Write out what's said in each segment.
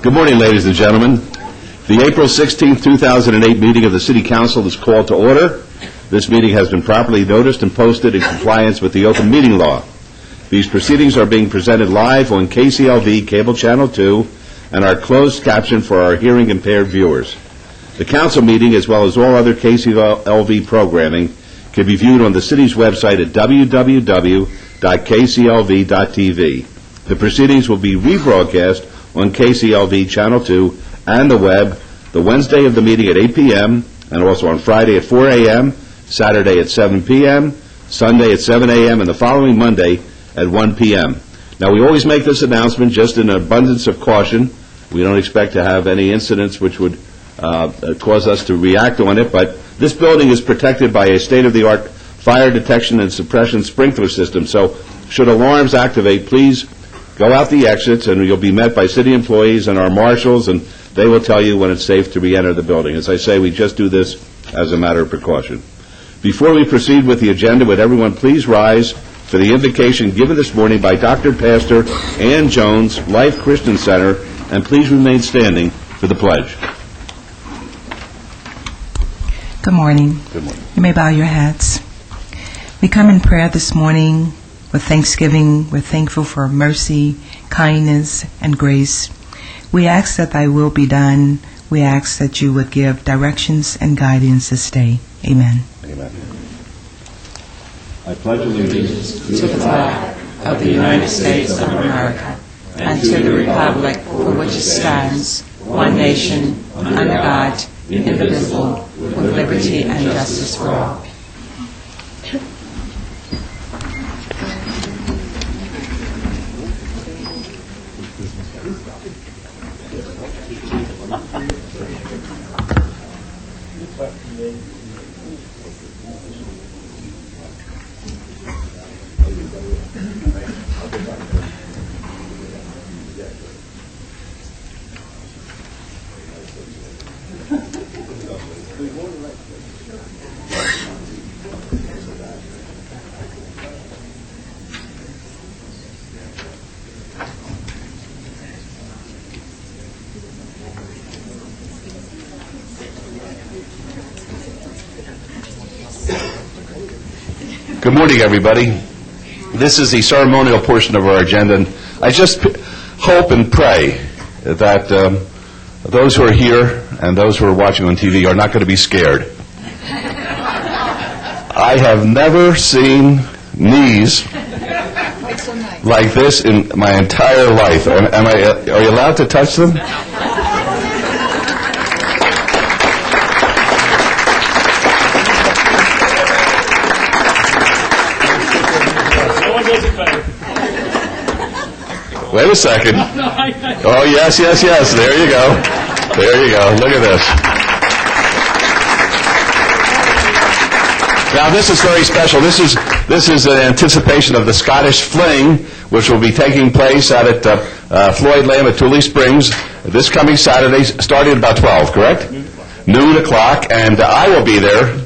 Good morning, ladies and gentlemen. The April 16, 2008 meeting of the City Council is called to order. This meeting has been properly noticed and posted in compliance with the open meeting law. These proceedings are being presented live on KCLV Cable Channel 2 and are closed captioned for our hearing impaired viewers. The council meeting, as well as all other KCLV programming, can be viewed on the city's website at www.kclv.tv. The proceedings will be rebroadcast on KCLV Channel 2 and the web the Wednesday of the meeting at 8 p.m. and also on Friday at 4 a.m., Saturday at 7 p.m., Sunday at 7 a.m., and the following Monday at 1 p.m. Now, we always make this announcement just in an abundance of caution. We don't expect to have any incidents which would cause us to react on it, but this building is protected by a state-of-the-art fire detection and suppression sprinkler system, so should alarms activate, please go out the exits, and you'll be met by city employees and our marshals, and they will tell you when it's safe to re-enter the building. As I say, we just do this as a matter of precaution. Before we proceed with the agenda, would everyone please rise for the invocation given this morning by Dr. Pastor Ann Jones, Life Christian Center, and please remain standing for the pledge. Good morning. Good morning. You may bow your heads. We come in prayer this morning with thanksgiving. We're thankful for mercy, kindness, and grace. We ask that thy will be done. We ask that you would give directions and guidance this day. Amen. Amen. I pledge allegiance to the flag of the United States of America and to the republic for which it stands, one nation, under God, indivisible, with liberty and justice for all. Good morning, everybody. This is the ceremonial portion of our agenda, and I just hope and pray that those who are here and those who are watching on TV are not going to be scared. I have never seen knees like this in my entire life. Are you allowed to touch them? Wait a second. Oh, yes. There you go. Look at this. Now, this is very special. This is an anticipation of the Scottish Fling, which will be taking place out at Floyd Lamb at Tule Springs this coming Saturday, starting at about 12, correct? Noon o'clock, and I will be there.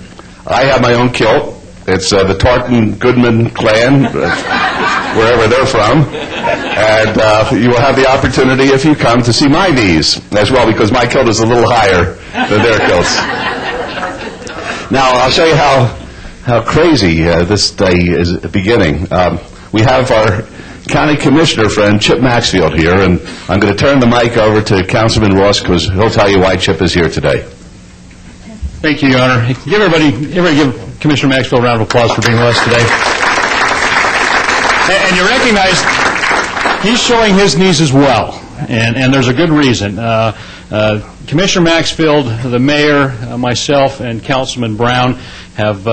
I have my own kilt. It's the Tartan Goodman clan, wherever they're from. And you will have the opportunity, if you come, to see my knees as well, because my kilt is a little higher than their kilts. Now, I'll show you how crazy this day is beginning. We have our county commissioner friend, Chip Maxfield, here, and I'm going to turn the mic over to Councilman Ross, because he'll tell you why Chip is here today. Thank you, Your Honor. Everybody give Commissioner Maxfield a round of applause for being with us today. And you recognize he's showing his knees as well, and there's a good reason. Commissioner Maxfield, the mayor, myself, and Councilman Brown have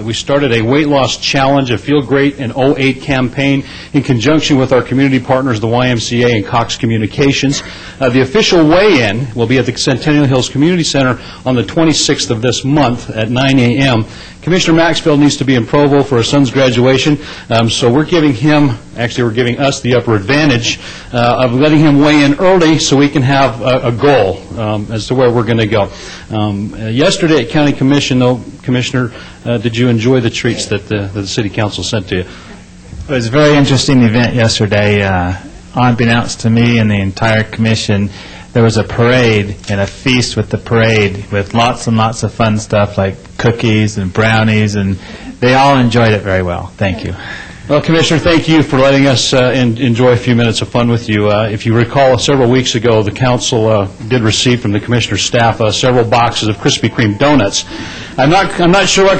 we started a weight loss challenge, a Feel Great in 08 campaign in conjunction with our community partners, the YMCA and Cox Communications. The official weigh-in will be at the Centennial Hills Community Center on the 26th of this month at 9 a.m. Commissioner Maxfield needs to be in Provo for his son's graduation, so we're giving us the upper advantage of letting him weigh in early so we can have a goal as to where we're going to go. Yesterday at County Commission, though, Commissioner, did you enjoy the treats that the City Council sent to you? It was a very interesting event yesterday. unbeknownst to me and the entire commission, there was a parade and a feast with the parade with lots and lots of fun stuff like cookies and brownies, and they all enjoyed it very well. Thank you. Well, Commissioner, thank you for letting us enjoy a few minutes of fun with you. If you recall, several weeks ago, the council did receive from the commissioner's staff several boxes of Krispy Kreme donuts. I'm not sure what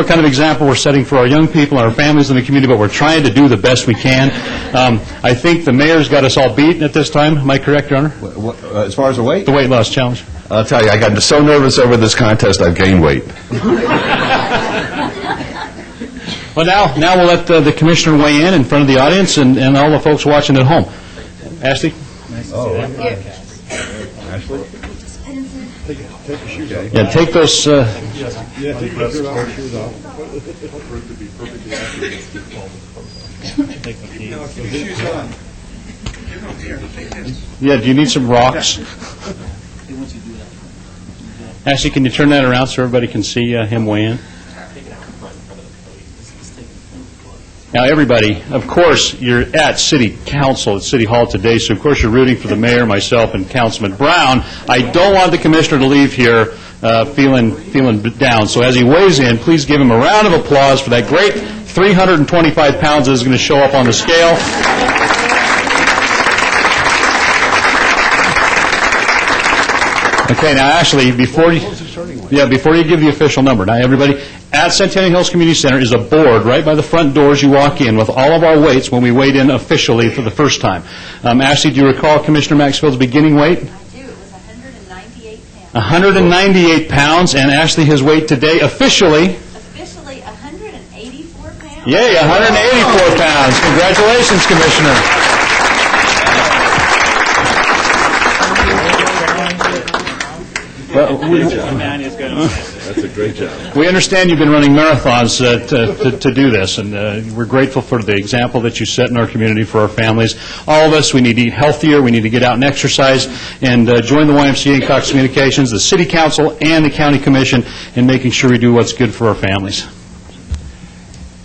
kind of example we're setting for our young people and our families in the community, but we're trying to do the best we can. I think the mayor's got us all beat at this time. Am I correct, Your Honor? As far as the weight? The weight loss challenge. I'll tell you, I got so nervous over this contest, I've gained weight. Well, now we'll let the commissioner weigh in front of the audience and all the folks watching at home. Ashley? Ashley? Yeah, take those... Yeah, do you need some rocks? Ashley, can you turn that around so everybody can see him weigh in? Now, everybody, of course, you're at City Council at City Hall today, so of course you're rooting for the mayor, myself, and Councilman Brown. I don't want the commissioner to leave here feeling down. So as he weighs in, please give him a round of applause for that great 325 pounds that is going to show up on the scale. Okay, now, Ashley, before you give the official number, now, everybody, at Centennial Hills Community Center is a board right by the front doors you walk in with all of our weights when we weighed in officially for the first time. Ashley, do you recall Commissioner Maxfield's beginning weight? I do. It was 198 pounds. 198 pounds, and Ashley, his weight today officially? Officially 184 pounds. Yay, 184 pounds. Congratulations, Commissioner. That's a great job. We understand you've been running marathons to do this, and we're grateful for the example that you set in our community for our families. All of us, we need to eat healthier, we need to get out and exercise, and join the YMCA and Cox Communications, the City Council, and the County Commission in making sure we do what's good for our families.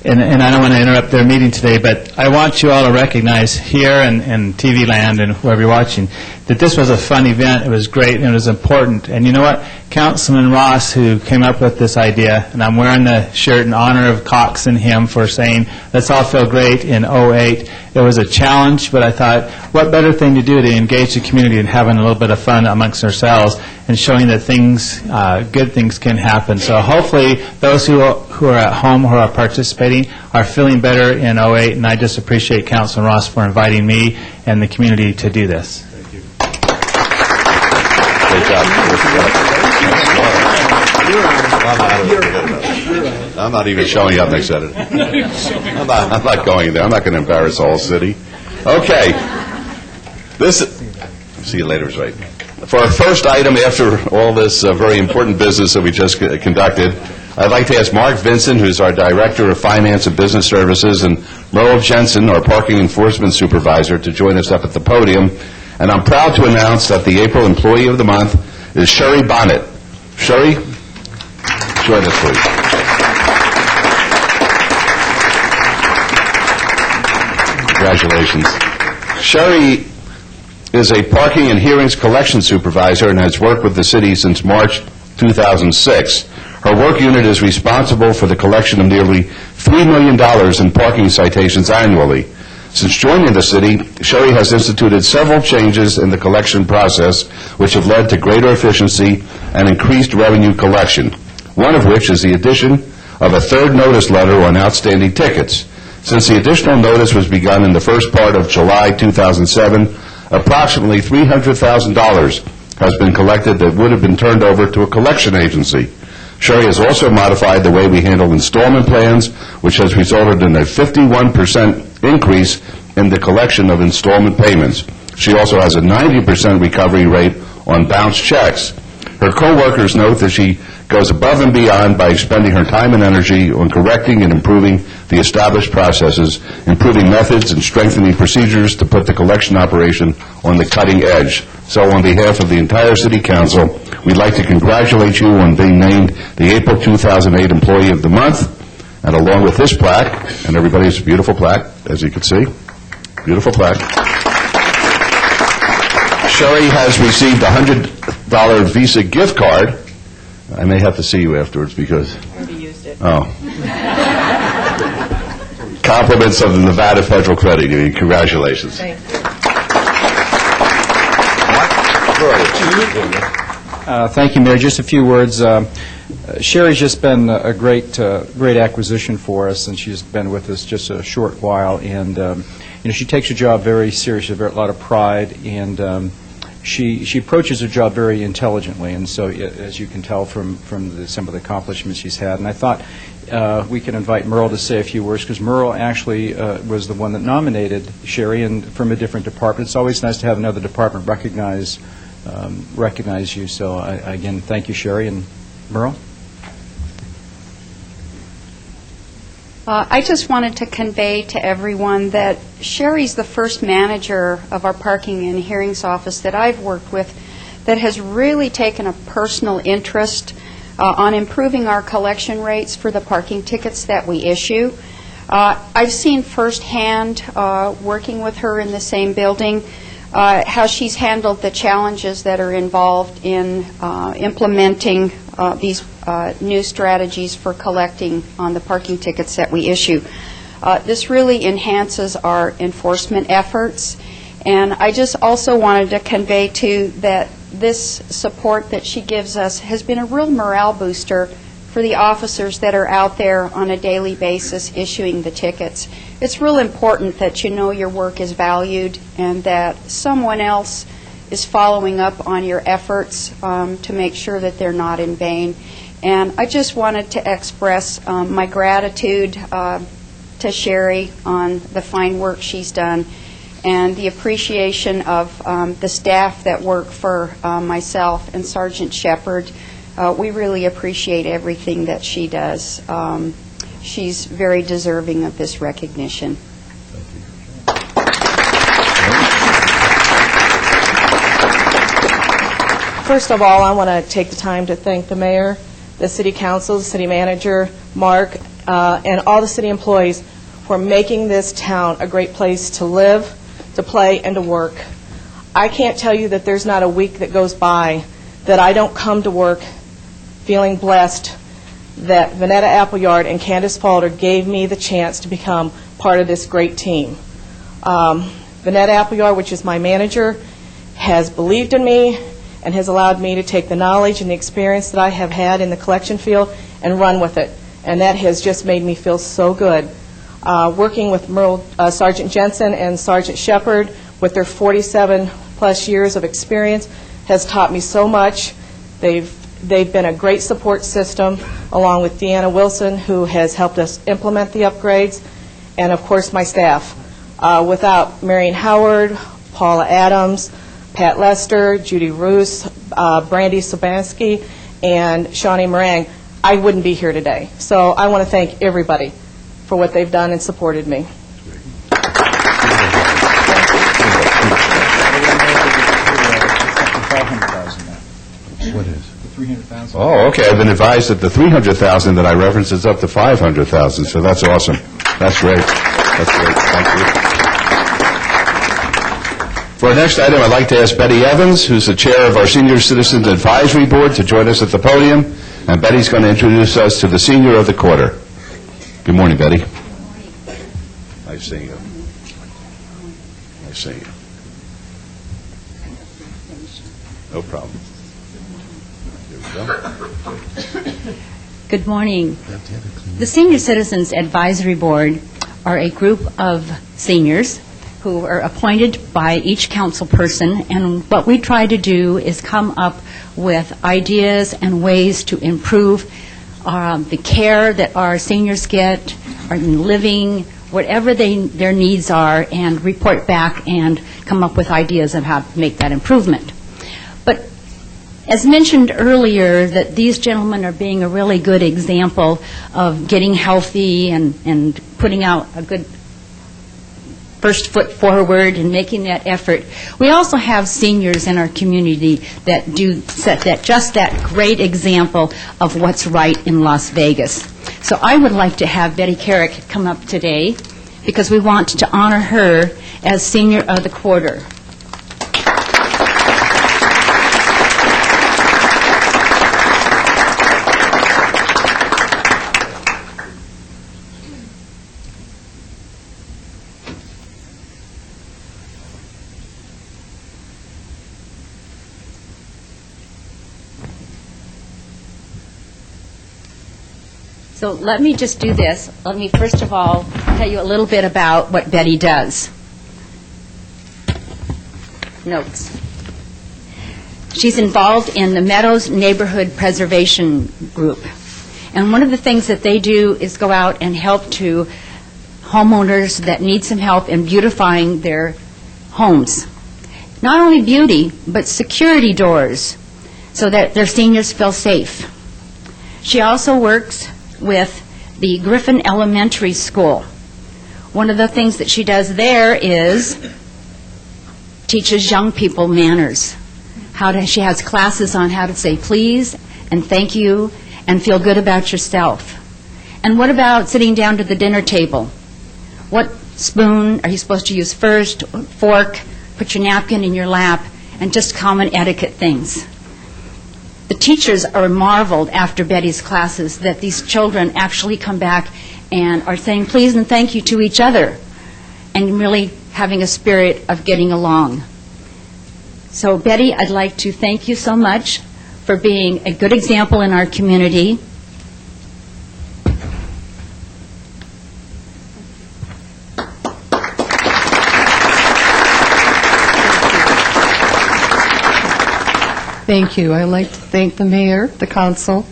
And I don't want to interrupt their meeting today, but I want you all to recognize here and TV land and whoever you're watching that this was a fun event. It was great and it was important. And you know what? Councilman Ross, who came up with this idea, and I'm wearing the shirt in honor of Cox and him for saying, let's all feel great in 08. It was a challenge, but I thought, what better thing to do to engage the community and having a little bit of fun amongst ourselves and showing that things, good things can happen. So hopefully those who are at home who are participating are feeling better in 08, and I just appreciate Councilman Ross for inviting me and the community to do this. Thank you. Great job. I'm not even showing up next Saturday. I'm not going there. I'm not going to embarrass the whole city. Okay. See you later, right? For our first item, after all this very important business that we just conducted, I'd like to ask Mark Vincent, who's our Director of Finance and Business Services, and Merle Jensen, our Parking Enforcement Supervisor, to join us up at the podium. And I'm proud to announce that the April Employee of the Month is Sherry Bonnet. Sherry, join us, please. Congratulations. Sherry is a parking and hearings collection supervisor and has worked with the city since March 2006. Her work unit is responsible for the collection of nearly $3 million in parking citations annually. Since joining the city, Sherry has instituted several changes in the collection process which have led to greater efficiency and increased revenue collection, one of which is the addition of a third notice letter on outstanding tickets. Since the additional notice was begun in the first part of July 2007, approximately $300,000 has been collected that would have been turned over to a collection agency. Sherry has also modified the way we handle installment plans, which has resulted in a 51% increase in the collection of installment payments. She also has a 90% recovery rate on bounced checks. Her co-workers note that she goes above and beyond by expending her time and energy on correcting and improving the established processes, improving methods, and strengthening procedures to put the collection operation on the cutting edge. So on behalf of the entire City Council, we'd like to congratulate you on being named the April 2008 Employee of the Month. And along with this plaque, and everybody's beautiful plaque, as you can see, Beautiful plaque. Sherry has received a $100 Visa gift card. I may have to see you afterwards because... Already used it. Oh. Compliments of the Nevada Federal Credit Union. Congratulations. Thank you. Thank you, Mayor. Just a few words. Sherry's just been a great acquisition for us, and she's been with us just a short while. And she takes her job very seriously, a lot of pride, and she approaches her job very intelligently. And so, as you can tell from some of the accomplishments she's had, and I thought we can invite Merle to say a few words, because Merle actually was the one that nominated Sherry, and from a different department. It's always nice to have another department recognize you. So, again, thank you, Sherry. And Merle? I just wanted to convey to everyone that Sherry's the first manager of our parking and hearings office that I've worked with that has really taken a personal interest on improving our collection rates for the parking tickets that we issue. I've seen firsthand, working with her in the same building, how she's handled the challenges that are involved in implementing these new strategies for collecting on the parking tickets that we issue. This really enhances our enforcement efforts, and I just also wanted to convey too that this support that she gives us has been a real morale booster for the officers that are out there on a daily basis issuing the tickets. It's real important that you know your work is valued and that someone else is following up on your efforts to make sure that they're not in vain. And I just wanted to express my gratitude to Sherry on the fine work she's done and the appreciation of the staff that work for myself and Sergeant Shepard. We really appreciate everything that she does. She's very deserving of this recognition. First of all, I want to take the time to thank the mayor, the city council, the city manager, Mark, and all the city employees for making this town a great place to live, to play, and to work. I can't tell you that there's not a week that goes by that I don't come to work feeling blessed that Vanetta Appleyard and Candace Falder gave me the chance to become part of this great team. Vanetta Appleyard, which is my manager, has believed in me and has allowed me to take the knowledge and the experience that I have had in the collection field and run with it. And that has just made me feel so good. Working with Sergeant Jensen and Sergeant Shepard with their 47-plus years of experience has taught me so much. They've been a great support system, along with Deanna Wilson, who has helped us implement the upgrades, and, of course, my staff. Without Marion Howard, Paula Adams, Pat Lester, Judy Roos, Brandy Sobansky, and Shawnee Morang, I wouldn't be here today. So I want to thank everybody for what they've done and supported me. What is? $300,000. Oh, okay. I've been advised that the $300,000 that I referenced is up to $500,000, so that's awesome. That's great. That's great. Thank you. For our next item, I'd like to ask Betty Evans, who's the chair of our Senior Citizens Advisory Board, to join us at the podium. And Betty's going to introduce us to the Senior of the Quarter. Good morning, Betty. Nice seeing you. Nice seeing you. No problem. Good morning. The Senior Citizens Advisory Board are a group of seniors who are appointed by each council person, and what we try to do is come up with ideas and ways to improve the care that our seniors get, our living, whatever their needs are, and report back and come up with ideas of how to make that improvement. But as mentioned earlier, that these gentlemen are being a really good example of getting healthy and putting out a good first foot forward and making that effort. We also have seniors in our community that do set that great example of what's right in Las Vegas. So I would like to have Betty Carrick come up today because we want to honor her as Senior of the Quarter. So let me just do this. Let me first of all tell you a little bit about what Betty does. Notes. She's involved in the Meadows Neighborhood Preservation Group. And one of the things that they do is go out and help to homeowners that need some help in beautifying their homes. Not only beauty, but security doors so that their seniors feel safe. She also works with the Griffin Elementary School. One of the things that she does there is teaches young people manners. She has classes on how to say please and thank you and feel good about yourself. And what about sitting down to the dinner table? What spoon are you supposed to use first, fork, put your napkin in your lap, and just common etiquette things. The teachers are marveled after Betty's classes that these children actually come back and are saying please and thank you to each other and really having a spirit of getting along. So Betty, I'd like to thank you so much for being a good example in our community. Thank you. I'd like to thank the mayor, the council,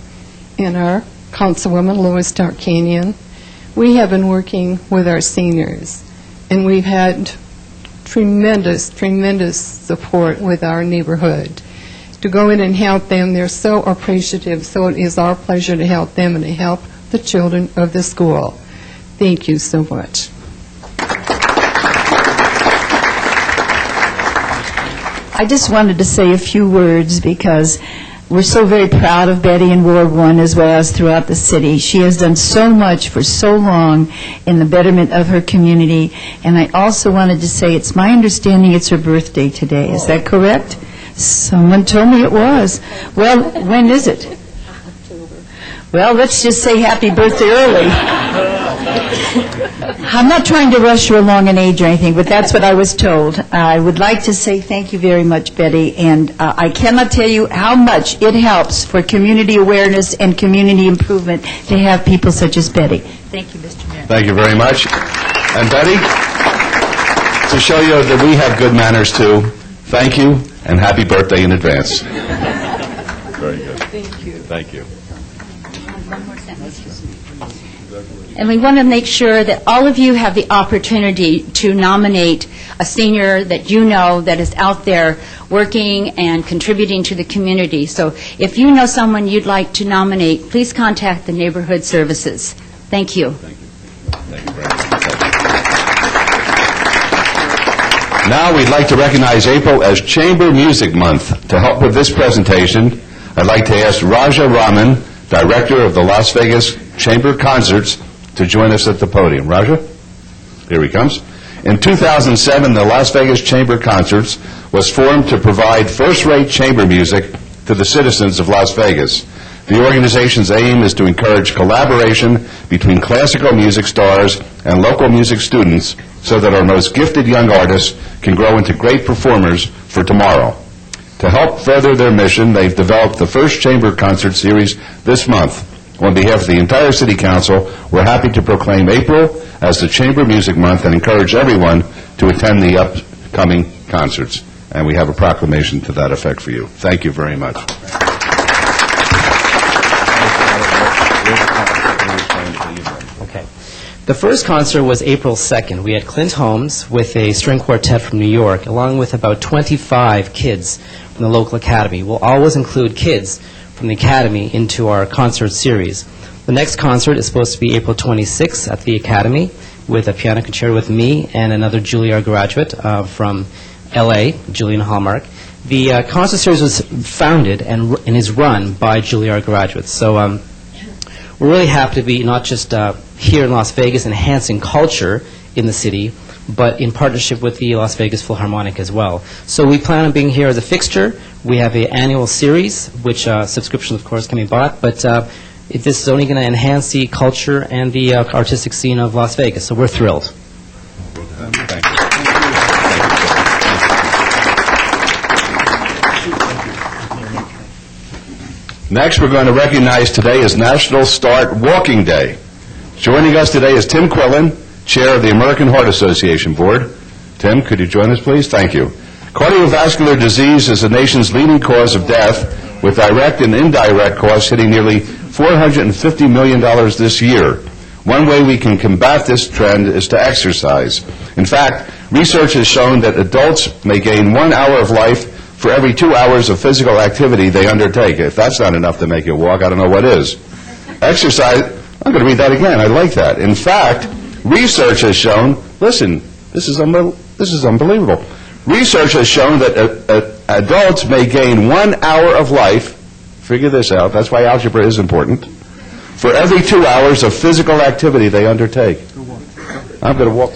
and our councilwoman, Lois Darkanian. We have been working with our seniors, and we've had tremendous, tremendous support with our neighborhood. To go in and help them, they're so appreciative, so it is our pleasure to help them and to help the children of the school. Thank you so much. I just wanted to say a few words because we're so very proud of Betty in Ward 1 as well as throughout the city. She has done so much for so long in the betterment of her community. And I also wanted to say it's my understanding it's her birthday today. Is that correct? Someone told me it was. Well, when is it? Well, let's just say happy birthday early. I'm not trying to rush you along in age or anything, but that's what I was told. I would like to say thank you very much, Betty, and I cannot tell you how much it helps for community awareness and community improvement to have people such as Betty. Thank you, Mr. Mayor. Thank you very much. And Betty, to show you that we have good manners too, thank you and happy birthday in advance. Very good. Thank you. Thank you. One more sentence. And we want to make sure that all of you have the opportunity to nominate a senior that you know that is out there working and contributing to the community. So if you know someone you'd like to nominate, please contact the neighborhood services. Thank you. Thank you. Thank you very much. Now we'd like to recognize April as Chamber Music Month. To help with this presentation, I'd like to ask Raja Raman, Director of the Las Vegas Chamber Concerts, to join us at the podium. Raja? Here he comes. In 2007, the Las Vegas Chamber Concerts was formed to provide first-rate chamber music to the citizens of Las Vegas. The organization's aim is to encourage collaboration between classical music stars and local music students so that our most gifted young artists can grow into great performers for tomorrow. To help further their mission, they've developed the first chamber concert series this month. On behalf of the entire City Council, we're happy to proclaim April as the Chamber Music Month and encourage everyone to attend the upcoming concerts. And we have a proclamation to that effect for you. Thank you very much. Okay. The first concert was April 2nd. We had Clint Holmes with a string quartet from New York, along with about 25 kids from the local academy. We'll always include kids from the academy into our concert series. The next concert is supposed to be April 26th at the academy with a piano concerto with me and another Juilliard graduate from L.A., Julian Hallmark. The concert series was founded and is run by Juilliard graduates. So we're really happy to be not just here in Las Vegas enhancing culture in the city, but in partnership with the Las Vegas Philharmonic as well. So we plan on being here as a fixture. We have an annual series, which subscriptions, of course, can be bought, but this is only going to enhance the culture and the artistic scene of Las Vegas, so we're thrilled. Thank you. Next, we're going to recognize today is National Start Walking Day. Joining us today is Tim Quillen, Chair of the American Heart Association Board. Tim, could you join us, please? Thank you. Cardiovascular disease is the nation's leading cause of death, with direct and indirect costs hitting nearly $450 million this year. One way we can combat this trend is to exercise. In fact, research has shown that adults may gain 1 hour of life for every 2 hours of physical activity they undertake. If that's not enough to make you walk, I don't know what is. Exercise, I'm going to read that again. I like that. In fact, research has shown, listen, this is unbelievable. Research has shown that adults may gain 1 hour of life, figure this out, that's why algebra is important, for every 2 hours of physical activity they undertake. I'm going to walk.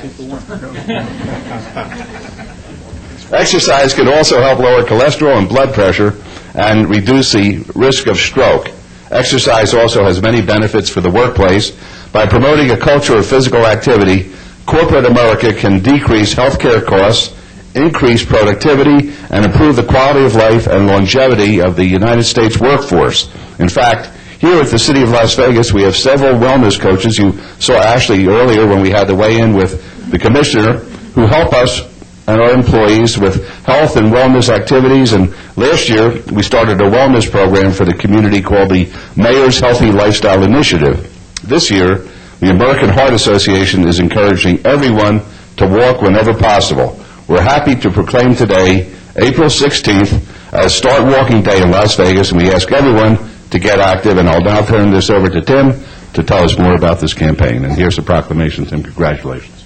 Exercise can also help lower cholesterol and blood pressure and reduce the risk of stroke. Exercise also has many benefits for the workplace. By promoting a culture of physical activity, corporate America can decrease healthcare costs, increase productivity, and improve the quality of life and longevity of the United States workforce. In fact, here at the City of Las Vegas, we have several wellness coaches. You saw Ashley earlier when we had the weigh-in with the commissioner, who help us and our employees with health and wellness activities. And last year, we started a wellness program for the community called the Mayor's Healthy Lifestyle Initiative. This year, the American Heart Association is encouraging everyone to walk whenever possible. We're happy to proclaim today, April 16th, as Start Walking Day in Las Vegas, and we ask everyone to get active. And I'll now turn this over to Tim to tell us more about this campaign. And here's the proclamation, Tim. Congratulations.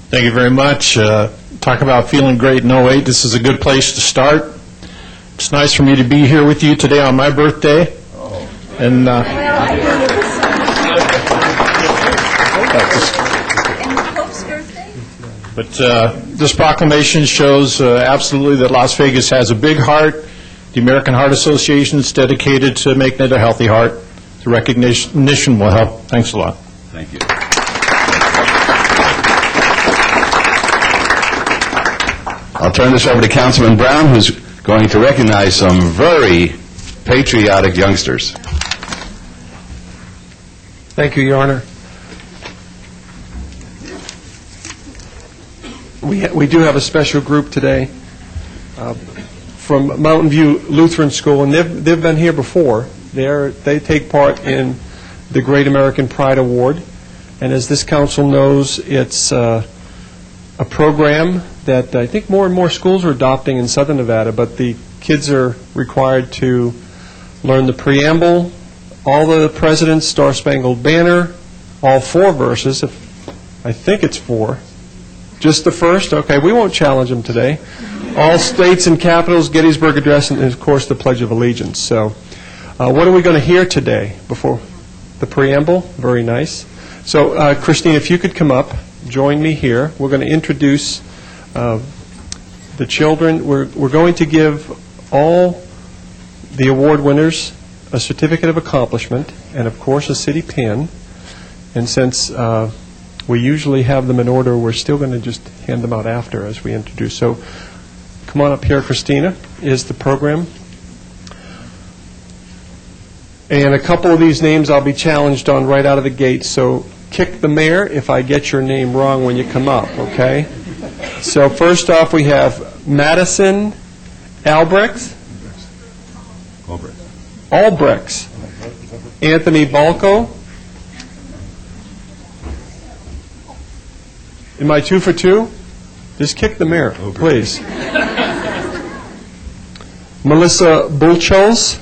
Thank you very much. Talk about feeling great in 08. This is a good place to start. It's nice for me to be here with you today on my birthday. And but this proclamation shows absolutely that Las Vegas has a big heart. The American Heart Association is dedicated to making it a healthy heart. The recognition will help. Thanks a lot. Thank you. I'll turn this over to Councilman Brown, who's going to recognize some very patriotic youngsters. Thank you, Your Honor. We do have a special group today from Mountain View Lutheran School, and they've been here before. They take part in the Great American Pride Award, and as this council knows, it's a program that I think more and more schools are adopting in Southern Nevada, but the kids are required to learn the preamble, all the President's Star-Spangled Banner, all 4 verses. I think it's 4. Just the first? Okay, we won't challenge them today. All states and capitals, Gettysburg Address, and of course the Pledge of Allegiance. So what are we going to hear today before the preamble? Very nice. So Christine, if you could come up, join me here. We're going to introduce the children. We're going to give all the award winners a certificate of accomplishment and, of course, a city pin. And since we usually have them in order, we're still going to just hand them out after as we introduce. So come on up here, Christina, is the program. And a couple of these names I'll be challenged on right out of the gate, so kick the mayor if I get your name wrong when you come up, okay? So first off, we have Madison Albrechts. Albrechts. Anthony Balco. Am I 2 for 2? Just kick the mayor, please. Melissa Bulchos.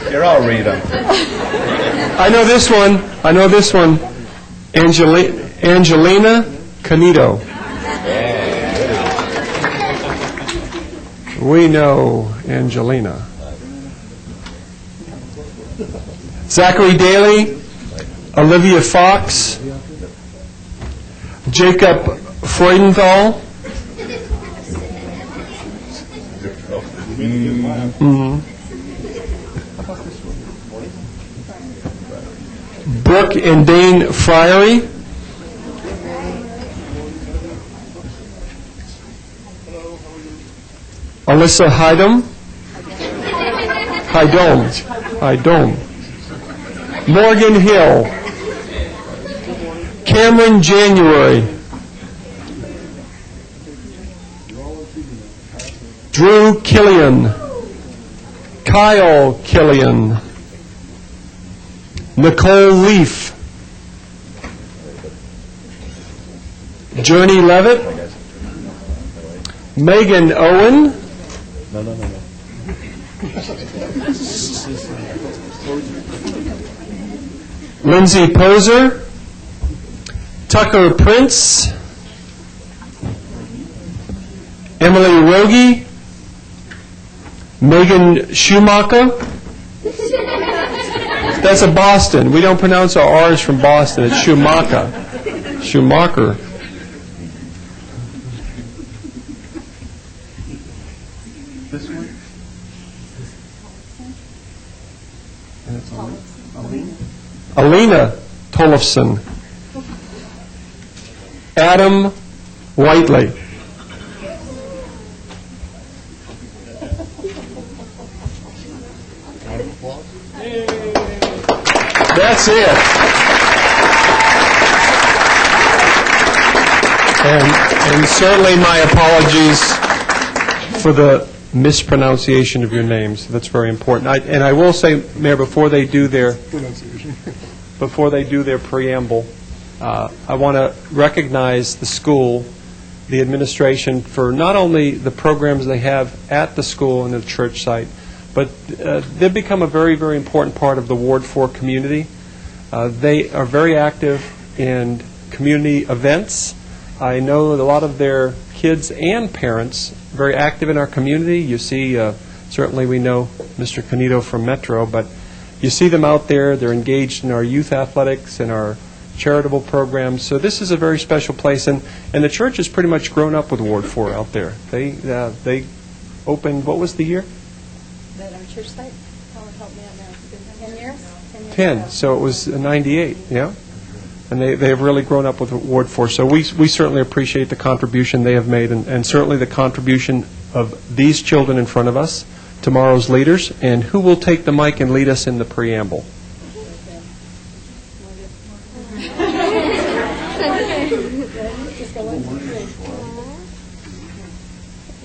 Here, I'll read them. I know this one. Angelina Canito. We know Angelina. Zachary Daly, Olivia Fox, Jacob Freudenthal, Brooke and Dane Friery, Alyssa Hydom, Morgan Hill, Cameron January, Drew Killian, Kyle Killian, Nicole Leaf, Journey Levitt, Megan Owen, Lindsay Poser, Tucker Prince, Emily Rogie, Megan Schumacher. That's a Boston. We don't pronounce our R's from Boston. It's Schumacher. Schumacher. This one? Alina Tollefson. Adam Whiteley. That's it. And certainly my apologies for the mispronunciation of your names. That's very important. And I will say, Mayor, before they do their preamble, I want to recognize the school, the administration, for not only the programs they have at the school and the church site, but they've become a very, very important part of the Ward 4 community. They are very active in community events. I know that a lot of their kids and parents are very active in our community. You see, certainly we know Mr. Canito from Metro, but you see them out there. They're engaged in our youth athletics and our charitable programs. So this is a very special place, and the church has pretty much grown up with Ward 4 out there. They opened, what was the year? That our church site? Help me out now. 10 years? 10. So it was 98, yeah? And they have really grown up with Ward 4. So we certainly appreciate the contribution they have made, and certainly the contribution of these children in front of us, tomorrow's leaders. And who will take the mic and lead us in the preamble?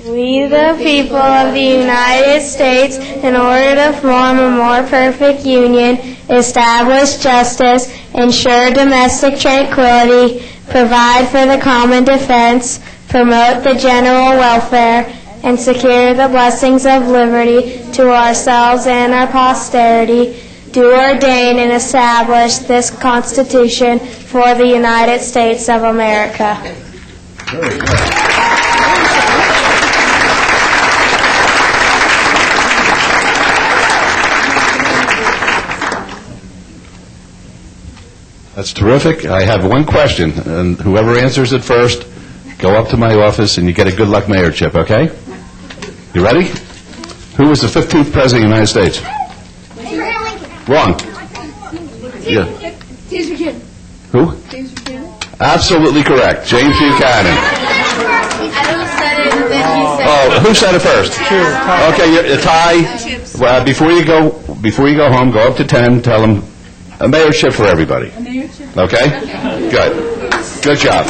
We, the people of the United States, in order to form a more perfect union, establish justice, ensure domestic tranquility, provide for the common defense, promote the general welfare, and secure the blessings of liberty to ourselves and our posterity, do ordain and establish this Constitution for the United States of America. That's terrific. I have one question, and whoever answers it first, go up to my office and you get a good luck mayor chip, okay? You ready? Who was the 15th president of the United States? Wrong. Yeah. James Buchanan. Who? James Buchanan. Absolutely correct. James Buchanan. Oh, who said it first? Okay, a tie. Well, before you go home, go up to 10, tell them a mayor chip for everybody. Okay? Good. Good job.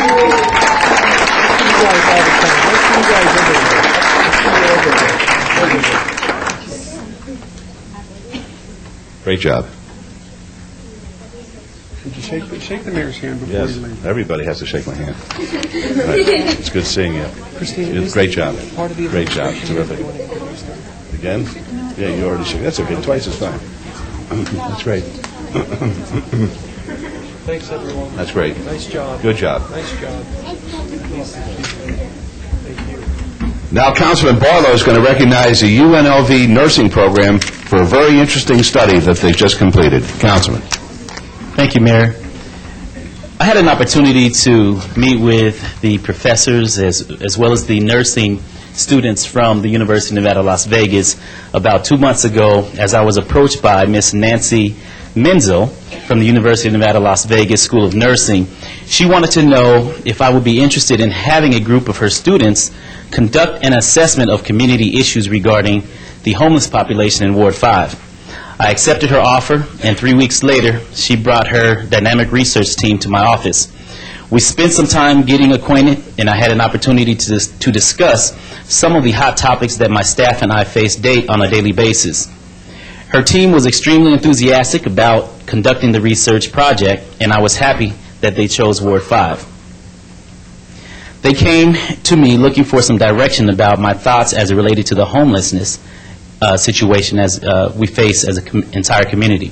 Great job. Did you shake the mayor's hand before Yes, you leave? everybody has to shake my hand. Right. It's good seeing you. Great job. Great job. Terrific. Again? Yeah, you already shook. That's okay. Twice is fine. That's great. Thanks, everyone. That's great. Nice job. Good job. Nice job. Now, Councilman Barlow is going to recognize the UNLV nursing program for a very interesting study that they just completed. Councilman. Thank you, Mayor. I had an opportunity to meet with the professors as well as the nursing students from the University of Nevada, Las Vegas about 2 months ago as I was approached by Ms. Nancy Menzel from the University of Nevada, Las Vegas School of Nursing. She wanted to know if I would be interested in having a group of her students conduct an assessment of community issues regarding the homeless population in Ward 5. I accepted her offer, and 3 weeks later, she brought her dynamic research team to my office. We spent some time getting acquainted, and I had an opportunity to discuss some of the hot topics that my staff and I face on a daily basis. Her team was extremely enthusiastic about conducting the research project, and I was happy that they chose Ward 5. They came to me looking for some direction about my thoughts as it related to the homelessness situation as we face as an entire community.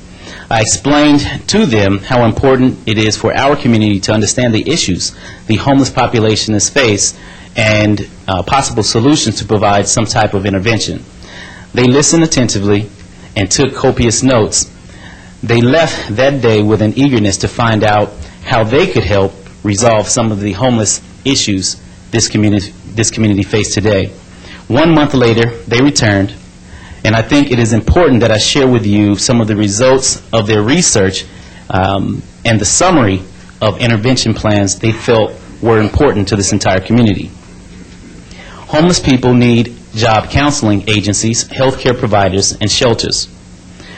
I explained to them how important it is for our community to understand the issues the homeless population has faced and possible solutions to provide some type of intervention. They listened attentively and took copious notes. They left that day with an eagerness to find out how they could help resolve some of the homeless issues this community faces today. 1 month later, they returned, and I think it is important that I share with you some of the results of their research and the summary of intervention plans they felt were important to this entire community. Homeless people need job counseling agencies, healthcare providers, and shelters.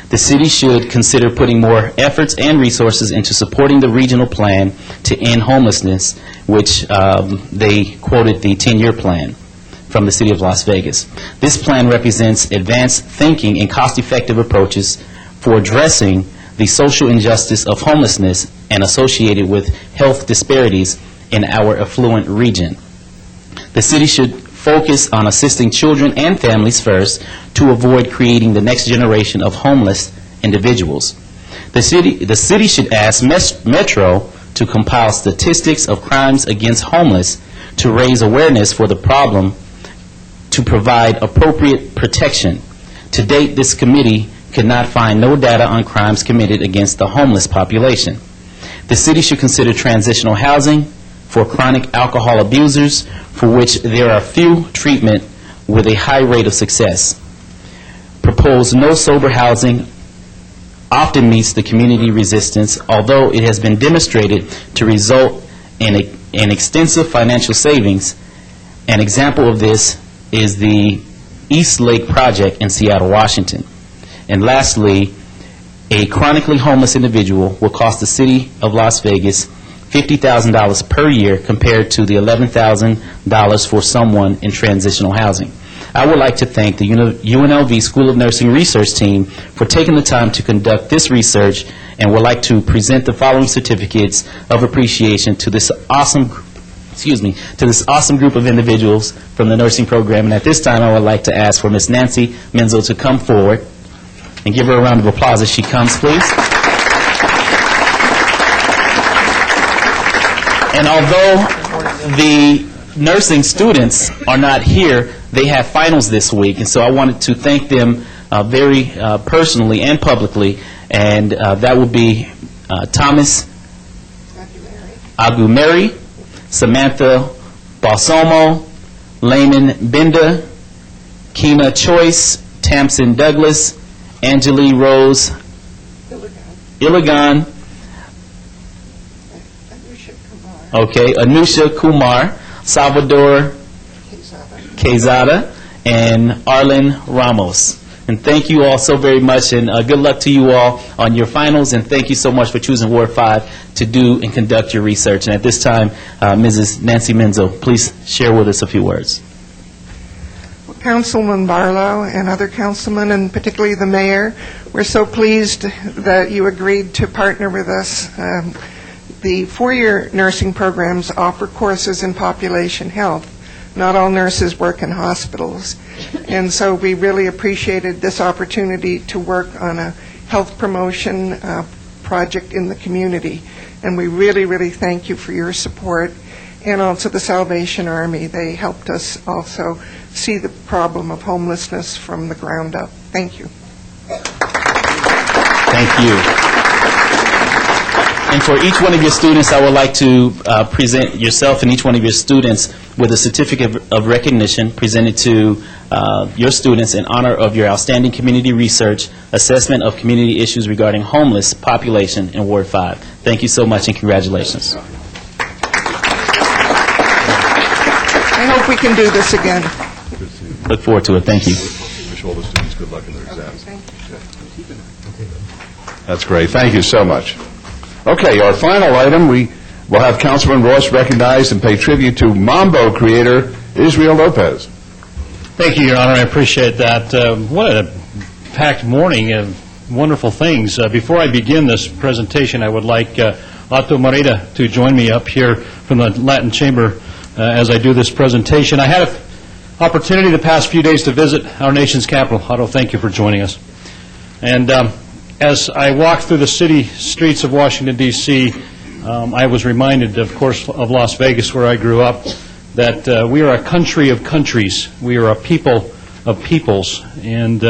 The city should consider putting more efforts and resources into supporting the regional plan to end homelessness, which they quoted the 10-year plan from the City of Las Vegas. This plan represents advanced thinking and cost-effective approaches for addressing the social injustice of homelessness and associated with health disparities in our affluent region. The city should focus on assisting children and families first to avoid creating the next generation of homeless individuals. The city should ask Metro to compile statistics of crimes against homeless to raise awareness for the problem to provide appropriate protection. To date, this committee could not find no data on crimes committed against the homeless population. The city should consider transitional housing for chronic alcohol abusers for which there are few treatment with a high rate of success. Propose no sober housing often meets the community resistance, although it has been demonstrated to result in an extensive financial savings. An example of this is the East Lake Project in Seattle, Washington. And lastly, a chronically homeless individual will cost the City of Las Vegas $50,000 per year compared to the $11,000 for someone in transitional housing. I would like to thank the UNLV School of Nursing research team for taking the time to conduct this research, and would like to present the following certificates of appreciation to this awesome group of individuals from the nursing program. And at this time, I would like to ask for Ms. Nancy Menzel to come forward and give her a round of applause as she comes, please. And although the nursing students are not here, they have finals this week, and so I wanted to thank them very personally and publicly, and that would be Thomas Agumeri, Samantha Balsomo, Layman Benda, Keena Choice, Tamsin Douglas, Angelie Rose Iligan, Anusha Kumar, Salvador Quezada, and Arlen Ramos. And thank you all so very much, and good luck to you all on your finals, and thank you so much for choosing Ward 5 to do and conduct your research. And at this time, Mrs. Nancy Menzel, please share with us a few words. Councilman Barlow and other councilmen, and particularly the mayor, we're so pleased that you agreed to partner with us. The four-year nursing programs offer courses in population health. Not all nurses work in hospitals, and so we really appreciated this opportunity to work on a health promotion project in the community. And we really, really thank you for your support, and also the Salvation Army. They helped us also see the problem of homelessness from the ground up. Thank you. Thank you. And for each one of your students, I would like to present yourself and each one of your students with a certificate of recognition presented to your students in honor of your outstanding community research, assessment of community issues regarding homeless population in Ward 5. Thank you so much and congratulations. I hope we can do this again. Look forward to it. Thank you. Wish all the students good luck in their exams. That's great. Thank you so much. Okay, our final item, we will have Councilman Ross recognized and pay tribute to Mambo creator Israel Lopez. Thank you, Your Honor. I appreciate that. What a packed morning of wonderful things. Before I begin this presentation, I would like Otto Moreda to join me up here from the Latin Chamber as I do this presentation. I had an opportunity the past few days to visit our nation's capital. Otto, thank you for joining us. And as I walked through the city streets of Washington, D.C., I was reminded, of course, of Las Vegas, where I grew up, that we are a country of countries. We are a people of peoples, and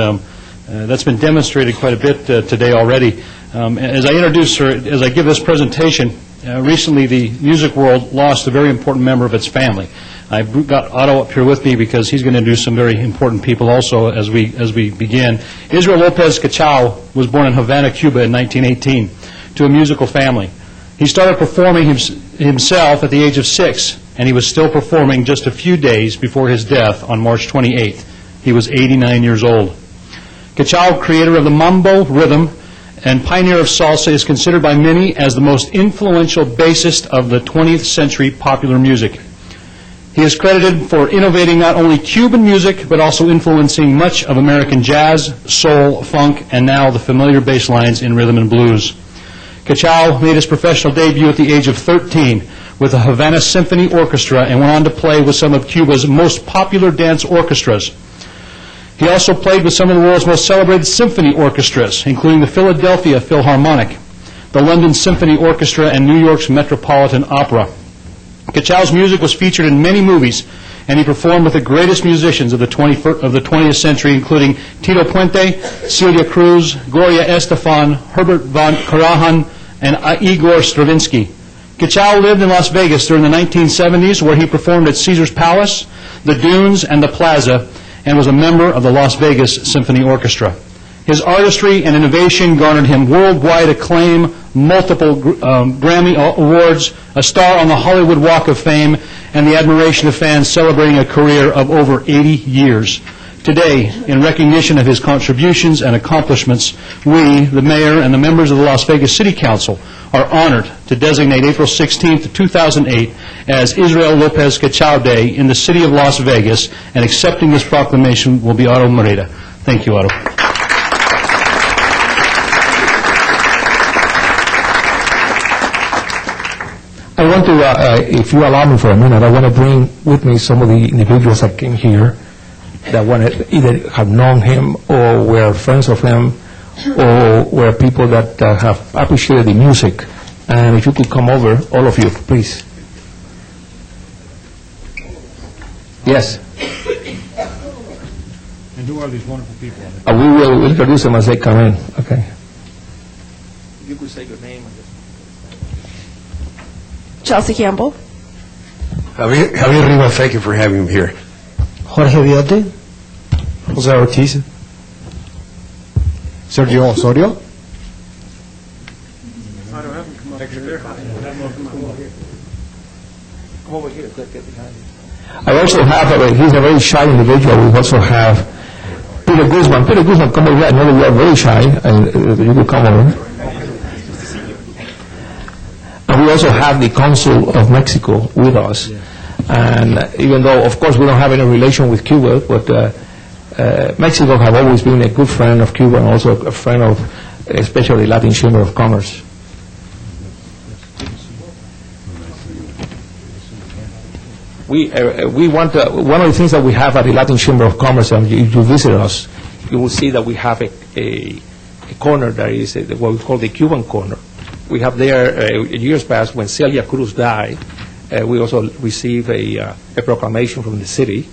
that's been demonstrated quite a bit today already. As I introduce, or as I give this presentation, recently the music world lost a very important member of its family. I've got Otto up here with me because he's going to introduce some very important people also as we begin. Israel Lopez Cachao was born in Havana, Cuba in 1918 to a musical family. He started performing himself at the age of 6, and he was still performing just a few days before his death on March 28th. He was 89 years old. Cachao, creator of the mambo rhythm and pioneer of salsa, is considered by many as the most influential bassist of the 20th century popular music. He is credited for innovating not only Cuban music, but also influencing much of American jazz, soul, funk, and now the familiar bass lines in rhythm and blues. Cachao made his professional debut at the age of 13 with the Havana Symphony Orchestra and went on to play with some of Cuba's most popular dance orchestras. He also played with some of the world's most celebrated symphony orchestras, including the Philadelphia Philharmonic, the London Symphony Orchestra, and New York's Metropolitan Opera. Cachao's music was featured in many movies, and he performed with the greatest musicians of the 20th century, including Tito Puente, Celia Cruz, Gloria Estefan, Herbert von Karajan, and Igor Stravinsky. Cachao lived in Las Vegas during the 1970s, where he performed at Caesar's Palace, the Dunes, and the Plaza, and was a member of the Las Vegas Symphony Orchestra. His artistry and innovation garnered him worldwide acclaim, multiple Grammy Awards, a star on the Hollywood Walk of Fame, and the admiration of fans celebrating a career of over 80 years. Today, in recognition of his contributions and accomplishments, we, the mayor and the members of the Las Vegas City Council, are honored to designate April 16, 2008 as Israel Lopez Cachao Day in the city of Las Vegas, and accepting this proclamation will be Otto Moreda. Thank you, Otto. I want to, if you allow me for a minute, I want to bring with me some of the individuals that came here that either have known him or were friends of him or were people that have appreciated the music. And if you could come over, all of you, please. Yes. And who are these wonderful people? We will introduce them as they come in. Okay. You could say your name. Chelsea Campbell. Javier Rivas, thank you for having me here. Jorge Viote. Jose Ortiz. Sergio Osorio. Come over here, get behind you. I also have, he's a very shy individual. We also have Peter Guzman. Peter Guzman, come over here. I know you are very shy, and you could come over. And we also have the Consul of Mexico with us. And even though, of course, we don't have any relation with Cuba, but Mexico have always been a good friend of Cuba and also a friend of, especially Latin Chamber of Commerce. We want one of the things that we have at the Latin Chamber of Commerce, and if you visit us, you will see that we have a corner that is what we call the Cuban corner. We have there, years past, when Celia Cruz died, we also received a proclamation from the city,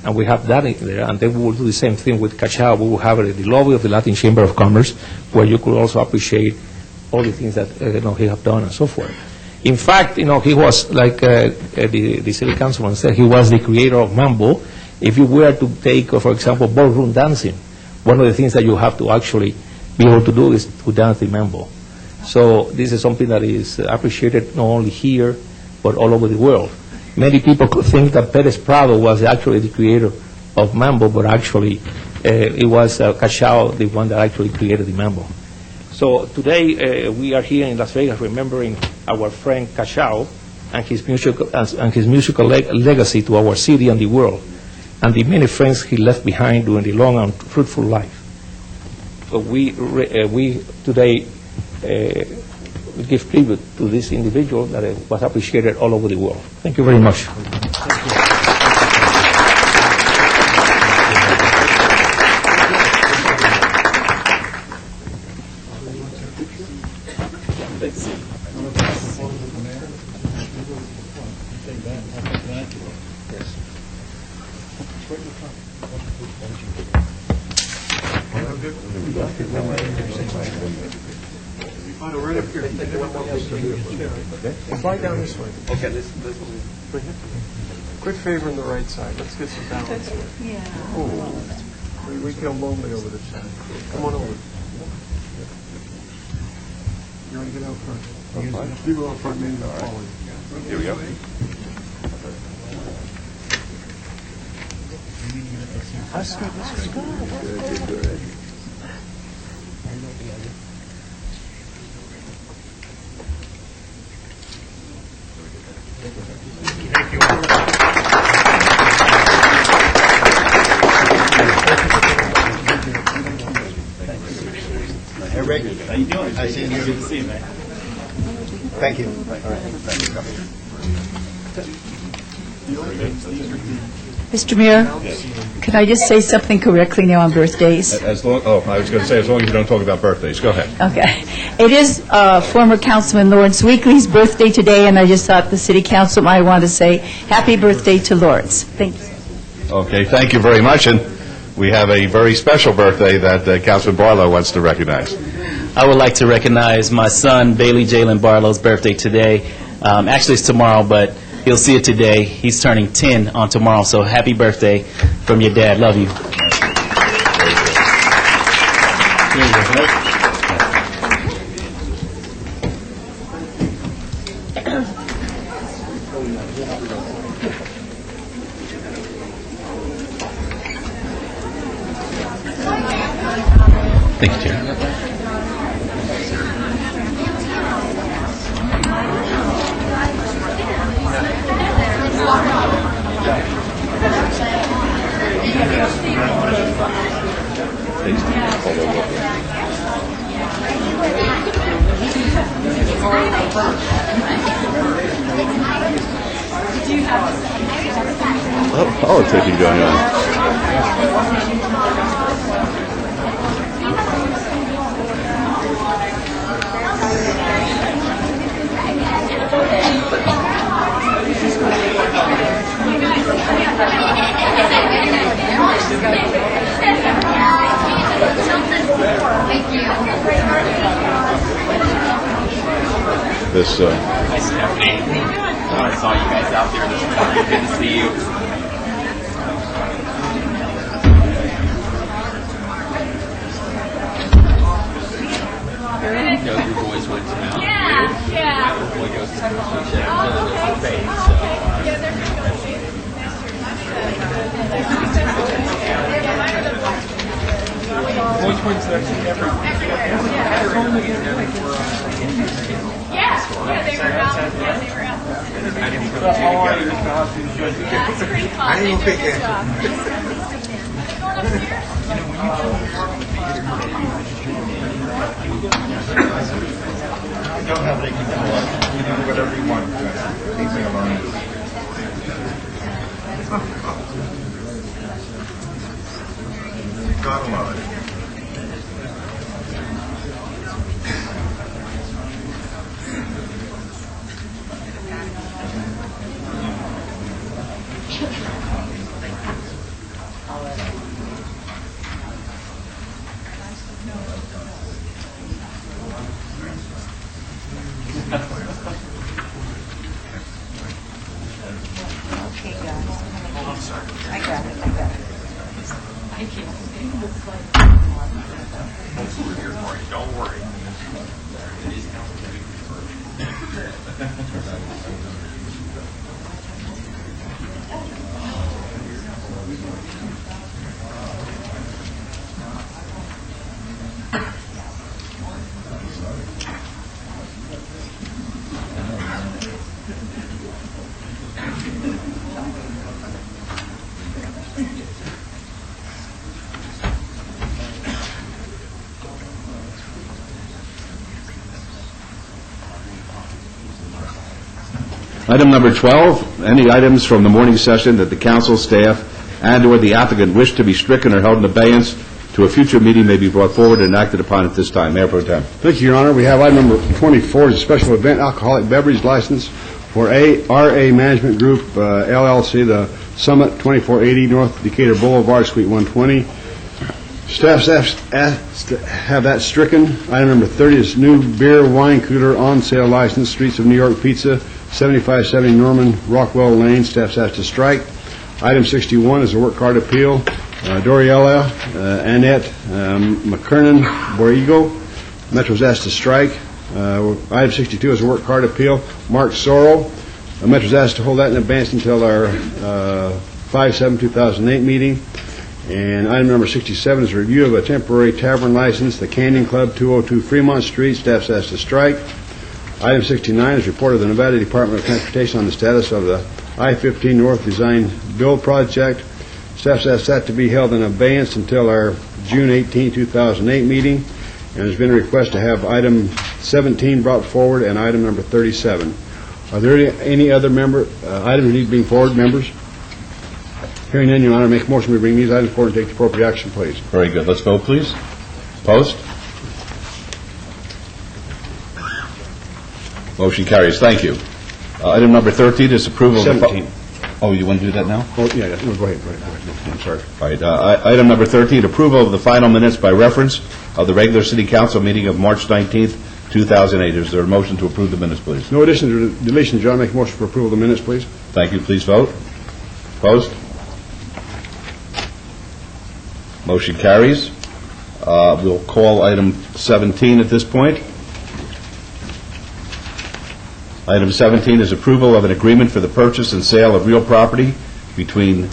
and we have that in there, and then we will do the same thing with Cachao. We will have it at the lobby of the Latin Chamber of Commerce, where you could also appreciate all the things that he have done and so forth. In fact, he was, like the city councilman said, he was the creator of Mambo. If you were to take, for example, ballroom dancing, one of the things that you have to actually be able to do is to dance the Mambo. So this is something that is appreciated not only here, but all over the world. Many people could think that Perez Prado was actually the creator of Mambo, but actually it was Cachao, the one that actually created the Mambo. So today we are here in Las Vegas remembering our friend Cachao and his musical legacy to our city and the world, and the many friends he left behind during the long and fruitful life. So we today give tribute to this individual that was appreciated all over the world. Thank you very much. Right up here. Slide down this way. Okay, this right here. Quick favor on the right side. Let's get some balance here. Yeah. Oh, we feel lonely over this side. Come on over. You want to get out front? You go out front, maybe they'll follow you. Here we go. That's good. That's good. Thank you. Hey, Rick. How you doing? Nice seeing you. Good to see you, man. Thank you. All right. Mr. Mayor, could I just say something correctly now on birthdays? I was going to say, as long as you don't talk about birthdays. Go ahead. Okay. It is former Councilman Lawrence Weekly's birthday today, and I just thought the City Council might want to say happy birthday to Lawrence. Thank you. Okay, thank you very much. And we have a very special birthday that Councilman Barlow wants to recognize. I would like to recognize my son, Bailey Jalen Barlow's birthday today. Actually, it's tomorrow, but he'll see it today. He's turning 10 on tomorrow, so happy birthday from your dad. Love you. Thank you, Chair. A lot of politicking going on. This, Hi, Stephanie. I saw you guys out there this morning. Good to see you. Your boys went to Mountain View. Yeah. My boy goes to Bay, so. Which one's there? Yeah, they were out. I didn't pick it. You don't have any control. You do whatever you want. Leave me alone. God love it. I got it, I got it. Thank you. Don't worry. Item number 12, any items from the morning session that the council, staff, and/or the applicant wish to be stricken or held in abeyance to a future meeting may be brought forward and acted upon at this time. Mayor Pro Tem. Thank you, Your Honor. We have item number 24, is a special event alcoholic beverage license for RA Management Group, LLC, the Summit, 2480 North Decatur Boulevard, Suite 120. Staff's asked to have that stricken. Item number 30 is new beer wine cooler on sale license, Streets of New York Pizza, 7570 Norman Rockwell Lane. Staff's asked to strike. Item 61 is a work card appeal. Doriella Annette McKernan Borrego. Metro's asked to strike. Item 62 is a work card appeal. Mark Sorrell. Metro's asked to hold that in advance until our 5/7/2008 meeting. And item number 67 is a review of a temporary tavern license, the Canyon Club, 202 Fremont Street. Staff's asked to strike. Item 69 is report of the Nevada Department of Transportation on the status of the I-15 North Design Build Project. Staff's asked that to be held in abeyance until our June 18, 2008 meeting. And there's been a request to have item 17 brought forward and item number 37. Are there any other items that need to be forward, members? Hearing none, Your Honor, make a motion to bring these items forward and take the appropriate action, please. Very good. Let's vote, please. Post. Motion carries. Thank you. Item number 13 is approval of... 17. Oh, you want to do that now? Oh, yeah, no, go ahead. I'm sorry. All right. Item number 13, approval of the final minutes by reference of the regular city council meeting of March 19th, 2008. Is there a motion to approve the minutes, please? No additions or deletions, Your Honor. Make a motion for approval of the minutes, please. Thank you. Please vote. Opposed? Motion carries. We'll call item 17 at this point. Item 17 is approval of an agreement for the purchase and sale of real property between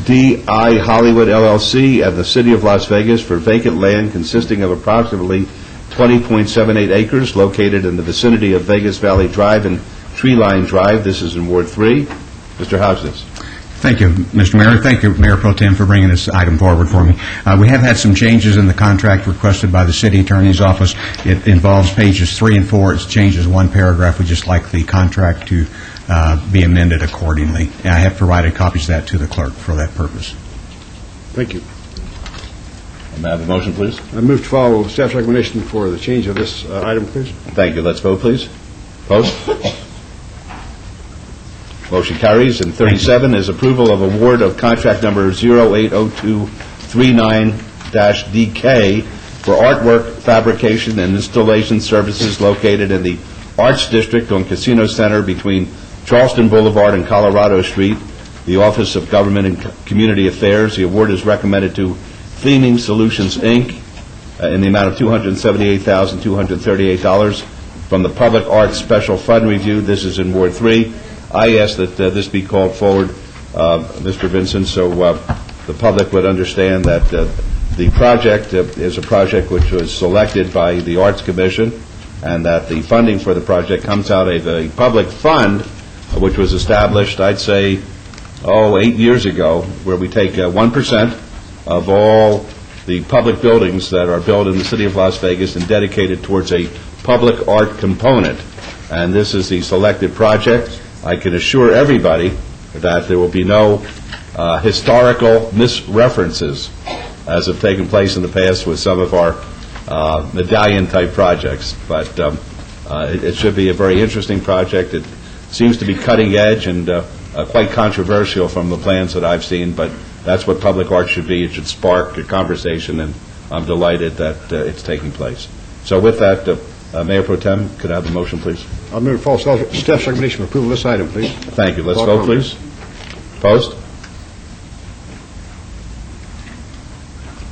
D.I. Hollywood LLC and the City of Las Vegas for vacant land consisting of approximately 20.78 acres located in the vicinity of Vegas Valley Drive and Tree Line Drive. This is in Ward 3. Mr. Hodges. Thank you, Mr. Mayor. Thank you, Mayor Pro Tem, for bringing this item forward for me. We have had some changes in the contract requested by the City Attorney's Office. It involves pages 3 and 4. It changes one paragraph. We'd just like the contract to be amended accordingly. And I have provided copies of that to the clerk for that purpose. Thank you. May I have a motion, please? I move to follow staff's recommendation for the change of this item, please. Thank you. Let's vote, please. Post. Motion carries. And 37 is approval of award of contract number 080239-DK for artwork fabrication and installation services located in the Arts District on Casino Center between Charleston Boulevard and Colorado Street, the Office of Government and Community Affairs. The award is recommended to Theming Solutions, Inc., in the amount of $278,238 from the Public Arts Special Fund Review. This is in Ward 3. I ask that this be called forward, Mr. Vincent, so the public would understand that the project is a project which was selected by the Arts Commission, and that the funding for the project comes out of a public fund which was established, I'd say, 8 years ago, where we take 1% of all the public buildings that are built in the city of Las Vegas and dedicate it towards a public art component. And this is the selected project. I can assure everybody that there will be no historical misreferences as have taken place in the past with some of our medallion-type projects. But it should be a very interesting project. It seems to be cutting edge and quite controversial from the plans that I've seen, but that's what public art should be. It should spark a conversation, and I'm delighted that it's taking place. So with that, Mayor Pro Tem, could I have a motion, please? I'll move to follow staff's recommendation for approval of this item, please. Thank you. Let's vote, please. Opposed?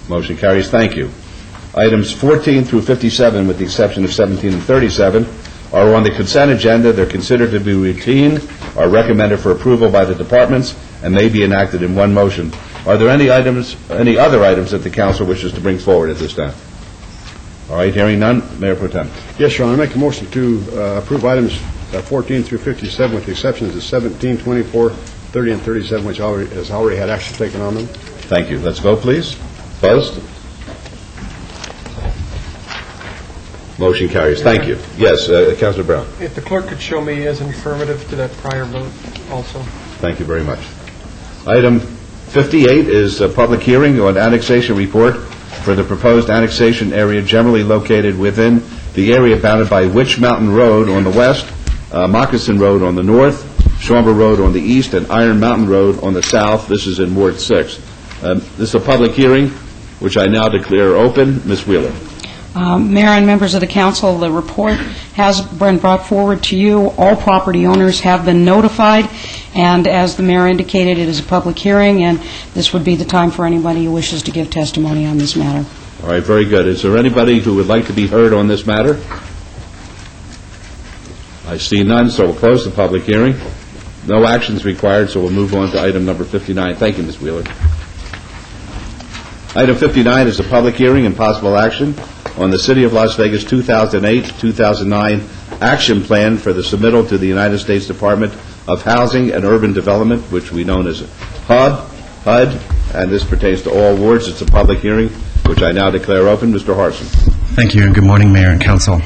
Motion carries. Thank you. Items 14 through 57, with the exception of 17 and 37, are on the consent agenda. They're considered to be routine, are recommended for approval by the departments, and may be enacted in one motion. Are there any other items that the council wishes to bring forward at this time? All right, hearing none, Mayor Pro Tem. Yes, Your Honor, I make a motion to approve items 14 through 57 with the exceptions of 17, 24, 30, and 37, which has already had action taken on them. Thank you. Let's vote, please. Opposed? Motion carries. Thank you. Yes, Councilor Brown. If the clerk could show me as an affirmative to that prior vote also. Thank you very much. Item 58 is a public hearing on annexation report for the proposed annexation area generally located within the area bounded by Witch Mountain Road on the west, Moccasin Road on the north, Schaumburg Road on the east, and Iron Mountain Road on the south. This is in Ward 6. This is a public hearing, which I now declare open. Ms. Wheeler. Mayor and members of the council, the report has been brought forward to you. All property owners have been notified, and as the mayor indicated, it is a public hearing, and this would be the time for anybody who wishes to give testimony on this matter. All right, very good. Is there anybody who would like to be heard on this matter? I see none, so we'll close the public hearing. No action is required, so we'll move on to item number 59. Thank you, Ms. Wheeler. Item 59 is a public hearing and possible action on the City of Las Vegas 2008-2009 action plan for the submittal to the United States Department of Housing and Urban Development, which we know as HUD, and this pertains to all wards. It's a public hearing, which I now declare open. Mr. Harson. Thank you, and good morning, Mayor and Council.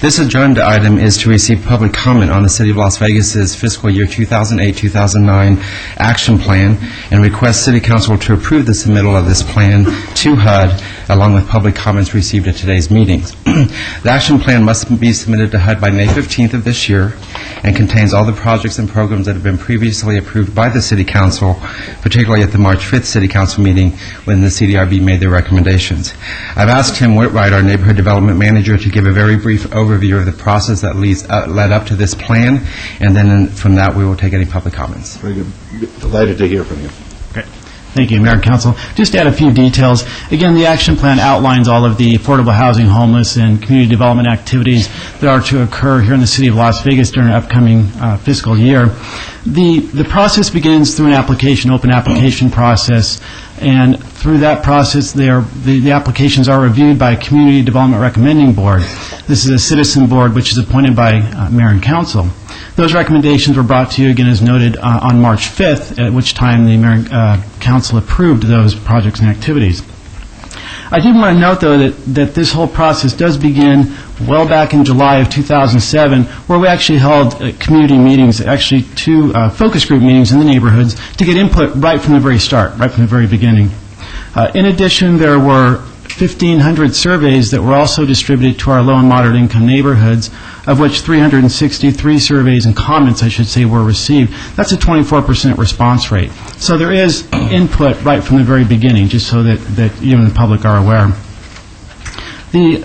This agenda item is to receive public comment on the City of Las Vegas's fiscal year 2008-2009 action plan and request City Council to approve the submittal of this plan to HUD, along with public comments received at today's meetings. The action plan must be submitted to HUD by May 15th of this year and contains all the projects and programs that have been previously approved by the City Council, particularly at the March 5th City Council meeting when the CDRB made their recommendations. I've asked Tim Whitwright, our Neighborhood Development Manager, to give a very brief overview of the process that led up to this plan, and then from that we will take any public comments. Very good. Delighted to hear from you. Thank you, Mayor and Council. Just to add a few details. Again, the action plan outlines all of the affordable housing, homeless, and community development activities that are to occur here in the City of Las Vegas during the upcoming fiscal year. The process begins through an application, open application process, and through that process, the applications are reviewed by a Community Development Recommending Board. This is a citizen board which is appointed by Mayor and Council. Those recommendations were brought to you, again, as noted, on March 5th, at which time the Mayor and Council approved those projects and activities. I do want to note, though, that this whole process does begin well back in July of 2007, where we actually held community meetings, actually two focus group meetings in the neighborhoods, to get input right from the very start, right from the very beginning. In addition, there were 1,500 surveys that were also distributed to our low and moderate income neighborhoods, of which 363 surveys and comments, I should say, were received. That's a 24% response rate. So there is input right from the very beginning, just so that you and the public are aware. The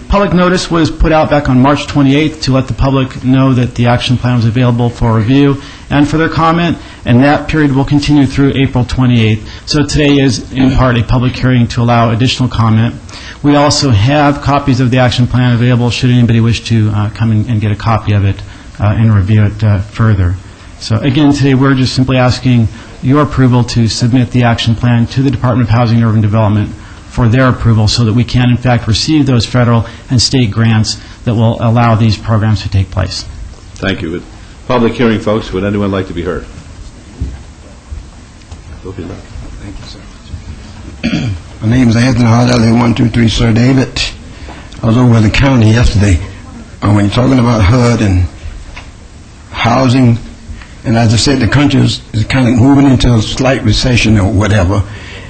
public notice was put out back on March 28th to let the public know that the action plan was available for review and for their comment, and that period will continue through April 28th. So today is, in part, a public hearing to allow additional comment. We also have copies of the action plan available should anybody wish to come and get a copy of it and review it further. So again, today we're just simply asking your approval to submit the action plan to the Department of Housing and Urban Development for their approval so that we can, in fact, receive those federal and state grants that will allow these programs to take place. Thank you. Public hearing, folks. Would anyone like to be heard? Thank you, sir. My name is Anthony Hart. I live 123 Sir David. I was over in the county yesterday. When you're talking about HUD and housing, and as I said, the country is kind of moving into a slight recession or whatever.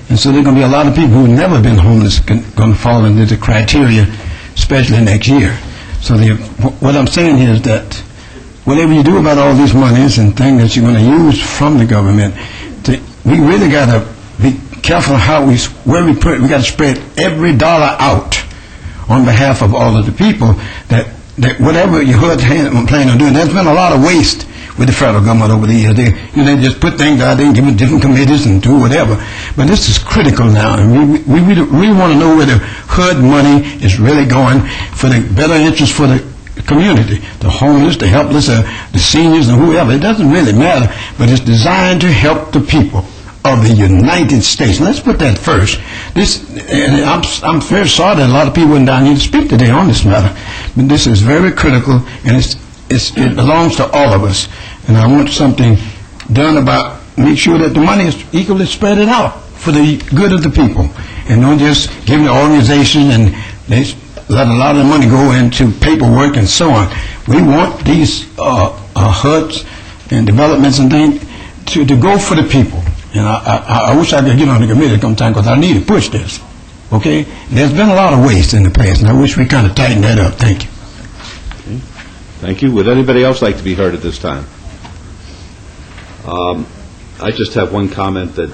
And so there are going to be a lot of people who have never been homeless going to fall into the criteria, especially next year. So what I'm saying here is that whatever you do about all these monies and things that you're going to use from the government, we really got to be careful where we put it. We got to spread every dollar out on behalf of all of the people that whatever you heard plan on doing. There's been a lot of waste with the federal government over the years. They just put things out there and give them different committees and do whatever. But this is critical now, and we want to know where the HUD money is really going for the better interest for the community, the homeless, the helpless, the seniors, and whoever. It doesn't really matter, but it's designed to help the people of the United States. Let's put that first. And I'm very sorry that a lot of people went down here to speak today on this matter, but this is very critical, and it belongs to all of us. And I want something done about make sure that the money is equally spread out for the good of the people, and don't just give the organization and they let a lot of the money go into paperwork and so on. We want these HUDs and developments and things to go for the people. And I wish I could get on the committee sometime because I need to push this. Okay? There's been a lot of waste in the past, and I wish we kind of tighten that up. Thank you. Okay. Thank you. Would anybody else like to be heard at this time? I just have one comment that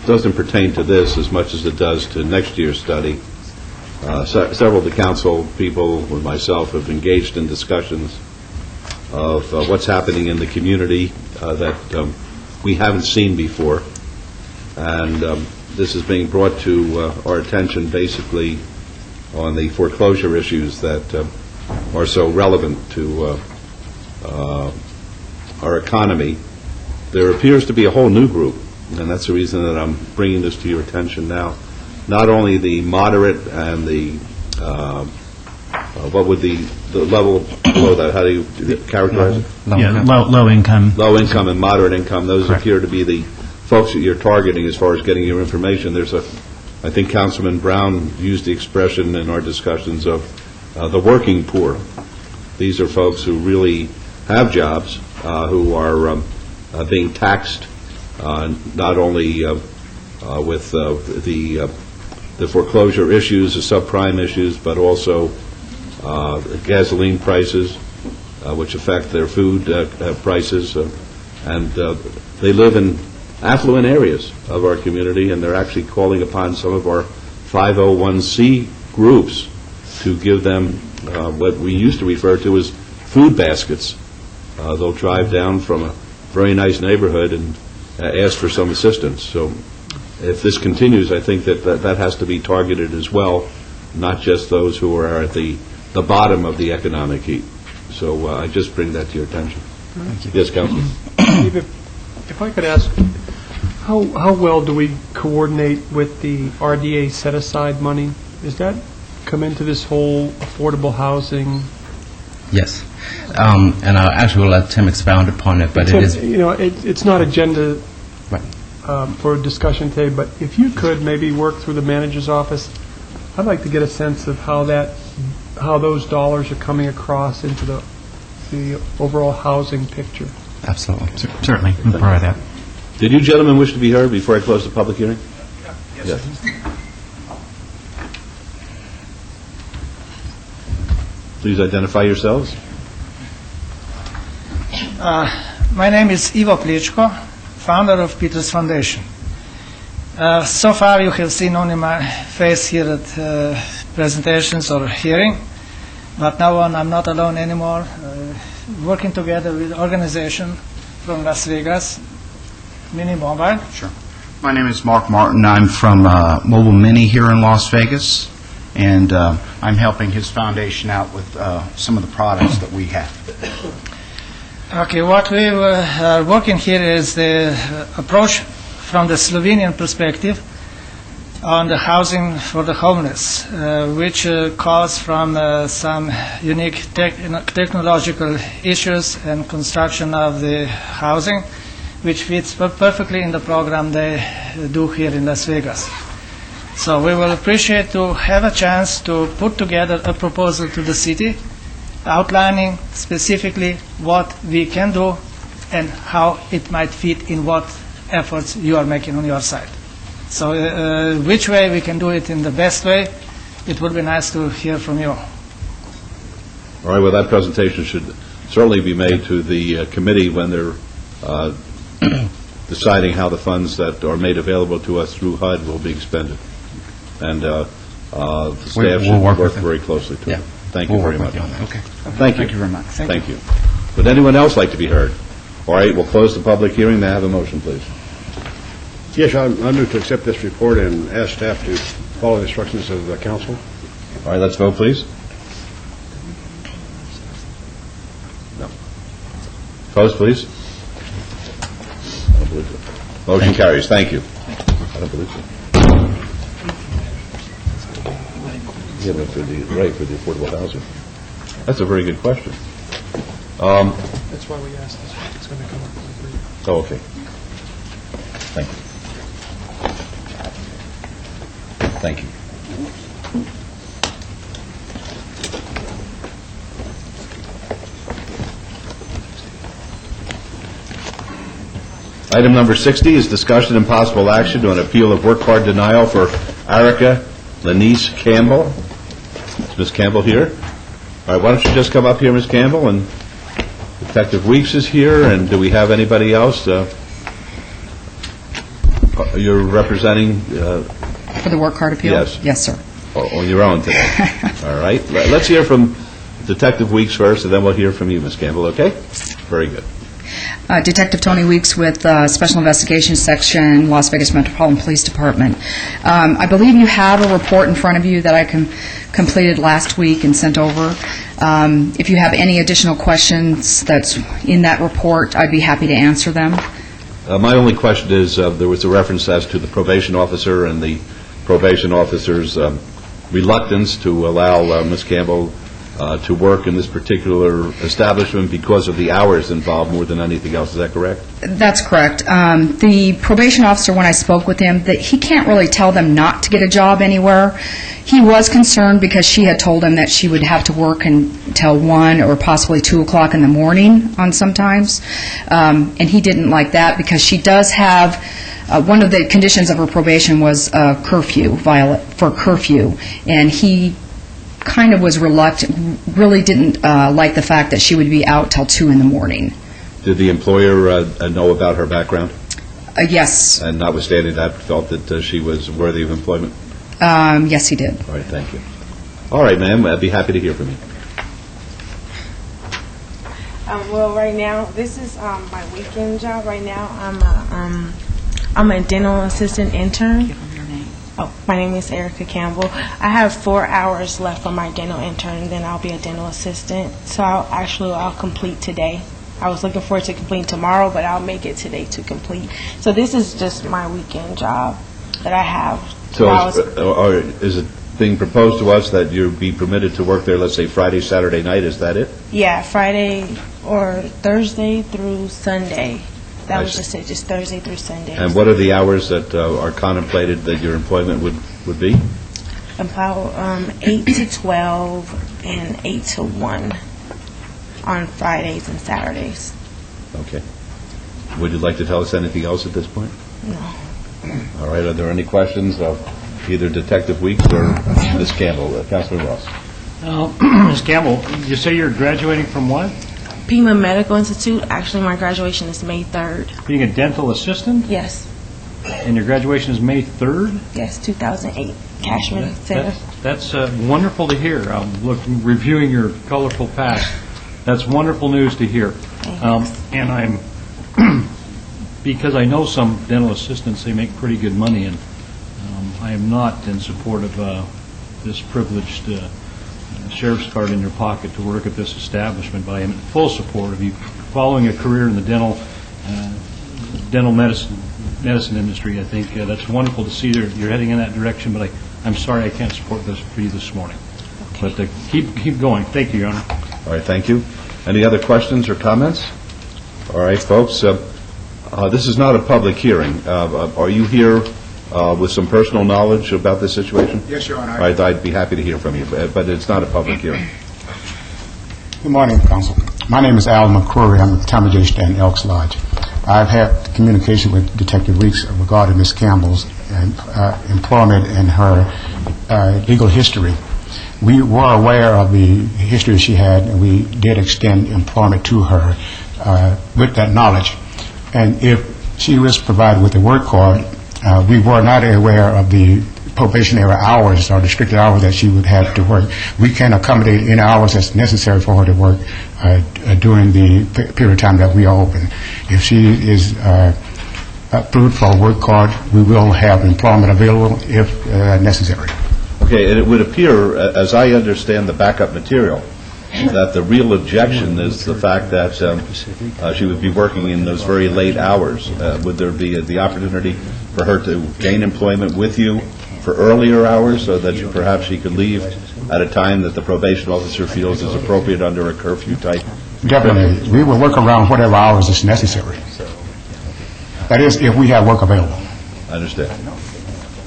doesn't pertain to this as much as it does to next year's study. Several of the council people with myself have engaged in discussions of what's happening in the community that we haven't seen before, and this is being brought to our attention basically on the foreclosure issues that are so relevant to our economy. There appears to be a whole new group, and that's the reason that I'm bringing this to your attention now. Not only the moderate and the what would the level below that? How do you characterize it? Low income. Low income and moderate income. Those Correct. appear to be the folks that you're targeting as far as getting your information. I think Councilman Brown used the expression in our discussions of the working poor. These are folks who really have jobs, who are being taxed not only with the foreclosure issues, the subprime issues, but also gasoline prices, which affect their food prices, and they live in affluent areas of our community, and they're actually calling upon some of our 501c groups to give them what we used to refer to as food baskets. They'll drive down from a very nice neighborhood and ask for some assistance. So if this continues, I think that has to be targeted as well, not just those who are at the bottom of the economic heap. So I just bring that to your attention. Thank you. Yes, Councilman. If I could ask, how well do we coordinate with the RDA set-aside money? Does that come into this whole affordable housing? Yes. And I actually will let Tim expound upon it, but Tim, it is... it's not agenda Right. for discussion today, but if you could maybe work through the manager's office, I'd like to get a sense of how those dollars are coming across into the overall housing picture. Absolutely. Certainly. We'll provide that. Did you gentlemen wish to be heard before I close the public hearing? Yes. Please identify yourselves. My name is Ivo Pličko, founder of Peters Foundation. So far you have seen only my face here at presentations or hearing, but now on I'm not alone anymore. Working together with organization from Las Vegas, Mini Mobile. Sure. My name is Mark Martin. I'm from Mobile Mini here in Las Vegas, and I'm helping his foundation out with some of the products that we have. Okay, what we are working here is the approach from the Slovenian perspective on the housing for the homeless, which calls from some unique technological issues and construction of the housing, which fits perfectly in the program they do here in Las Vegas. So we will appreciate to have a chance to put together a proposal to the city outlining specifically what we can do and how it might fit in what efforts you are making on your side. So which way we can do it in the best way, it would be nice to hear from you. All right, well, that presentation should certainly be made to the committee when they're deciding how the funds that are made available to us through HUD will be expended. And the staff should work very closely to it. Thank you very much. Okay. Thank you. Thank you very much. Thank you. Would anyone else like to be heard? All right, we'll close the public hearing. May I have a motion, please? Yes, I move to accept this report and ask staff to follow the instructions of the council. All right, let's vote, please. No. Opposed, please? I don't believe so. Motion carries. Thank you. I don't believe so. Yeah, but for the affordable housing. That's a very good question. That's why we asked this. It's going to come up. Oh, okay. Thank you. Thank you. Item number 60 is discussion and possible action to an appeal of work card denial for Erica Lanice Campbell. Is Ms. Campbell here? All right, why don't you just come up here, Ms. Campbell, and Detective Weeks is here, and do we have anybody else? You're representing... For the work card appeal? Yes. Yes, sir. On your own today. All right. Let's hear from Detective Weeks first, and then we'll hear from you, Ms. Campbell, okay? Very good. Detective Tony Weeks with Special Investigations Section, Las Vegas Metropolitan Police Department. I believe you have a report in front of you that I completed last week and sent over. If you have any additional questions that's in that report, I'd be happy to answer them. My only question is, there was a reference as to the probation officer and the probation officer's reluctance to allow Ms. Campbell to work in this particular establishment because of the hours involved more than anything else. Is that correct? That's correct. The probation officer, when I spoke with him, that he can't really tell them not to get a job anywhere. He was concerned because she had told him that she would have to work until 1 or possibly 2 o'clock in the morning on sometimes. And he didn't like that because she does have one of the conditions of her probation was curfew, and he kind of was reluctant, really didn't like the fact that she would be out till 2 in the morning. Did the employer know about her background? Yes. And notwithstanding that, felt that she was worthy of employment? Yes, he did. All right, thank you. All right, ma'am, I'd be happy to hear from you. Well, right now, this is my weekend job. Right now, I'm a dental assistant intern. Oh, my name is Erica Campbell. I have 4 hours left for my dental intern, then I'll be a dental assistant. So I'll complete today. I was looking forward to completing tomorrow, but I'll make it today to complete. So this is just my weekend job that I have. So is it being proposed to us that you be permitted to work there, let's say Friday, Saturday night? Is that it? Yeah, Friday or Thursday through Sunday. That was just it, just Thursday through Sunday. And what are the hours that are contemplated that your employment would be? About 8 to 12 and 8 to 1 on Fridays and Saturdays. Okay. Would you like to tell us anything else at this point? No. All right. Are there any questions of either Detective Weeks or Ms. Campbell? Councilman Ross. Ms. Campbell, you say you're graduating from what? Pima Medical Institute. Actually, my graduation is May 3rd. Being a dental assistant? Yes. And your graduation is May 3rd? Yes, 2008, Cashman Center. That's wonderful to hear. Reviewing your colorful past. That's wonderful news to hear. And I'm, because I know some dental assistants, they make pretty good money, and I am not in support of this privileged sheriff's card in your pocket to work at this establishment, but I am in full support of you following a career in the dental medicine industry. I think that's wonderful to see you're heading in that direction, but I'm sorry I can't support this for you this morning. Okay. But keep going. Thank you, Your Honor. All right, thank you. Any other questions or comments? All right, folks, this is not a public hearing. Are you here with some personal knowledge about this situation? Yes, Your Honor. All right, I'd be happy to hear from you, but it's not a public hearing. Good morning, Council. My name is Al McCrory. I'm with Tommy J. Stanton Elks Lodge. I've had communication with Detective Weeks regarding Ms. Campbell's employment and her legal history. We were aware of the history she had, and we did extend employment to her with that knowledge. And if she was provided with a work card, we were not aware of the probationary hours or the restricted hours that she would have to work. We can accommodate any hours that's necessary for her to work during the period of time that we are open. If she is approved for a work card, we will have employment available if necessary. Okay, and it would appear, as I understand the backup material, that the real objection is the fact that she would be working in those very late hours. Would there be the opportunity for her to gain employment with you for earlier hours so that perhaps she could leave at a time that the probation officer feels is appropriate under a curfew type? Definitely. We will work around whatever hours is necessary. That is, if we have work available. I understand.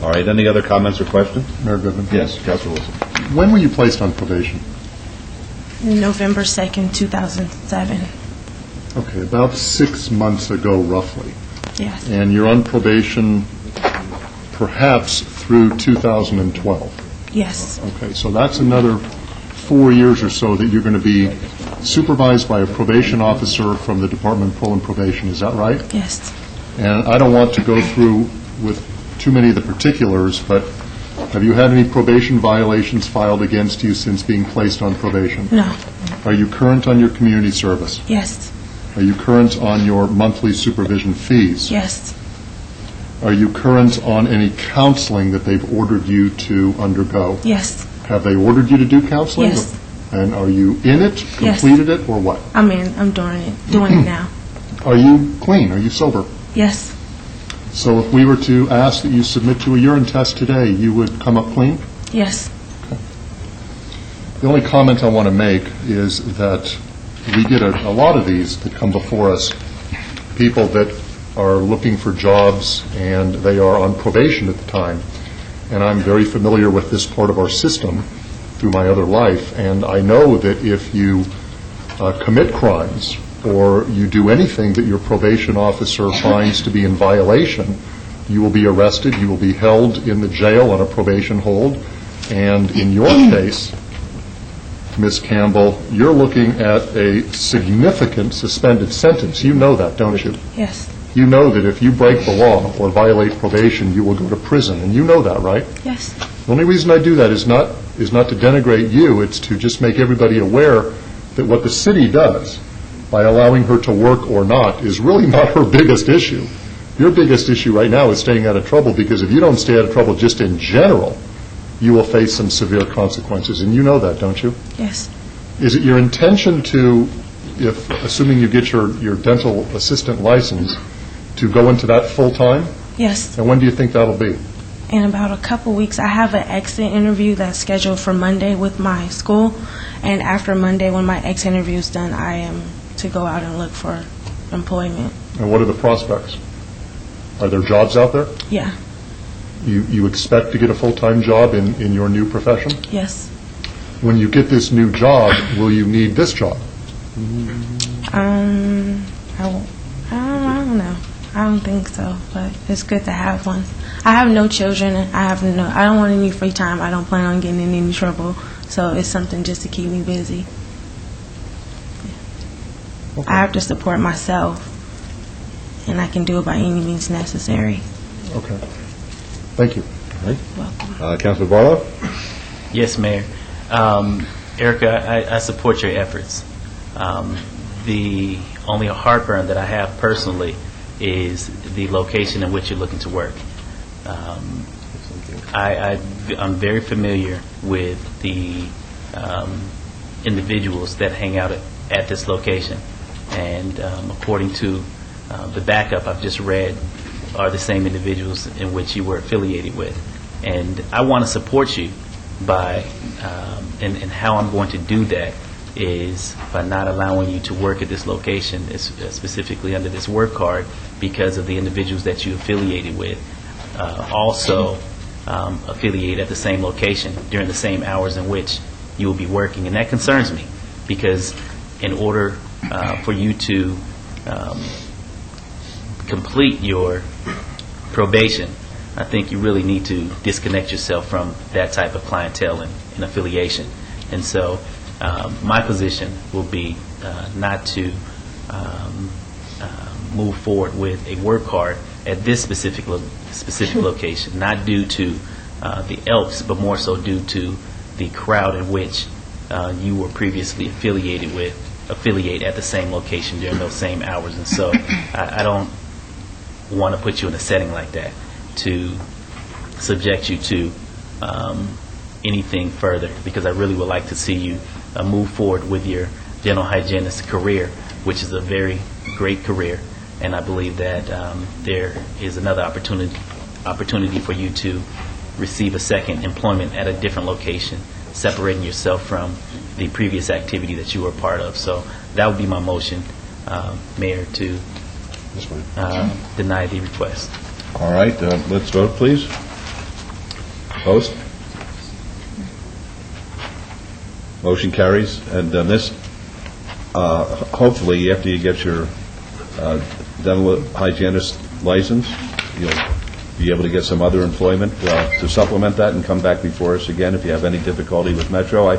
All right, any other comments or questions? Mayor Goodman? Yes, Councilor Wilson. When were you placed on probation? November 2nd, 2007. Okay, about 6 months ago, roughly. Yes. And you're on probation perhaps through 2012. Yes. Okay, so that's another 4 years or so that you're going to be supervised by a probation officer from the Department of Parole and Probation. Is that right? Yes. And I don't want to go through with too many of the particulars, but have you had any probation violations filed against you since being placed on probation? No. Are you current on your community service? Yes. Are you current on your monthly supervision fees? Yes. Are you current on any counseling that they've ordered you to undergo? Yes. Have they ordered you to do counseling? Yes. And are you in it, Yes. completed it, or what? I'm doing it now. Are you clean? Are you sober? Yes. So if we were to ask that you submit to a urine test today, you would come up clean? Yes. The only comment I want to make is that we get a lot of these that come before us, people that are looking for jobs and they are on probation at the time. And I'm very familiar with this part of our system through my other life, and I know that if you commit crimes or you do anything that your probation officer finds to be in violation, you will be arrested, you will be held in the jail on a probation hold, and in your case, Ms. Campbell, you're looking at a significant suspended sentence. You know that, don't you? Yes. You know that if you break the law or violate probation, you will go to prison, and you know that, right? Yes. The only reason I do that is not to denigrate you, it's to just make everybody aware that what the city does by allowing her to work or not is really not her biggest issue. Your biggest issue right now is staying out of trouble, because if you don't stay out of trouble just in general, you will face some severe consequences, and you know that, don't you? Yes. Is it your intention to, if assuming you get your dental assistant license, to go into that full-time? Yes. And when do you think that'll be? In about a couple weeks, I have an exit interview that's scheduled for Monday with my school, and after Monday, when my exit interview is done, I am to go out and look for employment. And what are the prospects? Are there jobs out there? Yeah. You expect to get a full-time job in your new profession? Yes. When you get this new job, will you need this job? I don't know. I don't think so, but it's good to have one. I have no children. I don't want any free time. I don't plan on getting in any trouble, so it's something just to keep me busy. Okay. I have to support myself, and I can do it by any means necessary. Okay. Thank you. All right. Councilor Barlow? Yes, Mayor. Erica, I support your efforts. The only heartburn that I have personally is the location in which you're looking to work. I'm very familiar with the individuals that hang out at this location, and according to the backup I've just read, are the same individuals in which you were affiliated with. And I want to support you by, and how I'm going to do that is by not allowing you to work at this location, specifically under this work card, because of the individuals that you affiliated with also affiliate at the same location during the same hours in which you will be working. And that concerns me, because in order for you to complete your probation, I think you really need to disconnect yourself from that type of clientele and affiliation. And so my position will be not to move forward with a work card at this specific location, not due to the Elks, but more so due to the crowd in which you were previously affiliate at the same location during those same hours. And so I don't want to put you in a setting like that to subject you to anything further, because I really would like to see you move forward with your dental hygienist career, which is a very great career. And I believe that there is another opportunity for you to receive a second employment at a different location, separating yourself from the previous activity that you were a part of. So that would be my motion, Mayor, to deny the request. All right, let's vote, please. Post. Motion carries. And Miss, hopefully, after you get your dental hygienist license, you'll be able to get some other employment to supplement that and come back before us again if you have any difficulty with Metro.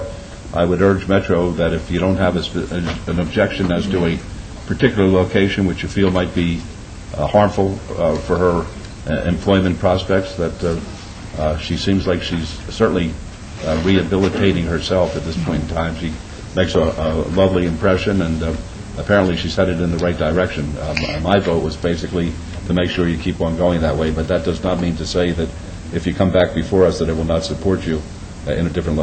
I would urge Metro that if you don't have an objection as to a particular location which you feel might be harmful for her employment prospects, that she seems like she's certainly rehabilitating herself at this point in time. She makes a lovely impression, and apparently she's headed in the right direction. My vote was basically to make sure you keep on going that way, but that does not mean to say that if you come back before us that it will not support you in a different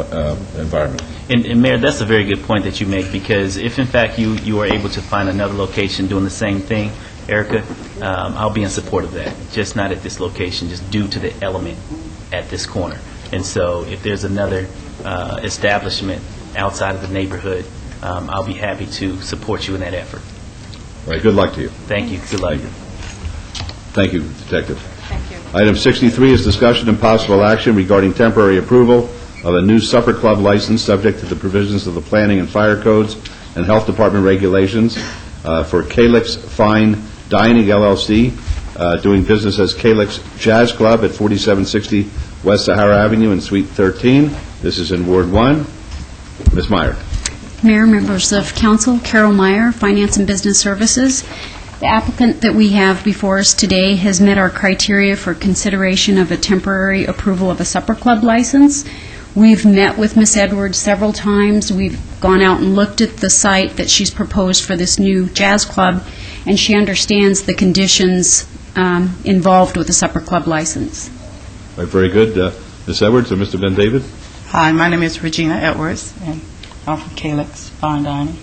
environment. And Mayor, that's a very good point that you make, because if in fact you are able to find another location doing the same thing, Erica, I'll be in support of that, just not at this location, just due to the element at this corner. And so if there's another establishment outside of the neighborhood, I'll be happy to support you in that effort. All right, good luck to you. Thank you. Good luck. Thank you, Detective. Thank you. Item 63 is discussion and possible action regarding temporary approval of a new supper club license subject to the provisions of the Planning and Fire Codes and Health Department regulations for Calyx Fine Dining LLC, doing business as Calyx Jazz Club at 4760 West Sahara Avenue in Suite 13. This is in Ward 1. Ms. Meyer. Mayor, members of council, Carol Meyer, Finance and Business Services. The applicant that we have before us today has met our criteria for consideration of a temporary approval of a supper club license. We've met with Ms. Edwards several times. We've gone out and looked at the site that she's proposed for this new jazz club, and she understands the conditions involved with the supper club license. All right, very good. Ms. Edwards or Mr. Ben David? Hi, my name is Regina Edwards, and I'm from Calyx Fine Dining.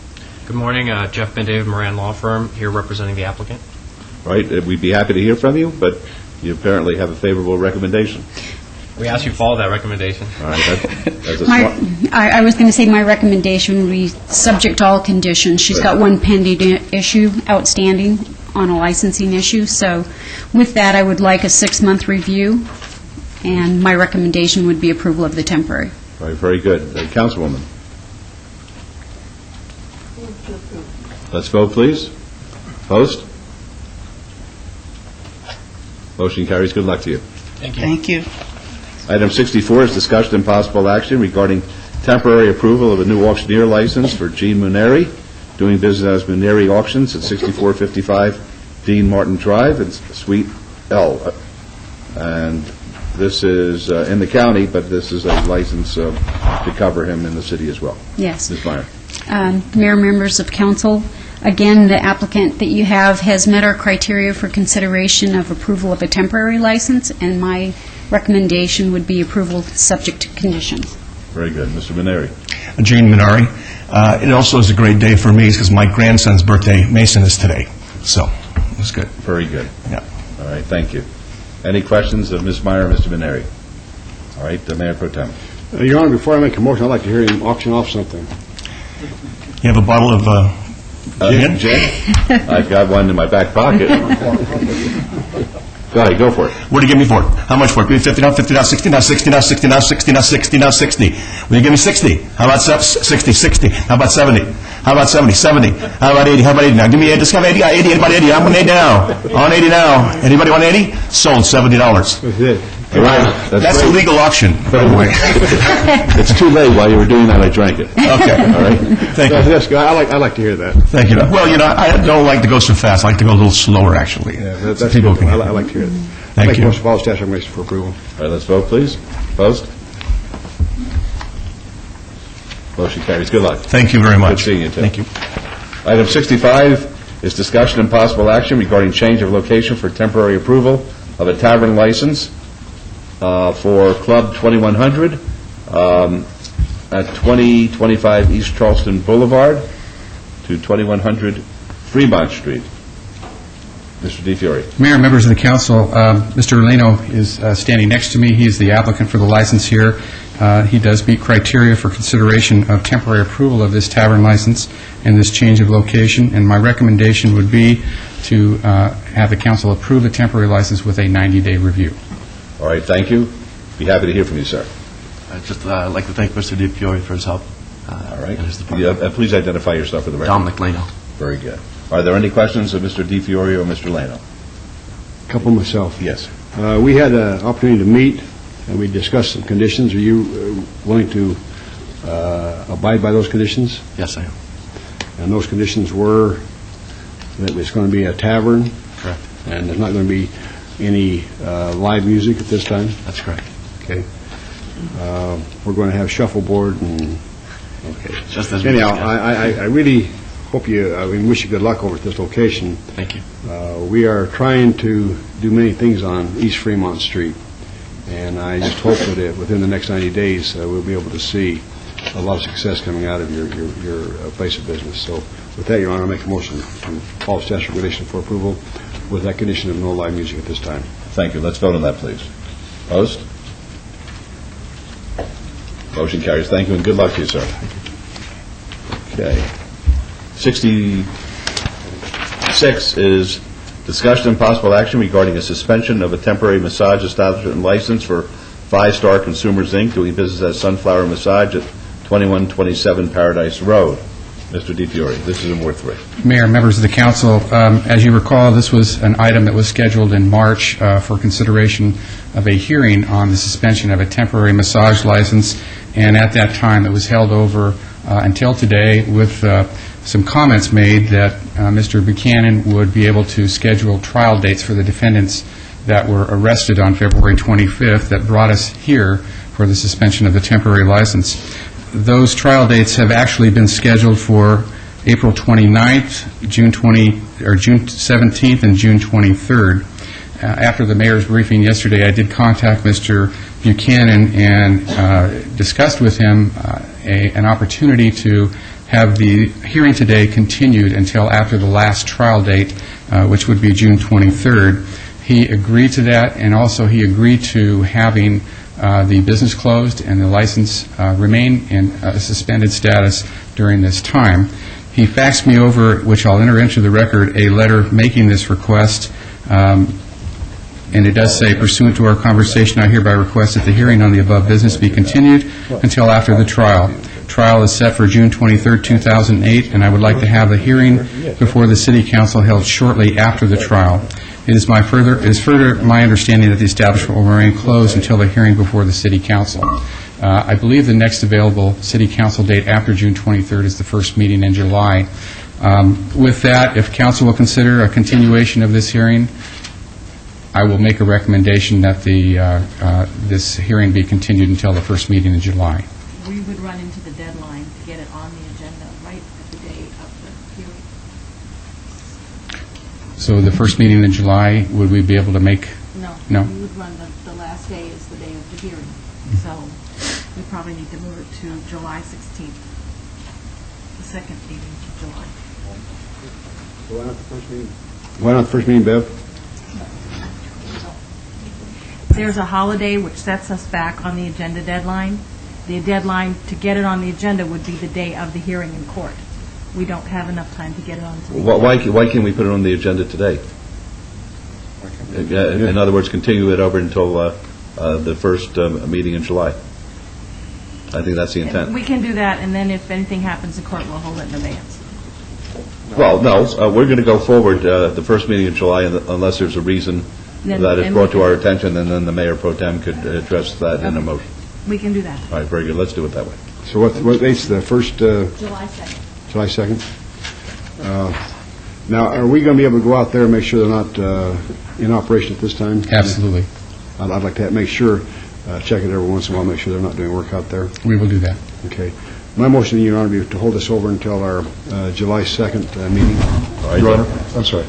Good morning, Jeff Ben David, Moran Law Firm, here representing the applicant. All right, we'd be happy to hear from you, but you apparently have a favorable recommendation. We ask you to follow that recommendation. All right, that's a smart... I was going to say my recommendation would be subject to all conditions. She's got one pending issue outstanding on a licensing issue, so with that I would like a 6-month review, and my recommendation would be approval of the temporary. All right, very good. Councilwoman. Let's vote, please. Post. Motion carries. Good luck to you. Thank you. Thank you. Item 64 is discussion and possible action regarding temporary approval of a new auctioneer license for Gene Muneri, doing business as Muneri Auctions at 6455 Dean Martin Drive in Suite L. And this is in the county, but this is a license to cover him in the city as well. Yes. Ms. Meyer. Mayor, members of council, again, the applicant that you have has met our criteria for consideration of approval of a temporary license, and my recommendation would be approval subject to conditions. Very good. Mr. Muneri. Gene Muneri. It also is a great day for me because my grandson's birthday, Mason, is today. So, it's good. Very good. Yeah. All right, thank you. Any questions of Ms. Meyer or Mr. Muneri? All right, the Mayor Pro Tem. Your Honor, before I make a motion, I'd like to hear him auction off something. You have a bottle of gin? I've got one in my back pocket. Go ahead, go for it. What do you give me for it? How much for it? Give me 50 now, 50 now, 60 now, 60 now, 60 now, 60 now, 60 now, 60. Will you give me 60? How about 60, 60? How about 70? How about 70, 70? How about 80? How about 80 now? Give me 80, just have 80, 80, anybody 80? I'm on 80 now. On 80 now. Anybody want 80? Sold, $70. That's it. All right. That's a legal auction, by the way. It's too late. While you were doing that, I drank it. Okay. All right. Thank you. That's good. I like to hear that. Thank you. Well, I don't like to go so fast. I like to go a little slower, actually. Yeah, that's people good. can I like to hear it. Thank you. Motion to follow statute recommendation for approval. All right, let's vote, please. Opposed? Motion carries. Good luck. Thank you very much. Good seeing you, too. Thank you. Item 65 is discussion and possible action regarding change of location for temporary approval of a tavern license for Club 2100 at 2025 East Charleston Boulevard to 2100 Fremont Street. Mr. DiFiore. Mayor, members of the council, Mr. Leno is standing next to me. He is the applicant for the license here. He does meet criteria for consideration of temporary approval of this tavern license and this change of location, and my recommendation would be to have the council approve the temporary license with a 90-day review. All right, thank you. Be happy to hear from you, sir. I'd just like to thank Mr. DiFiore for his help. All right. Please identify yourself for the record. Dominic Leno. Very good. Are there any questions of Mr. DiFiore or Mr. Leno? A couple myself. Yes. We had an opportunity to meet, and we discussed some conditions. Are you willing to abide by those conditions? Yes, I am. And those conditions were that it's going to be a tavern? Correct. And there's not going to be any live music at this time? That's correct. Okay. We're going to have shuffleboard and, okay. Just as anyhow, I really hope you, wish you good luck over at this location. Thank you. We are trying to do many things on East Fremont Street, and I just hope that within the next 90 days, we'll be able to see a lot of success coming out of your place of business. So with that, Your Honor, I make a motion to follow statute of regulation for approval with that condition of no live music at this time. Thank you. Let's vote on that, please. Opposed? Motion carries. Thank you, and good luck to you, sir. Okay. 66 is discussion and possible action regarding a suspension of a temporary massage establishment license for 5 Star Consumers, Inc., doing business as Sunflower Massage at 2127 Paradise Road. Mr. DiFiore, this is in Ward 3. Mayor, members of the council, as you recall, this was an item that was scheduled in March for consideration of a hearing on the suspension of a temporary massage license, and at that time, it was held over until today with some comments made that Mr. Buchanan would be able to schedule trial dates for the defendants that were arrested on February 25th that brought us here for the suspension of the temporary license. Those trial dates have actually been scheduled for April 29th, June 17th, and June 23rd. After the mayor's briefing yesterday, I did contact Mr. Buchanan and discussed with him an opportunity to have the hearing today continued until after the last trial date, which would be June 23rd. He agreed to that, and also he agreed to having the business closed and the license remain in a suspended status during this time. He faxed me over, which I'll enter into the record, a letter making this request, and it does say, pursuant to our conversation, I hereby request that the hearing on the above business be continued until after the trial. Trial is set for June 23, 2008, and I would like to have the hearing before the City Council held shortly after the trial. It is further my understanding that the establishment will remain closed until the hearing before the City Council. I believe the next available City Council date after June 23rd is the first meeting in July. With that, if Council will consider a continuation of this hearing, I will make a recommendation that this hearing be continued until the first meeting in July. We would run into the deadline to get it on the agenda right at the day of the hearing. So the first meeting in July, would we be able to make? No. We would run, the last day is the day of the hearing. So we probably need to move it to July 16th, the second meeting of July. So why not the first meeting? Why not the first meeting, Bev? There's a holiday which sets us back on the agenda deadline. The deadline to get it on the agenda would be the day of the hearing in court. We don't have enough time to get it on to the Why can't we put it on the agenda today? In other words, continue it over until the first meeting in July. I think that's the intent. We can do that, and then if anything happens in court, we'll hold it in advance. Well, no, we're going to go forward the first meeting in July unless there's a reason that is brought to our attention, and then the Mayor Pro Tem could address that in a motion. We can do that. All right, very good. Let's do it that way. So what date's the first? July 2nd. July 2nd? Now, are we going to be able to go out there and make sure they're not in operation at this time? Absolutely. I'd like to make sure check it every once in a while, make sure they're not doing work out there. We will do that. Okay. My motion, Your Honor, would be to hold this over until our July 2nd meeting. Your Honor, I'm sorry.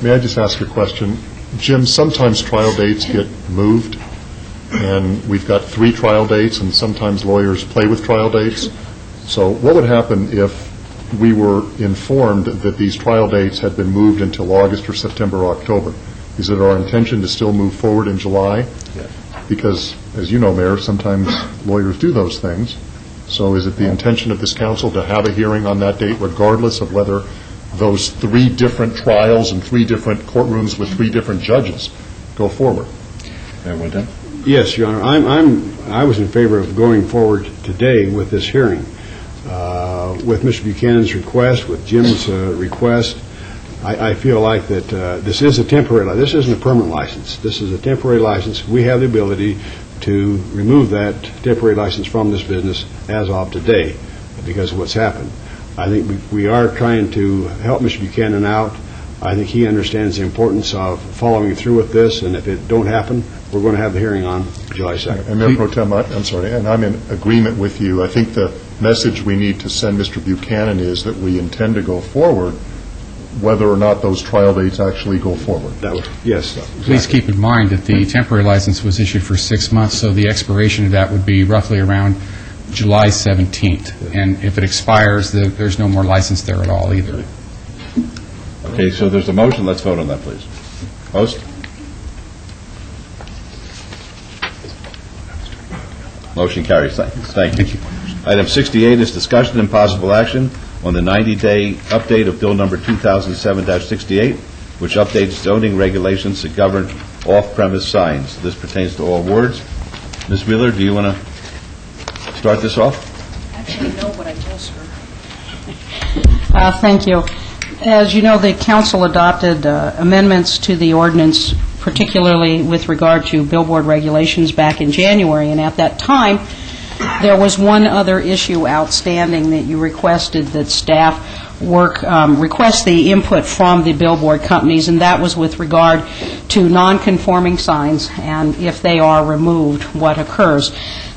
May I just ask a question? Jim, sometimes trial dates get moved, and we've got 3 trial dates, and sometimes lawyers play with trial dates. So what would happen if we were informed that these trial dates had been moved until August or September or October? Is it our intention to still move forward in July? Yes. Because, as you know, Mayor, sometimes lawyers do those things. So is it the intention of this council to have a hearing on that date regardless of whether those 3 different trials and 3 different courtrooms with 3 different judges go forward? Yes, Your Honor. I was in favor of going forward today with this hearing. With Mr. Buchanan's request, with Jim's request, I feel like that this is a temporary, this isn't a permanent license. This is a temporary license. We have the ability to remove that temporary license from this business as of today because of what's happened. I think we are trying to help Mr. Buchanan out. I think he understands the importance of following through with this, and if it don't happen, we're going to have the hearing on July 2nd. And Mayor Pro Tem, I'm sorry, and I'm in agreement with you. I think the message we need to send Mr. Buchanan is that we intend to go forward whether or not those trial dates actually go forward. Yes. Please keep in mind that the temporary license was issued for 6 months, so the expiration of that would be roughly around July 17th. And if it expires, there's no more license there at all either. Okay, so there's a motion. Let's vote on that, please. Host? Motion carries. Thank you. Item 68 is discussion and possible action on the 90-day update of Bill Number 2007-68, which updates zoning regulations to govern off-premise signs. This pertains to all wards. Ms. Wheeler, do you want to start this off? Actually, no, but I will, sir. Thank you. As you know, the council adopted amendments to the ordinance, particularly with regard to billboard regulations back in January, and at that time, there was one other issue outstanding that you requested that staff request the input from the billboard companies, and that was with regard to non-conforming signs and if they are removed, what occurs.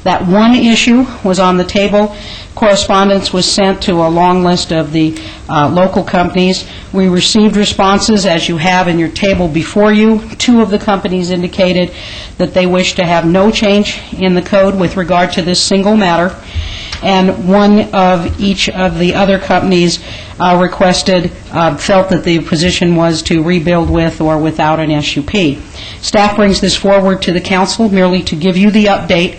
That one issue was on the table. Correspondence was sent to a long list of the local companies. We received responses, as you have in your table before you. 2 of the companies indicated that they wish to have no change in the code with regard to this single matter, and 1 of each of the other companies felt that the position was to rebuild with or without an SUP. Staff brings this forward to the council merely to give you the update.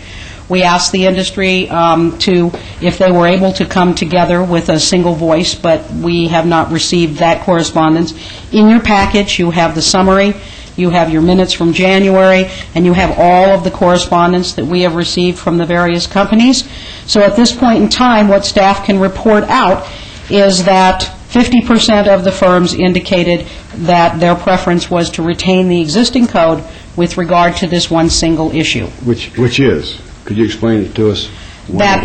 We asked the industry if they were able to come together with a single voice, but we have not received that correspondence. In your package, you have the summary, you have your minutes from January, and you have all of the correspondence that we have received from the various companies. So at this point in time, what staff can report out is that 50% of the firms indicated that their preference was to retain the existing code with regard to this one single issue. Which is? Could you explain it to us? That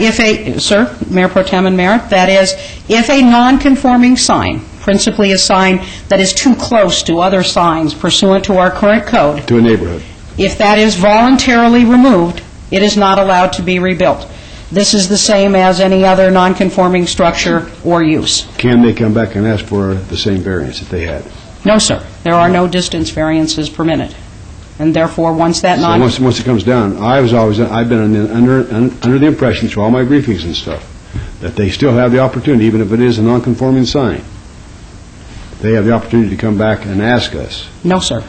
Sir, Mayor Pro Tem and Mayor, that is, if a non-conforming sign, principally a sign that is too close to other signs pursuant to our current code, to a neighborhood, if that is voluntarily removed, it is not allowed to be rebuilt. This is the same as any other non-conforming structure or use. Can they come back and ask for the same variance that they had? No, sir. There are no distance variances permitted. And therefore, once that once it comes down, I've been under the impression through all my briefings and stuff that they still have the opportunity, even if it is a non-conforming sign, they have the opportunity to come back and ask us. No, sir.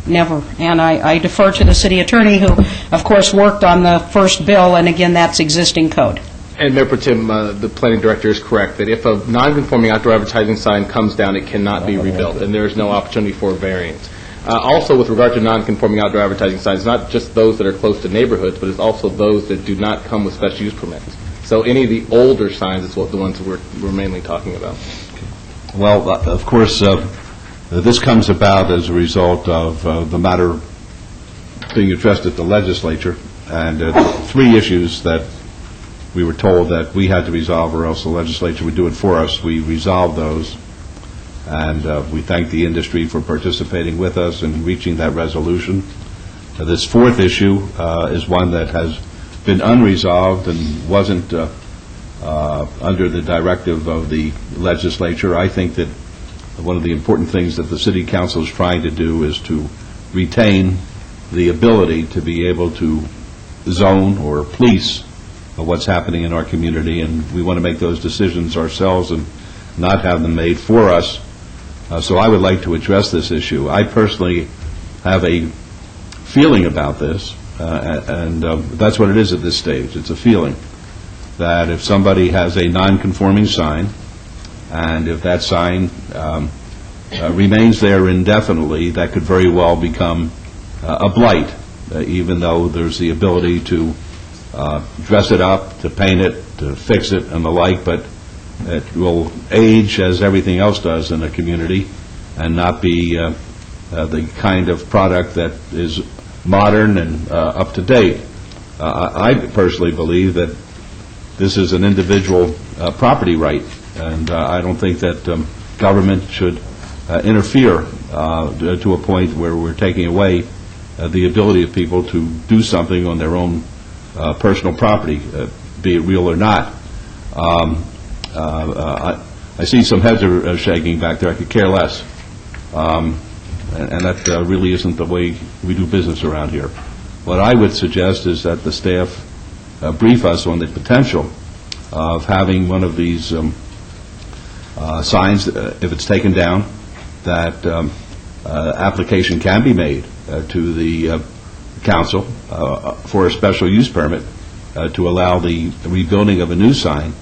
Never. And I defer to the city attorney who, of course, worked on the first bill, and again, that's existing code. And Mayor Pro Tem, the planning director is correct that if a non-conforming outdoor advertising sign comes down, it cannot be rebuilt, and there is no opportunity for a variance. Also, with regard to non-conforming outdoor advertising signs, not just those that are close to neighborhoods, but it's also those that do not come with special use permits. So any of the older signs is what the ones that we're mainly talking about. Well, of course, this comes about as a result of the matter being addressed at the legislature, and 3 issues that we were told that we had to resolve or else the legislature would do it for us. We resolved those. And we thank the industry for participating with us in reaching that resolution. This fourth issue is one that has been unresolved and wasn't under the directive of the legislature. I think that one of the important things that the City Council is trying to do is to retain the ability to be able to zone or police what's happening in our community, and we want to make those decisions ourselves and not have them made for us. So I would like to address this issue. I personally have a feeling about this, and that's what it is at this stage. It's a feeling that if somebody has a non-conforming sign, and if that sign remains there indefinitely, that could very well become a blight, even though there's the ability to dress it up, to paint it, to fix it, and the like, but it will age as everything else does in a community and not be the kind of product that is modern and up to date. I personally believe that this is an individual property right, and I don't think that government should interfere to a point where we're taking away the ability of people to do something on their own personal property, be it real or not. I see some heads are shaking back there. I could care less. And that really isn't the way we do business around here. What I would suggest is that the staff brief us on the potential of having one of these signs, if it's taken down, that application can be made to the council for a special use permit to allow the rebuilding of a new sign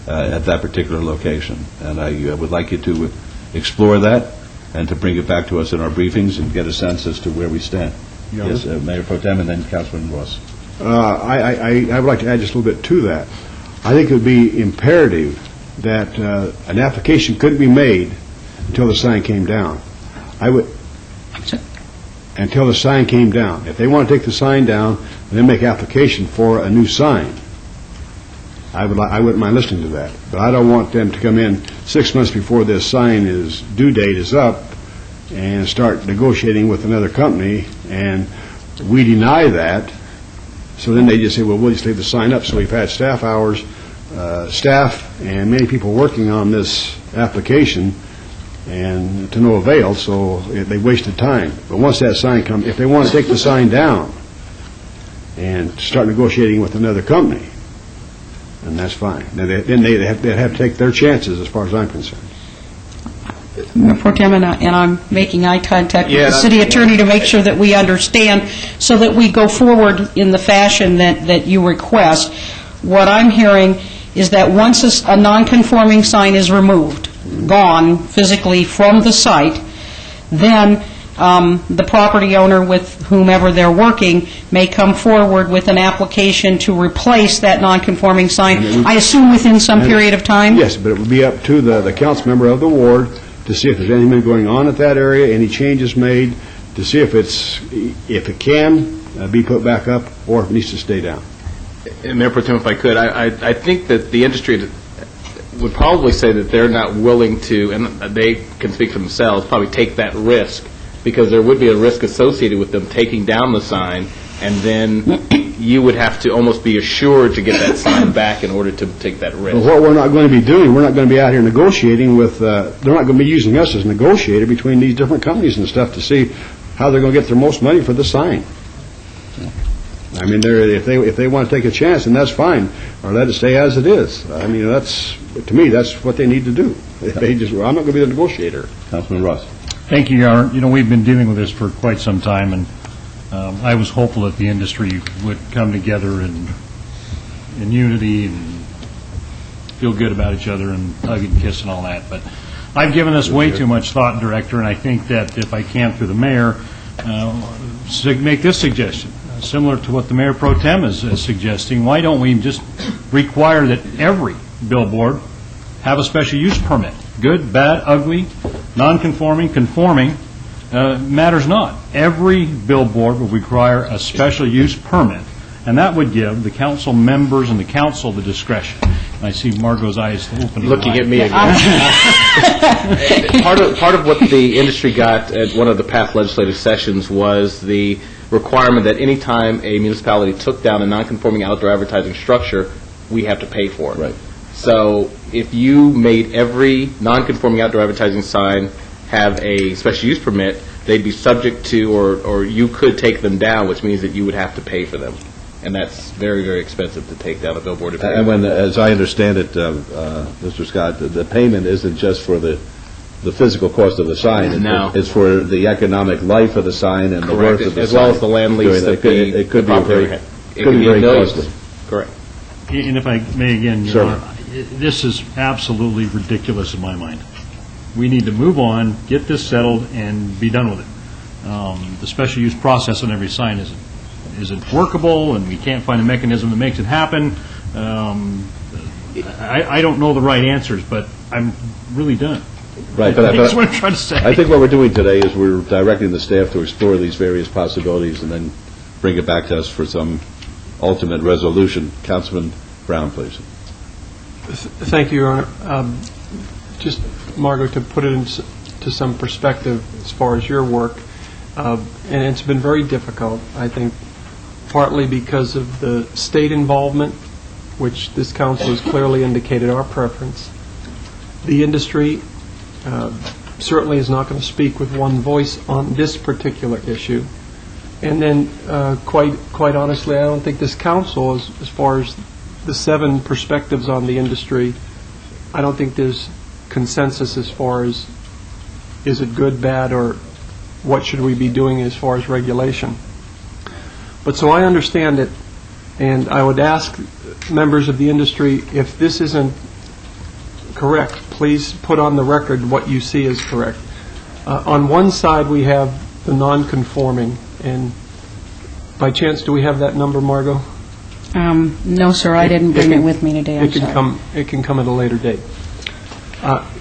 at that particular location. And I would like you to explore that and to bring it back to us in our briefings and get a sense as to where we stand. Yes, Mayor Pro Tem, and then Councilman Ross. I would like to add just a little bit to that. I think it would be imperative that an application couldn't be made until the sign came down. Until the sign came down. If they want to take the sign down and then make application for a new sign, I wouldn't mind listening to that. But I don't want them to come in 6 months before this sign due date is up and start negotiating with another company, and we deny that. So then they just say, well, we'll just leave the sign up. So we've had staff hours, staff and many people working on this application, and to no avail, so they wasted time. But once that sign comes, if they want to take the sign down and start negotiating with another company, and that's fine. Then they'd have to take their chances as far as I'm concerned. Mayor Pro Tem, and I'm making eye contact with the city attorney to make sure that we understand, so that we go forward in the fashion that you request. What I'm hearing is that once a non-conforming sign is removed, gone physically from the site, then the property owner with whomever they're working may come forward with an application to replace that non-conforming sign, I assume within some period of time? Yes, but it would be up to the council member of the ward to see if there's anything going on at that area, any changes made, to see if it can be put back up or if it needs to stay down. And Mayor Pro Tem, if I could, I think that the industry would probably say that they're not willing to, and they can speak for themselves, probably take that risk, because there would be a risk associated with them taking down the sign, and then you would have to almost be assured to get that sign back in order to take that risk. But what we're not going to be doing, we're not going to be out here negotiating with, they're not going to be using us as a negotiator between these different companies and stuff to see how they're going to get their most money for the sign. I mean, if they want to take a chance, then that's fine, or let it stay as it is. I mean, to me, that's what they need to do. I'm not going to be the negotiator. Councilman Ross. Thank you, Your Honor. You know, we've been dealing with this for quite some time, and I was hopeful that the industry would come together in unity and feel good about each other and hug and kiss and all that. But I've given this way too much thought, Director, and I think that if I can, through the mayor, make this suggestion, similar to what the Mayor Pro Tem is suggesting. Why don't we just require that every billboard have a special use permit? Good, bad, ugly, non-conforming, conforming, matters not. Every billboard will require a special use permit, and that would give the council members and the council the discretion. I see Margot's eyes opening Looking wide. at me again. Part of what the industry got at one of the past legislative sessions was the requirement that any time a municipality took down a non-conforming outdoor advertising structure, we have to pay for it. Right. So if you made every non-conforming outdoor advertising sign have a special use permit, they'd be subject to, or you could take them down, which means that you would have to pay for them. And that's very, very expensive to take down a billboard. And when, as I understand it, Mr. Scott, the payment isn't just for the physical cost of the sign. No. It's for the economic life of the sign and the worth of the As sign. well as the land lease that It could be very millions. costly. Correct. And if I may again, Your Sure. Honor, this is absolutely ridiculous in my mind. We need to move on, get this settled, and be done with it. The special use process on every sign isn't workable, and we can't find a mechanism that makes it happen. I don't know the right answers, but I'm really done. Right. That's what I'm trying to say. I think what we're doing today is we're directing the staff to explore these various possibilities and then bring it back to us for some ultimate resolution. Councilman Brown, please. Thank you, Your Honor. Just, Margot, to put it into some perspective as far as your work, and it's been very difficult, I think, partly because of the state involvement, which this council has clearly indicated our preference. The industry certainly is not going to speak with one voice on this particular issue. And then, quite honestly, I don't think this council, as far as the 7 perspectives on the industry, I don't think there's consensus as far as is it good, bad, or what should we be doing as far as regulation. But so I understand it, and I would ask members of the industry, if this isn't correct, please put on the record what you see as correct. On one side, we have the non-conforming, and by chance, do we have that number, Margot? No, sir, I didn't bring it with me today, I'm sorry. It can come at a later date.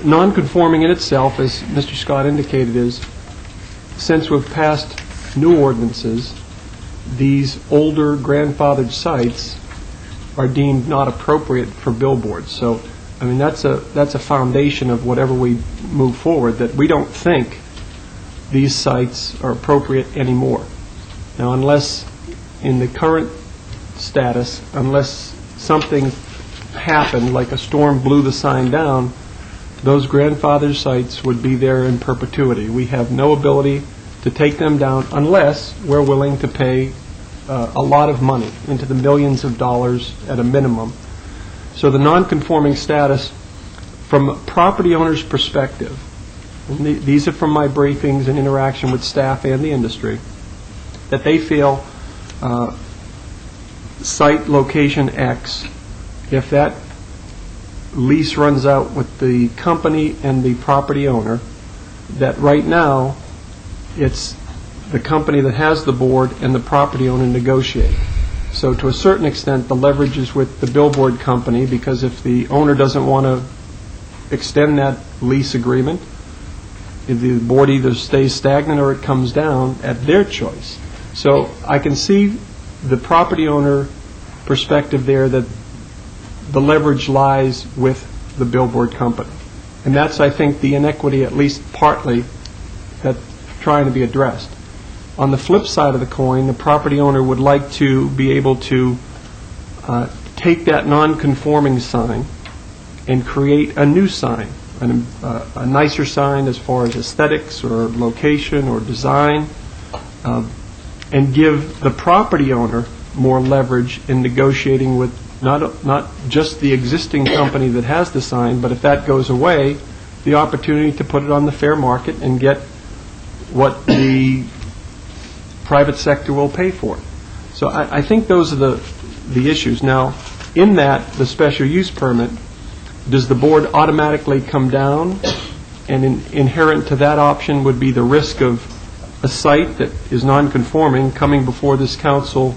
Non-conforming in itself, as Mr. Scott indicated, is since we've passed new ordinances, these older grandfathered sites are deemed not appropriate for billboards. So, I mean, that's a foundation of whatever we move forward, that we don't think these sites are appropriate anymore. Now, unless in the current status, unless something happened, like a storm blew the sign down, those grandfathered sites would be there in perpetuity. We have no ability to take them down unless we're willing to pay a lot of money, into the millions of dollars at a minimum. So the non-conforming status, from a property owner's perspective, and these are from my briefings and interaction with staff and the industry, that they feel site location X, if that lease runs out with the company and the property owner, that right now it's the company that has the board and the property owner negotiate. So to a certain extent, the leverage is with the billboard company, because if the owner doesn't want to extend that lease agreement, if the board either stays stagnant or it comes down at their choice. So I can see the property owner perspective there, that the leverage lies with the billboard company. And that's, I think, the inequity, at least partly, that's trying to be addressed. On the flip side of the coin, the property owner would like to be able to take that non-conforming sign and create a new sign, a nicer sign as far as aesthetics or location or design, and give the property owner more leverage in negotiating with not just the existing company that has the sign, but if that goes away, the opportunity to put it on the fair market and get what the private sector will pay for it. So I think those are the issues. Now, in that, the special use permit, does the board automatically come down? And inherent to that option would be the risk of a site that is non-conforming coming before this council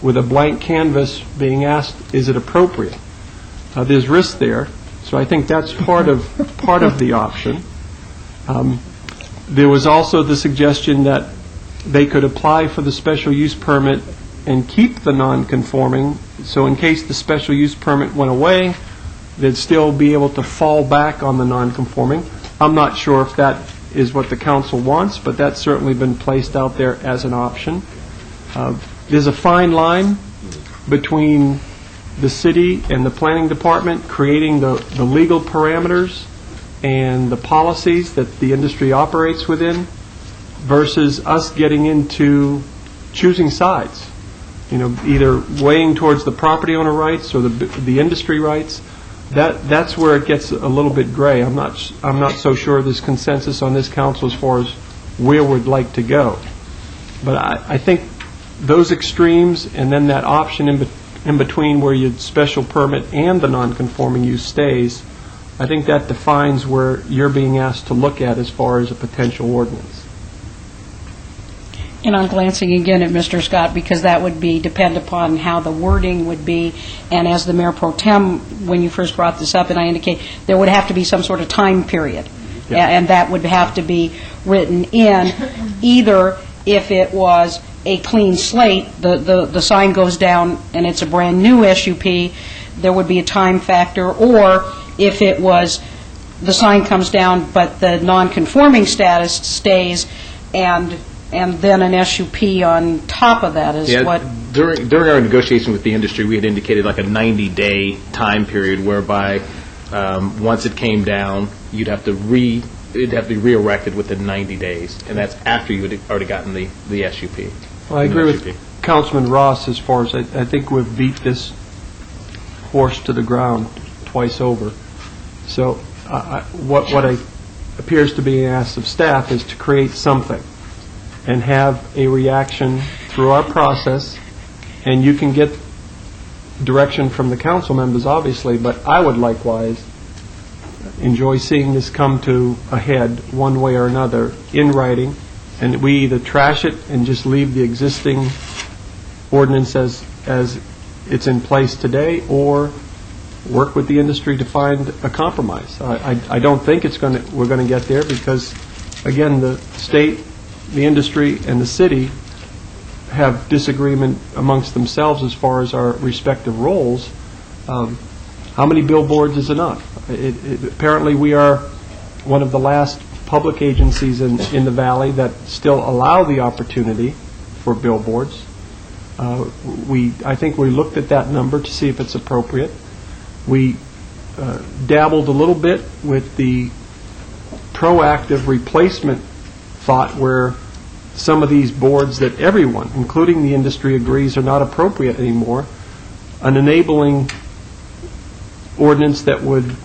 with a blank canvas being asked, is it appropriate? There's risk there, so I think that's part of the option. There was also the suggestion that they could apply for the special use permit and keep the non-conforming, so in case the special use permit went away they'd still be able to fall back on the nonconforming. I'm not sure if that is what the council wants, but that's certainly been placed out there as an option. There's a fine line between the city and the planning department creating the legal parameters and the policies that the industry operates within versus us getting into choosing sides. Either weighing towards the property owner rights or the industry rights. That's where it gets a little bit gray. I'm not so sure there's consensus on this council as far as where we'd like to go. But I think those extremes and then that option in between where you'd special permit and the non-conforming use stays, I think that defines where you're being asked to look at as far as a potential ordinance. And I'm glancing again at Mr. Scott because that would depend upon how the wording would be. And as the Mayor Pro Tem, when you first brought this up, and I indicate there would have to be some sort of time period. Yeah. And that would have to be written in. Either if it was a clean slate, the sign goes down and it's a brand new SUP, there would be a time factor. Or if it was the sign comes down but the non-conforming status stays and then an SUP on top of that is what... During our negotiation with the industry, we had indicated like a 90-day time period whereby once it came down, it'd have to be re-erected within 90 days, and that's after you had already gotten the SUP. Well, I agree with Councilman Ross as far as I think we've beat this horse to the ground twice over. So what appears to be asked of staff is to create something and have a reaction through our process, and you can get direction from the council members, obviously, but I would likewise enjoy seeing this come to a head one way or another in writing, and we either trash it and just leave the existing ordinance as it's in place today, or work with the industry to find a compromise. I don't think we're going to get there because, again, the state, the industry, and the city have disagreement amongst themselves as far as our respective roles. How many billboards is enough? Apparently we are one of the last public agencies in the valley that still allow the opportunity for billboards. I think we looked at that number to see if it's appropriate. We dabbled a little bit with the proactive replacement thought where some of these boards that everyone, including the industry, agrees are not appropriate anymore, an enabling ordinance that would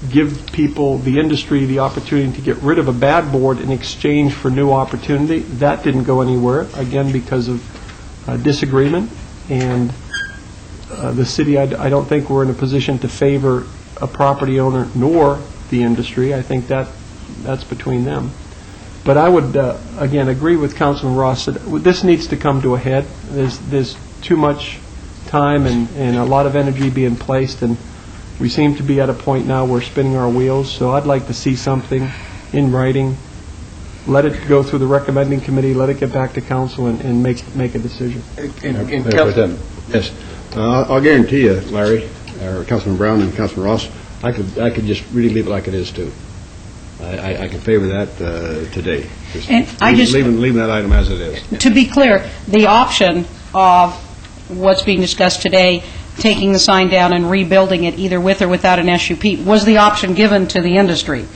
give people, the industry, the opportunity to get rid of a bad board in exchange for new opportunity. That didn't go anywhere, again, because of disagreement. And the city, I don't think we're in a position to favor a property owner nor the industry. I think that's between them. But I would, again, agree with Councilman Ross that this needs to come to a head. There's too much time and a lot of energy being placed, and we seem to be at a point now where we're spinning our wheels. So I'd like to see something in writing, let it go through the recommending committee, let it get back to council, and make a decision. Yes. I'll guarantee you, Larry, or Councilman Brown and Councilman Ross, I could just really leave it like it is, too. I can favor that today. Leaving that item as it is. To be clear, the option of what's being discussed today, taking the sign down and rebuilding it either with or without an SUP, was the option given to the industry.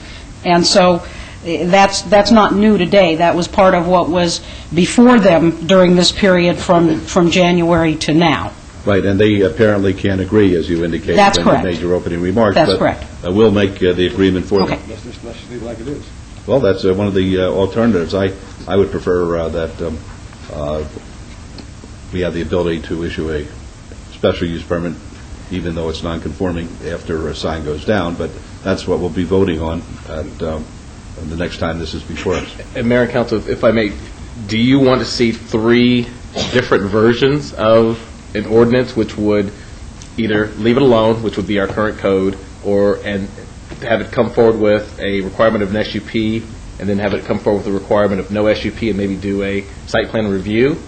And so that's not new today. That was part of what was before them during this period from January to now. Right, and they apparently can't agree, as you indicated. That's when correct. You made your opening remarks. That's correct. We'll make the agreement for them. Let's just leave it like it is. Well, that's one of the alternatives. I would prefer that we have the ability to issue a special use permit, even though it's non-conforming after a sign goes down, but that's what we'll be voting on the next time this is before us. And Mayor and Council, if I may, do you want to see 3 different versions of an ordinance which would either leave it alone, which would be our current code, and have it come forward with a requirement of an SUP, and then have it come forward with a requirement of no SUP and maybe do a site plan review?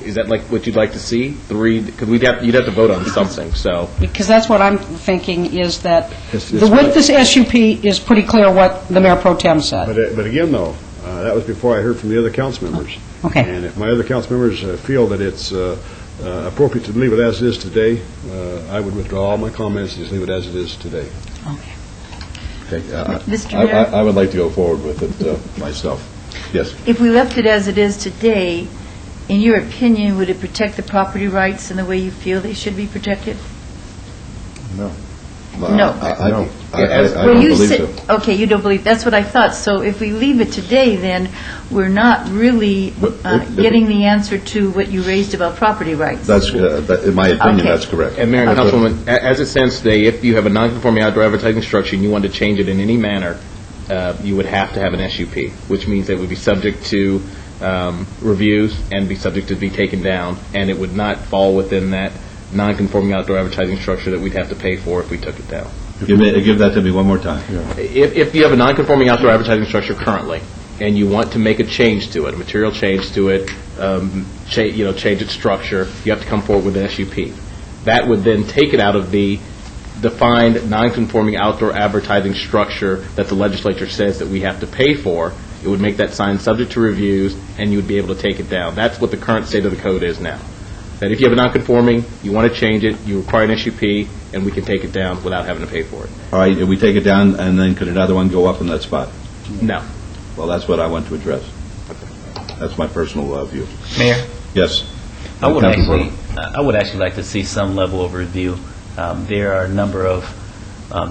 Is that like what you'd like to see? 3, because you'd have to vote on something, so. Because that's what I'm thinking, is that It's with this SUP is pretty clear what the Mayor Pro Tem said. But again, though, that was before I heard from the other council members. Okay. And if my other council members feel that it's appropriate to leave it as it is today, I would withdraw all my comments and just leave it as it is today. Okay. Mr. Mayor? I would like to go forward with it myself. Yes. If we left it as it is today, in your opinion, would it protect the property rights in the way you feel they should be protected? No. No. I don't Well, you believe said- so. Okay, you don't believe, that's what I thought. So if we leave it today, then we're not really getting the answer to what you raised about property rights. That's, in my opinion, Okay. that's correct. And Mayor and Councilwoman, as it stands today, if you have a non-conforming outdoor advertising structure and you want to change it in any manner, you would have to have an SUP, which means it would be subject to reviews and be subject to be taken down, and it would not fall within that non-conforming outdoor advertising structure that we'd have to pay for if we took it down. Give that to me one more time. If you have a non-conforming outdoor advertising structure currently, and you want to make a change to it, a material change to it, change its structure, you have to come forward with an SUP. That would then take it out of the defined non-conforming outdoor advertising structure that the legislature says that we have to pay for. It would make that sign subject to reviews, and you would be able to take it down. That's what the current state of the code is now. That if you have a non-conforming, you want to change it, you require an SUP, and we can take it down without having to pay for it. All right, if we take it down, and then could another one go up in that spot? No. Well, that's what I want to address. That's my personal view. Mayor? Yes. I would Councilman actually like to see some level of review. There are a number of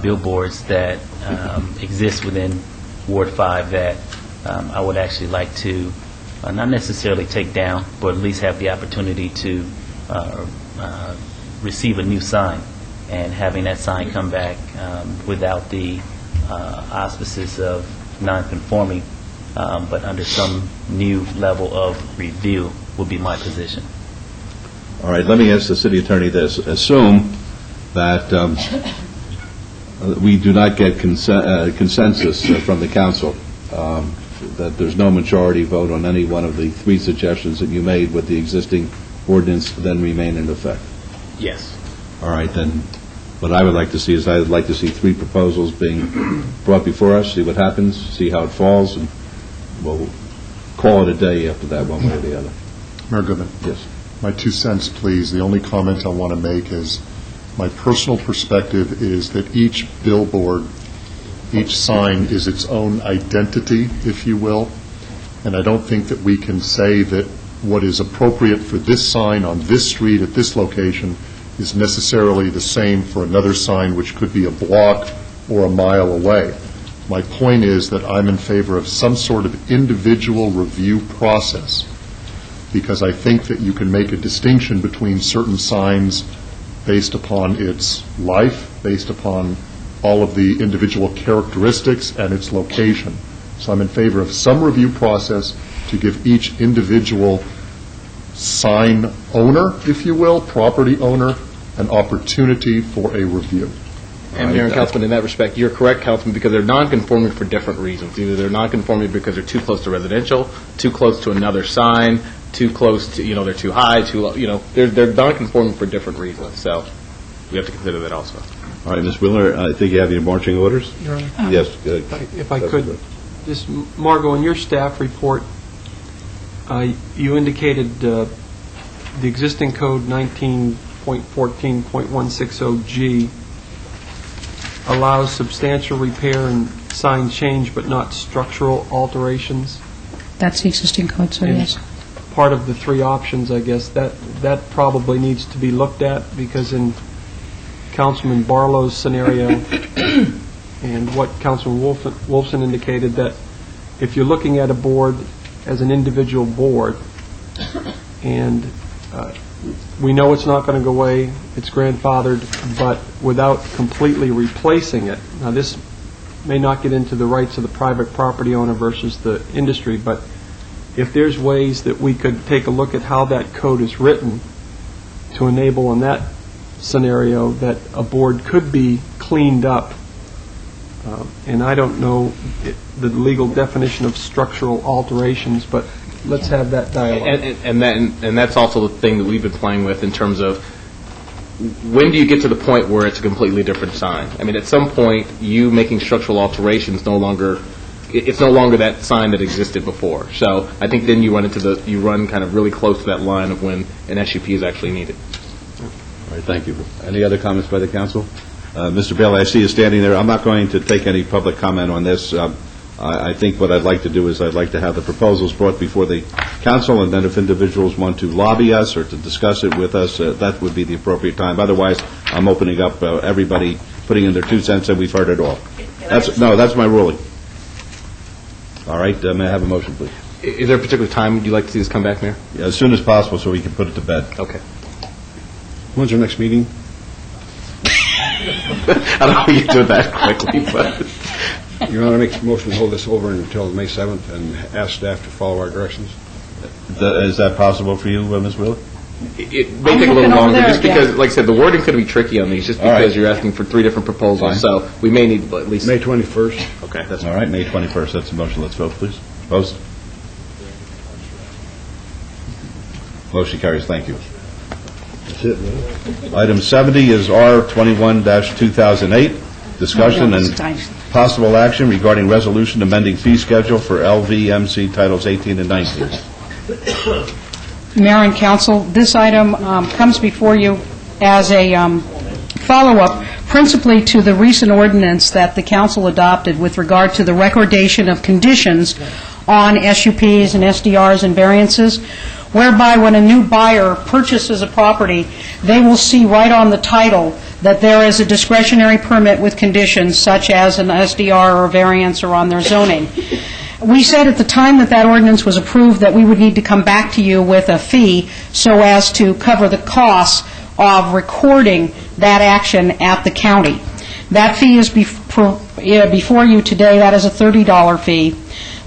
billboards that exist within Ward 5 that I would actually like to not necessarily take down, but at least have the opportunity to receive a new sign, and having that sign come back without the auspices of non-conforming, but under some new level of review would be my position. All right, let me ask the city attorney this. Assume that we do not get consensus from the council, that there's no majority vote on any one of the 3 suggestions that you made, with the existing ordinance then remain in effect. Yes. All right, then, what I would like to see is, I would like to see 3 proposals being brought before us, see what happens, see how it falls, and we'll call it a day after that, one way or the other. Mayor Goodman? Yes. My 2 cents, please. The only comment I want to make is, my personal perspective is that each billboard, each sign is its own identity, if you will, and I don't think that we can say that what is appropriate for this sign on this street at this location is necessarily the same for another sign which could be a block or a mile away. My point is that I'm in favor of some sort of individual review process, because I think that you can make a distinction between certain signs based upon its life, based upon all of the individual characteristics and its location. So I'm in favor of some review process to give each individual sign owner, if you will, property owner, an opportunity for a review. And Mayor and Councilman, in that respect, you're correct, Councilman, because they're non-conforming for different reasons. Either they're non-conforming because they're too close to residential, too close to another sign, too close to, they're too high, too low, they're non-conforming for different reasons. So we have to consider that also. All right, Ms. Wheeler, I think you have your marching orders? Your Honor. Yes. Good. If I could, just, Margot, in your staff report, you indicated the existing code 19.14.160G allows substantial repair and sign change, but not structural alterations. That's the existing code, so And yes. Part of the 3 options, I guess, that probably needs to be looked at, because in Councilman Barlow's scenario and what Councilman Wolfson indicated, that if you're looking at a board as an individual board, and we know it's not going to go away, it's grandfathered, but without completely replacing it. Now, this may not get into the rights of the private property owner versus the industry, but if there's ways that we could take a look at how that code is written to enable in that scenario that a board could be cleaned up, and I don't know the legal definition of structural alterations, but let's have that dialogue. And that's also the thing that we've been playing with in terms of when do you get to the point where it's a completely different sign? I mean, at some point, you making structural alterations it's no longer that sign that existed before. So I think then you run kind of really close to that line of when an SUP is actually needed. All right, thank you. Any other comments by the council? Mr. Bailey, I see you standing there. I'm not going to take any public comment on this. I think what I'd like to do is I'd like to have the proposals brought before the council, and then if individuals want to lobby us or to discuss it with us, that would be the appropriate time. Otherwise, I'm opening up everybody putting in their 2 cents, and we've heard it all. That's my ruling. All right, may I have a motion, please? Is there a particular time you'd like to see this come back, Mayor? Yeah, as soon as possible so we can put it to bed. Okay. When's our next meeting? I don't know if you can do it that quickly, but... Your Honor, I make a motion to hold this over until May 7th and ask staff to follow our directions. Is that possible for you, Ms. Wheeler? It may take a little longer, just because, like I said, the wording could be tricky on these, just because you're asking for 3 different proposals, so we may need at least... May 21st. Okay, that's all right. May 21st, that's the motion. Let's vote, please. Opposed? Motion carries. Thank you. That's it, man. Item 70 is R21-2008, discussion and possible action regarding resolution amending fee schedule for LVMC Titles 18 and 19. Mayor and Council, this item comes before you as a follow-up principally to the recent ordinance that the Council adopted with regard to the recordation of conditions on SUPs and SDRs and variances, whereby when a new buyer purchases a property, they will see right on the title that there is a discretionary permit with conditions such as an SDR or variance or on their zoning. We said at the time that that ordinance was approved that we would need to come back to you with a fee so as to cover the costs of recording that action at the county. That fee is before you today. That is a $30 fee.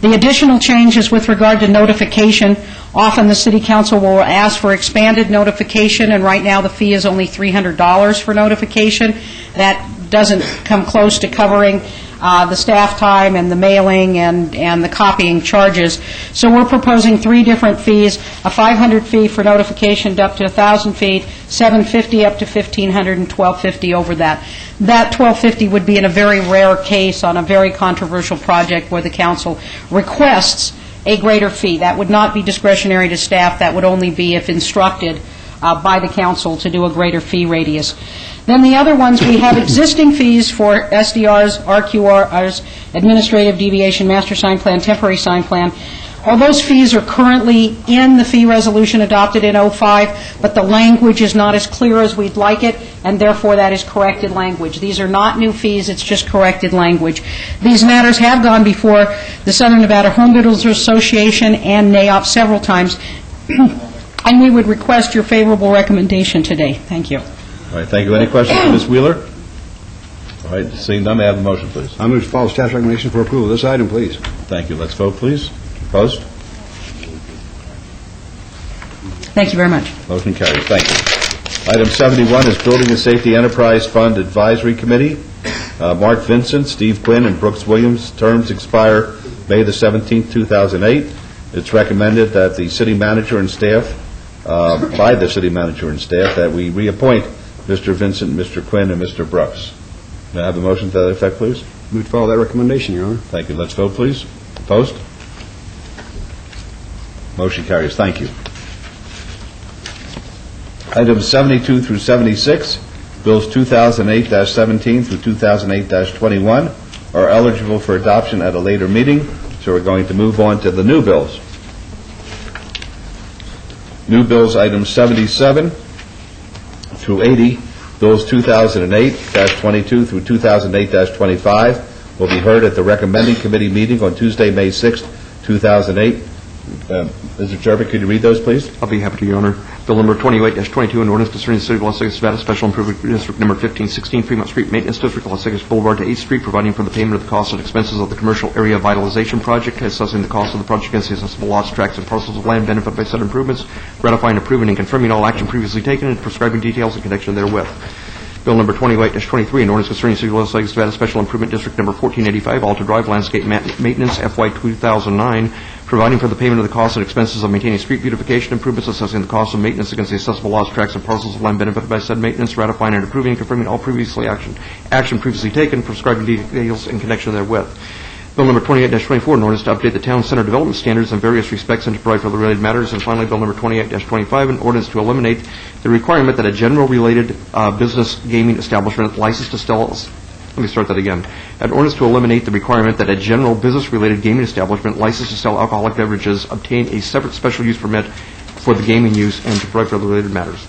The additional changes with regard to notification, often the City Council will ask for expanded notification, and right now the fee is only $300 for notification. That doesn't come close to covering the staff time and the mailing and the copying charges. So we're proposing 3 different fees: a $500 fee for notification up to 1,000 feet, $750 up to $1,500, and $1,250 over that. That $1,250 would be in a very rare case on a very controversial project where the council requests a greater fee. That would not be discretionary to staff. That would only be if instructed by the council to do a greater fee radius. Then the other ones, we have existing fees for SDRs, RQRs, administrative deviation, master sign plan, temporary sign plan. All those fees are currently in the fee resolution adopted in '05, but the language is not as clear as we'd like it, and therefore that is corrected language. These are not new fees, it's just corrected language. These matters have gone before the Southern Nevada Home Builders Association and NAIOP several times, and we would request your favorable recommendation today. Thank you. All right, thank you. Any questions for Ms. Wheeler? All right, seeing none, may I have a motion, please? I move to follow staff's recommendation for approval of this item, please. Thank you. Let's vote, please. Opposed? Thank you very much. Motion carries. Thank you. Item 71 is Building and Safety Enterprise Fund Advisory Committee. Mark Vincent, Steve Quinn, and Brooks Williams. Terms expire May the 17th, 2008. It's recommended that the city manager and staff, by the city manager and staff, that we reappoint Mr. Vincent, Mr. Quinn, and Mr. Brooks. May I have a motion to that effect, please? Move to follow that recommendation, Your Honor. Thank you. Let's vote, please. Opposed? Motion carries. Thank you. Items 72 through 76, bills 2008-17 through 2008-21, are eligible for adoption at a later meeting, so we're going to move on to the new bills. New bills, items 77 through 80, bills 2008-22 through 2008-25, will be heard at the recommending committee meeting on Tuesday, May 6th, 2008. Mr. Chairman, could you read those, please? I'll be happy to, Your Honor. Bill number 28-22, an ordinance concerning the City of Las Vegas, Nevada, Special Improvement District number 1516, Fremont Street Maintenance District, Las Vegas Boulevard to 8th Street, providing for the payment of the costs and expenses of the commercial area vitalization project, assessing the cost of the project against the assessable lots, tracts, and parcels of land benefited by said improvements, ratifying, approving, and confirming all action previously taken, and prescribing details in connection therewith. Bill number 28-23, an ordinance concerning the City of Las Vegas, Nevada, Special Improvement District number 1485, Alta Drive, Landscape Maintenance, FY 2009, providing for the payment of the costs and expenses of maintaining street beautification improvements, assessing the cost of maintenance against the accessible lots, tracts, and parcels of land benefited by said maintenance, ratifying and approving and confirming all action previously taken, prescribing details in connection therewith. Bill number 28-24, an ordinance to update the town center development standards in various respects and to provide for the related matters. And finally, Bill number 28-25, an ordinance to eliminate the requirement that a general related business gaming establishment licensed to sell. Let me start that again. An ordinance to eliminate the requirement that a general business-related gaming establishment licensed to sell alcoholic beverages obtain a separate special use permit for the gaming use and to provide for the related matters.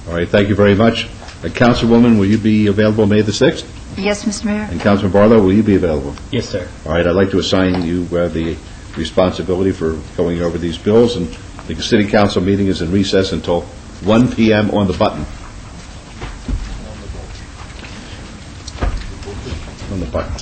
All right, thank you very much. Councilwoman, will you be available May the 6th? Yes, Mr. Mayor. And Councilman Barlow, will you be available? Yes, sir. All right, I'd like to assign you the responsibility for going over these bills, and the city council meeting is in recess until 1 p.m. on the button. On the button.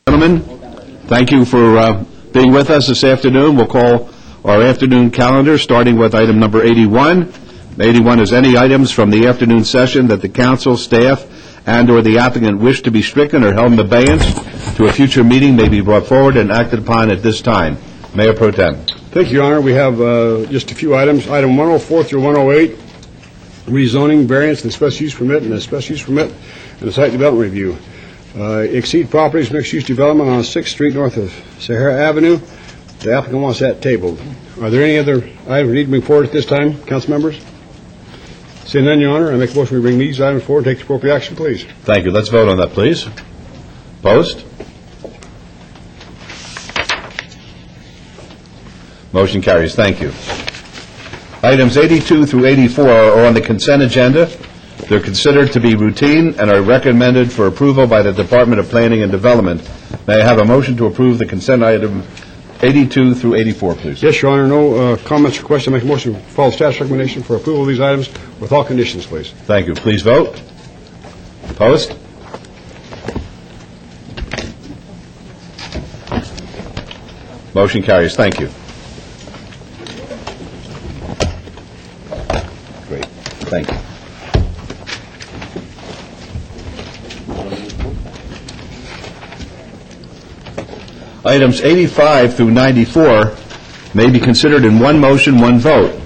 Gentlemen, thank you for being with us this afternoon. We'll call our afternoon calendar, starting with item number 81. 81 is any items from the afternoon session that the council, staff, and/or the applicant wish to be stricken or held in abeyance to a future meeting may be brought forward and acted upon at this time. Mayor Pro Tem. Thank you, Your Honor. We have just a few items. Item 104 through 108, rezoning, variance, and special use permit, and a special use permit, and a site development review. Exceed Properties mixed-use development on 6th Street north of Sahara Avenue. The applicant wants that tabled. Are there any other items we need to move forward at this time, council members? Seeing none, Your Honor, I make a motion we bring these items forward and take the appropriate action, please. Thank you. Let's vote on that, please. Opposed? Motion carries. Thank you. Items 82 through 84 are on the consent agenda. They're considered to be routine and are recommended for approval by the Department of Planning and Development. May I have a motion to approve the consent item 82 through 84, please? Yes, Your Honor. No comments or questions. I make a motion to follow staff's recommendation for approval of these items with all conditions, please. Thank you. Please vote. Opposed? Motion carries. Thank you. Great. Thank you. Items 85 through 94 may be considered in one motion, one vote.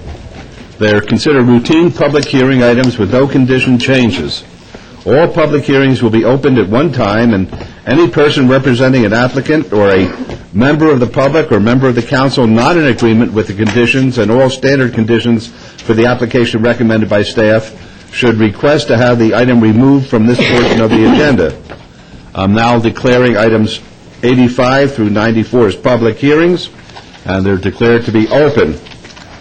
They are considered routine public hearing items with no condition changes. All public hearings will be opened at one time, and any person representing an applicant or a member of the public or member of the council not in agreement with the conditions and all standard conditions for the application recommended by staff should request to have the item removed from this portion of the agenda. I'm now declaring items 85 through 94 as public hearings, and they're declared to be open.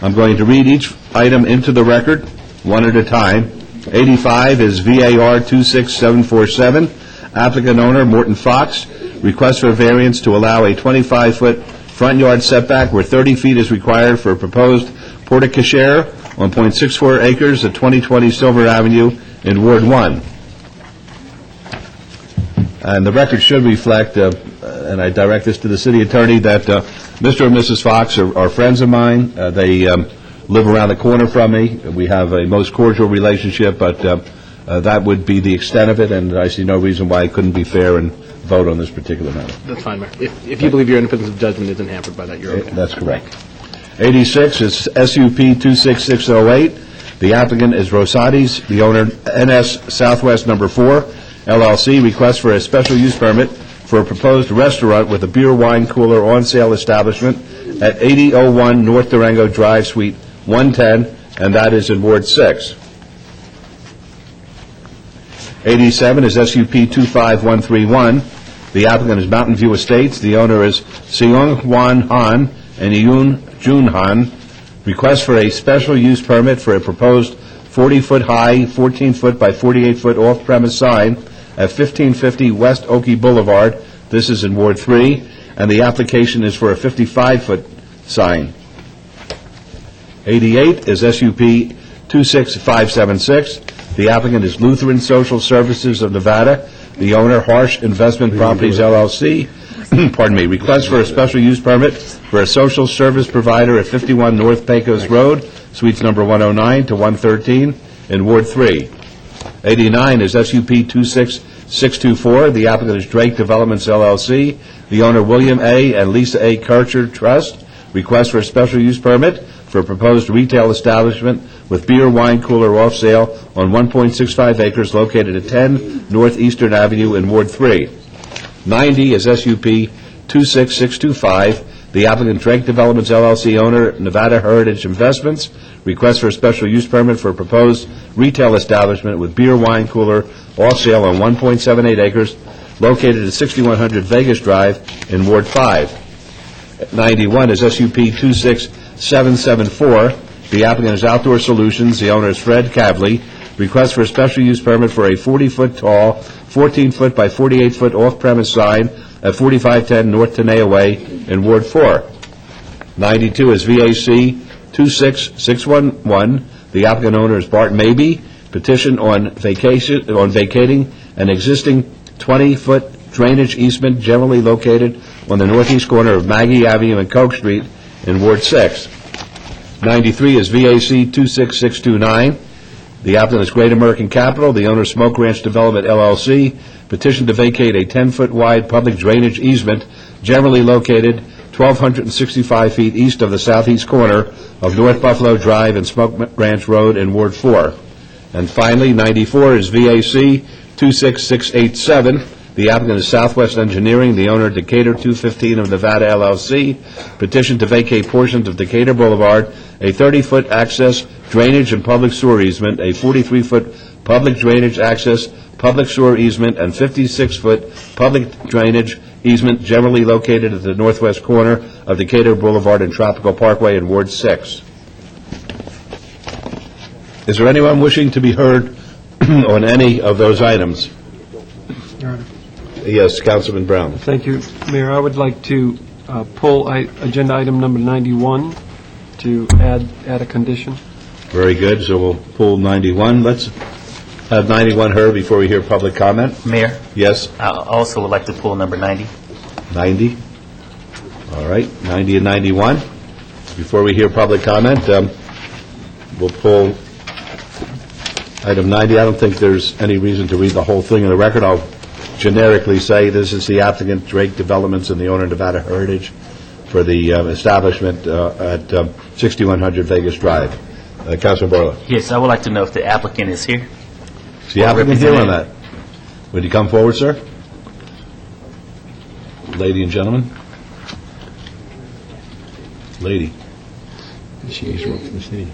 I'm going to read each item into the record, one at a time. 85 is VAR 26747, applicant owner Morton Fox, request for variance to allow a 25-foot front yard setback where 30 feet is required for a proposed porte-cochere on .64 acres at 2020 Silver Avenue in Ward 1. And the record should reflect, and I direct this to the city attorney, that Mr. and Mrs. Fox are friends of mine. They live around the corner from me. We have a most cordial relationship, but that would be the extent of it, and I see no reason why it couldn't be fair and vote on this particular matter. That's fine, Mayor. If you believe your independence of judgment isn't hampered by that, you're okay. That's correct. 86 is SUP 26608. The applicant is Rosati's, the owner NS Southwest Number 4, LLC, request for a special use permit for a proposed restaurant with a beer wine cooler on sale establishment at 8001 North Durango Drive, Suite 110, and that is in Ward 6. 87 is SUP 25131. The applicant is Mountain View Estates. The owner is Seong Hwan Han and Yoon Jun Han. Request for a special use permit for a proposed 40-foot high, 14-foot by 48-foot off-premise sign at 1550 West Oakey Boulevard. This is in Ward 3, and the application is for a 55-foot sign. 88 is SUP 26576. The applicant is Lutheran Social Services of Nevada. The owner, Harsh Investment Properties, LLC. request for a special use permit for a social service provider at 51 North Pecos Road, Suites number 109 to 113 in Ward 3. 89 is SUP 26624. The applicant is Drake Developments, LLC. The owner, William A. and Lisa A. Kircher Trust. Request for a special use permit for a proposed retail establishment with beer, wine cooler off sale on 1.65 acres located at 10 Northeastern Avenue in Ward 3. 90 is SUP 26625. The applicant, Drake Developments, LLC, owner, Nevada Heritage Investments. Request for a special use permit for a proposed retail establishment with beer, wine cooler off sale on 1.78 acres located at 6100 Vegas Drive in Ward 5. 91 is SUP 26774. The applicant is Outdoor Solutions. The owner is Fred Cavley. Request for a special use permit for a 40-foot tall, 14-foot by 48-foot off-premise sign at 4510 North Tenaya Way in Ward 4. 92 is VAC 26611. The applicant owner is Bart Mabey. Petition on vacating an existing 20-foot drainage easement generally located on the northeast corner of Maggie Avenue and Coke Street in Ward 6. 93 is VAC 26629. The applicant is Great American Capital. The owner is Smoke Ranch Development, LLC. Petition to vacate a 10-foot wide public drainage easement generally located 1,265 feet east of the southeast corner of North Buffalo Drive and Smoke Ranch Road in Ward 4. And finally, 94 is VAC 26687. The applicant is Southwest Engineering. The owner, Decatur 215 of Nevada, LLC. Petition to vacate portions of Decatur Boulevard, a 30-foot access drainage and public sewer easement, a 43-foot public drainage access, public sewer easement, and 56-foot public drainage easement generally located at the northwest corner of Decatur Boulevard and Tropical Parkway in Ward 6. Is there anyone wishing to be heard on any of those items? Yes, Councilman Brown. Thank you, Mayor. I would like to pull agenda item number 91 to add a condition. Very good, so we'll pull 91. Let's have 91 heard before we hear public comment. Mayor? Yes? I also would like to pull number 90. 90? All right, 90 and 91. Before we hear public comment, we'll pull item 90. I don't think there's any reason to read the whole thing in the record. I'll generically say this is the applicant, Drake Developments, and the owner, Nevada Heritage, for the establishment at 6100 Vegas Drive. Councilman Barlow. Yes, I would like to know if the applicant is here. Is the applicant here on that? Would you come forward, sir? Lady and gentlemen? Lady. She's from the city.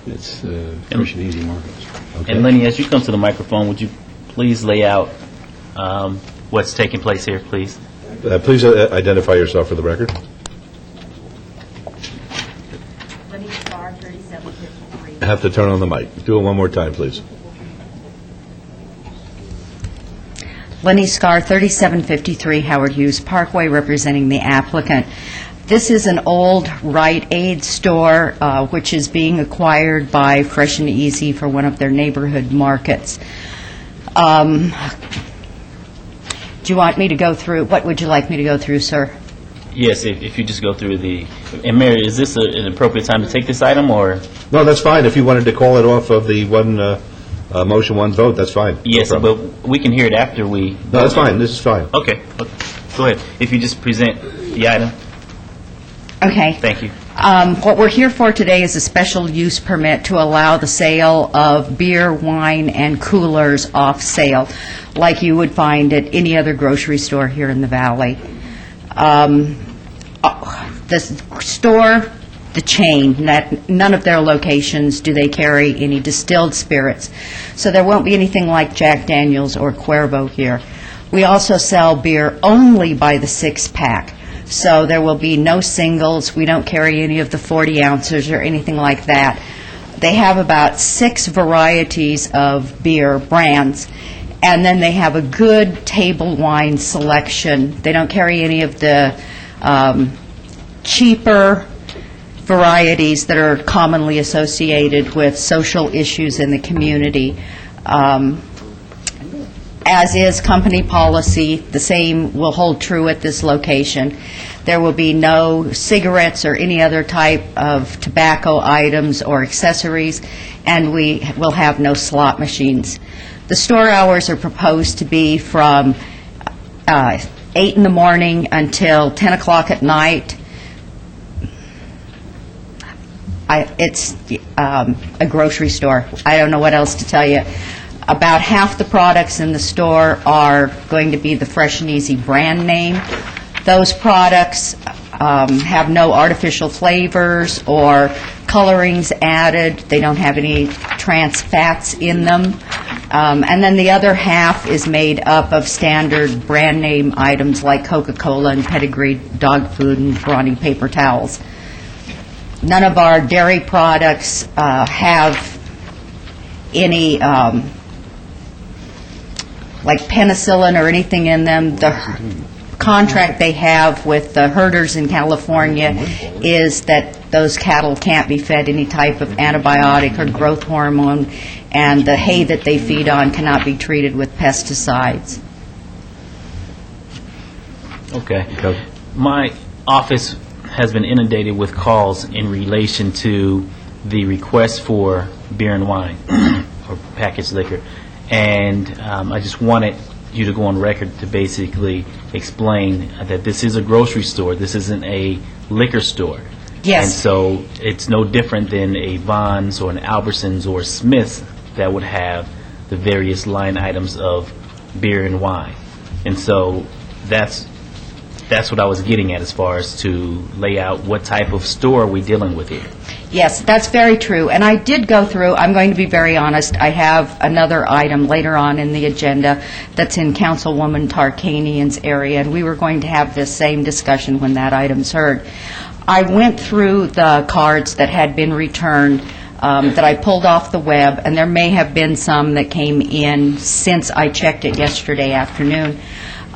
It's Fresh and Easy Markets. Okay. And Lenny, as you come to the microphone, would you please lay out what's taking place here, please? Please identify yourself for the record. I have to turn on the mic. Do it one more time, please. Lenny Scar, 3753 Howard Hughes Parkway, representing the applicant. This is an old Rite Aid store, which is being acquired by Fresh and Easy for one of their neighborhood markets. Do you want me to go through, what would you like me to go through, sir? Yes, if you just go through the... And Mary, is this an appropriate time to take this item, or...? No, that's fine. If you wanted to call it off of the one motion, one vote, that's fine. Yes, no but we can hear it after we... No, that's fine. This is fine. Okay. Go ahead. If you just present the item. Okay. Thank you. What we're here for today is a special use permit to allow the sale of beer, wine, and coolers off sale, like you would find at any other grocery store here in the Valley. The store, the chain, none of their locations do they carry any distilled spirits, so there won't be anything like Jack Daniels or Cuervo here. We also sell beer only by the six-pack. So there will be no singles. We don't carry any of the 40 ounces or anything like that. They have about 6 varieties of beer brands, and then they have a good table wine selection. They don't carry any of the cheaper varieties that are commonly associated with social issues in the community. as is company policy, the same will hold true at this location. There will be no cigarettes or any other type of tobacco items or accessories, and we will have no slot machines. The store hours are proposed to be from 8 in the morning until 10 o'clock at night. It's a grocery store. I don't know what else to tell you. About half the products in the store are going to be the Fresh and Easy brand name. Those products have no artificial flavors or colorings added. They don't have any trans fats in them. And then the other half is made up of standard brand name items like Coca-Cola and Pedigree dog food and Brawny paper towels. None of our dairy products have any like penicillin or anything in them. The contract they have with the herders in California is that those cattle can't be fed any type of antibiotic or growth hormone, and the hay that they feed on cannot be treated with pesticides. Okay. My office has been inundated with calls in relation to the request for beer and wine or packaged liquor. And I just wanted you to go on record to basically explain that this is a grocery store. This isn't a liquor store. Yes. And so it's no different than a Vons or an Albertsons or Smith's that would have the various line items of beer and wine. And so that's what I was getting at as far as to lay out what type of store are we dealing with here. Yes, that's very true. And I did go through, I'm going to be very honest, I have another item later on in the agenda that's in Councilwoman Tarkanian's area, and we were going to have this same discussion when that item's heard. I went through the cards that had been returned that I pulled off the web, and there may have been some that came in since I checked it yesterday afternoon.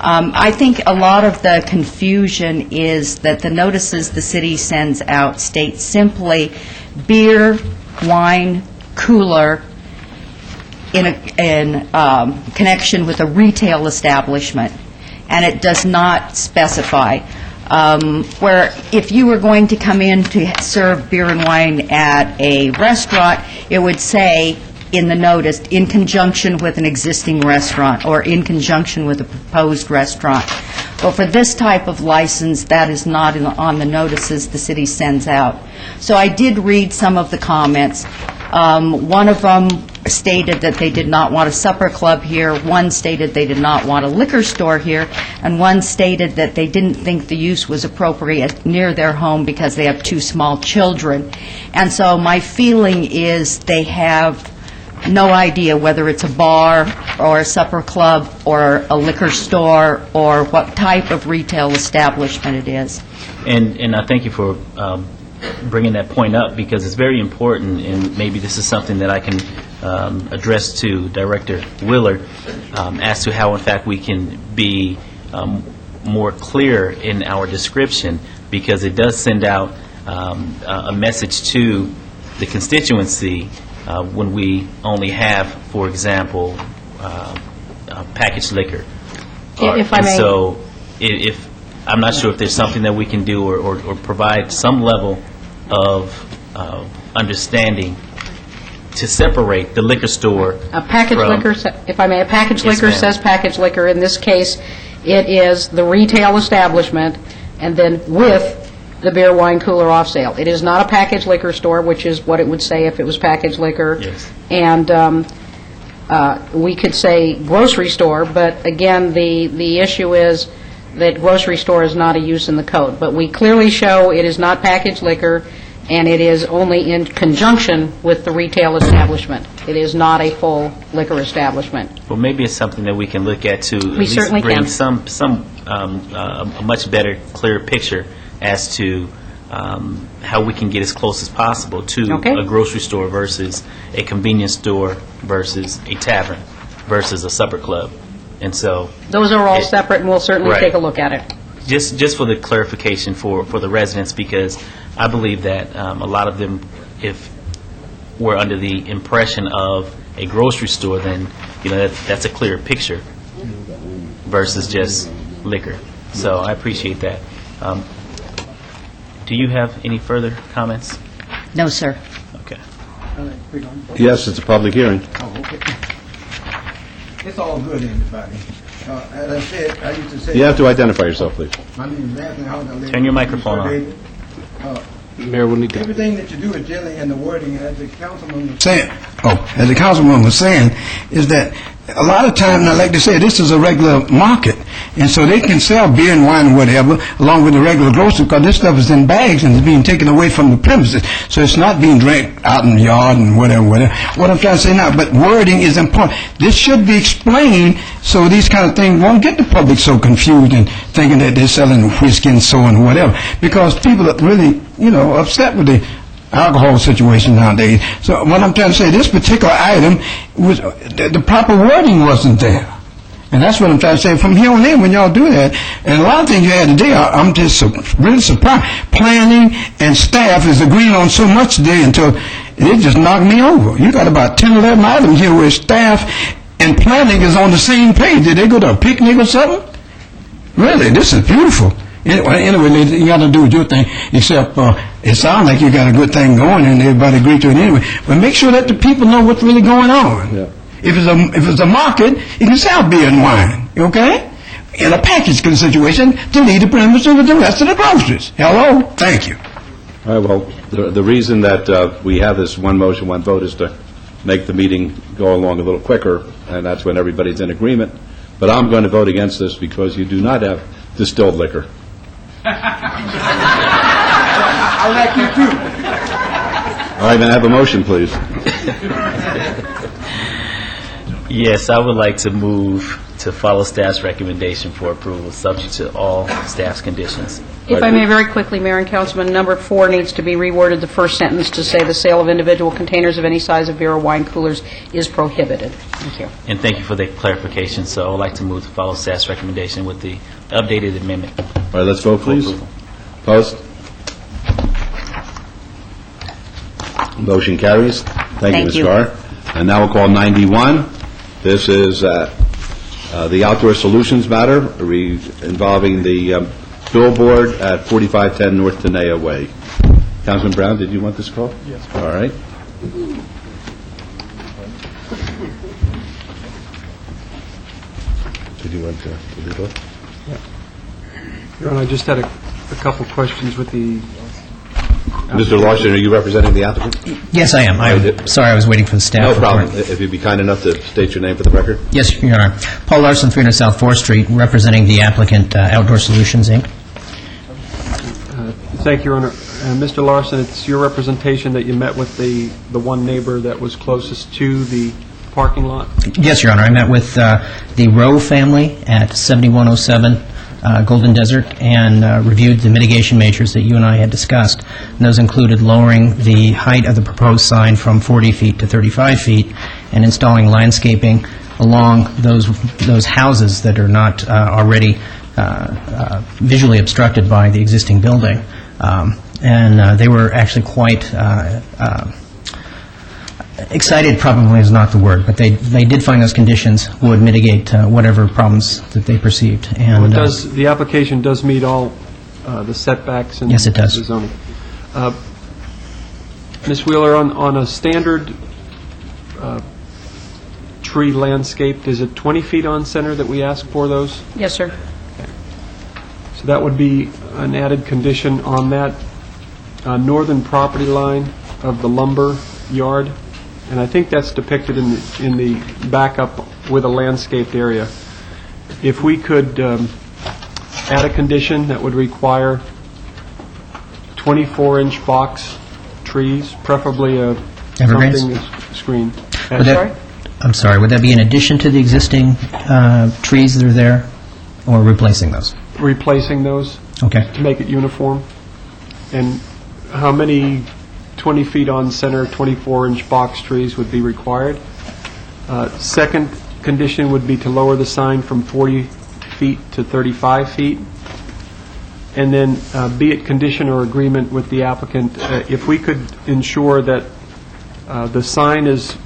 I think a lot of the confusion is that the notices the city sends out state simply beer, wine, cooler in connection with a retail establishment, and it does not specify. Where if you were going to come in to serve beer and wine at a restaurant, it would say in the notice, in conjunction with an existing restaurant or in conjunction with a proposed restaurant. But for this type of license, that is not on the notices the city sends out. So I did read some of the comments. One of them stated that they did not want a supper club here, one stated they did not want a liquor store here, and one stated that they didn't think the use was appropriate near their home because they have two small children. And so my feeling is they have no idea whether it's a bar or a supper club or a liquor store or what type of retail establishment it is. And I thank you for bringing that point up, because it's very important, and maybe this is something that I can address to Director Willer as to how, in fact, we can be more clear in our description, because it does send out a message to the constituency when we only have, for example, packaged liquor. If I may. So if I'm not sure if there's something that we can do or provide some level of understanding to separate the liquor store A packaged from... liquor, if I may, a packaged Yes, liquor ma'am. says packaged liquor. In this case, it is the retail establishment, and then with the beer, wine, cooler off sale. It is not a packaged liquor store, which is what it would say if it was packaged liquor. Yes. And we could say grocery store, but again, the issue is that grocery store is not a use in the code. But we clearly show it is not packaged liquor, and it is only in conjunction with the retail establishment. It is not a full liquor establishment. Well, maybe it's something that we can look at to at least certainly bring can. a much better, clearer picture as to how we can get as close as possible to Okay. a grocery store versus a convenience store versus a tavern versus a supper club. And so... Those are all separate, and we'll certainly Right. take a look at it. Just for the clarification for the residents, because I believe that a lot of them, if we're under the impression of a grocery store, then that's a clearer picture versus just liquor. So I appreciate that. Do you have any further comments? No, sir. Okay. Yes, it's a public hearing. Oh, okay. It's all good, everybody. As I said, I used to say... You have to identify yourself, please. My name is Anthony Howard. I live Turn your in microphone on. Mayor, we'll need to... Everything that you do is generally in the wording, as the councilman was saying, is that a lot of times, I like to say, this is a regular market, and so they can sell beer and wine and whatever, along with the regular grocery, because this stuff is in bags and it's being taken away from the premises, so it's not being drank out in the yard and whatever. What I'm trying to say now, but wording is important. This should be explained so these kind of things won't get the public so confused and thinking that they're selling whiskey and so on and whatever, because people are really, upset with the alcohol situation nowadays. So what I'm trying to say, this particular item, was the proper wording wasn't there. And that's what I'm trying to say. From here on in, when y'all do that, and a lot of things you had today, I'm just really surprised. Planning and staff is agreeing on so much today until it just knocked me over. You got about 10, 11 items here where staff and planning is on the same page. Did they go to a picnic or something? Really, this is beautiful. Anyway, you got to do your thing, except it sounds like you got a good thing going and everybody agreed to it anyway. But make sure that the people know what's really going on. Yeah. If it's a market, you can sell beer and wine, okay? In a package situation to leave the premises with the rest of the groceries. Hello? Thank you. All right, well, the reason that we have this one motion, one vote is to make the meeting go along a little quicker, and that's when everybody's in agreement. But I'm going to vote against this because you do not have distilled liquor. I like you too. All right, may I have a motion, please? Yes, I would like to move to follow staff's recommendation for approval, subject to all staff's conditions. If I may very quickly, Mayor and Councilman, number 4 needs to be reworded, the first sentence to say the sale of individual containers of any size of beer or wine coolers is prohibited. Thank you. And thank you for the clarification. So I would like to move to follow staff's recommendation with the updated amendment. All right, let's vote, please. Opposed? Motion carries. Thank you, Ms. Carr. And now we'll call 91. This is the Outdoor Solutions matter involving the billboard at 4510 North Tenaya Way. Councilman Brown, did you want this call? Yes. All right. Did you want to do both? Your Honor, I just had a couple questions with the... Mr. Larson, are you representing the applicant? Yes, I am. I'm sorry, I was waiting for the staff. No problem. If you'd be kind enough to state your name for the record. Yes, Your Honor. Paul Larson, 300 South 4th Street, representing the applicant, Outdoor Solutions, Inc. Thank you, Your Honor. Mr. Larson, it's your representation that you met with the one neighbor that was closest to the parking lot? Yes, Your Honor. I met with the Rowe family at 7107 Golden Desert and reviewed the mitigation measures that you and I had discussed. And those included lowering the height of the proposed sign from 40 feet to 35 feet and installing landscaping along those houses that are not already visually obstructed by the existing building. And they were actually quite excited, probably is not the word, but they did find those conditions would mitigate whatever problems that they perceived. And the application does meet all the setbacks and yes, it does. The zoning. Ms. Wheeler, on a standard tree landscape, is it 20 feet on center that we ask for those? Yes, sir. Okay. So that would be an added condition on that northern property line of the lumber yard. And I think that's depicted in the backup with a landscaped area. If we could add a condition that would require 24-inch box trees, preferably evergreens? Something that's screened. I'm sorry, would that be in addition to the existing trees that are there, or replacing those? Replacing those. Okay. To make it uniform. And how many 20 feet on center, 24-inch box trees would be required? Second condition would be to lower the sign from 40 feet to 35 feet. And then be it condition or agreement with the applicant, if we could ensure that the sign is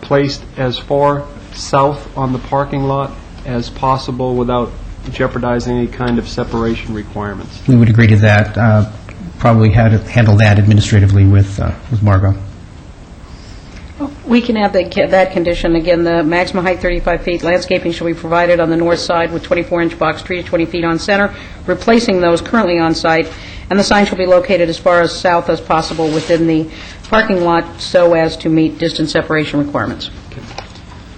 placed as far south on the parking lot as possible without jeopardizing any kind of separation requirements. We would agree to that. Probably handle that administratively with Margot. We can add that condition. Again, the maximum height 35 feet. Landscaping shall be provided on the north side with 24-inch box trees 20 feet on center, replacing those currently on site, and the sign shall be located as far as south as possible within the parking lot so as to meet distance separation requirements.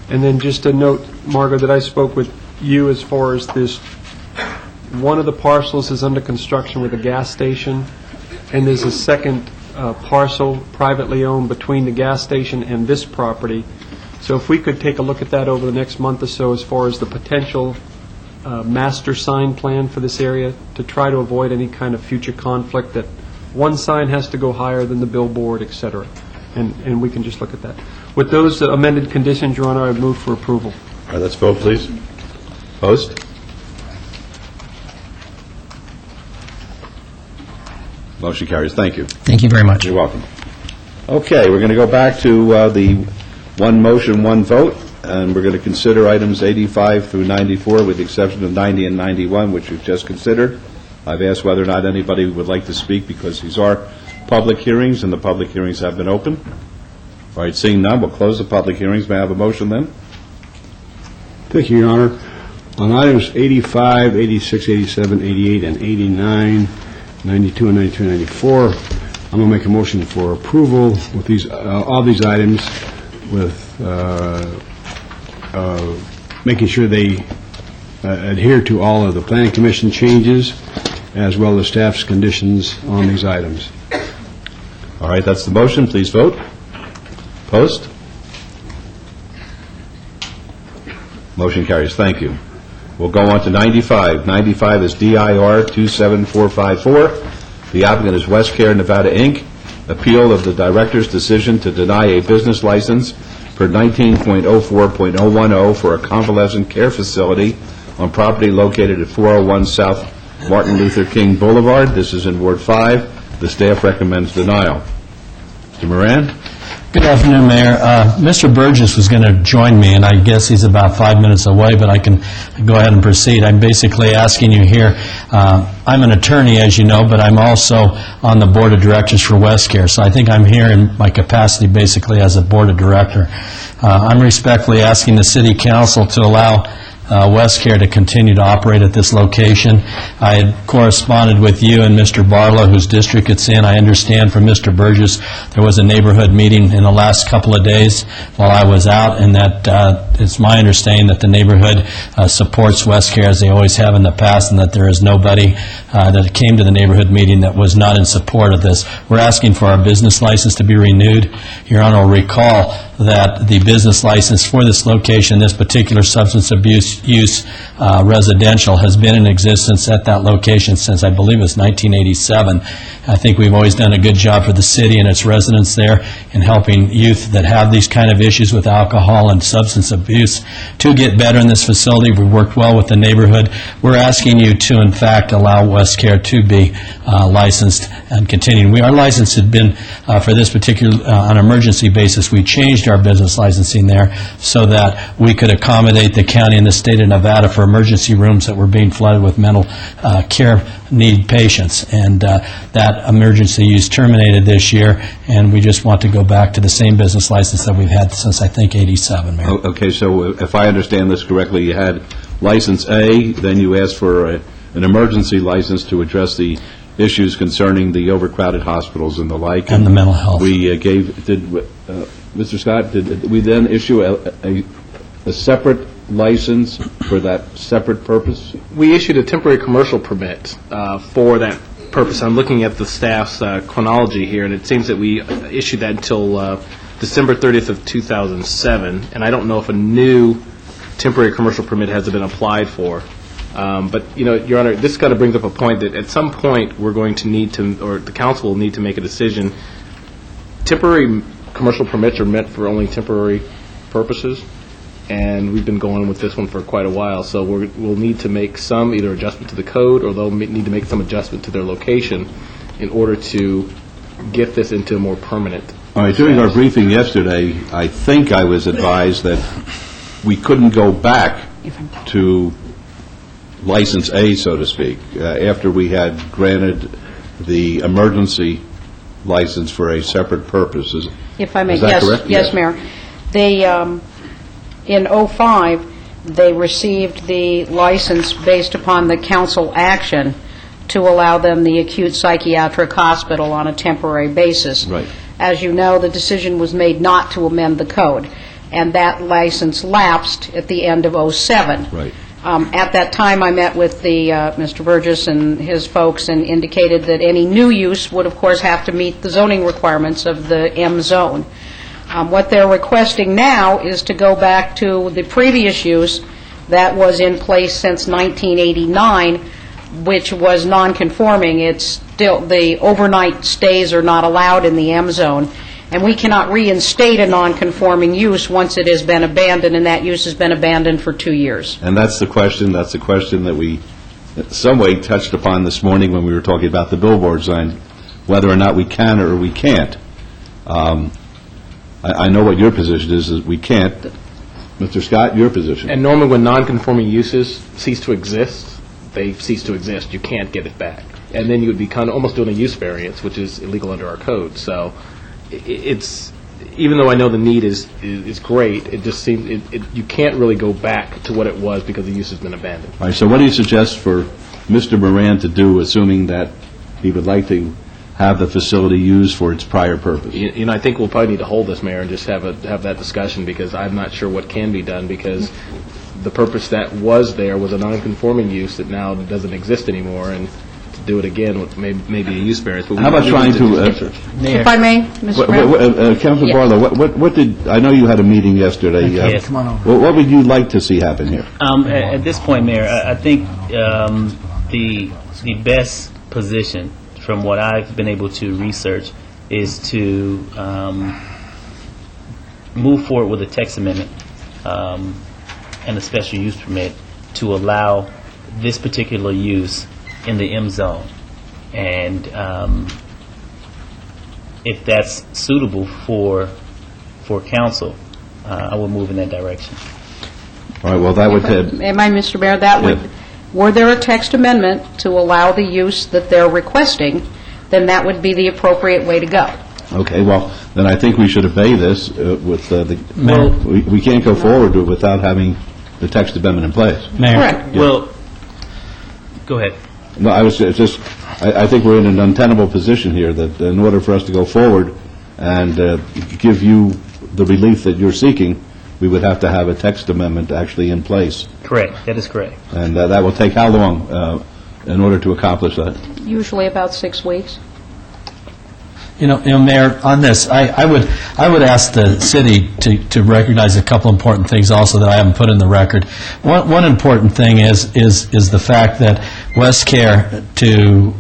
And then just a note, Margot, that I spoke with you as far as this, one of the parcels is under construction with a gas station, and there's a second parcel privately owned between the gas station and this property. So if we could take a look at that over the next month or so as far as the potential master sign plan for this area to try to avoid any kind of future conflict that one sign has to go higher than the billboard, et cetera. And we can just look at that. With those amended conditions, Your Honor, I move for approval. All right, let's vote, please. Opposed? Motion carries. Thank you. Thank you very much. You're welcome. Okay, we're going to go back to the one motion, one vote, and we're going to consider items 85 through 94 with the exception of 90 and 91, which we've just considered. I've asked whether or not anybody would like to speak because these are public hearings, and the public hearings have been open. All right, seeing none, we'll close the public hearings. May I have a motion then? Thank you, Your Honor. On items 85, 86, 87, 88, and 89, 92 and 93 and 94, I'm going to make a motion for approval with these, all these items with making sure they adhere to all of the Planning Commission changes as well as staff's conditions on these items. All right, that's the motion. Please vote. Opposed? Motion carries. Thank you. We'll go on to 95. 95 is DIR 27454. The applicant is Westcare Nevada, Inc. Appeal of the director's decision to deny a business license per 19.04.010 for a convalescent care facility on property located at 401 South Martin Luther King Boulevard. This is in Ward 5. The staff recommends denial. Mr. Moran? Good afternoon, Mayor. Mr. Burgess was going to join me, and I guess he's about 5 minutes away, but I can go ahead and proceed. I'm basically asking you here, I'm an attorney, as you know, but I'm also on the board of directors for Westcare, so I think I'm here in my capacity basically as a board of director. I'm respectfully asking the city council to allow Westcare to continue to operate at this location. I had corresponded with you and Mr. Barlow, whose district it's in. I understand from Mr. Burgess there was a neighborhood meeting in the last couple of days while I was out, and that it's my understanding that the neighborhood supports Westcare as they always have in the past, and that there is nobody that came to the neighborhood meeting that was not in support of this. We're asking for our business license to be renewed. Your Honor will recall that the business license for this location, this particular substance abuse use residential, has been in existence at that location since I believe it was 1987. I think we've always done a good job for the city and its residents there in helping youth that have these kind of issues with alcohol and substance abuse to get better in this facility. We've worked well with the neighborhood. We're asking you to, in fact, allow Westcare to be licensed and continue. Our license had been for this particular, on an emergency basis, we changed our business licensing there so that we could accommodate the county and the state of Nevada for emergency rooms that were being flooded with mental care need patients. And that emergency use terminated this year, and we just want to go back to the same business license that we've had since, I think, 87, Mayor. Okay, so if I understand this correctly, you had license A, then you asked for an emergency license to address the issues concerning the overcrowded hospitals and the like. And the mental health. We Mr. Scott, did we then issue a separate license for that separate purpose? We issued a temporary commercial permit for that purpose. I'm looking at the staff's chronology here, and it seems that we issued that until December 30th of 2007, and I don't know if a new temporary commercial permit has been applied for. But, you know, Your Honor, this kind of brings up a point that at some point we're going to need to, or the council will need to make a decision. Temporary commercial permits are meant for only temporary purposes, and we've been going with this one for quite a while, so we'll need to make some either adjustment to the code, or they'll need to make some adjustment to their location in order to get this into a more permanent. All right, during our briefing yesterday, I think I was advised that we couldn't go back to license A, so to speak, after we had granted the emergency license for a separate purpose. If I may, is that yes, correct? yes, Mayor. They, in '05, they received the license based upon the council action to allow them the acute psychiatric hospital on a temporary basis. Right. As you know, the decision was made not to amend the code, and that license lapsed at the end of '07. Right. At that time, I met with the Mr. Burgess and his folks and indicated that any new use would, of course, have to meet the zoning requirements of the M zone. What they're requesting now is to go back to the previous use that was in place since 1989, which was non-conforming. It's still, the overnight stays are not allowed in the M zone, and we cannot reinstate a non-conforming use once it has been abandoned, and that use has been abandoned for 2 years. And that's the question that we, in some way, touched upon this morning when we were talking about the billboard sign, whether or not we can or we can't. I know what your position is we can't. Mr. Scott, your position? And normally when non-conforming uses cease to exist, they cease to exist. You can't get it back. And then you would be kind of almost doing a use variance, which is illegal under our code. So it's, even though I know the need is great, it just seems, you can't really go back to what it was because the use has been abandoned. All right, so what do you suggest for Mr. Moran to do, assuming that he would like to have the facility used for its prior purpose? You know, I think we'll probably need to hold this, Mayor, and just have that discussion, because I'm not sure what can be done, because the purpose that was there was a non-conforming use that now doesn't exist anymore, and to do it again with maybe a use variance. But How about trying to... If I may, Mr. Brown? Councilor Yeah. Barlow, what did... I know you had a meeting yesterday. Yes. Come on over. What would you like to see happen here? At this point, Mayor, I think the best position, from what I've been able to research, is to move forward with a text amendment and a special use permit to allow this particular use in the M zone. And if that's suitable for council, I will move in that direction. All right, well, that would... Am I, Mr. Mayor, that would... Yes. Were there a text amendment to allow the use that they're requesting, then that would be the appropriate way to go. Okay, well, then I think we should obey this with we can't go forward with it without having the text amendment in place. Mayor. Correct. Yeah. Well, go ahead. No, I was just, I think we're in an untenable position here, that in order for us to go forward and give you the relief that you're seeking, we would have to have a text amendment actually in place. Correct. That is correct. And that will take how long in order to accomplish that? Usually about 6 weeks. You know, Mayor, on this, I would ask the city to recognize a couple important things also that I haven't put in the record. One important thing is the fact that WestCare, to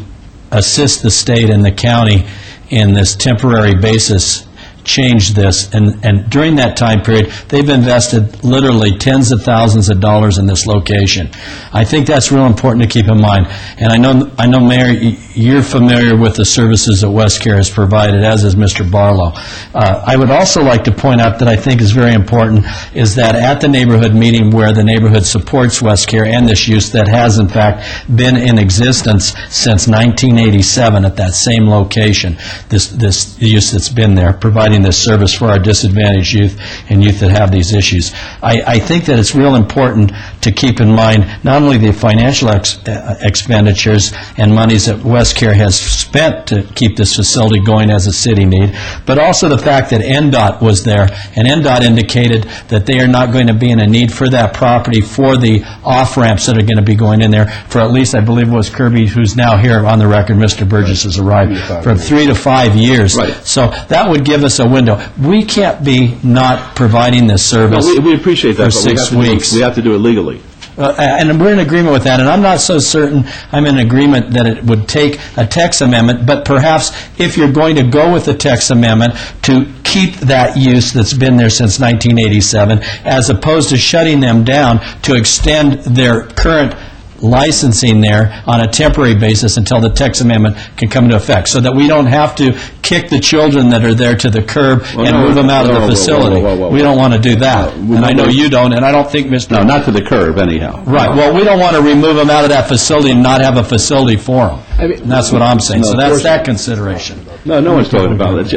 assist the state and the county in this temporary basis, changed this, and during that time period, they've invested literally tens of thousands of dollars in this location. I think that's real important to keep in mind. And I know, Mayor, you're familiar with the services that WestCare has provided, as is Mr. Barlow. I would also like to point out that I think is very important is that at the neighborhood meeting where the neighborhood supports WestCare and this use that has, in fact, been in existence since 1987 at that same location, this use that's been there, providing this service for our disadvantaged youth and youth that have these issues. I think that it's real important to keep in mind not only the financial expenditures and monies that WestCare has spent to keep this facility going as a city need, but also the fact that NDOT was there, and NDOT indicated that they are not going to be in a need for that property for the off-ramps that are going to be going in there for at least, I believe it was Kirby, who's now here on the record, Mr. Burgess has arrived, from 3 to 5 years. Right. So that would give us a window. We can't be not providing this service We appreciate that, for but 6 weeks. we have to do it legally. And we're in agreement with that, and I'm not so certain I'm in agreement that it would take a text amendment, but perhaps if you're going to go with the text amendment to keep that use that's been there since 1987, as opposed to shutting them down to extend their current licensing there on a temporary basis until the text amendment can come into effect, so that we don't have to kick the children that are there to the curb and move them out of the facility. We don't want to do that. And I know you don't, and I don't think Mr. No, not to the curb, anyhow. Right, well, we don't want to remove them out of that facility and not have a facility for them. And that's what I'm saying, so that's that consideration. No, no one's talking about it.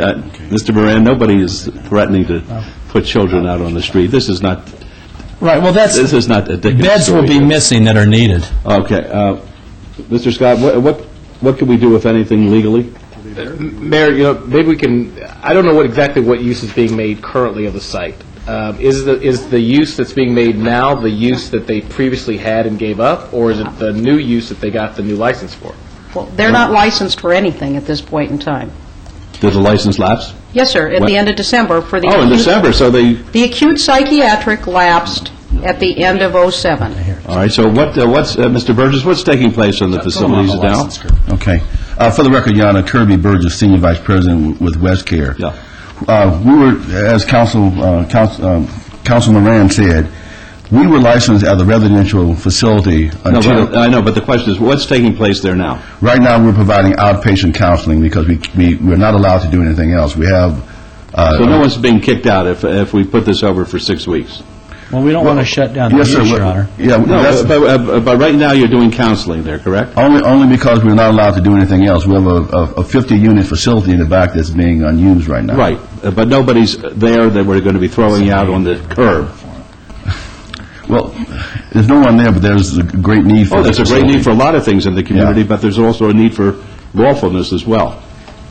Mr. Moran, nobody is threatening to put children out on the street. This is not... Right, well, this is not a Dickens beds will story be here. missing that are needed. Okay. Mr. Scott, what can we do, if anything, legally? Mayor, maybe we can, I don't know exactly what use is being made currently of the site. Is the use that's being made now the use that they previously had and gave up, or is it the new use that they got the new license for? Well, they're not licensed for anything at this point in time. Did the license lapse? Yes, sir, at the end of December for the... Oh, in December, so they... The acute psychiatric lapsed at the end of '07. All right, so what's, Mr. Burgess, what's taking place in the facilities now? Okay. For the record, Your Honor, Kirby Burgess, Senior Vice President with WestCare. Yeah. We were, as Councilman Moran said, we were licensed at the residential facility until... No, I know, but the question is, what's taking place there now? Right now, we're providing outpatient counseling because we're not allowed to do anything else. We have... So no one's being kicked out if we put this over for 6 weeks? Well, we don't want to shut down the Yes, sir. use, Your Honor. Yeah, No, but right now, you're doing counseling there, correct? only because we're not allowed to do anything else. We have a 50-unit facility in the back that's being unused right now. Right, but nobody's there that we're going to be throwing you out on the curb. Well, there's no one there, but there's a great need for there's a great need for a lot of things in the community, but there's also a need for lawfulness as well.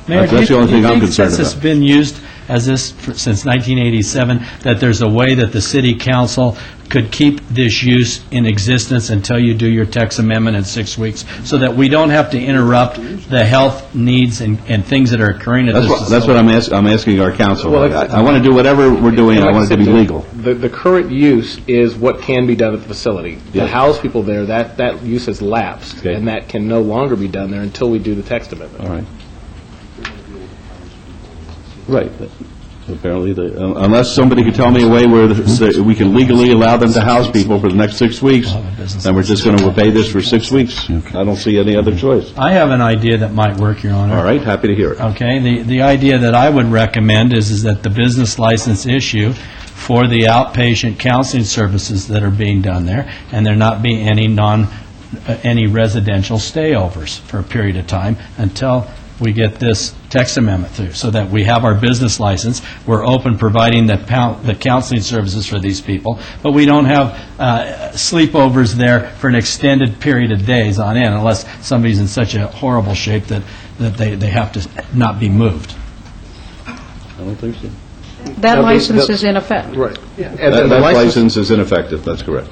Mayor, That's the only thing I'm concerned since about. it's been used as this since 1987, that there's a way that the city council could keep this use in existence until you do your text amendment in 6 weeks, so that we don't have to interrupt the health needs and things that are occurring at this facility. That's what I'm asking our council. I want to do whatever we're doing, and I want it to be legal. The current use is what can be done at the facility. To house people there, that use has lapsed, and that can no longer be done there until we do the text amendment. All right. Right. Apparently, unless somebody could tell me a way where we can legally allow them to house people for the next 6 weeks, then we're just going to obey this for 6 weeks. I don't see any other choice. I have an idea that might work, Your Honor. All right, happy to hear it. Okay, the idea that I would recommend is that the business license issue for the outpatient counseling services that are being done there, and there not be any residential stayovers for a period of time until we get this text amendment through, so that we have our business license, we're open providing the counseling services for these people, but we don't have sleepovers there for an extended period of days on end, unless somebody's in such a horrible shape that they have to not be moved. I don't think so. That license is in effect. Right. That license is ineffective, that's correct.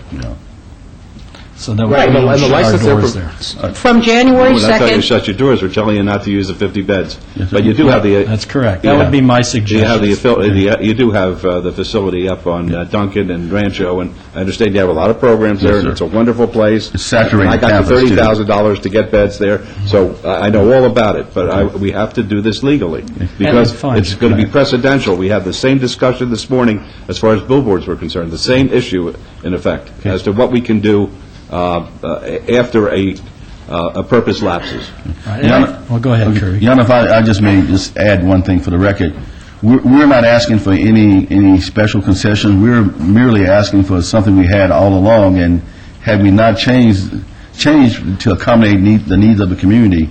So then Right, we and don't the shut our license doors there- there. From January We're not telling you to 2nd, shut your doors, we're telling you not to use the 50 beds. But you do have the... That's correct. That would be my suggestion. You do have the facility up on Duncan and Rancho, and I understand you have a lot of programs there, and it's a wonderful place. It's saturated I got the campus, too. $30,000 to get beds there, so I know all about it, but we have to do this legally, because fine. it's going to be precedential. We had the same discussion this morning as far as billboards were concerned, the same issue in effect, as to what we can do after a purpose lapses. Well, go ahead, Kirby. Your Honor, if I just may just add one thing for the record. We're not asking for any special concessions. We're merely asking for something we had all along, and had we not changed to accommodate the needs of the community,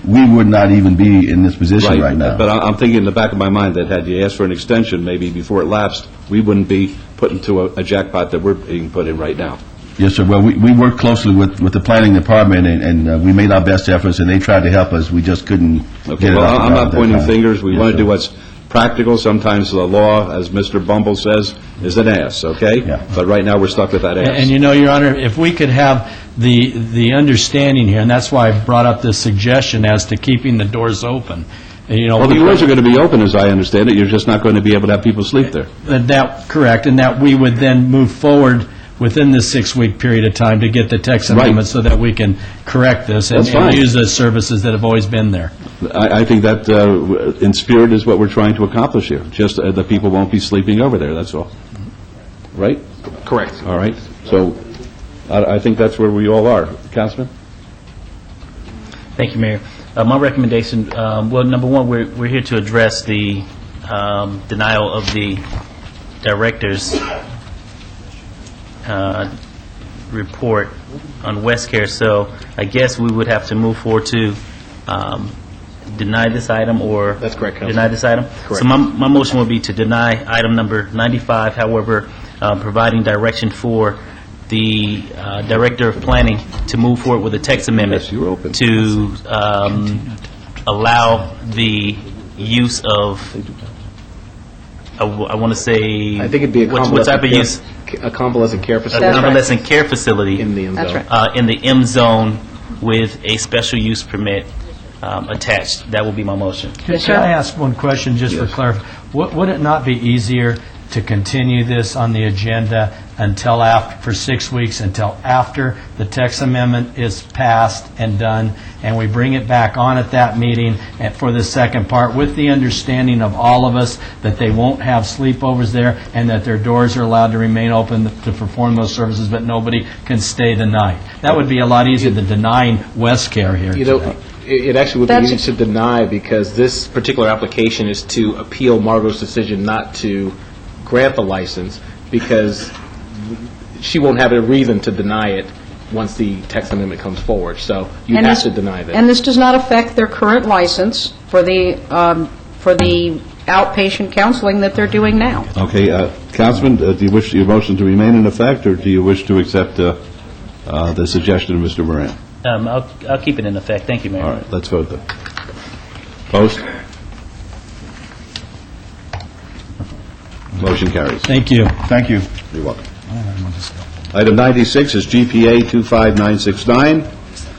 we would not even be in this position right now. But I'm thinking in the back of my mind that had you asked for an extension, maybe before it lapsed, we wouldn't be put into a jackpot that we're being put in right now. Yes, sir. Well, we worked closely with the planning department, and we made our best efforts, and they tried to help us. We just couldn't get it Well, off the I'm ground not at that pointing time. fingers. We Yes, want to sir. do what's practical. Sometimes the law, as Mr. Bumble says, is an ass, okay? But right now, we're stuck with that ass. And you know, Your Honor, if we could have the understanding here, and that's why I brought up this suggestion as to keeping the doors open. You know, Well, the doors are going to be open, as I understand it. You're just not going to be able to have people sleep there. Correct, and that we would then move forward within this 6-week period of time to get the text amendment so that we can correct this and That's fine. use the services that have always been there. I think that, in spirit, is what we're trying to accomplish here. Just the people won't be sleeping over there, that's all. Right? Correct. All right. So I think that's where we all are. Councilman? Thank you, Mayor. My recommendation, well, number one, we're here to address the denial of the director's report on West Care. So I guess we would have to move forward to deny this item, or... That's correct, Councilman. Deny this item? Correct. So my motion would be to deny item number 95, however, providing direction for the Director of Planning to move forward with a text amendment to allow the use of, I want to say... I think it'd be a what type of use? A convalescent care facility. A convalescent care facility. In the M zone. In the M zone with a special use permit attached. That will be my motion. Can I ask one question just for clarification? Would it not be easier to continue this on the agenda until after, for 6 weeks, until after the text amendment is passed and done, and we bring it back on at that meeting and for the second part, with the understanding of all of us that they won't have sleepovers there and that their doors are allowed to remain open to perform those services, but nobody can stay the night? That would be a lot easier than denying West Care here today. It actually would be easy to deny, because this particular application is to appeal Margot's decision not to grant the license, because she won't have a reason to deny it once the text amendment comes forward. So you have to deny that. And this does not affect their current license for the outpatient counseling that they're doing now. Okay, Councilman, do you wish your motion to remain in effect, or do you wish to accept the suggestion of Mr. Moran? I'll keep it in effect. Thank you, Mayor. All right, let's vote then. Post? Motion carries. Thank you. Thank you. You're welcome. Item 96 is GPA 25969.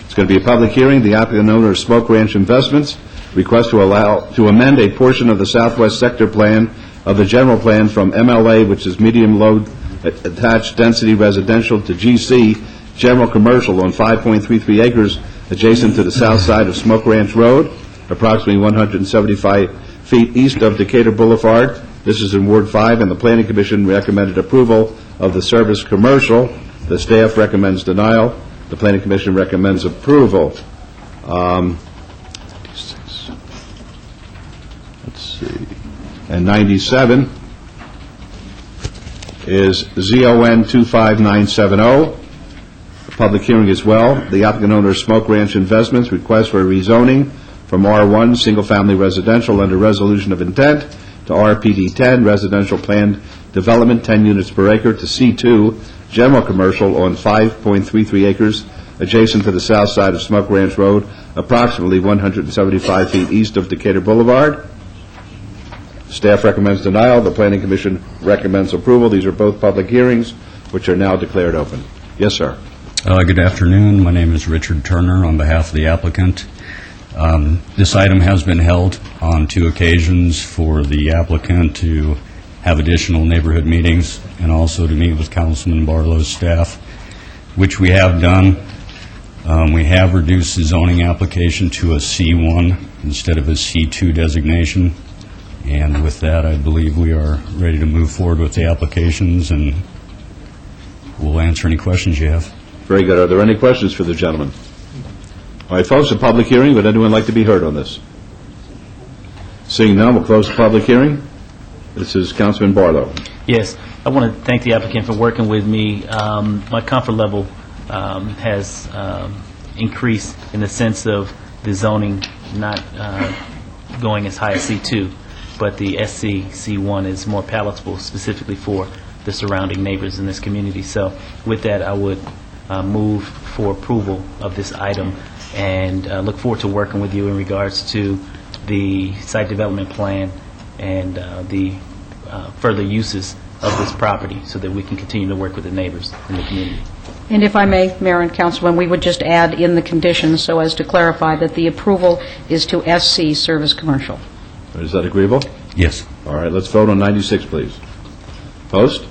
It's going to be a public hearing. The applicant owner of Smoke Ranch Investments requests to amend a portion of the southwest sector plan of the general plan from MLA, which is medium load attached density residential, to GC, general commercial, on 5.33 acres adjacent to the south side of Smoke Ranch Road, approximately 175 feet east of Decatur Boulevard. This is in Ward 5, and the Planning Commission recommended approval of the service commercial. The staff recommends denial. The Planning Commission recommends approval. Let's see. And 97 is ZON 25970. Public hearing as well. The applicant owner of Smoke Ranch Investments requests for a rezoning from R1, single-family residential, under resolution of intent, to RPD 10, residential planned development, 10 units per acre, to C2, general commercial, on 5.33 acres adjacent to the south side of Smoke Ranch Road, approximately 175 feet east of Decatur Boulevard. Staff recommends denial. The Planning Commission recommends approval. These are both public hearings, which are now declared open. Yes, sir. Good afternoon. My name is Richard Turner on behalf of the applicant. This item has been held on 2 occasions for the applicant to have additional neighborhood meetings and also to meet with Councilman Barlow's staff, which we have done. We have reduced the zoning application to a C1 instead of a C2 designation. And with that, I believe we are ready to move forward with the applications, and we'll answer any questions you have. Very good. Are there any questions for the gentleman? All right, folks, a public hearing. Would anyone like to be heard on this? Seeing none, we'll close the public hearing. This is Councilman Barlow. Yes, I want to thank the applicant for working with me. My comfort level has increased in the sense of the zoning not going as high as C2, but the SC C1 is more palatable specifically for the surrounding neighbors in this community. So with that, I would move for approval of this item, and look forward to working with you in regards to the site development plan and the further uses of this property, so that we can continue to work with the neighbors in the community. And if I may, Mayor and Councilman, we would just add in the conditions so as to clarify that the approval is to SC Service Commercial. Is that agreeable? Yes. All right, let's vote on 96, please. Post?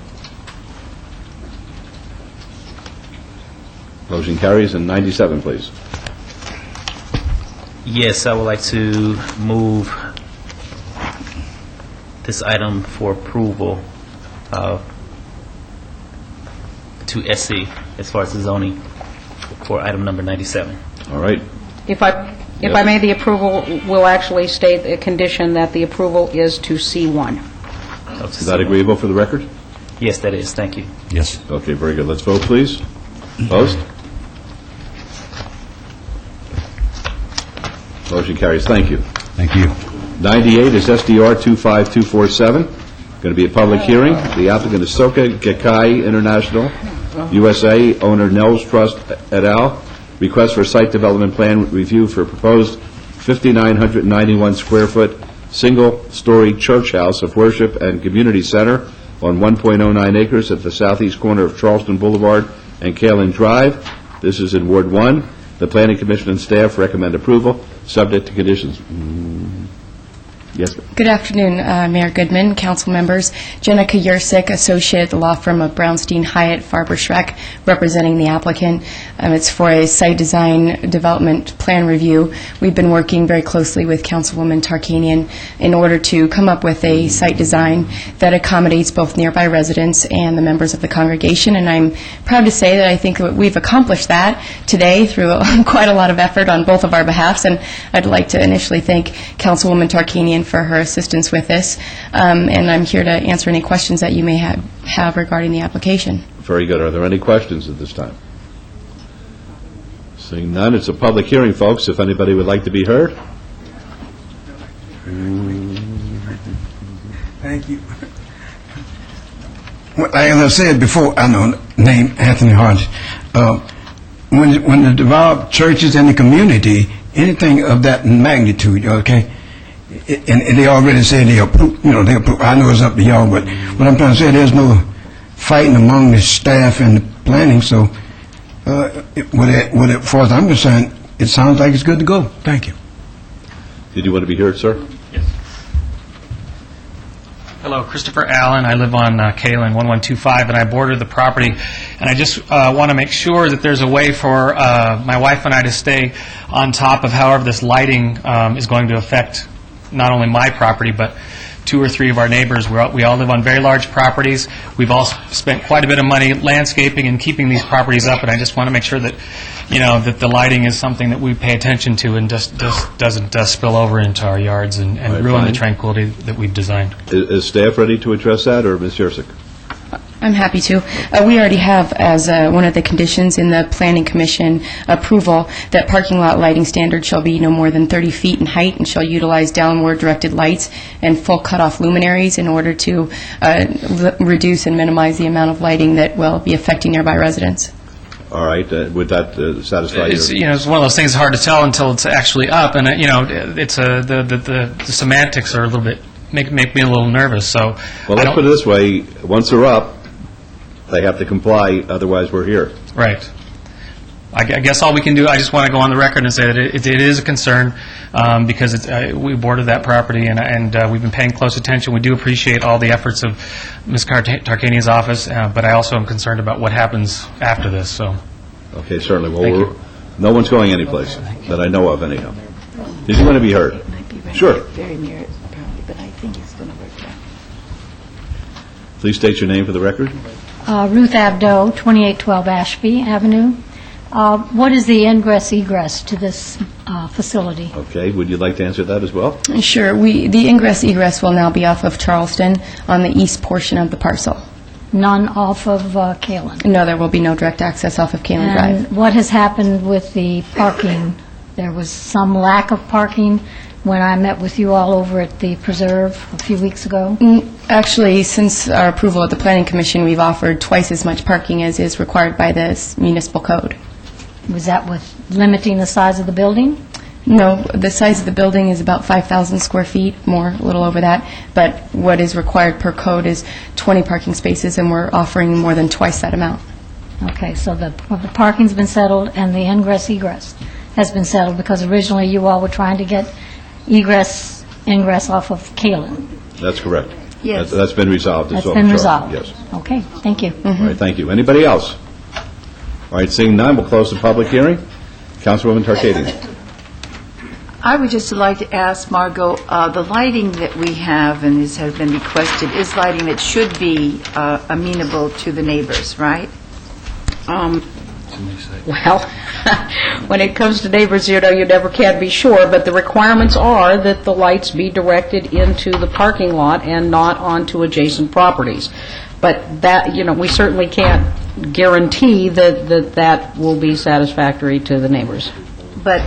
Motion carries. And 97, please. Yes, I would like to move this item for approval to to SC as far as the zoning for item number 97. All right. If I may, the approval will actually state a condition that the approval is to C1. Is that agreeable for the record? Yes, that is. Thank you. Yes. Okay, very good. Let's vote, please. Opposed? Motion carries. Thank you. Thank you. 98 is SDR 25247. Going to be a public hearing. The applicant is Soka Gakkai International, USA, owner Nels Trust et al. Request for site development plan review for proposed 5,991 square foot single-story church house of worship and community center on 1.09 acres at the southeast corner of Charleston Boulevard and Kalen Drive. This is in Ward 1. The Planning Commission and staff recommend approval, subject to conditions. Yes. Good afternoon, Mayor Goodman, council members. Jenica Yursik, associate at the law firm of Brownstein Hyatt Farber Schreck, representing the applicant. It's for a site design development plan review. We've been working very closely with Councilwoman Tarkanian in order to come up with a site design that accommodates both nearby residents and the members of the congregation. And I'm proud to say that I think that we've accomplished that today through quite a lot of effort on both of our behalfs. And I'd like to initially thank Councilwoman Tarkanian for her assistance with this, and I'm here to answer any questions that you may have regarding the application. Very good. Are there any questions at this time? Seeing none, it's a public hearing, folks, if anybody would like to be heard. Thank you. Like I said before, I know name Anthony Hodge. When the developed churches in the community, anything of that magnitude, okay, and they already said they approve, they approve. I know it's up to y'all, but what I'm trying to say, there's no fighting among the staff and the planning, so as far as I'm concerned, it sounds like it's good to go. Thank you. Did you want to be heard, sir? Yes. Hello, Christopher Allen. I live on Kalen 1125, and I border the property. And I just want to make sure that there's a way for my wife and I to stay on top of however this lighting is going to affect not only my property, but 2 or 3 of our neighbors. We all live on very large properties. We've all spent quite a bit of money landscaping and keeping these properties up, and I just want to make sure that, that the lighting is something that we pay attention to and just doesn't spill over into our yards and ruin the tranquility that we've designed. Is staff ready to address that, or Ms. Yursik? I'm happy to. We already have, as one of the conditions in the Planning Commission approval, that parking lot lighting standard shall be no more than 30 feet in height and shall utilize downward directed lights and full cutoff luminaries in order to reduce and minimize the amount of lighting that will be affecting nearby residents. All right. Would that satisfy you? It's one of those things that's hard to tell until it's actually up, and it's the semantics are a little bit make me a little nervous. So well, let's put it this way: once they're up, they have to comply, otherwise we're here. Right. I guess all we can do, I just want to go on the record and say that it is a concern because we border that property and we've been paying close attention. We do appreciate all the efforts of Ms. Tarkanian's office, but I also am concerned about what happens after this. So. Okay, certainly. Well, no one's going anyplace that I know of, anyhow. Did you want to be heard? Sure. Very near it, probably, but I think it's going to work out. Please state your name for the record. Ruth Abdo, 2812 Ashby Avenue. What is the ingress-egress to this facility? Okay, would you like to answer that as well? Sure. The ingress-egress will now be off of Charleston on the east portion of the parcel. None off of Kalen? No, there will be no direct access off of Kalen Drive. And what has happened with the parking? There was some lack of parking when I met with you all over at the Preserve a few weeks ago? Actually, since our approval at the Planning Commission, we've offered twice as much parking as is required by the municipal code. Was that with limiting the size of the building? No, the size of the building is about 5,000 square feet, more, a little over that. But what is required per code is 20 parking spaces, and we're offering more than twice that amount. Okay, so the parking's been settled and the ingress-egress has been settled because originally you all were trying to get ingress off of Kalen. That's correct. Yes. That's been resolved. That's been resolved. Yes. Okay, thank you. All right, thank you. Anybody else? All right, seeing none, we'll close the public hearing. Councilwoman Tarkanian. I would just like to ask Margot, the lighting that we have, and this has been requested, is lighting that should be amenable to the neighbors, right? Well, when it comes to neighbors, you never can be sure, but the requirements are that the lights be directed into the parking lot and not onto adjacent properties. But that, we certainly can't guarantee that will be satisfactory to the neighbors. But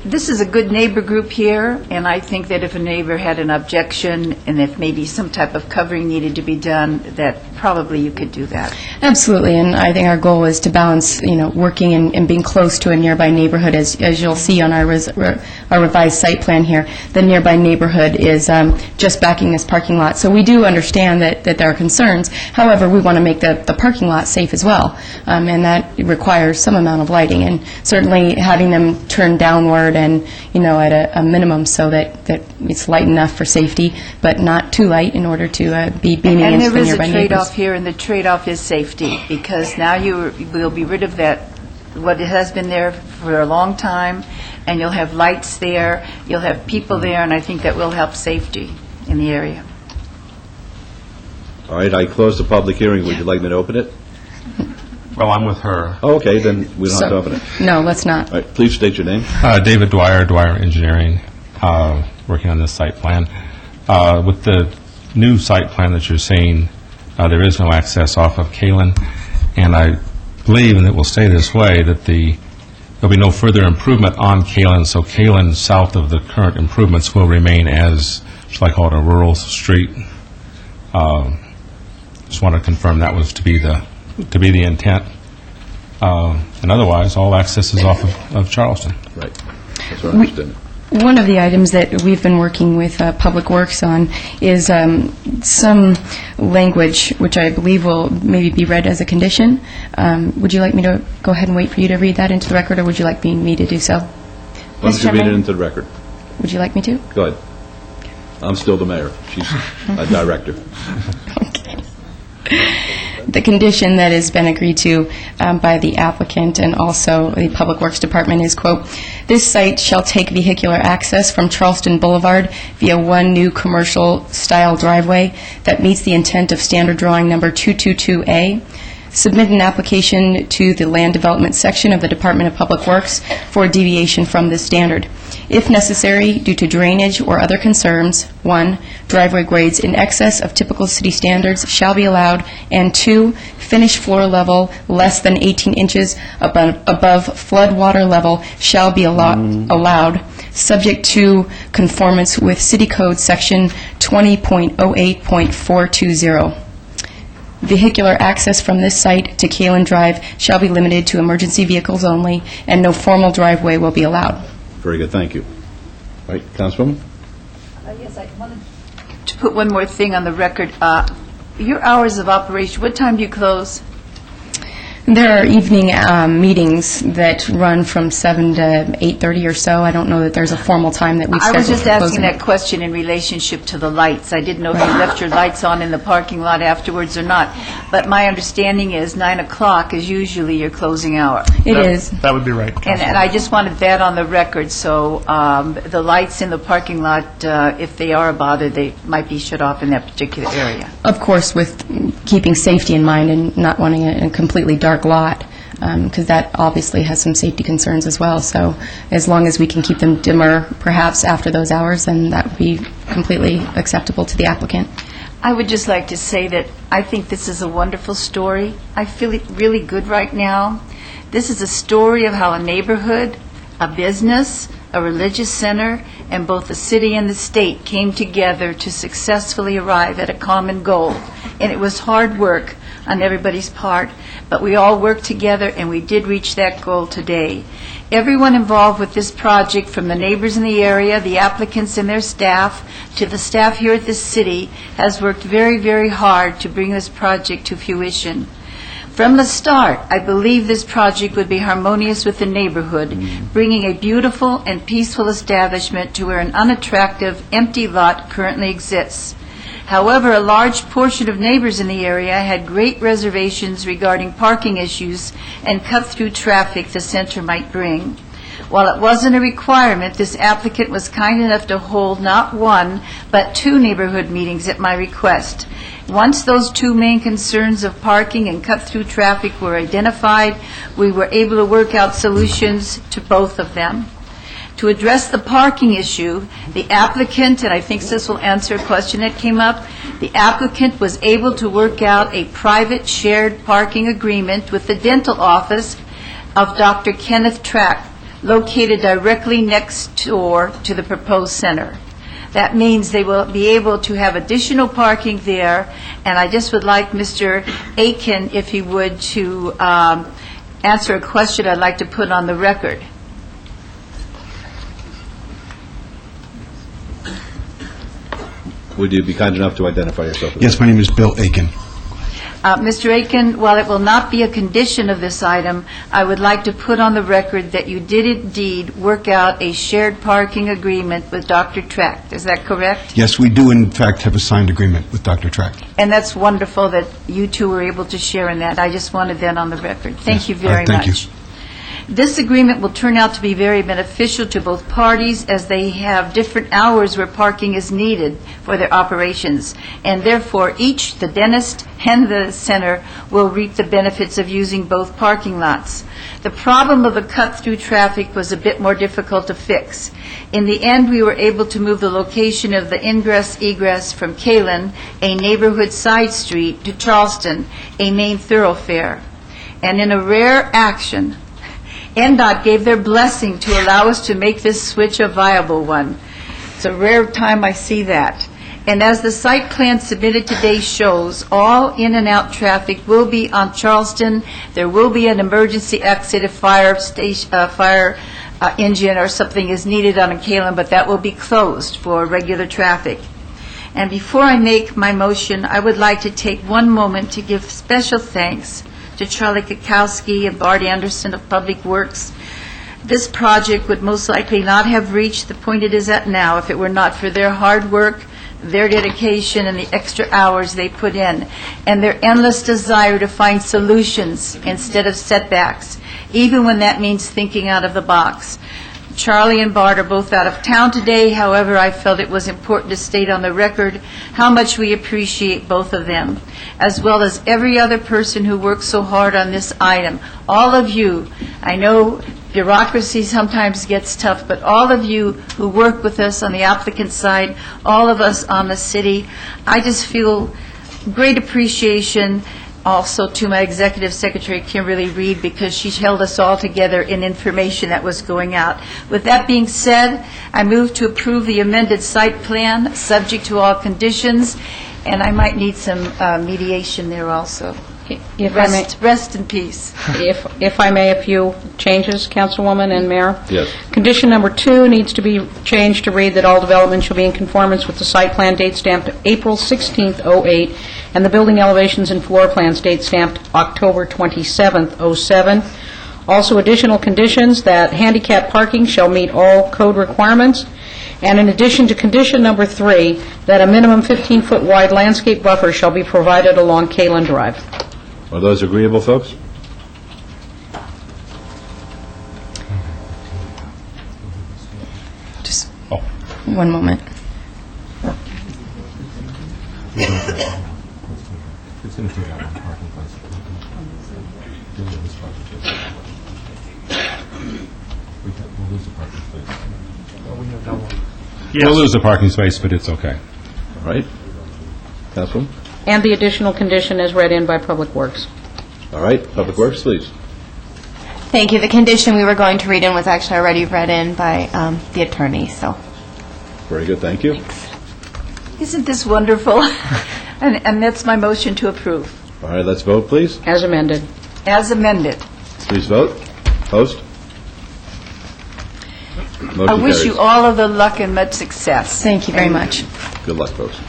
this is a good neighbor group here, and I think that if a neighbor had an objection and if maybe some type of covering needed to be done, that probably you could do that. Absolutely, and I think our goal is to balance, working and being close to a nearby neighborhood. As you'll see on our revised site plan here, the nearby neighborhood is just backing this parking lot. So we do understand that there are concerns. However, we want to make the parking lot safe as well, and that requires some amount of lighting, and certainly having them turn downward and, at a minimum so that it's light enough for safety, but not too light in order to be beaming into the nearby neighbors. And there is a trade-off here, and the trade-off is safety, because now you will be rid of that, what has been there for a long time, and you'll have lights there, you'll have people there, and I think that will help safety in the area. All right, I close the public hearing. Would you like me to open it? Well, I'm with her. Oh, okay, then we don't have to open it. No, let's not. All right, please state your name. David Dwyer, Dwyer Engineering, working on this site plan. With the new site plan that you're seeing, there is no access off of Kalen, and I believe, and it will stay this way, that there'll be no further improvement on Kalen, so Kalen, south of the current improvements, will remain as, shall I call it, a rural street. Just want to confirm that was to be the intent. And otherwise, all access is off of Charleston. Right. That's what I understood. One of the items that we've been working with Public Works on is some language, which I believe will maybe be read as a condition. Would you like me to go ahead and wait for you to read that into the record, or would you like me to do so? Why don't you read it into the record? Would you like me to? Go ahead. I'm still the mayor. She's a director. The condition that has been agreed to by the applicant and also the Public Works Department is, quote, "This site shall take vehicular access from Charleston Boulevard via one new commercial-style driveway that meets the intent of standard drawing number 222A. Submit an application to the Land Development Section of the Department of Public Works for deviation from this standard. If necessary, due to drainage or other concerns, 1, driveway grades in excess of typical city standards shall be allowed, and 2, finished floor level less than 18 inches above flood water level shall be allowed, subject to conformance with City Code Section 20.08.420. Vehicular access from this site to Kalen Drive shall be limited to emergency vehicles only, and no formal driveway will be allowed." Very good, thank you. All right, Councilwoman? Yes, I wanted to put one more thing on the record. Your hours of operation, what time do you close? There are evening meetings that run from 7 to 8:30 or so. I don't know that there's a formal time that we've scheduled. I was just for asking closing. that question in relationship to the lights. I didn't know if you left your lights on in the parking lot afterwards or not. But my understanding is 9 o'clock is usually your closing hour. It is. That would be right. And I just wanted that on the record, so the lights in the parking lot, if they are a bother, they might be shut off in that particular area. Of course, with keeping safety in mind and not wanting a completely dark lot, because that obviously has some safety concerns as well. So as long as we can keep them dimmer, perhaps after those hours, then that would be completely acceptable to the applicant. I would just like to say that I think this is a wonderful story. I feel really good right now. This is a story of how a neighborhood, a business, a religious center, and both the city and the state came together to successfully arrive at a common goal. And it was hard work on everybody's part, but we all worked together and we did reach that goal today. Everyone involved with this project, from the neighbors in the area, the applicants and their staff, to the staff here at the city, has worked very, very hard to bring this project to fruition. From the start, I believe this project would be harmonious with the neighborhood, bringing a beautiful and peaceful establishment to where an unattractive, empty lot currently exists. However, a large portion of neighbors in the area had great reservations regarding parking issues and cut-through traffic the center might bring. While it wasn't a requirement, this applicant was kind enough to hold not one, but 2 neighborhood meetings at my request. Once those 2 main concerns of parking and cut-through traffic were identified, we were able to work out solutions to both of them. To address the parking issue, the applicant, and I think this will answer a question that came up, the applicant was able to work out a private shared parking agreement with the dental office of Dr. Kenneth Track, located directly next door to the proposed center. That means they will be able to have additional parking there, and I just would like Mr. Aiken, if he would, to answer a question I'd like to put on the record. Would you be kind enough to identify yourself? Yes, my name is Bill Aiken. Mr. Aiken, while it will not be a condition of this item, I would like to put on the record that you did indeed work out a shared parking agreement with Dr. Track. Is that correct? Yes, we do in fact have a signed agreement with Dr. Track. And that's wonderful that you two were able to share in that. I just wanted that on the record. Thank you very Thank much. you. This agreement will turn out to be very beneficial to both parties, as they have different hours where parking is needed for their operations, and therefore each, the dentist and the center, will reap the benefits of using both parking lots. The problem of the cut-through traffic was a bit more difficult to fix. In the end, we were able to move the location of the ingress-egress from Kalen, a neighborhood side street, to Charleston, a main thoroughfare. And in a rare action, NDOT gave their blessing to allow us to make this switch a viable one. It's a rare time I see that. And as the site plan submitted today shows, all in and out traffic will be on Charleston. There will be an emergency exit if fire engine or something is needed on a Kalen, but that will be closed for regular traffic. And before I make my motion, I would like to take one moment to give special thanks to Charlie Kukowski and Bart Anderson of Public Works. This project would most likely not have reached the point it is at now if it were not for their hard work, their dedication, and the extra hours they put in, and their endless desire to find solutions instead of setbacks, even when that means thinking out of the box. Charlie and Bart are both out of town today. However, I felt it was important to state on the record how much we appreciate both of them, as well as every other person who worked so hard on this item. All of you, I know bureaucracy sometimes gets tough, but all of you who work with us on the applicant side, all of us on the city, I just feel great appreciation also to my Executive Secretary, Kimberly Reed, because she held us all together in information that was going out. With that being said, I move to approve the amended site plan, subject to all conditions, and I might need some mediation there also. If I may, Rest in peace. if I may, a few changes, Councilwoman and Mayor. Yes. Condition number 2 needs to be changed to read that all development shall be in conformance with the site plan date stamped April 16th, '08, and the building elevations and floor plans date stamped October 27th, '07. Also, additional conditions that handicap parking shall meet all code requirements. And in addition to condition number 3, that a minimum 15-foot wide landscape buffer shall be provided along Kalen Drive. Are those agreeable, folks? Just one moment. We'll lose a parking space, but it's okay. All right. Councilwoman? And the additional condition is read in by Public Works. All right. Public Works, please. Thank you. The condition we were going to read in was actually already read in by the attorney, so. Very good. Thank you. Isn't this wonderful? And that's my motion to approve. All right. Let's vote, please. As amended. As amended. Please vote. Post. Motion I wish carries. you all of the luck and much success. Thank you very much. Good luck, folks.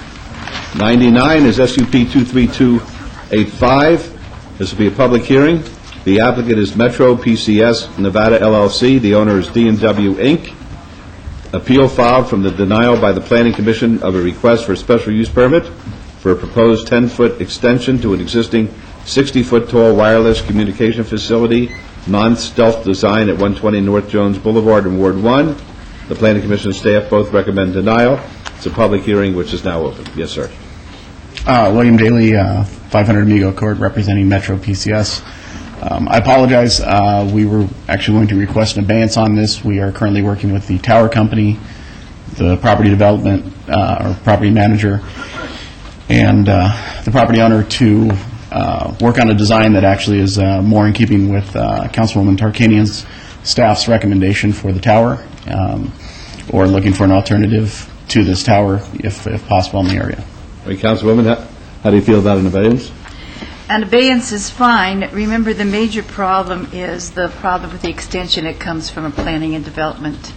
99 is SUP 23285. This will be a public hearing. The applicant is Metro PCS Nevada LLC. The owner is D&W Inc. Appeal filed from the denial by the Planning Commission of a request for a special use permit for a proposed 10-foot extension to an existing 60-foot tall wireless communication facility non-stealth design at 120 North Jones Boulevard in Ward 1. The Planning Commission staff both recommend denial. It's a public hearing which is now open. Yes, sir. William Daly, 500 Amigo Court, representing Metro PCS. I apologize. We were actually going to request an abeyance on this. We are currently working with the tower company, the property development or property manager, and the property owner to work on a design that actually is more in keeping with Councilwoman Tarkanian's staff's recommendation for the tower, or looking for an alternative to this tower if possible in the area. All right, Councilwoman, how do you feel about an abeyance? An abeyance is fine. Remember, the major problem is the problem with the extension that comes from a planning and development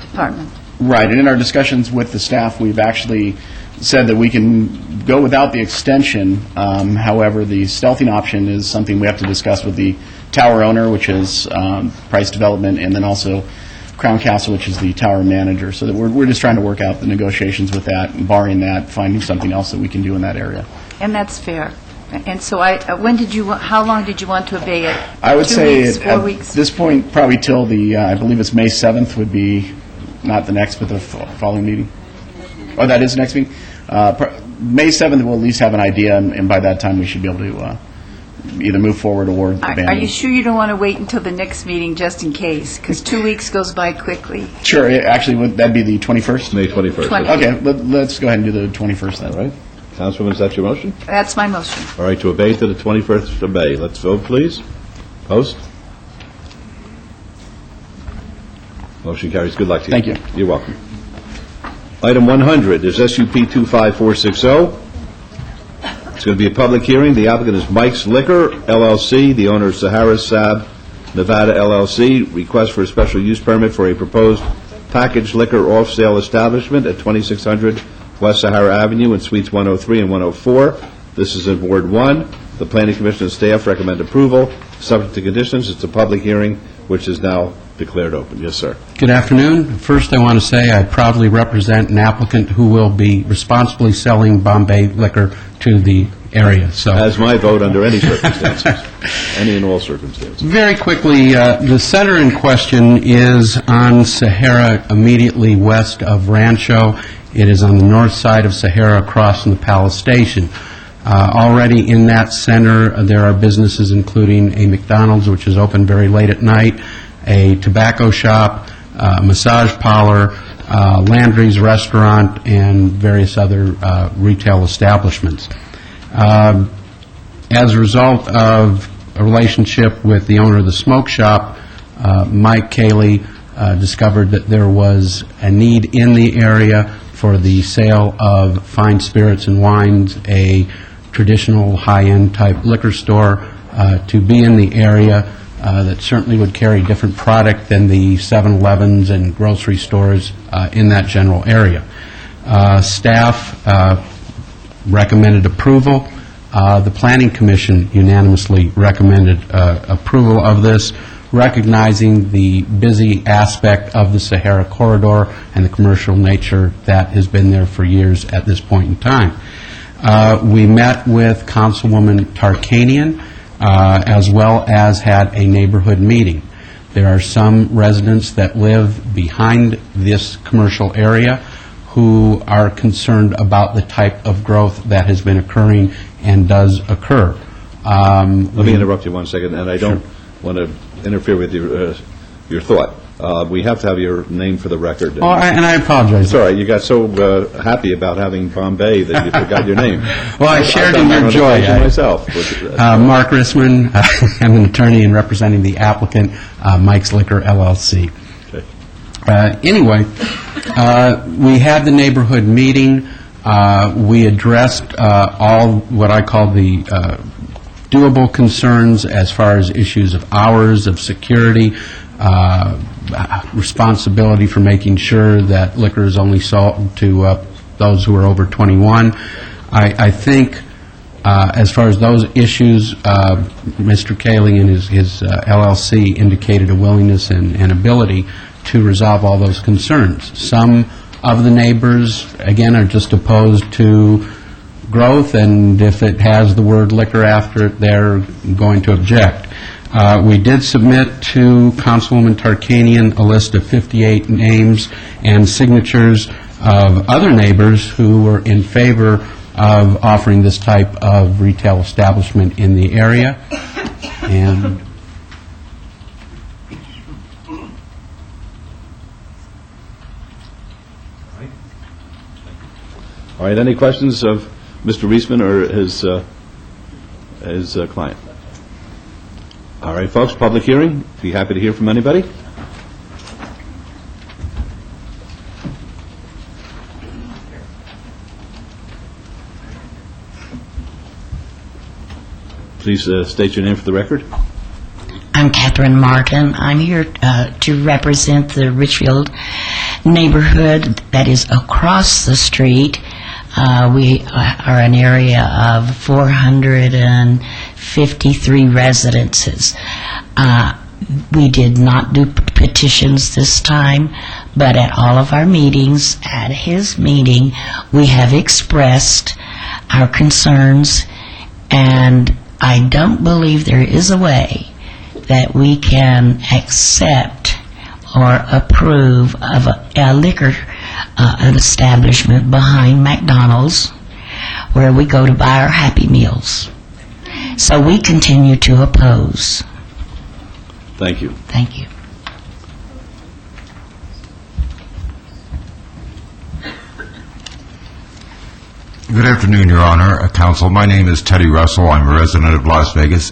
department. Right, and in our discussions with the staff, we've actually said that we can go without the extension. However, the stealthing option is something we have to discuss with the tower owner, which is Price Development, and then also Crown Castle, which is the tower manager. So that we're just trying to work out the negotiations with that, and barring that, finding something else that we can do in that area. And that's fair. And so how long did you want to obey it? I would 2 say weeks, 4 at weeks? this point, probably till the, I believe it's May 7th would be, not the next, but the following meeting. Oh, that is the next meeting? May 7th, we'll at least have an idea, and by that time, we should be able to either move forward or abandon. Are you sure you don't want to wait until the next meeting just in case? Because 2 weeks goes by quickly. Sure, actually, that'd be the 21st? May 21st. 20. Okay, let's go ahead and do the 21st then. All right. Councilwoman, is that your motion? That's my motion. All right, to obey to the 21st of May. Let's vote, please. Post. Motion carries. Good luck to you. Thank you. You're welcome. Item 100 is SUP 25460. It's going to be a public hearing. The applicant is Mike's Liquor, LLC. The owner is Sahara Sab, Nevada, LLC. Request for a special use permit for a proposed packaged liquor off-sale establishment at 2600 West Sahara Avenue in Suites 103 and 104. This is in Ward 1. The Planning Commission and staff recommend approval, subject to conditions. It's a public hearing, which is now declared open. Yes, sir. Good afternoon. First, I want to say I proudly represent an applicant who will be responsibly selling Bombay liquor to the area. So, as my vote under any circumstances, any and all circumstances. very quickly, the center in question is on Sahara, immediately west of Rancho. It is on the north side of Sahara, across from the Palace Station. Already in that center, there are businesses including a McDonald's, which is open very late at night, a tobacco shop, a massage parlor, Landry's restaurant, and various other retail establishments. As a result of a relationship with the owner of the smoke shop, Mike Cayley discovered that there was a need in the area for the sale of fine spirits and wines, a traditional high-end type liquor store to be in the area that certainly would carry different product than the 7-Elevens and grocery stores in that general area. Staff recommended approval. The Planning Commission unanimously recommended approval of this, recognizing the busy aspect of the Sahara corridor and the commercial nature that has been there for years at this point in time. We met with Councilwoman Tarkanian, as well as had a neighborhood meeting. There are some residents that live behind this commercial area who are concerned about the type of growth that has been occurring and does occur. Let me interrupt you 1 second, and I don't want to interfere with your thought. We have to have your name for the record. And I apologize. It's all right. You got so happy about having Bombay that you forgot your name. Well, I shared in your joy. Myself. Mark Rissman. I'm an attorney and representing the applicant, Mike's Liquor, LLC. Okay. Anyway, we had the neighborhood meeting. We addressed all what I call the doable concerns as far as issues of hours, of security, responsibility for making sure that liquor is only sold to those who are over 21. I think as far as those issues, Mr. Cayley and his LLC indicated a willingness and ability to resolve all those concerns. Some of the neighbors, again, are just opposed to growth, and if it has the word liquor after it, they're going to object. We did submit to Councilwoman Tarkanian a list of 58 names and signatures of other neighbors who were in favor of offering this type of retail establishment in the area. And all right, any questions of Mr. Reisman or his client? All right, folks, public hearing. Be happy to hear from anybody. Please state your name for the record. I'm Catherine Martin. I'm here to represent the Richfield neighborhood that is across the street. We are an area of 453 residences. We did not do petitions this time, but at all of our meetings, at his meeting, we have expressed our concerns, and I don't believe there is a way that we can accept or approve of a liquor an establishment behind McDonald's where we go to buy our Happy Meals. So we continue to oppose. Thank you. Thank you. Good afternoon, Your Honor, Counsel. My name is Teddy Russell. I'm a resident of Las Vegas.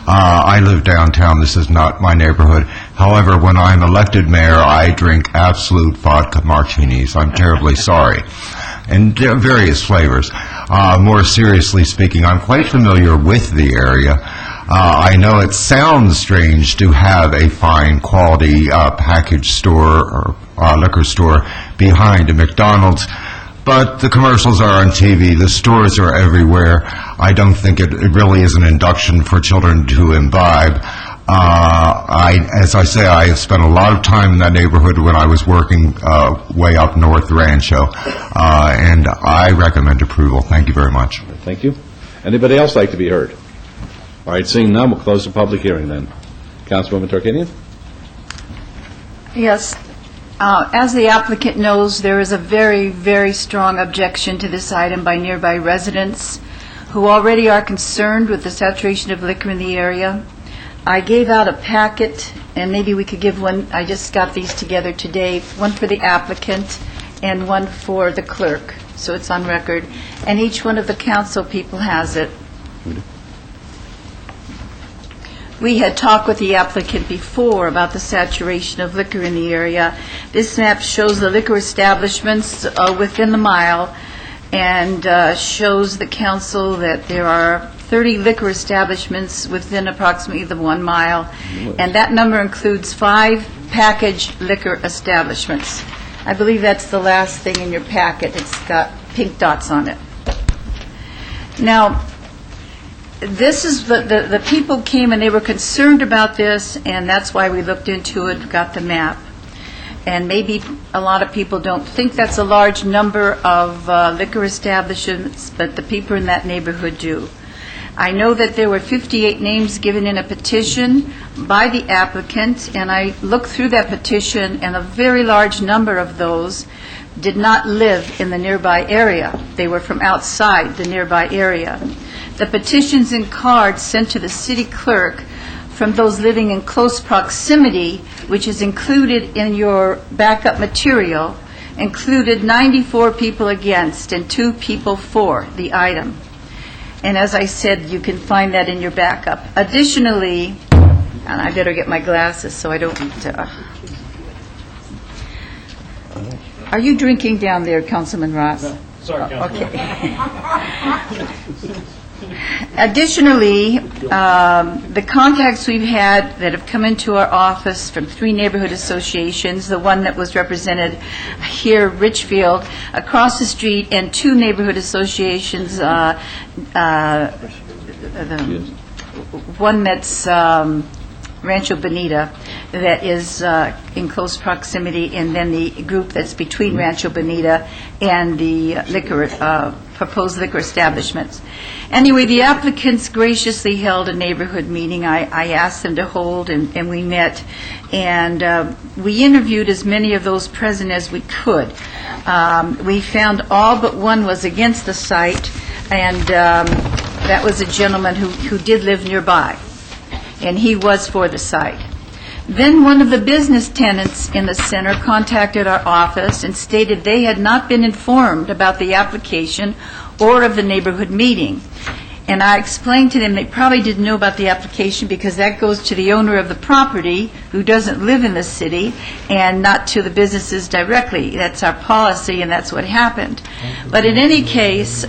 I live downtown. This is not my neighborhood. However, when I'm elected mayor, I drink Absolute vodka martinis. I'm terribly sorry. And various flavors. More seriously speaking, I'm quite familiar with the area. I know it sounds strange to have a fine quality package store or liquor store behind a McDonald's, but the commercials are on TV, the stores are everywhere. I don't think it really is an induction for children to imbibe. As I say, I have spent a lot of time in that neighborhood when I was working way up north Rancho, and I recommend approval. Thank you very much. Thank you. Anybody else like to be heard? All right, seeing none, we'll close the public hearing then. Councilwoman Tarkanian? Yes. As the applicant knows, there is a very, very strong objection to this item by nearby residents who already are concerned with the saturation of liquor in the area. I gave out a packet, and maybe we could give one. I just got these together today, one for the applicant and one for the clerk, so it's on record. And each one of the council people has it. We had talked with the applicant before about the saturation of liquor in the area. This map shows the liquor establishments within the mile and shows the council that there are 30 liquor establishments within approximately the 1 mile, and that number includes 5 packaged liquor establishments. I believe that's the last thing in your packet. It's got pink dots on it. Now, this is the people came and they were concerned about this, and that's why we looked into it, got the map. And maybe a lot of people don't think that's a large number of liquor establishments, but the people in that neighborhood do. I know that there were 58 names given in a petition by the applicant, and I looked through that petition, and a very large number of those did not live in the nearby area. They were from outside the nearby area. The petitions and cards sent to the city clerk from those living in close proximity, which is included in your backup material, included 94 people against and 2 people for the item. And as I said, you can find that in your backup. Additionally, and I better get my glasses so I don't... Are you drinking down there, Councilman Ross? No. Sorry, Councilman. Okay. Additionally, the contacts we've had that have come into our office from 3 neighborhood associations, the one that was represented here, Richfield, across the street, and 2 neighborhood associations, the one that's Rancho Bonita, that is in close proximity, and then the group that's between Rancho Bonita and the liquor proposed liquor establishments. Anyway, the applicants graciously held a neighborhood meeting. I asked them to hold, and we met, and we interviewed as many of those present as we could. We found all but one was against the site, and that was a gentleman who did live nearby, and he was for the site. Then one of the business tenants in the center contacted our office and stated they had not been informed about the application or of the neighborhood meeting. And I explained to them they probably didn't know about the application because that goes to the owner of the property who doesn't live in the city and not to the businesses directly. That's our policy, and that's what happened. But in any case,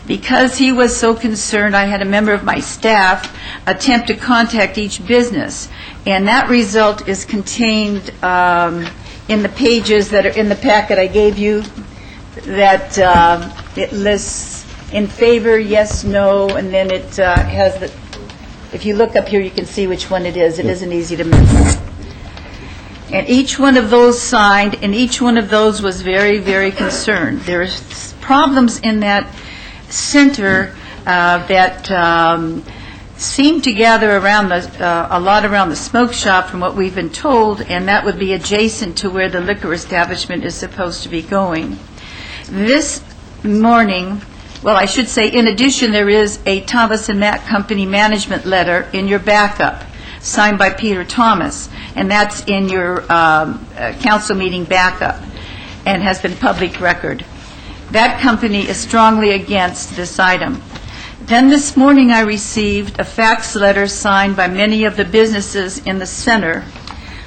because he was so concerned, I had a member of my staff attempt to contact each business. And that result is contained in the pages that are in the packet I gave you, that it lists in favor, yes, no, and then it has the, if you look up here, you can see which one it is. It isn't easy to miss. And each one of those signed, and each one of those was very, very concerned. There's problems in that center that seem to gather around a lot around the smoke shop from what we've been told, and that would be adjacent to where the liquor establishment is supposed to be going. This morning, well, I should say, in addition, there is a Thomas and Mack Company management letter in your backup, signed by Peter Thomas, and that's in your council meeting backup, and has been public record. That company is strongly against this item. Then this morning I received a fax letter signed by many of the businesses in the center,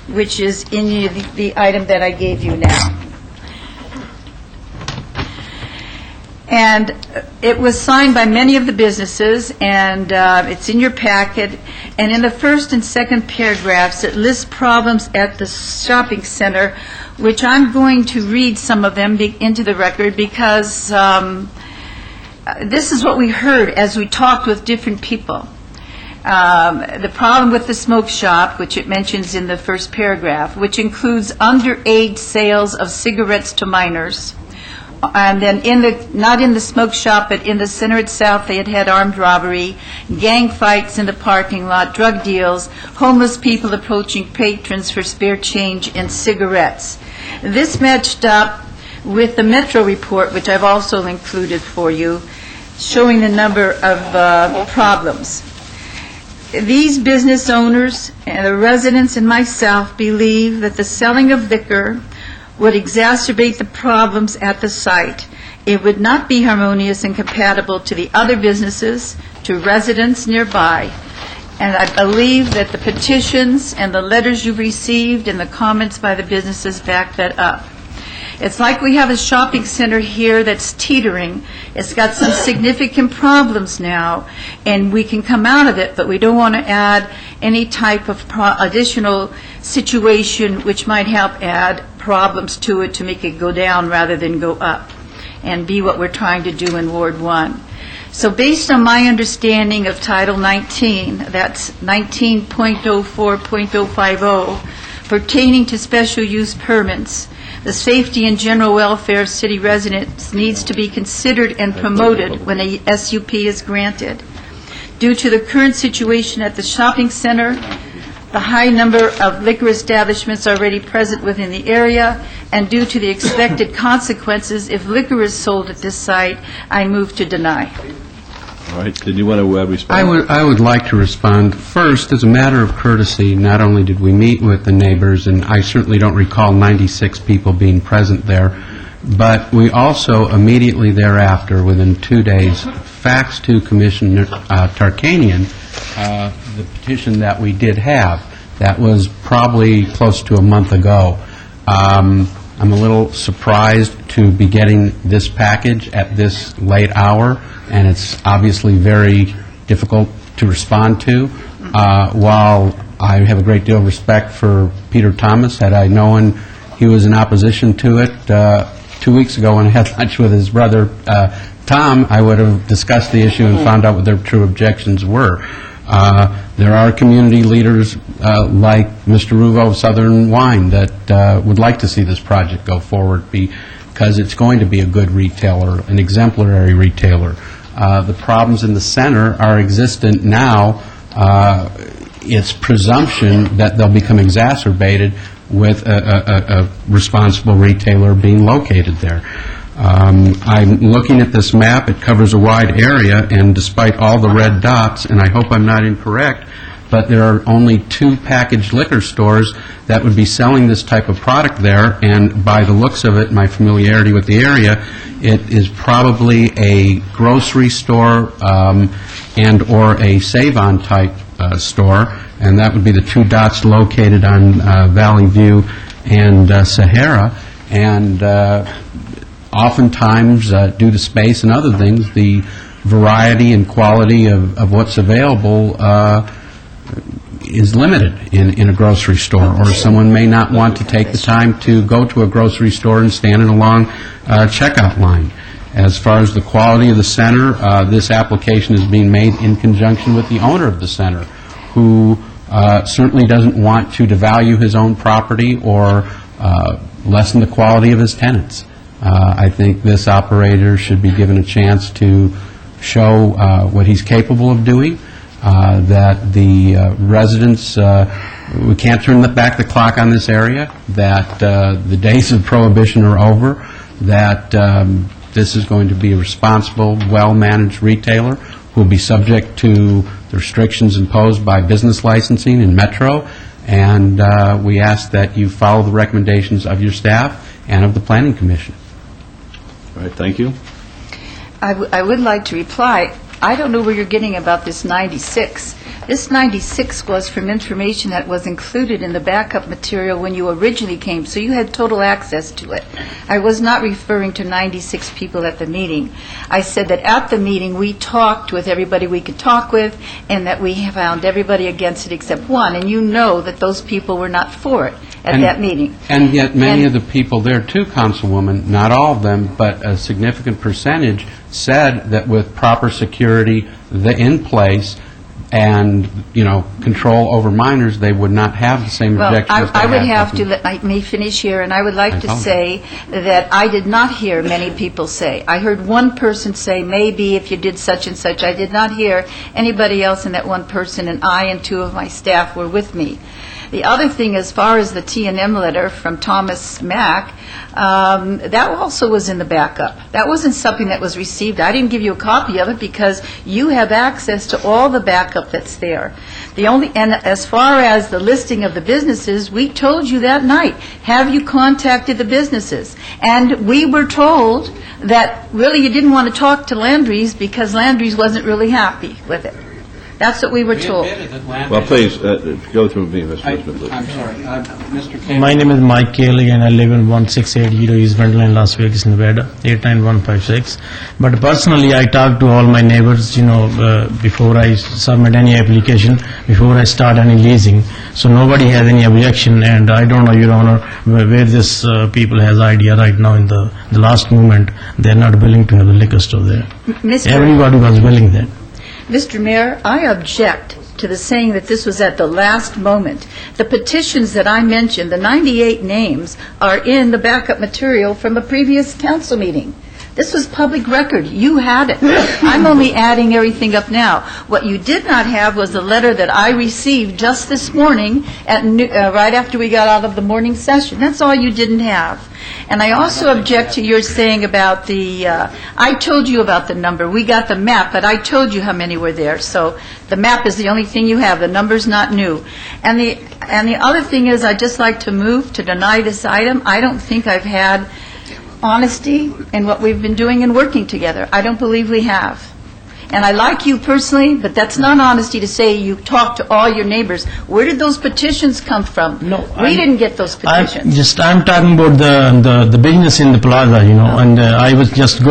which is in the item that I gave you now. And it was signed by many of the businesses, and it's in your packet. And in the first and second paragraphs, it lists problems at the shopping center, which I'm going to read some of them into the record because this is what we heard as we talked with different people. The problem with the smoke shop, which it mentions in the first paragraph, which includes underage sales of cigarettes to minors. And then not in the smoke shop, but in the center itself, they had armed robbery, gang fights in the parking lot, drug deals, homeless people approaching patrons for spare change and cigarettes. This matched up with the Metro report, which I've also included for you, showing the number of problems. These business owners and the residents and myself believe that the selling of liquor would exacerbate the problems at the site. It would not be harmonious and compatible to the other businesses, to residents nearby. And I believe that the petitions and the letters you've received and the comments by the businesses back that up. It's like we have a shopping center here that's teetering. It's got some significant problems now, and we can come out of it, but we don't want to add any type of additional situation which might help add problems to it to make it go down rather than go up, and be what we're trying to do in Ward 1. So based on my understanding of Title 19, that's 19.04.050, pertaining to special use permits, the safety and general welfare of city residents needs to be considered and promoted when a SUP is granted. Due to the current situation at the shopping center, the high number of liquor establishments already present within the area, and due to the expected consequences if liquor is sold at this site, I move to deny. All right, did you want to respond? I would like to respond. First, as a matter of courtesy, not only did we meet with the neighbors, and I certainly don't recall 96 people being present there, but we also immediately thereafter, within 2 days, faxed to Commissioner Tarkanian the petition that we did have. That was probably close to a month ago. I'm a little surprised to be getting this package at this late hour, and it's obviously very difficult to respond to. While I have a great deal of respect for Peter Thomas, had I known he was in opposition to it 2 weeks ago when I had lunch with his brother Tom, I would have discussed the issue and found out what their true objections were. There are community leaders like Mr. Ruvo of Southern Wine that would like to see this project go forward because because it's going to be a good retailer, an exemplary retailer. The problems in the center are existent now. It's presumption that they'll become exacerbated with a responsible retailer being located there. I'm looking at this map. It covers a wide area, and despite all the red dots, and I hope I'm not incorrect, but there are only 2 packaged liquor stores that would be selling this type of product there, and by the looks of it, my familiarity with the area, it is probably a grocery store and/or a Save-On type store, and that would be the 2 dots located on Valley View and Sahara. And oftentimes, due to space and other things, the variety and quality of what's available is limited in a grocery store, or someone may not want to take the time to go to a grocery store and stand in a long checkout line. As far as the quality of the center, this application is being made in conjunction with the owner of the center, who certainly doesn't want to devalue his own property or lessen the quality of his tenants. I think this operator should be given a chance to show what he's capable of doing, that the residents, we can't turn back the clock on this area, that the days of prohibition are over, that this is going to be a responsible, well-managed retailer who will be subject to the restrictions imposed by business licensing in Metro, and we ask that you follow the recommendations of your staff and of the Planning Commission. All right, thank you. I would like to reply. I don't know where you're getting about this 96. This 96 was from information that was included in the backup material when you originally came, so you had total access to it. I was not referring to 96 people at the meeting. I said that at the meeting we talked with everybody we could talk with, and that we found everybody against it except one, and you know that those people were not for it at that meeting. And yet many of the people there too, Councilwoman, not all of them, but a significant percentage, said that with proper security in place and, control over minors, they would not have the same objections. Well, I would have to let me finish here, and I would like to say that I did not hear many people say. I heard one person say, maybe if you did such and such. I did not hear anybody else in that one person, and I and 2 of my staff were with me. The other thing, as far as the T&M letter from Thomas Mack, that also was in the backup. That wasn't something that was received. I didn't give you a copy of it because you have access to all the backup that's there. And as far as the listing of the businesses, we told you that night, have you contacted the businesses? And we were told that really you didn't want to talk to Landry's because Landry's wasn't really happy with it. That's what we were told. Well, please, go through me, Mr. Smith. I'm sorry. Mr. Campbell. My name is Mike Kelly, and I live in 1680 East Vendel in Las Vegas, Nevada, 89156. But personally, I talk to all my neighbors, before I submit any application, before I start any leasing. So nobody has any objection, and I don't know, Your Honor, where this people has idea right now in the last moment. They're not willing to have a liquor store there. Everybody was willing there. Mr. Mayor, I object to the saying that this was at the last moment. The petitions that I mentioned, the 98 names, are in the backup material from a previous council meeting. This was public record. You had it. I'm only adding everything up now. What you did not have was the letter that I received just this morning right after we got out of the morning session. That's all you didn't have. And I also object to your saying about I told you about the number. We got the map, but I told you how many were there. So the map is the only thing you have. The number's not new. And the other thing is, I'd just like to move to deny this item. I don't think I've had honesty in what we've been doing and working together. I don't believe we have. And I like you personally, but that's not honesty to say you talked to all your neighbors. Where did those petitions come from? No, we didn't get those petitions. I'm talking about the business in the plaza, and I was just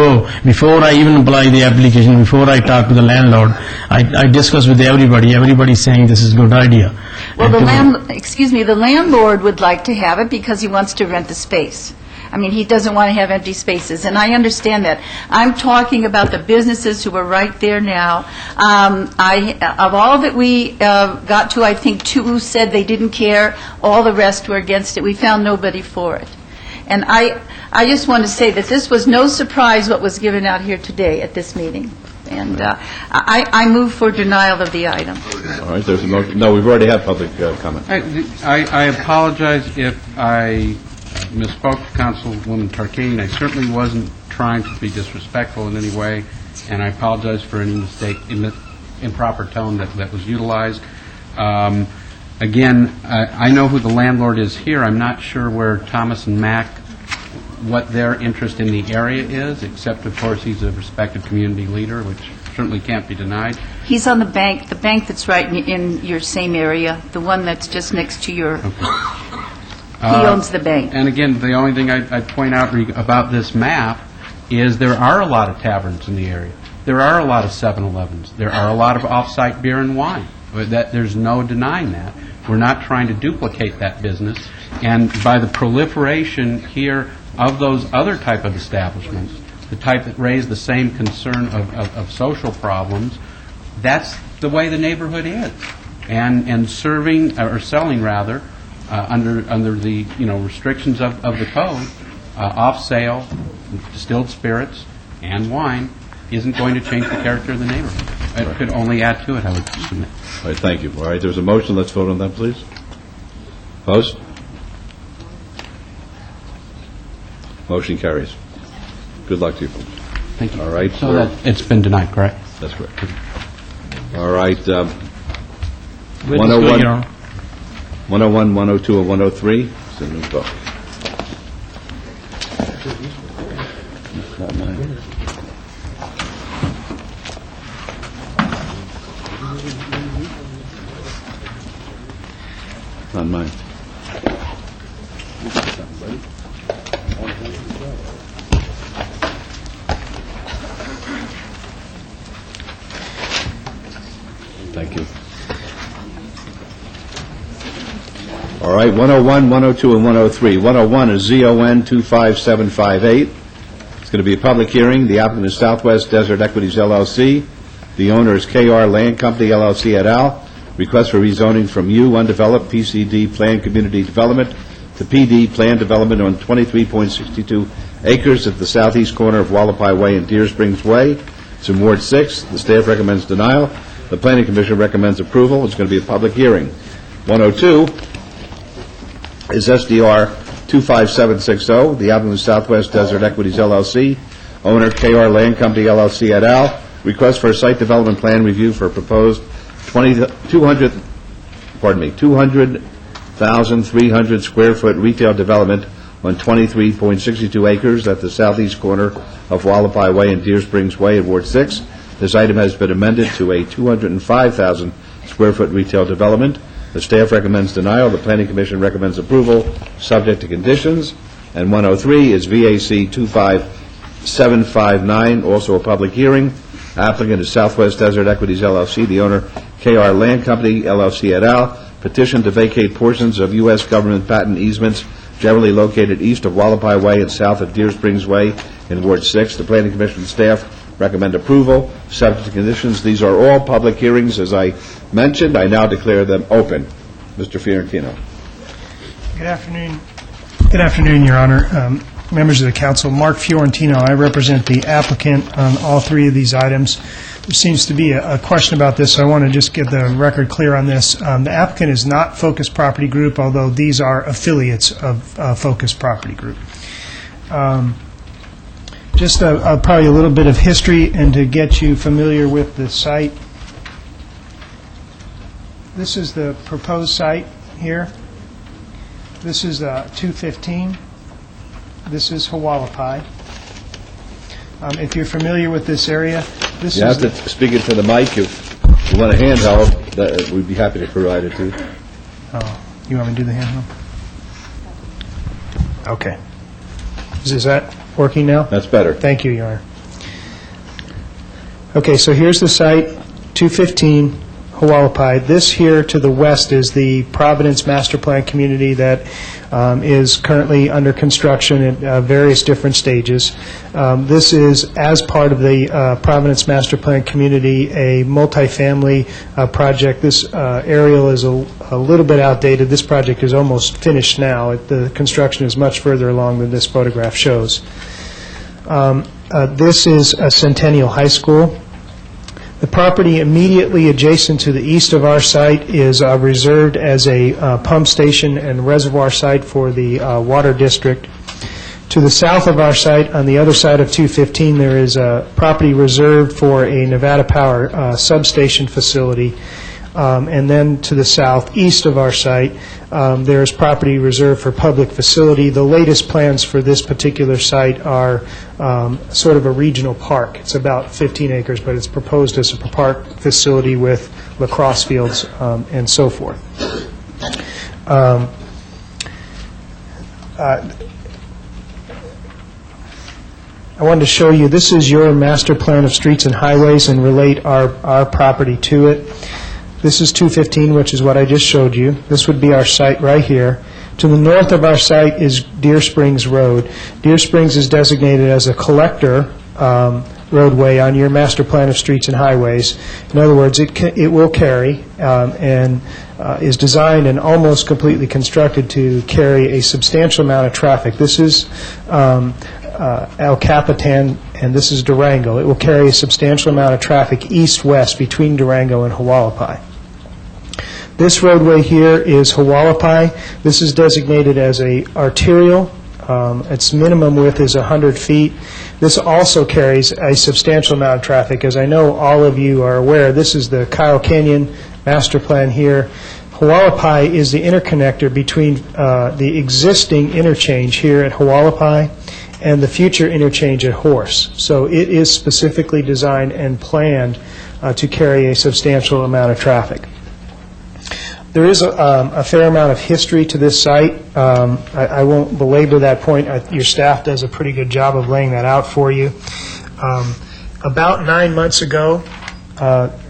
before I even apply the application, before I talk to the landlord, I discuss with everybody. Everybody's saying this is a good idea. Well, the landlord would like to have it because he wants to rent the space. I mean, he doesn't want to have empty spaces, and I understand that. I'm talking about the businesses who are right there now. Of all that we got to, I think 2 said they didn't care. All the rest were against it. We found nobody for it. And I just want to say that this was no surprise what was given out here today at this meeting. And I move for denial of the item. All right, there's a motion. No, we've already had public comment. I apologize if I misspoke to Councilwoman Tarkanian. I certainly wasn't trying to be disrespectful in any way, and I apologize for any mistake, improper tone that was utilized. Again, I know who the landlord is here. I'm not sure where Thomas and Mack, what their interest in the area is, except, of course, he's a respected community leader, which certainly can't be denied. He's on the bank that's right in your same area, the one that's just next to your... He owns the bank. And again, the only thing I'd point out about this map is there are a lot of taverns in the area. There are a lot of 7-Elevens. There are a lot of off-site beer and wine. There's no denying that. We're not trying to duplicate that business. And by the proliferation here of those other type of establishments, the type that raise the same concern of social problems, that's the way the neighborhood is. And serving, or selling rather, under the restrictions of the code, off-sale, distilled spirits, and wine isn't going to change the character of the neighborhood. It could only add to it, I would submit. All right, thank you. All right, there's a motion. Let's vote on that, please. Opposed? Motion carries. Good luck to you folks. Thank you. All right. So that it's been denied, correct? That's correct. All right. 101, 101, 102, and 103. It's a new vote. Not mine. Not mine. Thank you. All right, 101, 102, and 103. 101 is ZON 25758. It's going to be a public hearing. The applicant is Southwest Desert Equities, LLC. The owner is KR Land Company, LLC, et al. Request for rezoning from U, undeveloped, PCD, Planned Community Development, to PD, Planned Development on 23.62 acres at the southeast corner of Wallapai Way and Deer Springs Way. It's in Ward 6. The staff recommends denial. The Planning Commission recommends approval. It's going to be a public hearing. 102 is SDR 25760. The applicant is Southwest Desert Equities, LLC. Owner, KR Land Company, LLC, et al. Request for a site development plan review for a proposed 200,300 square foot retail development on 23.62 acres at the southeast corner of Wallapai Way and Deer Springs Way in Ward 6. This item has been amended to a 205,000 square foot retail development. The staff recommends denial. The Planning Commission recommends approval, subject to conditions. And 103 is VAC 25759, also a public hearing. Applicant is Southwest Desert Equities, LLC. The owner, KR Land Company, LLC, et al. Petition to vacate portions of U.S. government patent easements generally located east of Wallapai Way and south of Deer Springs Way in Ward 6. The Planning Commission staff recommend approval, subject to conditions. These are all public hearings, as I mentioned. I now declare them open. Mr. Fiorentino. Good afternoon. Good afternoon, Your Honor. Members of the council, Mark Fiorentino. I represent the applicant on all three of these items. There seems to be a question about this, so I want to just get the record clear on this. The applicant is not Focus Property Group, although these are affiliates of Focus Property Group. Just probably a little bit of history and to get you familiar with the site. This is the proposed site here. This is 215. This is Hualapai. If you're familiar with this area, this you is... You have to speak into the mic. If you want a handheld, we'd be happy to provide it to you. Oh, you want me to do the handheld? Okay. Is that working now? That's better. Thank you, Your Honor. Okay, so here's the site, 215 Hualapai. This here to the west is the Providence Master Plan community that is currently under construction at various different stages. This is, as part of the Providence Master Plan community, a multifamily project. This aerial is a little bit outdated. This project is almost finished now. The construction is much further along than this photograph shows. This is a Centennial High School. The property immediately adjacent to the east of our site is reserved as a pump station and reservoir site for the water district. To the south of our site, on the other side of 215, there is a property reserved for a Nevada Power substation facility. And then to the southeast of our site, there is property reserved for public facility. The latest plans for this particular site are sort of a regional park. It's about 15 acres, but it's proposed as a park facility with lacrosse fields and so forth. I wanted to show you, this is your master plan of streets and highways and relate our property to it. This is 215, which is what I just showed you. This would be our site right here. To the north of our site is Deer Springs Road. Deer Springs is designated as a collector roadway on your master plan of streets and highways. In other words, it will carry and is designed and almost completely constructed to carry a substantial amount of traffic. This is El Capitan, and this is Durango. It will carry a substantial amount of traffic east-west between Durango and Hualapai. This roadway here is Hualapai. This is designated as a arterial. Its minimum width is 100 feet. This also carries a substantial amount of traffic. As I know all of you are aware, this is the Kyle Canyon master plan here. Hualapai is the interconnector between the existing interchange here at Hualapai and the future interchange at Horse. So it is specifically designed and planned to carry a substantial amount of traffic. There is a fair amount of history to this site. I won't belabor that point. Your staff does a pretty good job of laying that out for you. About 9 months ago,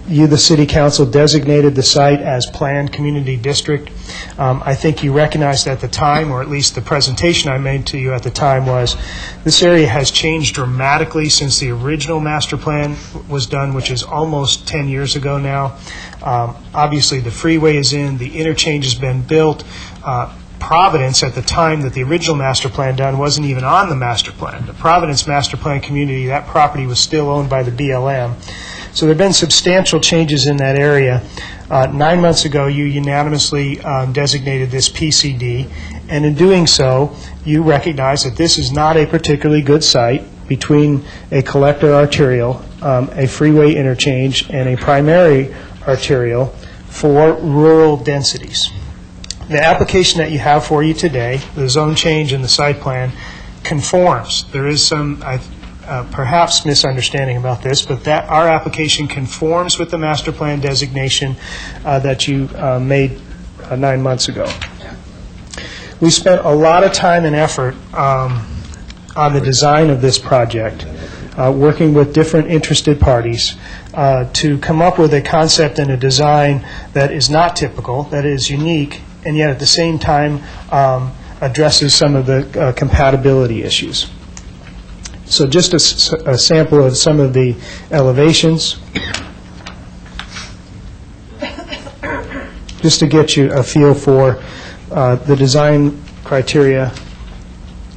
you, the City Council, designated the site as Planned Community District. I think you recognized at the time, or at least the presentation I made to you at the time was, this area has changed dramatically since the original master plan was done, which is almost 10 years ago now. Obviously, the freeway is in, the interchange has been built. Providence, at the time that the original master plan done, wasn't even on the master plan. The Providence master plan community, that property was still owned by the BLM. So there have been substantial changes in that area. 9 months ago, you unanimously designated this PCD, and in doing so, you recognize that this is not a particularly good site between a collector arterial, a freeway interchange, and a primary arterial for rural densities. The application that you have for you today, the zone change and the site plan, conforms. There is some perhaps misunderstanding about this, but that our application conforms with the master plan designation that you made 9 months ago. We spent a lot of time and effort on the design of this project, working with different interested parties to come up with a concept and a design that is not typical, that is unique, and yet at the same time addresses some of the compatibility issues. So just a sample of some of the elevations, just to get you a feel for the design criteria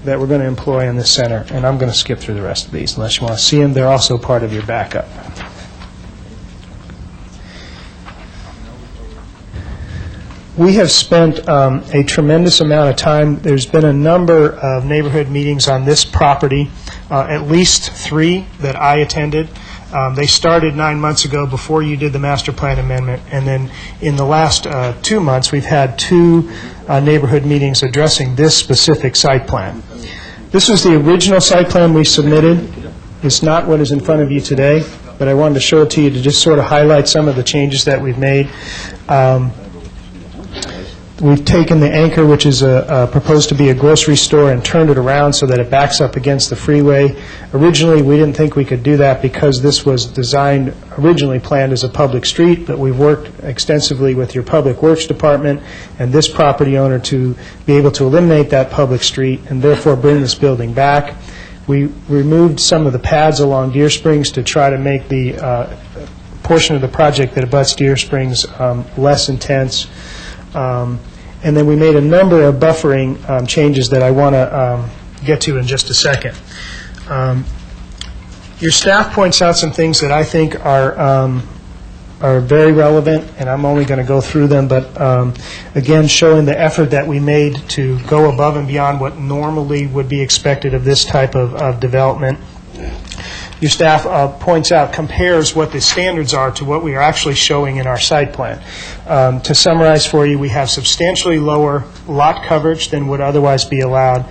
that we're going to employ in this center. And I'm going to skip through the rest of these unless you want to see them. They're also part of your backup. We have spent a tremendous amount of time. There's been a number of neighborhood meetings on this property, at least 3 that I attended. They started 9 months ago before you did the master plan amendment, and then in the last 2 months we've had 2 neighborhood meetings addressing this specific site plan. This was the original site plan we submitted. It's not what is in front of you today, but I wanted to show it to you to just sort of highlight some of the changes that we've made. We've taken the anchor, which is proposed to be a grocery store, and turned it around so that it backs up against the freeway. Originally, we didn't think we could do that because this was originally planned as a public street, but we've worked extensively with your Public Works Department and this property owner to be able to eliminate that public street and therefore bring this building back. We removed some of the pads along Deer Springs to try to make the portion of the project that abuts Deer Springs less intense. And then we made a number of buffering changes that I want to get to in just a second. Your staff points out some things that I think are very relevant, and I'm only going to go through them, but again, showing the effort that we made to go above and beyond what normally would be expected of this type of development. Your staff points out, compares what the standards are to what we are actually showing in our site plan. To summarize for you, we have substantially lower lot coverage than would otherwise be allowed.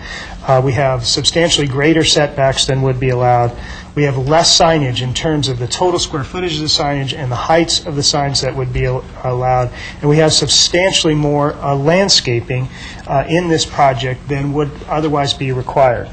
We have substantially greater setbacks than would be allowed. We have less signage in terms of the total square footage of the signage and the heights of the signs that would be allowed. And we have substantially more landscaping in this project than would otherwise be required.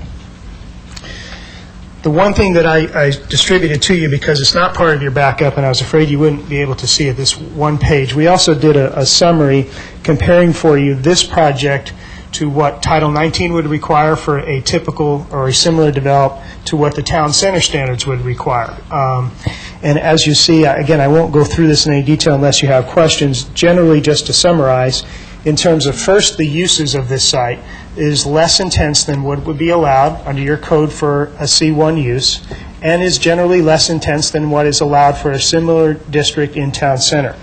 The one thing that I distributed to you, because it's not part of your backup, and I was afraid you wouldn't be able to see it, this one page, we also did a summary comparing for you this project to what Title 19 would require for a typical or a similar develop to what the town center standards would require. And as you see, again, I won't go through this in any detail unless you have questions. Generally, just to summarize, in terms of first the uses of this site, is less intense than what would be allowed under your code for a C1 use, and is generally less intense than what is allowed for a similar district in town center.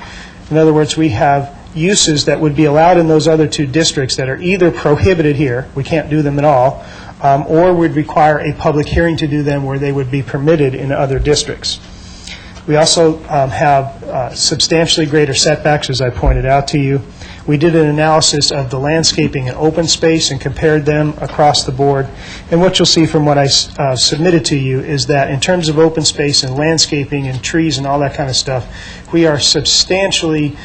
In other words, we have uses that would be allowed in those other two districts that are either prohibited here, we can't do them at all, or would require a public hearing to do them where they would be permitted in other districts. We also have substantially greater setbacks, as I pointed out to you. We did an analysis of the landscaping and open space and compared them across the board. And what you'll see from what I submitted to you is that in terms of open space and landscaping and trees and all that kind of stuff, we are substantially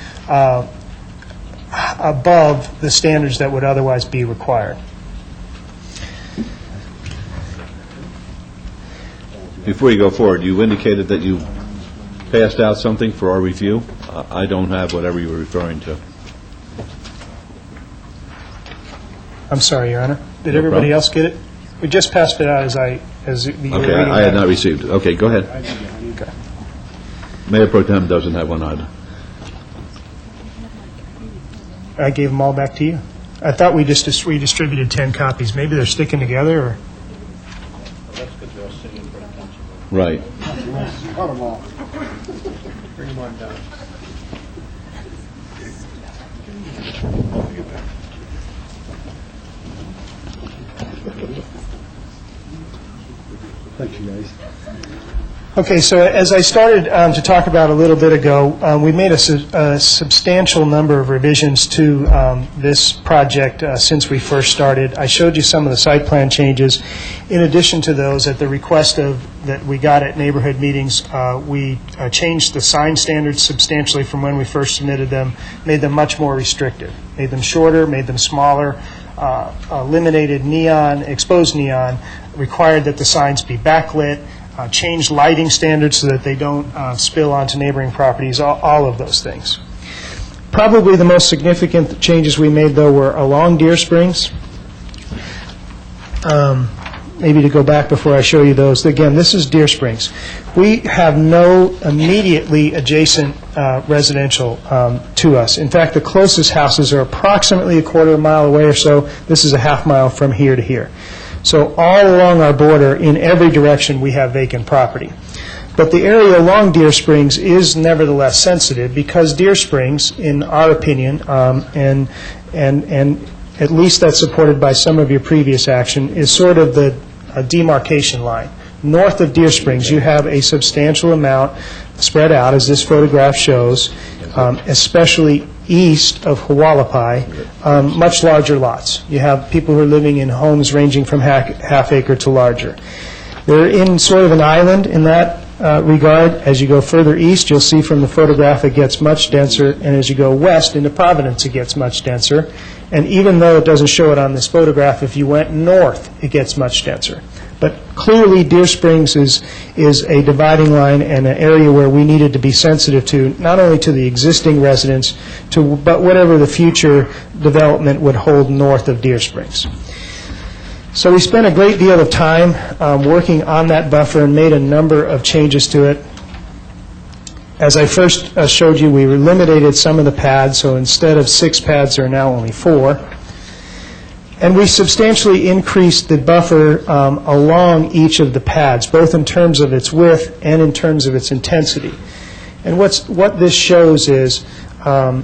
above the standards that would otherwise be required. Before you go forward, you indicated that you passed out something for our review. I don't have whatever you were referring to. I'm sorry, Your Honor. Did everybody else get it? We just passed it out as you were Okay, reading I had it. not received it. Okay, go ahead. Okay. Mayor Pro Tem doesn't have one either. I gave them all back to you. I thought we distributed 10 copies. Maybe they're sticking together, or... Right. Cut them off. Bring them on down. Thank you, guys. Okay, so as I started to talk about a little bit ago, we made a substantial number of revisions to this project since we first started. I showed you some of the site plan changes. In addition to those, at the request that we got at neighborhood meetings, we changed the sign standards substantially from when we first submitted them, made them much more restrictive, made them shorter, made them smaller, eliminated neon, exposed neon, required that the signs be backlit, changed lighting standards so that they don't spill onto neighboring properties, all of those things. Probably the most significant changes we made, though, were along Deer Springs. Maybe to go back before I show you those. Again, this is Deer Springs. We have no immediately adjacent residential to us. In fact, the closest houses are approximately a quarter of a mile away or so. This is a half mile from here to here. So all along our border, in every direction, we have vacant property. But the area along Deer Springs is nevertheless sensitive because Deer Springs, in our opinion, and at least that's supported by some of your previous action, is sort of the demarcation line. North of Deer Springs, you have a substantial amount spread out, as this photograph shows, especially east of Hualapai, much larger lots. You have people who are living in homes ranging from half acre to larger. They're in sort of an island in that regard, as you go further east, you'll see from the photograph it gets much denser, and as you go west into Providence, it gets much denser. And even though it doesn't show it on this photograph, if you went north, it gets much denser. But clearly, Deer Springs is a dividing line and an area where we needed to be sensitive to, not only to the existing residents, but whatever the future development would hold north of Deer Springs. So we spent a great deal of time working on that buffer and made a number of changes to it. As I first showed you, we eliminated some of the pads, so instead of 6 pads, there are now only 4. And we substantially increased the buffer along each of the pads, both in terms of its width and in terms of its intensity. And what this shows is a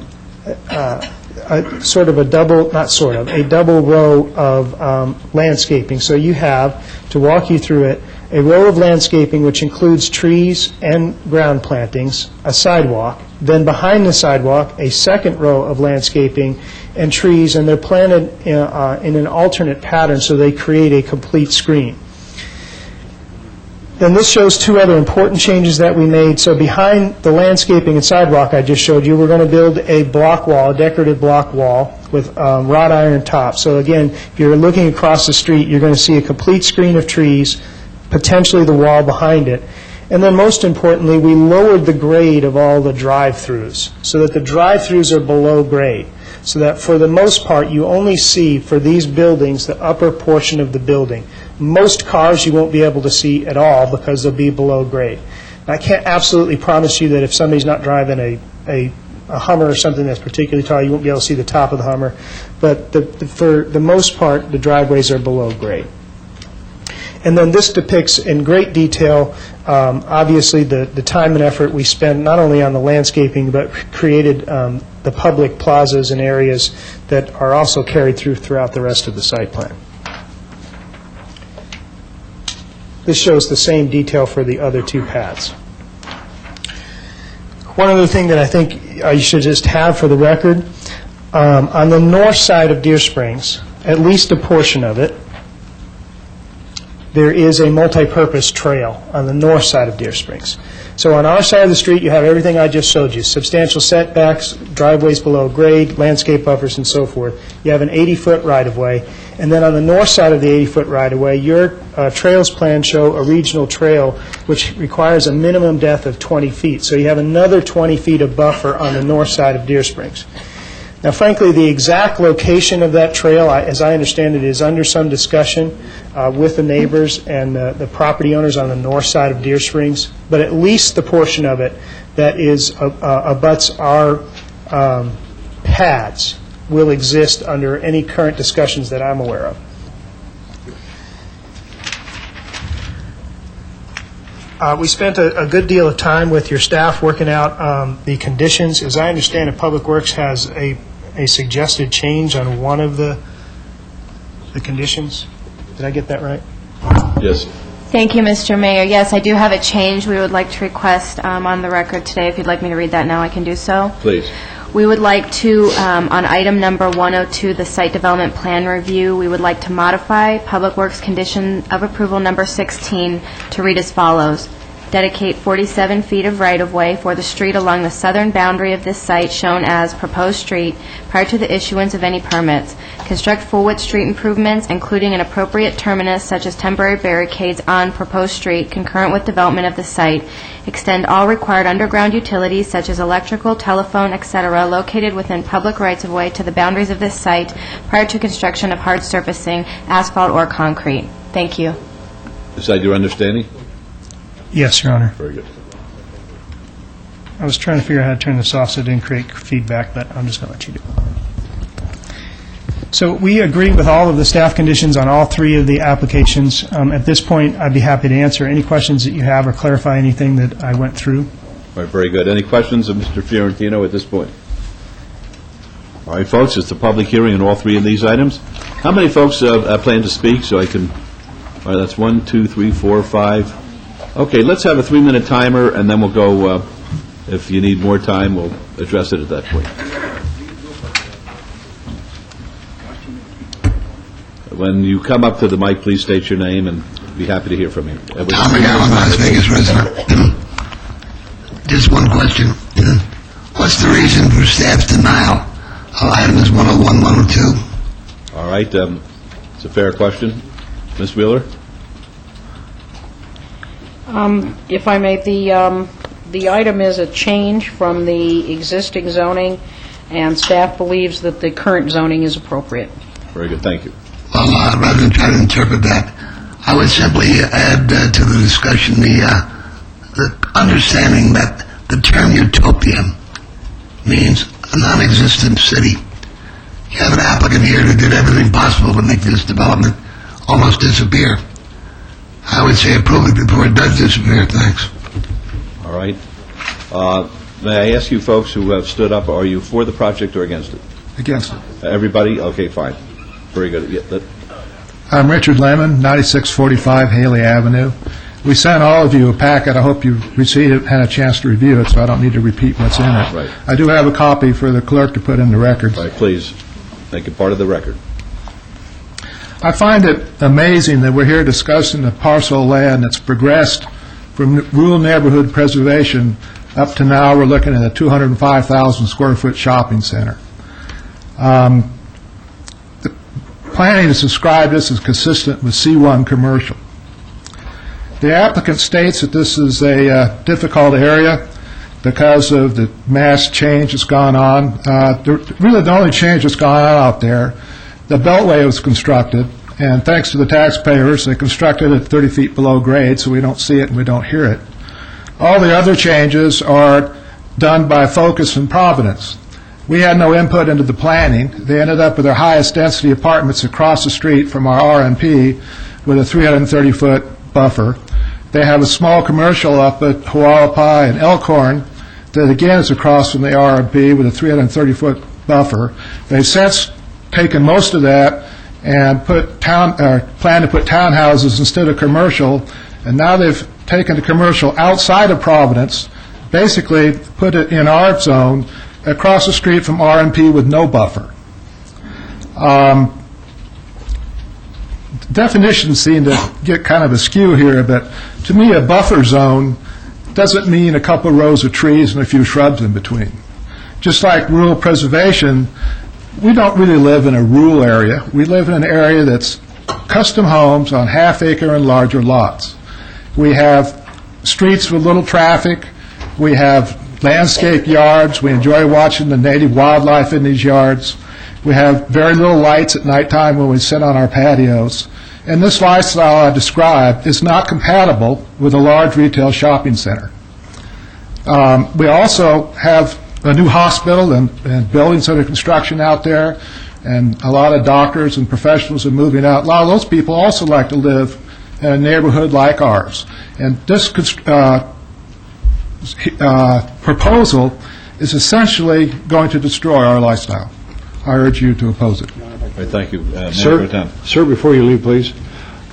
double row of landscaping. So you have, to walk you through it, a row of landscaping which includes trees and ground plantings, a sidewalk, then behind the sidewalk, a second row of landscaping and trees, and they're planted in an alternate pattern so they create a complete screen. Then this shows 2 other important changes that we made. So behind the landscaping and sidewalk I just showed you, we're going to build a block wall, a decorative block wall with wrought iron top. So again, if you're looking across the street, you're going to see a complete screen of trees, potentially the wall behind it. And then most importantly, we lowered the grade of all the drive-throughs so that the drive-throughs are below grade, so that for the most part you only see for these buildings the upper portion of the building. Most cars you won't be able to see at all because they'll be below grade. I can't absolutely promise you that if somebody's not driving a Hummer or something that's particularly tall, you won't be able to see the top of the Hummer, but for the most part the driveways are below grade. And then this depicts in great detail, obviously, the time and effort we spent not only on the landscaping, but created the public plazas and areas that are also carried throughout the rest of the site plan. This shows the same detail for the other 2 pads. One other thing that I think you should just have for the record, on the north side of Deer Springs, at least a portion of it, there is a multi-purpose trail on the north side of Deer Springs. So on our side of the street, you have everything I just showed you, substantial setbacks, driveways below grade, landscape buffers, and so forth. You have an 80-foot right-of-way. And then on the north side of the 80-foot right-of-way, your trails plan show a regional trail which requires a minimum depth of 20 feet. So you have another 20 feet of buffer on the north side of Deer Springs. Now, frankly, the exact location of that trail, as I understand it, is under some discussion with the neighbors and the property owners on the north side of Deer Springs, but at least the portion of it that abuts our pads will exist under any current discussions that I'm aware of. We spent a good deal of time with your staff working out the conditions. As I understand it, Public Works has a suggested change on one of the conditions. Did I get that right? Yes. Thank you, Mr. Mayor. Yes, I do have a change we would like to request on the record today. If you'd like me to read that now, I can do so. Please. We would like to, on item number 102, the site development plan review, we would like to modify Public Works condition of approval number 16 to read as follows. Dedicate 47 feet of right-of-way for the street along the southern boundary of this site shown as proposed street prior to the issuance of any permits. Construct full-width street improvements, including an appropriate terminus such as temporary barricades on proposed street concurrent with development of the site. Extend all required underground utilities such as electrical, telephone, etc., located within public rights-of-way to the boundaries of this site prior to construction of hard surfacing, asphalt, or concrete. Thank you. Is that your understanding? Yes, Your Honor. Very good. I was trying to figure out how to turn this off so it didn't create feedback, but I'm just going to let you do it. So we agree with all of the staff conditions on all 3 of the applications. At this point, I'd be happy to answer any questions that you have or clarify anything that I went through. All right, very good. Any questions of Mr. Fiorentino at this point? All right, folks, it's the public hearing on all 3 of these items. How many folks plan to speak so I can... All right, that's 1, 2, 3, 4, 5... Okay, let's have a 3-minute timer, and then we'll go, if you need more time, we'll address it at that point. When you come up to the mic, please state your name, and be happy to hear from you. Tom McGowan, Las Vegas resident. question. What's the reason for staff's denial of items 101, 102? All right, it's a fair question. Ms. Wheeler? If I may, the item is a change from the existing zoning, and staff believes that the current zoning is appropriate. Very good, thank you. Well, rather than try to interpret that, I would simply add to the discussion the understanding that the term utopia means a non-existent city. You have an applicant here that did everything possible to make this development almost disappear. I would say approve it before it does disappear. Thanks. All right. May I ask you folks who have stood up, are you for the project or against it? Against it. Everybody? Okay, fine. Very good. Yeah, I'm Richard Lemon, 9645 Haley Avenue. We sent all of you a packet. I hope you received it, had a chance to review it, so I don't need to repeat what's in it. Right. I do have a copy for the clerk to put in the records. All right, please make it part of the record. I find it amazing that we're here discussing the parcel of land that's progressed from rural neighborhood preservation up to now we're looking at a 205,000 square foot shopping center. The planning has described this as consistent with C1 commercial. The applicant states that this is a difficult area because of the mass change that's gone on. Really the only change that's gone on out there, the Beltway was constructed, and thanks to the taxpayers, they constructed it 30 feet below grade, so we don't see it and we don't hear it. All the other changes are done by Focus and Providence. We had no input into the planning. They ended up with their highest density apartments across the street from our RMP with a 330-foot buffer. They have a small commercial up at Hualapai and Elkhorn that again is across from the RMP with a 330-foot buffer. They've since taken most of that and plan to put townhouses instead of commercial, and now they've taken the commercial outside of Providence, basically put it in our zone across the street from RMP with no buffer. Definitions seem to get kind of askew here, but to me a buffer zone doesn't mean a couple rows of trees and a few shrubs in between. Just like rural preservation, we don't really live in a rural area. We live in an area that's custom homes on half-acre and larger lots. We have streets with little traffic. We have landscape yards. We enjoy watching the native wildlife in these yards. We have very little lights at nighttime when we sit on our patios. And this lifestyle I described is not compatible with a large retail shopping center. We also have a new hospital and buildings under construction out there, and a lot of doctors and professionals are moving out. A lot of those people also like to live in a neighborhood like ours. And this proposal is essentially going to destroy our lifestyle. I urge you to oppose it. All right, thank you. Sir, before you leave, please.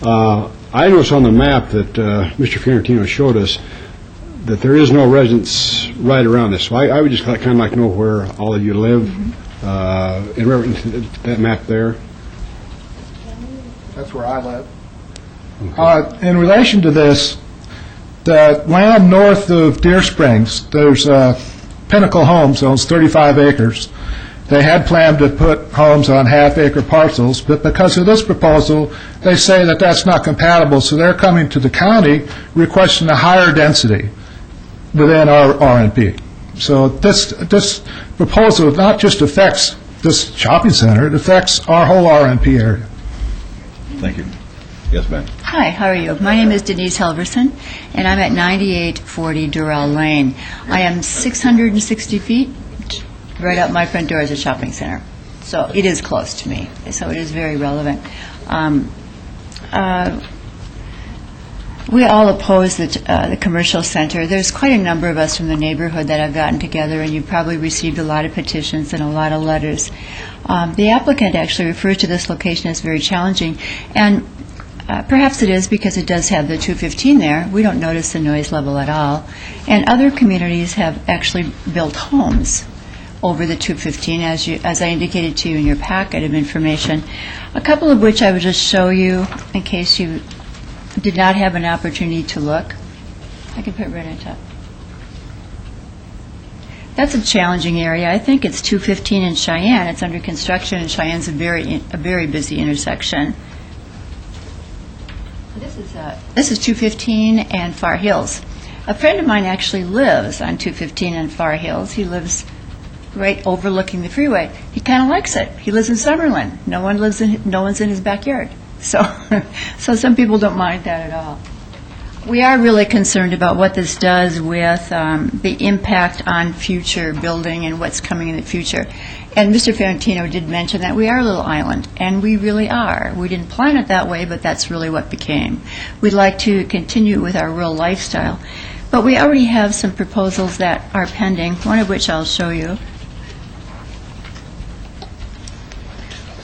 I noticed on the map that Mr. Fiorentino showed us that there is no residence right around this. So I would just kind of like to know where all of you live in reference to that map there. That's where I live. In relation to this, the land north of Deer Springs, there's Pinnacle Homes owns 35 acres. They had planned to put homes on half-acre parcels, but because of this proposal, they say that that's not compatible, so they're coming to the county requesting a higher density within our RNP. So this proposal not just affects this shopping center, it affects our whole RNP area. Thank you. Yes, ma'am. Hi, how are you? My name is Denise Helverson, and I'm at 9840 Durrell Lane. I am 660 feet. Right out my front door is a shopping center. So it is close to me. So it is very relevant. We all oppose the commercial center. There's quite a number of us from the neighborhood that have gotten together, and you've probably received a lot of petitions and a lot of letters. The applicant actually refers to this location as very challenging, and perhaps it is because it does have the 215 there. We don't notice the noise level at all. And other communities have actually built homes over the 215, as I indicated to you in your packet of information, a couple of which I would just show you in case you did not have an opportunity to look. I can put it right on top. That's a challenging area. I think it's 215 in Cheyenne. It's under construction, and Cheyenne's a very busy intersection. This is 215 and Far Hills. A friend of mine actually lives on 215 and Far Hills. He lives right overlooking the freeway. He kind of likes it. He lives in Summerlin. No one's in his backyard. So some people don't mind that at all. We are really concerned about what this does with the impact on future building and what's coming in the future. And Mr. Fiorentino did mention that we are a little island, and we really are. We didn't plan it that way, but that's really what became. We'd like to continue with our rural lifestyle, but we already have some proposals that are pending, one of which I'll show you.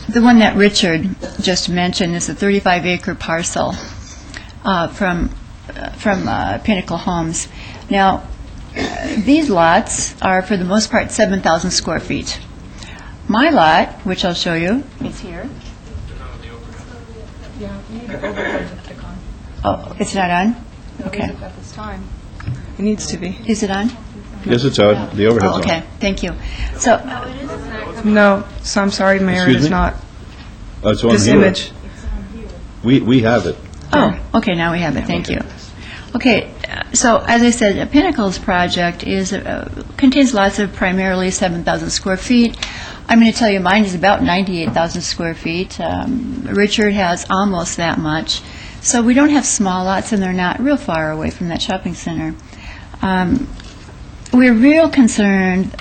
The one that Richard just mentioned is a 35-acre parcel from Pinnacle Homes. Now, these lots are, for the most part, 7,000 square feet. My lot, which I'll show you, is here. Oh, it's not on? Okay. At this time. It needs to be. Is it on? Yes, it's on. The overhead's on. Okay, thank you. So, No, so I'm sorry, Mayor, it Excuse is me? not. It's on This here. image. We have it. oh, okay, now we have it, thank you. Okay, so as I said, Pinnacle's project contains lots of primarily 7,000 square feet. I'm going to tell you mine is about 98,000 square feet. Richard has almost that much. So we don't have small lots, and they're not real far away from that shopping center. We're real concerned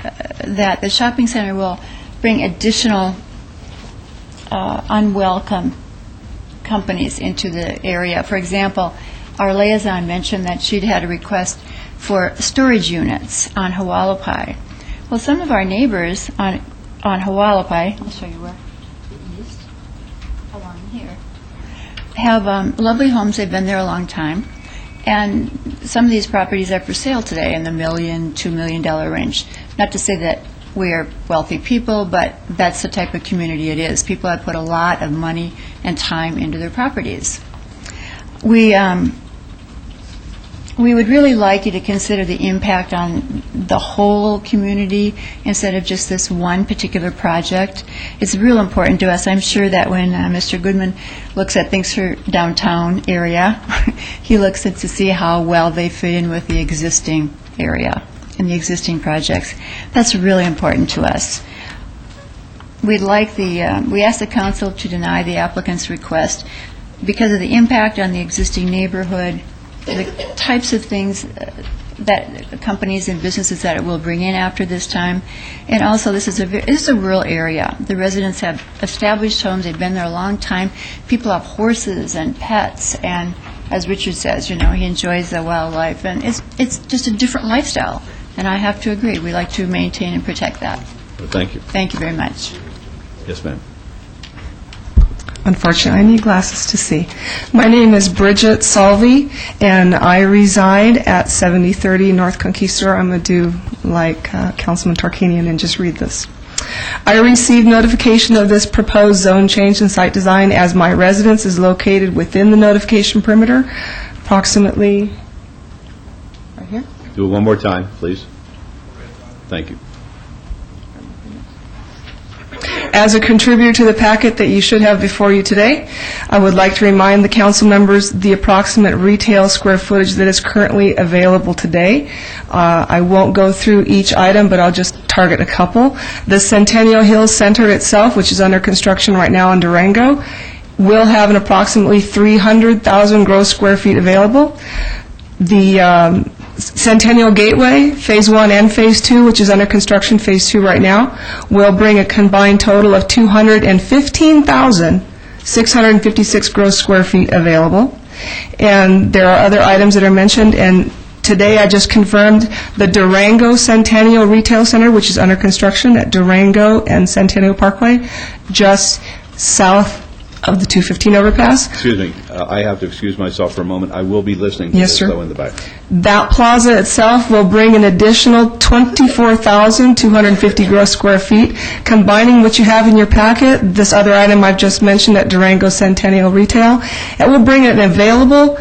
that the shopping center will bring additional unwelcome companies into the area. For example, our liaison mentioned that she'd had a request for storage units on Hualapai. Well, some of our neighbors on Hualapai, I'll show you where, east, along here, have lovely homes. They've been there a long time. And some of these properties are for sale today in the $1 million, $2 million range. Not to say that we are wealthy people, but that's the type of community it is. People have put a lot of money and time into their properties. We would really like you to consider the impact on the whole community instead of just this one particular project. It's real important to us. I'm sure that when Mr. Goodman looks at things for downtown area, he looks at to see how well they fit in with the existing area and the existing projects. That's really important to us. We ask the council to deny the applicant's request because of the impact on the existing neighborhood, the types of things that companies and businesses that it will bring in after this time. And also, this is a rural area. The residents have established homes. They've been there a long time. People have horses and pets. And as Richard says, he enjoys the wildlife. And it's just a different lifestyle. And I have to agree. We like to maintain and protect that. Thank you. Thank you very much. Yes, ma'am. Unfortunately, I need glasses to see. My name is Bridget Salvi, and I reside at 7030 North Conquistador. I'm going to do like Councilman Tarkanian and just read this. I received notification of this proposed zone change in site design as my residence is located within the notification perimeter, approximately right here. Do it one more time, please. Thank you. As a contributor to the packet that you should have before you today, I would like to remind the council members the approximate retail square footage that is currently available today. I won't go through each item, but I'll just target a couple. The Centennial Hills Center itself, which is under construction right now in Durango, will have an approximately 300,000 gross square feet available. The Centennial Gateway, Phase 1 and Phase 2, which is under construction, Phase 2 right now, will bring a combined total of 215,656 gross square feet available. And there are other items that are mentioned, and today I just confirmed the Durango Centennial Retail Center, which is under construction at Durango and Centennial Parkway, just south of the 215 overpass. Excuse me. I have to excuse myself for a moment. I will be listening to Yes, this, sir. though, in the back. That plaza itself will bring an additional 24,250 gross square feet. Combining what you have in your packet, this other item I've just mentioned at Durango Centennial Retail, it will bring an available,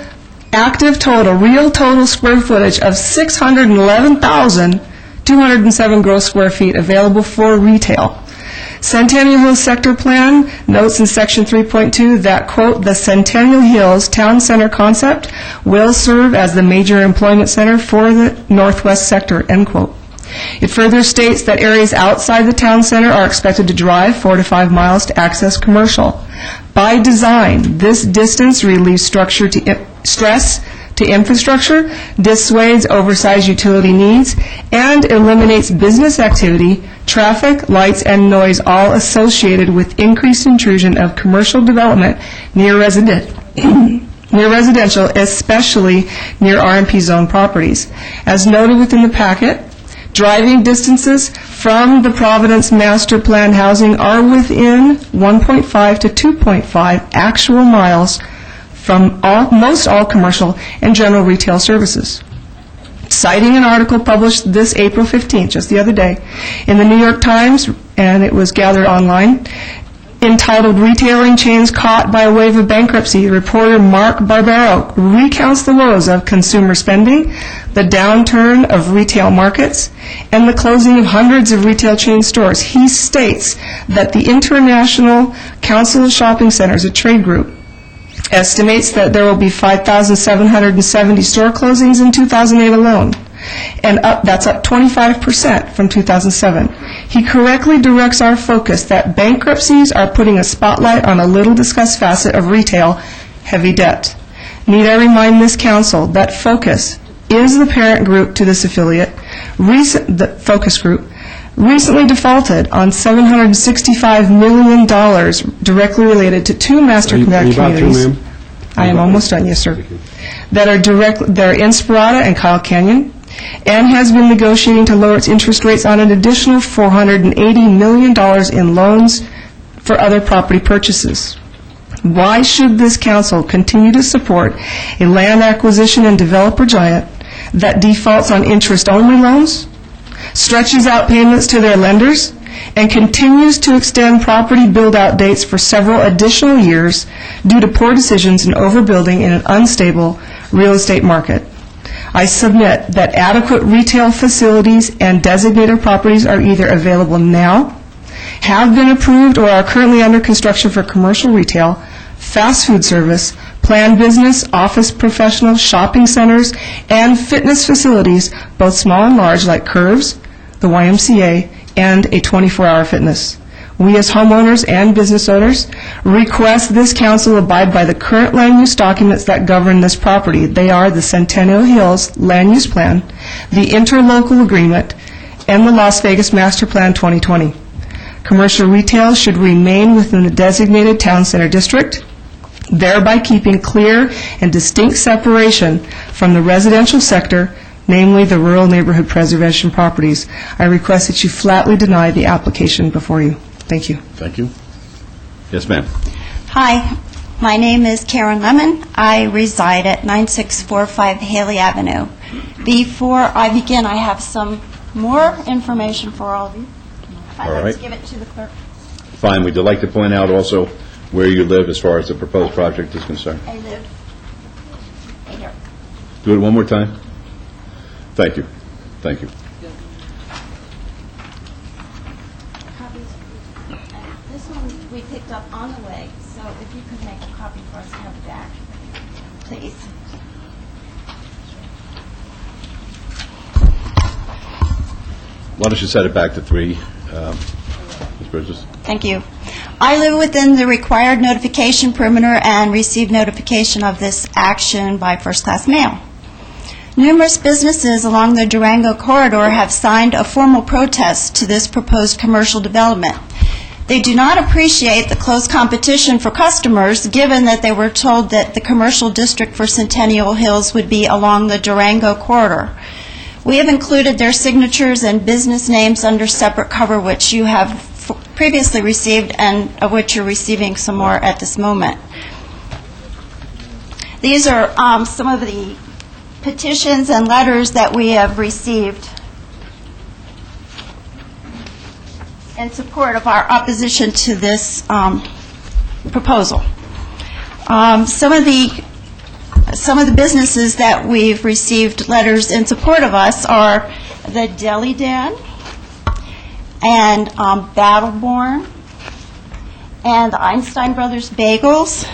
active total, real total square footage of 611,200 207 gross square feet available for retail. Centennial Hills Sector Plan notes in Section 3.2 that, quote, "The Centennial Hills Town Center concept will serve as the major employment center for the northwest sector," end quote. It further states that areas outside the town center are expected to drive 4 to 5 miles to access commercial. By design, this distance relieves stress to infrastructure, dissuades oversized utility needs, and eliminates business activity, traffic, lights, and noise, all associated with increased intrusion of commercial development near residential, especially near RMP zone properties. As noted within the packet, driving distances from the Providence Master Plan housing are within 1.5 to 2.5 actual miles from most all commercial and general retail services. Citing an article published this April 15th, just the other day, in the New York Times, and it was gathered online, entitled "Retailing Chains Caught by a Wave of Bankruptcy," reporter Mark Barbero recounts the woes of consumer spending, the downturn of retail markets, and the closing of hundreds of retail chain stores. He states that the International Council of Shopping Centers, a trade group, estimates that there will be 5,770 store closings in 2008 alone, and that's up 25% from 2007. He correctly directs our focus that bankruptcies are putting a spotlight on a little-discussed facet of retail, heavy debt. Need I remind this council that Focus is the parent group to this affiliate. The Focus Group recently defaulted on $765 million directly related to 2 master plan communities. I am almost done, yes, sir. That are Inspirada and Kyle Canyon, and has been negotiating to lower its interest rates on an additional $480 million in loans for other property purchases. Why should this council continue to support a land acquisition and developer giant that defaults on interest-only loans, stretches out payments to their lenders, and continues to extend property build-out dates for several additional years due to poor decisions and overbuilding in an unstable real estate market? I submit that adequate retail facilities and designated properties are either available now, have been approved, or are currently under construction for commercial retail, fast food service, planned business, office professional, shopping centers, and fitness facilities, both small and large, like Curves, the YMCA, and a 24-hour fitness. We as homeowners and business owners request this council abide by the current land use documents that govern this property. They are the Centennial Hills Land Use Plan, the Interlocal Agreement, and the Las Vegas Master Plan 2020. Commercial retail should remain within the designated town center district, thereby keeping clear and distinct separation from the residential sector, namely the rural neighborhood preservation properties. I request that you flatly deny the application before you. Thank you. Thank you. Yes, ma'am. Hi, my name is Karen Lemon. I reside at 9645 Haley Avenue. Before I begin, I have some more information for all of you. I'd like to give it to the clerk. Fine. Would you like to point out also where you live as far as the proposed project is concerned? I live right here. Do it one more time. Thank you. Thank you. This one we picked up on the way, so if you could make a copy for us to have it back, please. Why don't you set it back to 3, Ms. Bridges? Thank you. I live within the required notification perimeter and received notification of this action by first-class mail. Numerous businesses along the Durango corridor have signed a formal protest to this proposed commercial development. They do not appreciate the close competition for customers, given that they were told that the commercial district for Centennial Hills would be along the Durango corridor. We have included their signatures and business names under separate cover, which you have previously received and of which you're receiving some more at this moment. These are some of the petitions and letters that we have received in support of our opposition to this proposal. Some of the businesses that we've received letters in support of us are the Deli Den, and Battleborn, and the Einstein Brothers Bagels.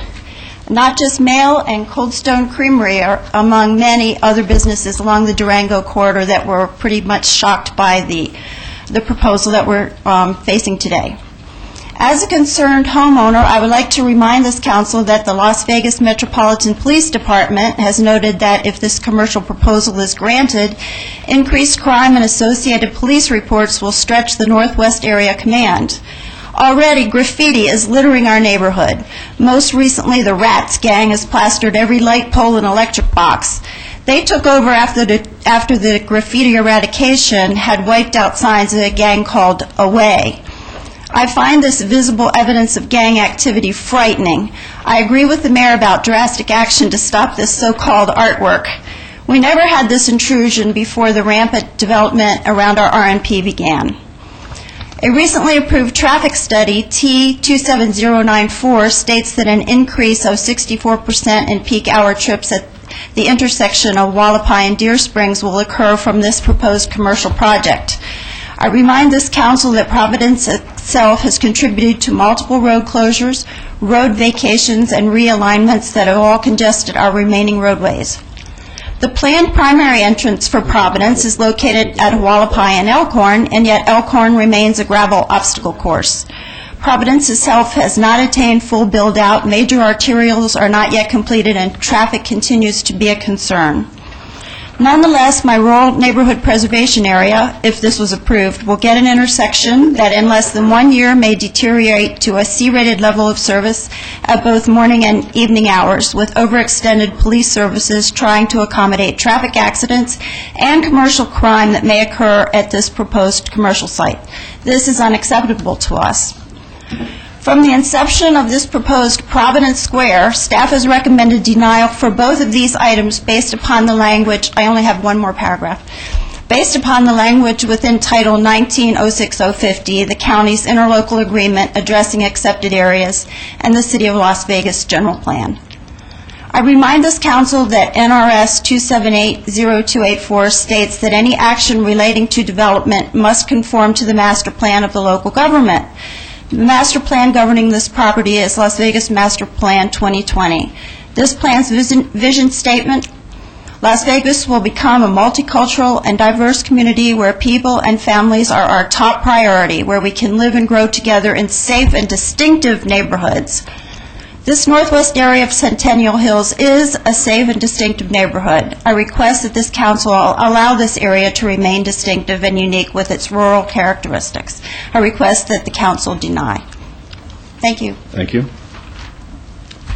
Not Just Mail and Cold Stone Creamery are among many other businesses along the Durango corridor that were pretty much shocked by the proposal that we're facing today. As a concerned homeowner, I would like to remind this council that the Las Vegas Metropolitan Police Department has noted that if this commercial proposal is granted, increased crime and associated police reports will stretch the Northwest Area Command. Already, graffiti is littering our neighborhood. Most recently, the Rats gang has plastered every light pole and electric box. They took over after the graffiti eradication had wiped out signs of a gang called Away. I find this visible evidence of gang activity frightening. I agree with the mayor about drastic action to stop this so-called artwork. We never had this intrusion before the rampant development around our RNP began. A recently approved traffic study, T27094, states that an increase of 64% in peak hour trips at the intersection of Wallapai and Deer Springs will occur from this proposed commercial project. I remind this council that Providence itself has contributed to multiple road closures, road vacations, and realignments that have all congested our remaining roadways. The planned primary entrance for Providence is located at Wallapai and Elkhorn, and yet Elkhorn remains a gravel obstacle course. Providence itself has not attained full build-out, major arterials are not yet completed, and traffic continues to be a concern. Nonetheless, my rural neighborhood preservation area, if this was approved, will get an intersection that in less than 1 year may deteriorate to a C-rated level of service at both morning and evening hours, with overextended police services trying to accommodate traffic accidents and commercial crime that may occur at this proposed commercial site. This is unacceptable to us. From the inception of this proposed Providence Square, staff has recommended denial for both of these items based upon the language, I only have one more paragraph, based upon the language within Title 19-06050, the county's interlocal agreement addressing accepted areas, and the City of Las Vegas general plan. I remind this council that NRS 2780284 states that any action relating to development must conform to the master plan of the local government. The master plan governing this property is Las Vegas Master Plan 2020. This plan's vision statement, Las Vegas will become a multicultural and diverse community where people and families are our top priority, where we can live and grow together in safe and distinctive neighborhoods. This northwest area of Centennial Hills is a safe and distinctive neighborhood. I request that this council allow this area to remain distinctive and unique with its rural characteristics. I request that the council deny. Thank you. Thank you.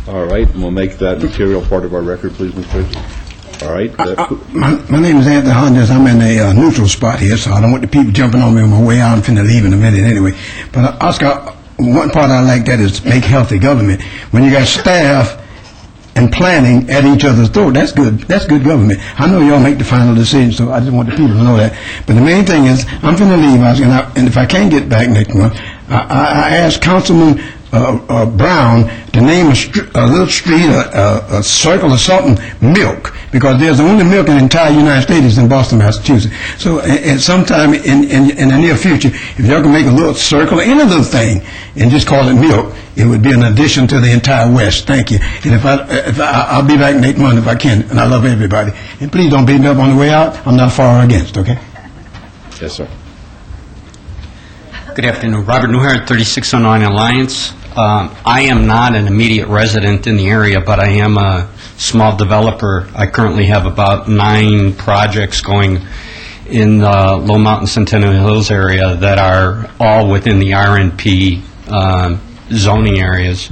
All right, and we'll make that material part of our record, please, Mr. Ritchie. All right. My name is Anthony Hodges. I'm in a neutral spot here, so I don't want the people jumping on me on my way out. I'm finna leave in a minute anyway. But Oscar, one part I like that is make healthy government. When you got staff and planning at each other's throat, that's good. That's good government. I know y'all make the final decision, so I just want the people to know that. But the main thing is, I'm finna leave, Oscar, and if I can't get back next month, I asked Councilman Brown to name a little street, a circle or something, milk, because there's the only milk in the entire United States is in Boston, Massachusetts. So at sometime in the near future, if y'all can make a little circle, any little thing, and just call it milk, it would be an addition to the entire West. Thank you. And I'll be back next month if I can, and I love everybody. And please don't beat me up on the way out. I'm not far against, okay? Yes, sir. Good afternoon. Robert Newhart, 3609 Alliance. I am not an immediate resident in the area, but I am a small developer. I currently have about 9 projects going in the Low Mountain Centennial Hills area that are all within the RNP zoning areas.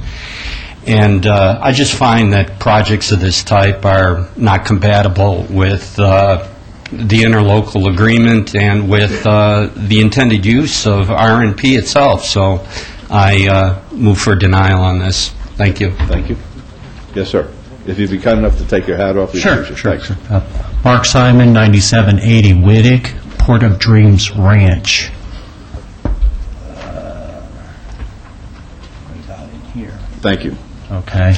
And I just find that projects of this type are not compatible with the interlocal agreement and with the intended use of RNP itself. So I move for denial on this. Thank you. Thank you. Yes, sir. If you'd be kind enough to take your hat off. Sure. Thanks. Mark Simon, 9780 Whittick, Port of Dreams Ranch. Thank you. Okay.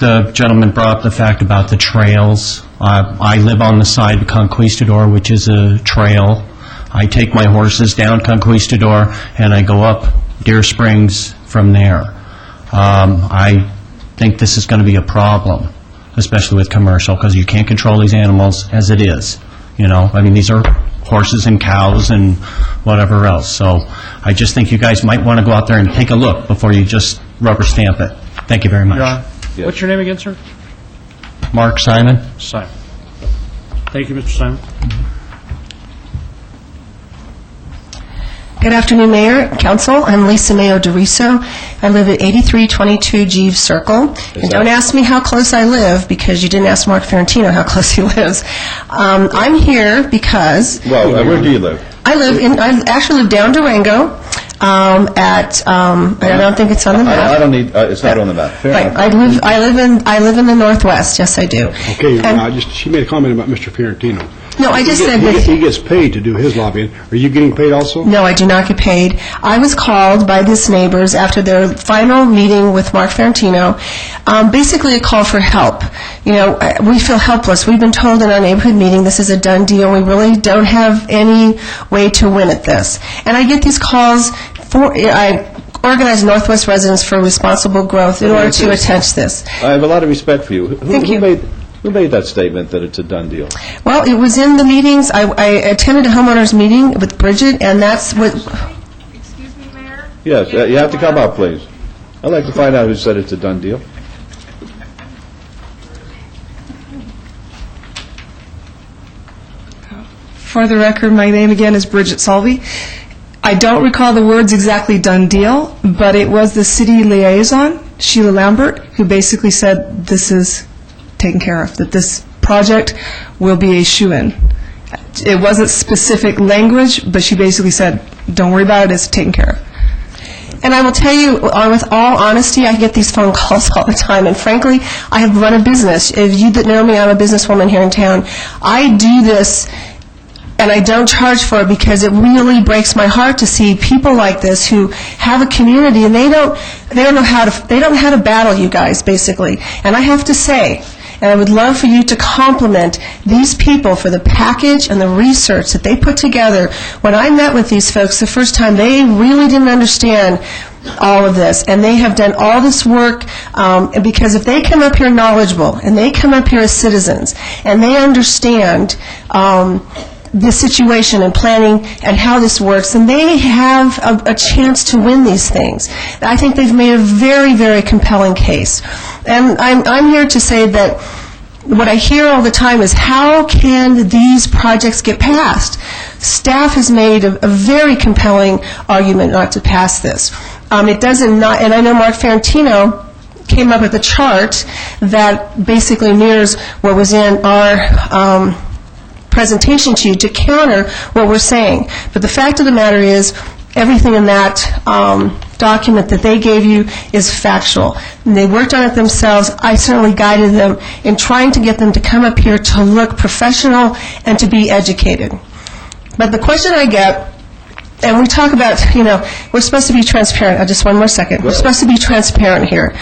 the gentleman brought up the fact about the trails. I live on the side of Conquistador, which is a trail. I take my horses down Conquistador, and I go up Deer Springs from there. I think this is going to be a problem, especially with commercial, because you can't control these animals as it is. You know, I mean, these are horses and cows and whatever else. So I just think you guys might want to go out there and take a look before you just rubber stamp it. Thank you very much. John, what's your name again, sir? Mark Simon. Simon. Thank you, Mr. Simon. Good afternoon, Mayor, Council. I'm Lisa Mayo DeRiso. I live at 8322 Jeeves Circle. And don't ask me how close I live, because you didn't ask Mark Ferrantino how close he lives. I'm here because... Well, where do you live? I actually live down Durango at, I don't think it's on the map. I don't need, it's not on the map. Right. I live in the Northwest. Yes, I do. Okay, she made a comment about Mr. Fiorentino. No, I just said that... He gets paid to do his lobbying. Are you getting paid also? No, I do not get paid. I was called by these neighbors after their final meeting with Mark Ferrantino, basically a call for help. You know, we feel helpless. We've been told in our neighborhood meeting this is a done deal. We really don't have any way to win at this. And I get these calls I organize Northwest Residents for Responsible Growth in order to attach this. I have a lot of respect for you. Thank you. Who made that statement that it's a done deal? Well, it was in the meetings. I attended a homeowners meeting with Bridget, and that's what... Yes, you have to come up, please. I'd like to find out who said it's a done deal. For the record, my name again is Bridget Salvey. I don't recall the words exactly done deal, but it was the city liaison, Sheila Lambert, who basically said this is taken care of, that this project will be a shoo-in. It wasn't specific language, but she basically said, don't worry about it, it's taken care of. And I will tell you, with all honesty, I get these phone calls all the time, and frankly, I have run a business. If you that know me, I'm a businesswoman here in town. I do this, and I don't charge for it because it really breaks my heart to see people like this who have a community, and they don't know how to battle you guys, basically. And I have to say, and I would love for you to compliment these people for the package and the research that they put together. When I met with these folks the first time, they really didn't understand all of this, and they have done all this work, because if they come up here knowledgeable, and they come up here as citizens, and they understand the situation and planning and how this works, and they have a chance to win these things. I think they've made a very, very compelling case. And I'm here to say that what I hear all the time is, how can these projects get passed? Staff has made a very compelling argument not to pass this. It doesn't not, and I know Mark Ferrantino came up with a chart that basically mirrors what was in our presentation to you to counter what we're saying. But the fact of the matter is, everything in that document that they gave you is factual. And they worked on it themselves. I certainly guided them in trying to get them to come up here to look professional and to be educated. But the question I get, and we talk about, we're supposed to be transparent. Just one more second. We're supposed to be transparent here.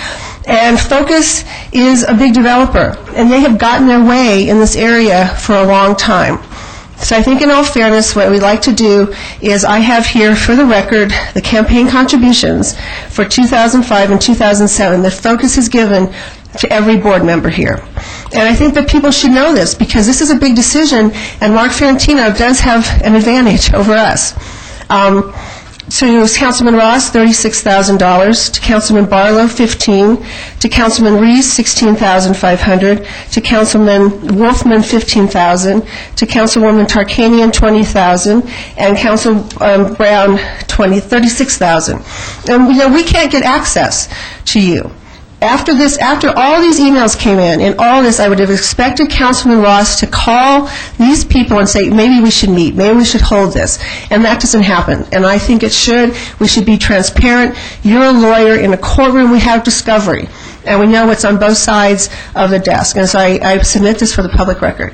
And Focus is a big developer, and they have gotten their way in this area for a long time. So I think in all fairness, what we'd like to do is, I have here for the record the campaign contributions for 2005 and 2007 that Focus has given to every board member here. And I think that people should know this, because this is a big decision, and Mark Ferrantino does have an advantage over us. To Councilman Ross, $36,000. To Councilman Barlow, $15,000. To Councilman Reese, $16,500. To Councilman Wolfman, $15,000. To Councilwoman Tarkanian, $20,000. And Council Brown, $36,000. And we can't get access to you. After all these emails came in, and all this, I would have expected Councilman Ross to call these people and say, maybe we should meet, maybe we should hold this. And that doesn't happen. And I think it should. We should be transparent. You're a lawyer. In a courtroom, we have discovery. And we know what's on both sides of the desk. And so I submit this for the public record.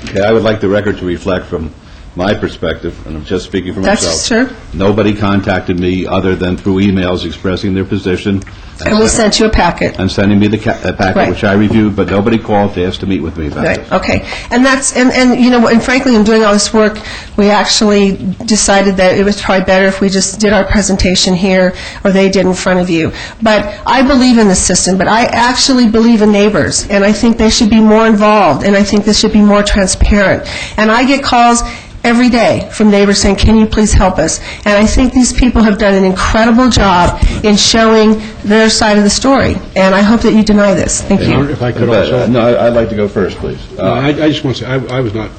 Okay, I would like the record to reflect from my perspective, and I'm just speaking for That's myself. true. Nobody contacted me other than through emails expressing their position. And we sent you a packet. And sending me the packet, Right. which I reviewed, but nobody called to ask to meet with me about it. Right, okay. And that's, and you know, and frankly, in doing all this work, we actually decided that it was probably better if we just did our presentation here, or they did in front of you. But I believe in the system, but I actually believe in neighbors, and I think they should be more involved, and I think this should be more transparent. And I get calls every day from neighbors saying, can you please help us? And I think these people have done an incredible job in showing their side of the story, and I hope that you deny this. Thank you. If I could also... No, I'd like to go first, please. I just want to say, I was not...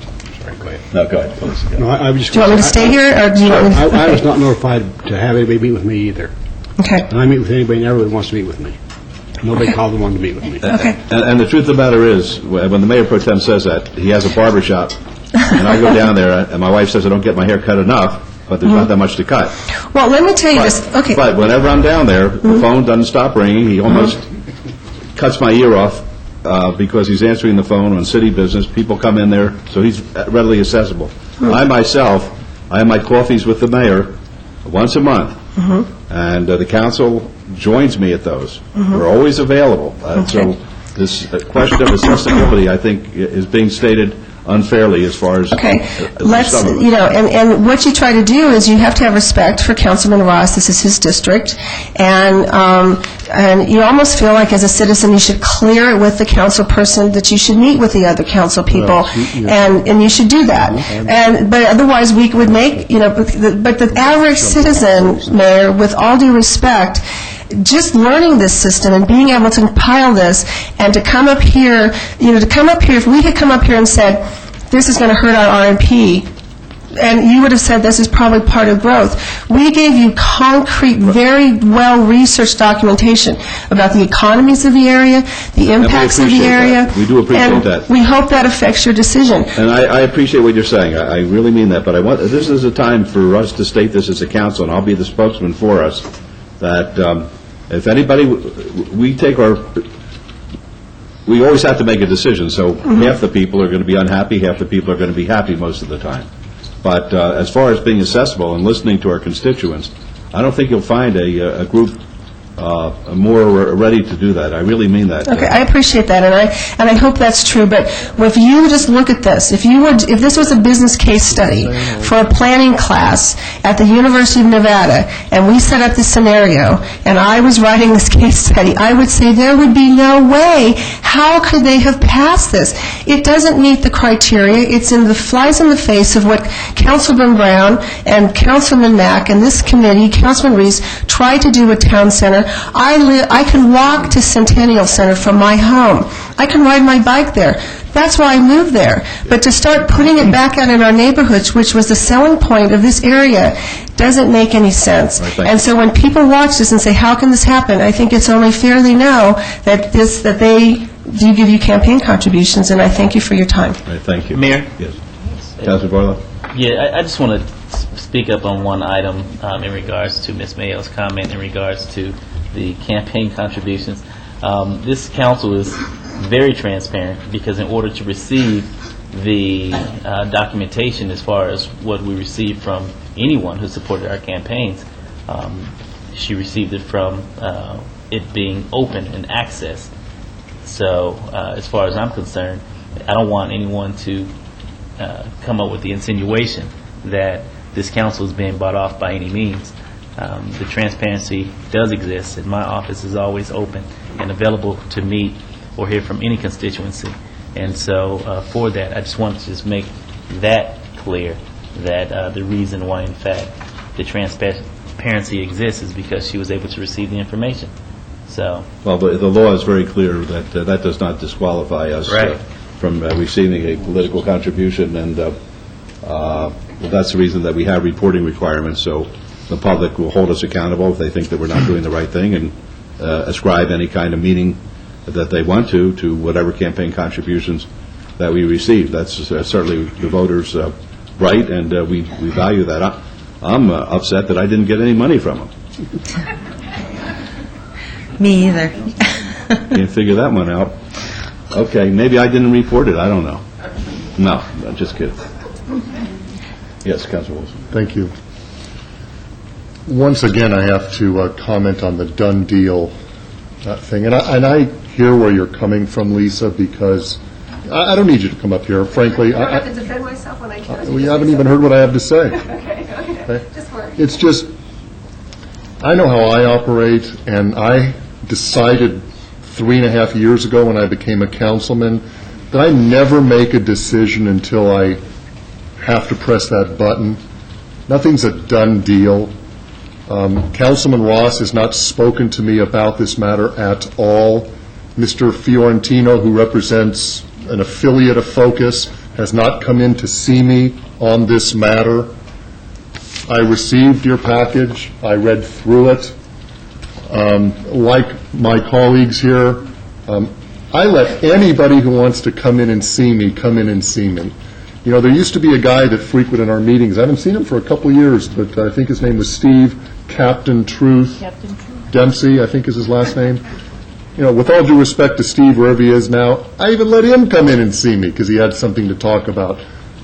Sorry, go ahead. No, go ahead, please. No, I was just... Do you want me to stay here, or do you want me to... I was not notified to have anybody meet with me either. Okay. And I meet with anybody and everybody wants to meet with me. Nobody called and wanted to meet with me. Okay. And the truth of the matter is, when the mayor pro tem says that, he has a barber shop, and I go down there, and my wife says I don't get my hair cut enough, but there's not that much to cut. Well, let me tell you this, okay. But whenever I'm down there, the phone doesn't stop ringing. He almost cuts my ear off because he's answering the phone on city business. People come in there, so he's readily accessible. I myself, I have my coffees with the mayor once a month, and the council joins me at those. We're always available. So this question of accessibility, I think, is being stated unfairly as far as... Okay, let's, some of it. you know, and what you try to do is you have to have respect for Councilman Ross. This is his district, and you almost feel like as a citizen you should clear it with the council person that you should meet with the other council people, and you should do that. But otherwise we would make, you know, but the average citizen, Mayor, with all due respect, just learning this system and being able to compile this and to come up here, you know, to come up here, if we had come up here and said, this is going to hurt our RMP, and you would have said this is probably part of growth. We gave you concrete, very well-researched documentation about the economies of the area, the impacts of the appreciate area. that. We do appreciate and that. we hope that affects your decision. And I appreciate what you're saying. I really mean that. But this is a time for us to state this as a council, and I'll be the spokesman for us, that if anybody, we always have to make a decision. So half the people are going to be unhappy, half the people are going to be happy most of the time. But as far as being accessible and listening to our constituents, I don't think you'll find a group more ready to do that. I really mean that. Okay, I appreciate that, and I hope that's true. But if you just look at this, if this was a business case study for a planning class at the University of Nevada, and we set up this scenario, and I was writing this case study, I would say there would be no way. How could they have passed this? It doesn't meet the criteria. Flies in the face of what Councilman Brown and Councilman Mack and this committee, Councilman Reese, tried to do with Town Center. I can walk to Centennial Center from my home. I can ride my bike there. That's why I moved there. But to start putting it back out in our neighborhoods, which was the selling point of this area, doesn't make any sense. And so when people watch this and say, how can this happen, I think it's only fair they know that they do give you campaign contributions, and I thank you for your time. Right, thank you. Mayor? Yes. Councilor Barlow? Yeah, I just want to speak up on one item in regards to Ms. Mayo's comment in regards to the campaign contributions. This council is very transparent because in order to receive the documentation as far as what we received from anyone who supported our campaigns, she received it from it being open and access. So as far as I'm concerned, I don't want anyone to come up with the insinuation that this council is being bought off by any means. The transparency does exist, and my office is always open and available to meet or hear from any constituency. And so for that, I just wanted to just make that clear, that the reason why, in fact, the transparency exists is because she was able to receive the information. So. Well, the law is very clear that that does not disqualify us from receiving a political contribution, and that's the reason that we have reporting requirements, so the public will hold us accountable if they think that we're not doing the right thing, and ascribe any kind of meaning that they want to whatever campaign contributions that we receive. That's certainly the voters' right, and we value that. I'm upset that I didn't get any money from them. Me either. Can't figure that one out. Okay, maybe I didn't report it. I don't know. No, I'm just kidding. Yes, Councilor Wilson. Thank you. Once again, I have to comment on the done deal thing. And I hear where you're coming from, Lisa, because I don't need you to come up here, frankly. I don't have to defend myself when I can't. We haven't even heard what I have to say. Okay. Just worry. It's just, I know how I operate, and I decided 3.5 years ago when I became a councilman that I never make a decision until I have to press that button. Nothing's a done deal. Councilman Ross has not spoken to me about this matter at all. Mr. Fiorentino, who represents an affiliate of Focus, has not come in to see me on this matter. I received your package. I read through it. Like my colleagues here, I let anybody who wants to come in and see me come in and see me. You know, there used to be a guy that frequented our meetings. I haven't seen him for a couple of years, but I think his name was Steve Captain Truth Dempsey, I think is his last name. You know, with all due respect to Steve, wherever he is now, I even let him come in and see me because he had something to talk about.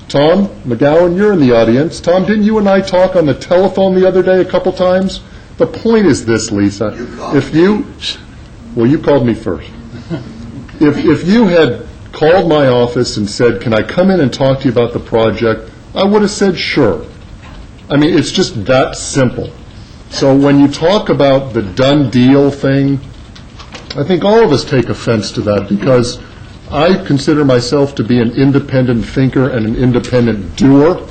Tom McGowan, you're in the audience. Tom, didn't you and I talk on the telephone the other day a couple times? The point is this, Lisa. You called me first. If you had called my office and said, can I come in and talk to you about the project, I would have said sure. I mean, it's just that simple. So when you talk about the done deal thing, I think all of us take offense to that because I consider myself to be an independent thinker and an independent doer.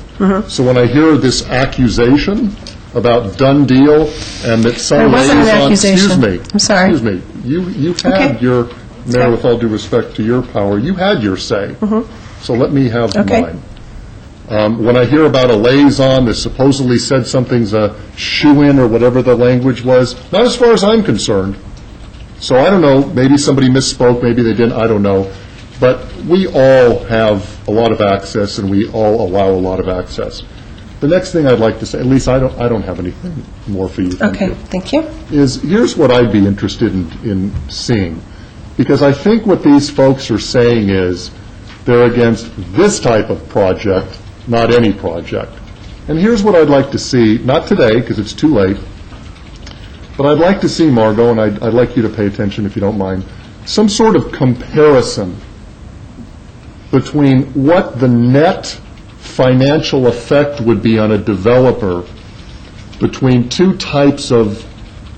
So when I hear this accusation about done deal and that some liaison, excuse me, I'm sorry. Excuse me, you had your, Mayor, with all due respect to your power, you had your say. So let me have mine. When I hear about a liaison that supposedly said something's a shoe-in or whatever the language was, not as far as I'm concerned. So I don't know, maybe somebody misspoke, maybe they didn't, I don't know. But we all have a lot of access and we all allow a lot of access. The next thing I'd like to say, at least I don't have anything more for you. Thank you. Is here's what I'd be interested in seeing. Because I think what these folks are saying is they're against this type of project, not any project. And here's what I'd like to see, not today because it's too late, but I'd like to see, Margot, and I'd like you to pay attention if you don't mind, some sort of comparison between what the net financial effect would be on a developer between two types of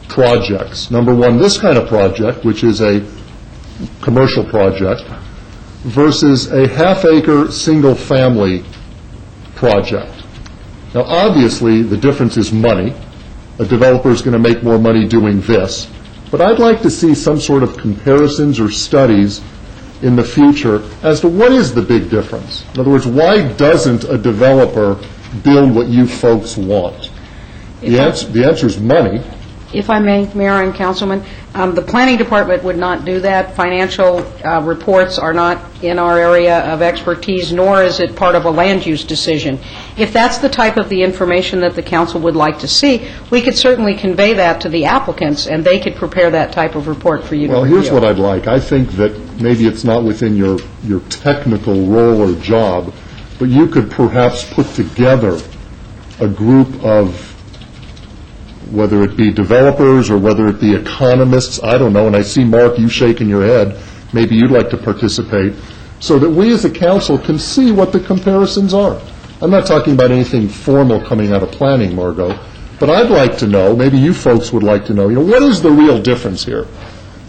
projects. Number one, this kind of project, which is a commercial project, versus a half-acre single-family project. Now, obviously, the difference is money. A developer is going to make more money doing this. But I'd like to see some sort of comparisons or studies in the future as to what is the big difference. In other words, why doesn't a developer build what you folks want? The answer is money. If I may, Mayor and Councilman, the Planning Department would not do that. Financial reports are not in our area of expertise, nor is it part of a land use decision. If that's the type of the information that the council would like to see, we could certainly convey that to the applicants, and they could prepare that type of report for you to review. Well, here's what I'd like. I think that maybe it's not within your technical role or job, but you could perhaps put together a group of, whether it be developers or whether it be economists, I don't know, and I see, Mark, you shaking your head, maybe you'd like to participate, so that we as a council can see what the comparisons are. I'm not talking about anything formal coming out of planning, Margot, but I'd like to know, maybe you folks would like to know, what is the real difference here?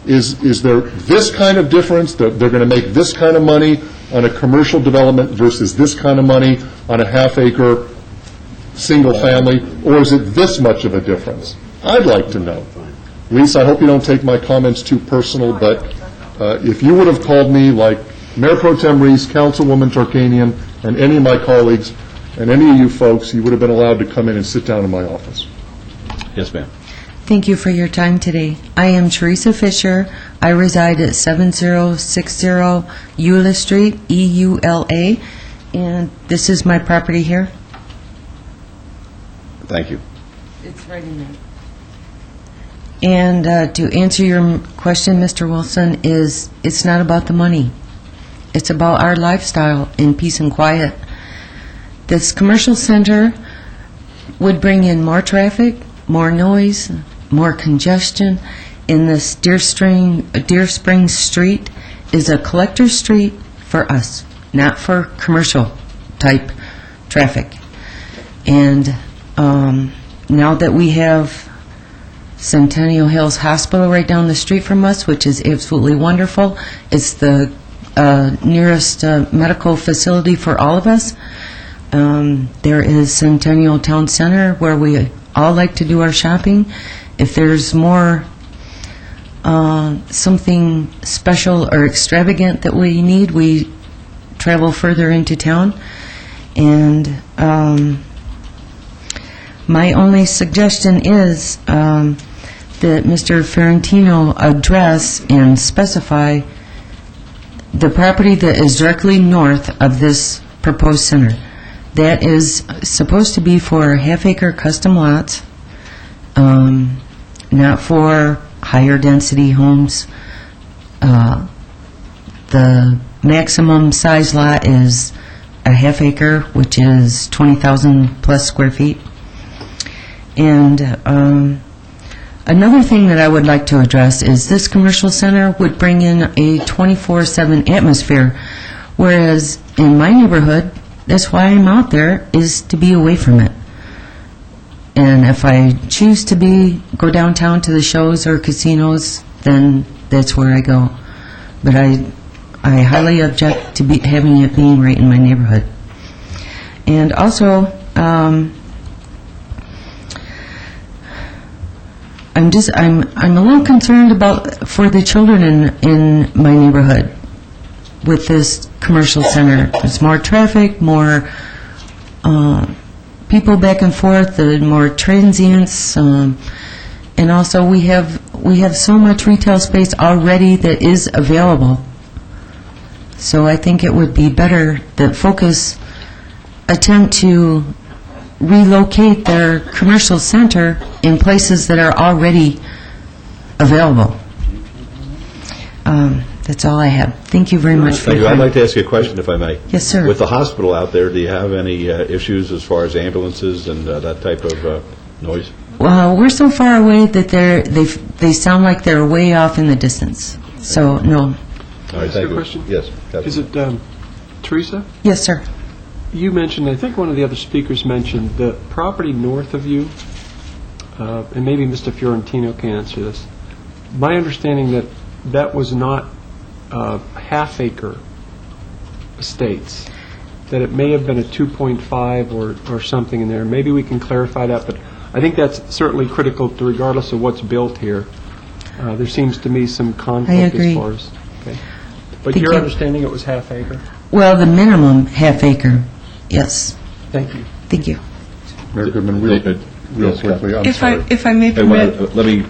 Is there this kind of difference, that they're going to make this kind of money on a commercial development versus this kind of money on a half-acre single family, or is it this much of a difference? I'd like to know. Lisa, I hope you don't take my comments too personal, but if you would have called me like Mayor Pro Tem Reese, Councilwoman Tarkanian, and any of my colleagues, and any of you folks, you would have been allowed to come in and sit down in my office. Yes, ma'am. Thank you for your time today. I am Teresa Fisher. I reside at 7060 Eula Street, EULA, and this is my property here. Thank you. It's right in there. And to answer your question, Mr. Wilson, it's not about the money. It's about our lifestyle in peace and quiet. This commercial center would bring in more traffic, more noise, more congestion. In this Deer Springs Street is a collector street for us, not for commercial type traffic. And now that we have Centennial Hills Hospital right down the street from us, which is absolutely wonderful, it's the nearest medical facility for all of us. There is Centennial Town Center where we all like to do our shopping. If there's more something special or extravagant that we need, we travel further into town. And my only suggestion is that Mr. Ferrantino address and specify the property that is directly north of this proposed center. That is supposed to be for half-acre custom lots, not for higher density homes. The maximum size lot is a half-acre, which is 20,000 plus square feet. And another thing that I would like to address is this commercial center would bring in a 24/7 atmosphere, whereas in my neighborhood, that's why I'm out there, is to be away from it. And if I choose to go downtown to the shows or casinos, then that's where I go. But I highly object to having it being right in my neighborhood. And also, I'm a little concerned for the children in my neighborhood with this commercial center. There's more traffic, more people back and forth, more transients, and also we have so much retail space already that is available. So I think it would be better that Focus attempt to relocate their commercial center in places that are already available. That's all I have. Thank you very much for Thank your you. I'd time. like to ask you a question, if I may. Yes, sir. With the hospital out there, do you have any issues as far as ambulances and that type of noise? Well, we're so far away that they sound like they're way off in the distance. So, no. All right, thank you. Question? Yes. Is it Teresa? Yes, sir. You mentioned, I think one of the other speakers mentioned, the property north of you, and maybe Mr. Fiorentino can answer this. My understanding that was not half-acre estates, that it may have been a 2.5 or something in there. Maybe we can clarify that, but I think that's certainly critical to regardless of what's built here. There seems to me some conflict agree. as far as... Okay. But Thank your you. understanding it was half-acre? Well, the minimum half-acre, yes. Thank you. Thank you. Mayor Goodman, real quickly, I'm sorry. If I may Hey, well, permit, let me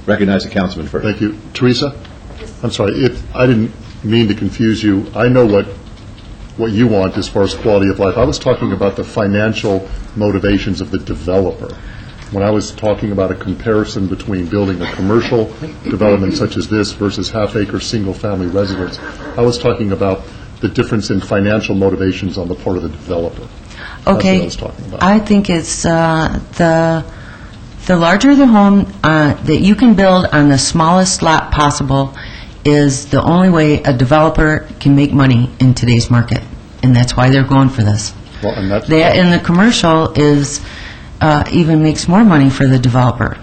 recognize the councilman first. Thank you. Teresa? I'm sorry, I didn't mean to confuse you. I know what you want as far as quality of life. I was talking about the financial motivations of the developer. When I was talking about a comparison between building a commercial development such as this versus half-acre single-family residence, I was talking about the difference in financial motivations on the part of the developer. That's what I Okay. was talking about. I think it's the larger the home that you can build on the smallest lot possible is the only way a developer can make money in today's market, and that's why they're going for this. Well, and that's That and the commercial is even makes more money for the developer.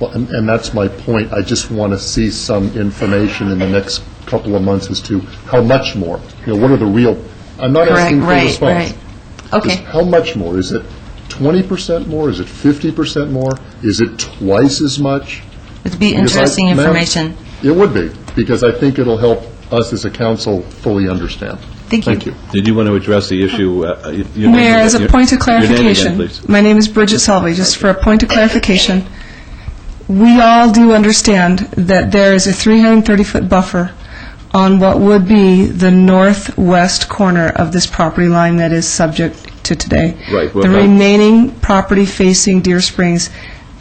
Well, and that's my point. I just want to see some information in the next couple of months as to how much more. What are the real... I'm not asking for a response. Right. Okay. Just how much more? Is it 20% more? Is it 50% more? Is it twice as much? It'd be Because interesting ma'am, information. It would be, because I think it'll help us as a council fully understand. Thank you. Thank you. Did you want to address the issue? Mayor, as a point of Your name again, clarification, please. my name is Bridget Selvey, just for a point of clarification, we all do understand that there is a 330-foot buffer on what would be the northwest corner of this property line that is subject to today. Right, well, The that- remaining property facing Deer Springs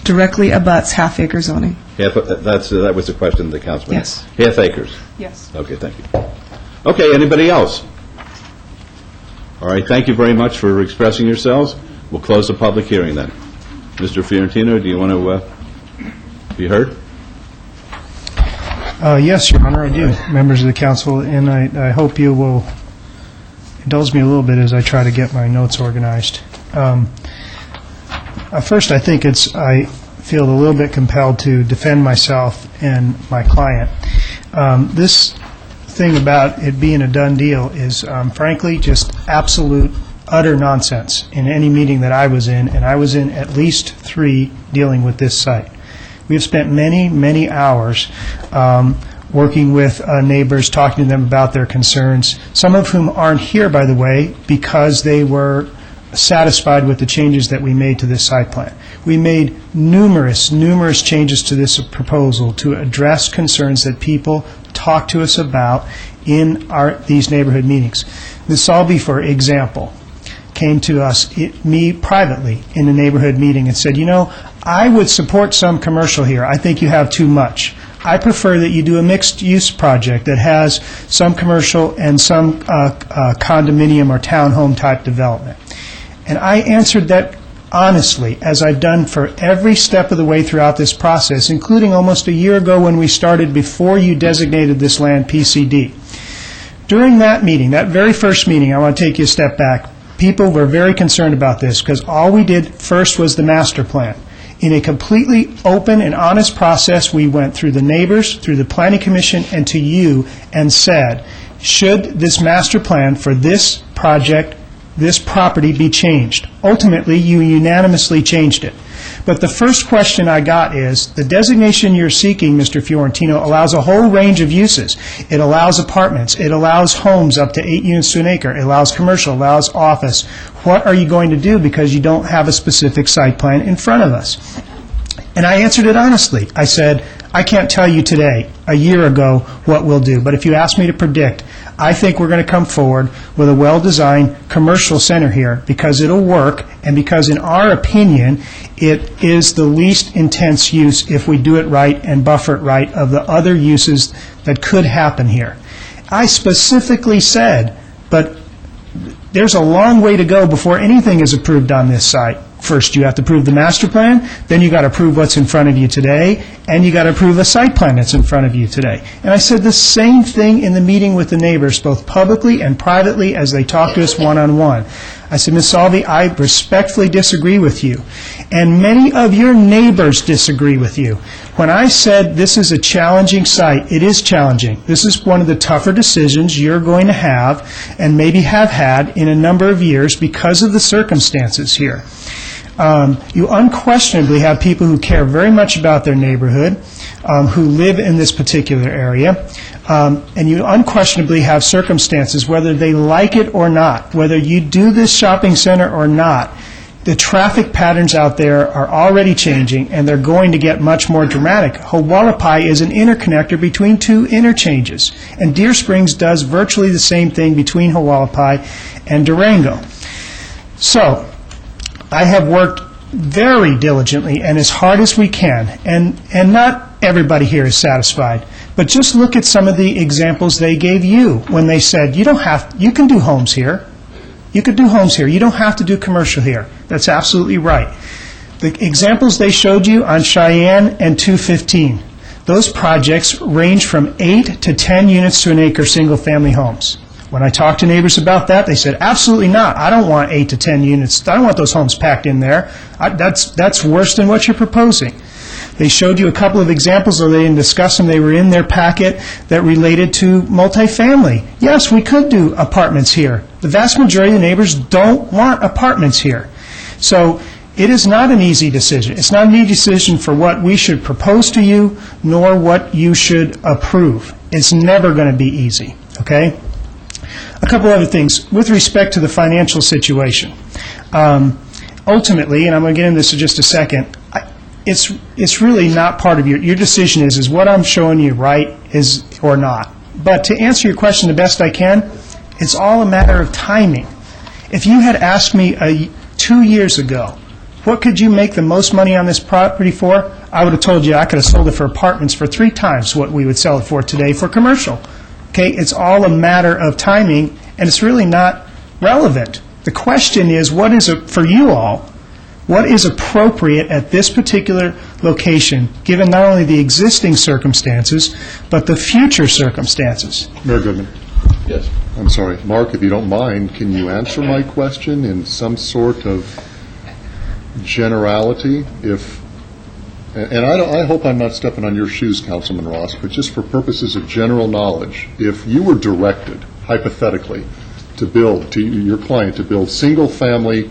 directly abuts half-acre zoning. That was the question of the councilman. Yes. Half acres? Yes. Okay, thank you. Okay, anybody else? All right, thank you very much for expressing yourselves. We'll close the public hearing then. Mr. Fiorentino, do you want to be heard? Yes, Your Honor, I do, members of the council, and I hope you will indulge me a little bit as I try to get my notes organized. First, I think I feel a little bit compelled to defend myself and my client. This thing about it being a done deal is, frankly, just absolute, utter nonsense in any meeting that I was in, and I was in at least 3 dealing with this site. We've spent many, many hours working with neighbors, talking to them about their concerns, some of whom aren't here, by the way, because they were satisfied with the changes that we made to this site plan. We made numerous changes to this proposal to address concerns that people talk to us about in these neighborhood meetings. Ms. Salby, for example, came to us, me privately, in a neighborhood meeting and said, I would support some commercial here. I think you have too much. I prefer that you do a mixed-use project that has some commercial and some condominium or townhome-type development. And I answered that honestly, as I've done for every step of the way throughout this process, including almost a year ago when we started before you designated this land PCD. During that meeting, that very first meeting, I want to take you a step back, people were very concerned about this because all we did first was the master plan. In a completely open and honest process, we went through the neighbors, through the Planning Commission, and to you, and said, should this master plan for this project, this property, be changed? Ultimately, you unanimously changed it. But the first question I got is, the designation you're seeking, Mr. Fiorentino, allows a whole range of uses. It allows apartments. It allows homes up to 8 units to an acre. It allows commercial. It allows office. What are you going to do because you don't have a specific site plan in front of us? And I answered it honestly. I said, I can't tell you today, a year ago, what we'll do. But if you ask me to predict, I think we're going to come forward with a well-designed commercial center here because it'll work and because, in our opinion, it is the least intense use if we do it right and buffer it right of the other uses that could happen here. I specifically said, but there's a long way to go before anything is approved on this site. First, you have to approve the master plan, then you got to approve what's in front of you today, and you got to approve a site plan that's in front of you today. And I said the same thing in the meeting with the neighbors, both publicly and privately, as they talked to us one-on-one. I said, Ms. Salvi, I respectfully disagree with you, and many of your neighbors disagree with you. When I said this is a challenging site, it is challenging. This is one of the tougher decisions you're going to have, and maybe have had in a number of years because of the circumstances here. You unquestionably have people who care very much about their neighborhood, who live in this particular area, and you unquestionably have circumstances, whether they like it or not, whether you do this shopping center or not, the traffic patterns out there are already changing, and they're going to get much more dramatic. Hualapai is an interconnector between 2 interchanges, and Deer Springs does virtually the same thing between Hualapai and Durango. So, I have worked very diligently and as hard as we can, and not everybody here is satisfied, but just look at some of the examples they gave you when they said, you can do homes here. You could do homes here. You don't have to do commercial here. That's absolutely right. The examples they showed you on Cheyenne and 215, those projects range from 8 to 10 units to an acre single-family homes. When I talked to neighbors about that, they said, absolutely not. I don't want 8 to 10 units. I don't want those homes packed in there. That's worse than what you're proposing. They showed you a couple of examples, though they didn't discuss them. They were in their packet that related to multifamily. Yes, we could do apartments here. The vast majority of the neighbors don't want apartments here. So it is not an easy decision. It's not an easy decision for what we should propose to you, nor what you should approve. It's never going to be easy, okay? A couple other things. With respect to the financial situation, ultimately, and I'm going to get into this in just a second, it's really not part of your decision is what I'm showing you right is or not. But to answer your question the best I can, it's all a matter of timing. If you had asked me 2 years ago, what could you make the most money on this property for, I would have told you I could have sold it for apartments for 3 times what we would sell it for today for commercial. Okay, it's all a matter of timing, and it's really not relevant. The question is, what is, for you all, what is appropriate at this particular location, given not only the existing circumstances, but the future circumstances? Mayor Goodman. Yes. I'm sorry. Mark, if you don't mind, can you answer my question in some sort of generality? And I hope I'm not stepping on your shoes, Councilman Ross, but just for purposes of general knowledge, if you were directed, hypothetically, to your client to build single-family,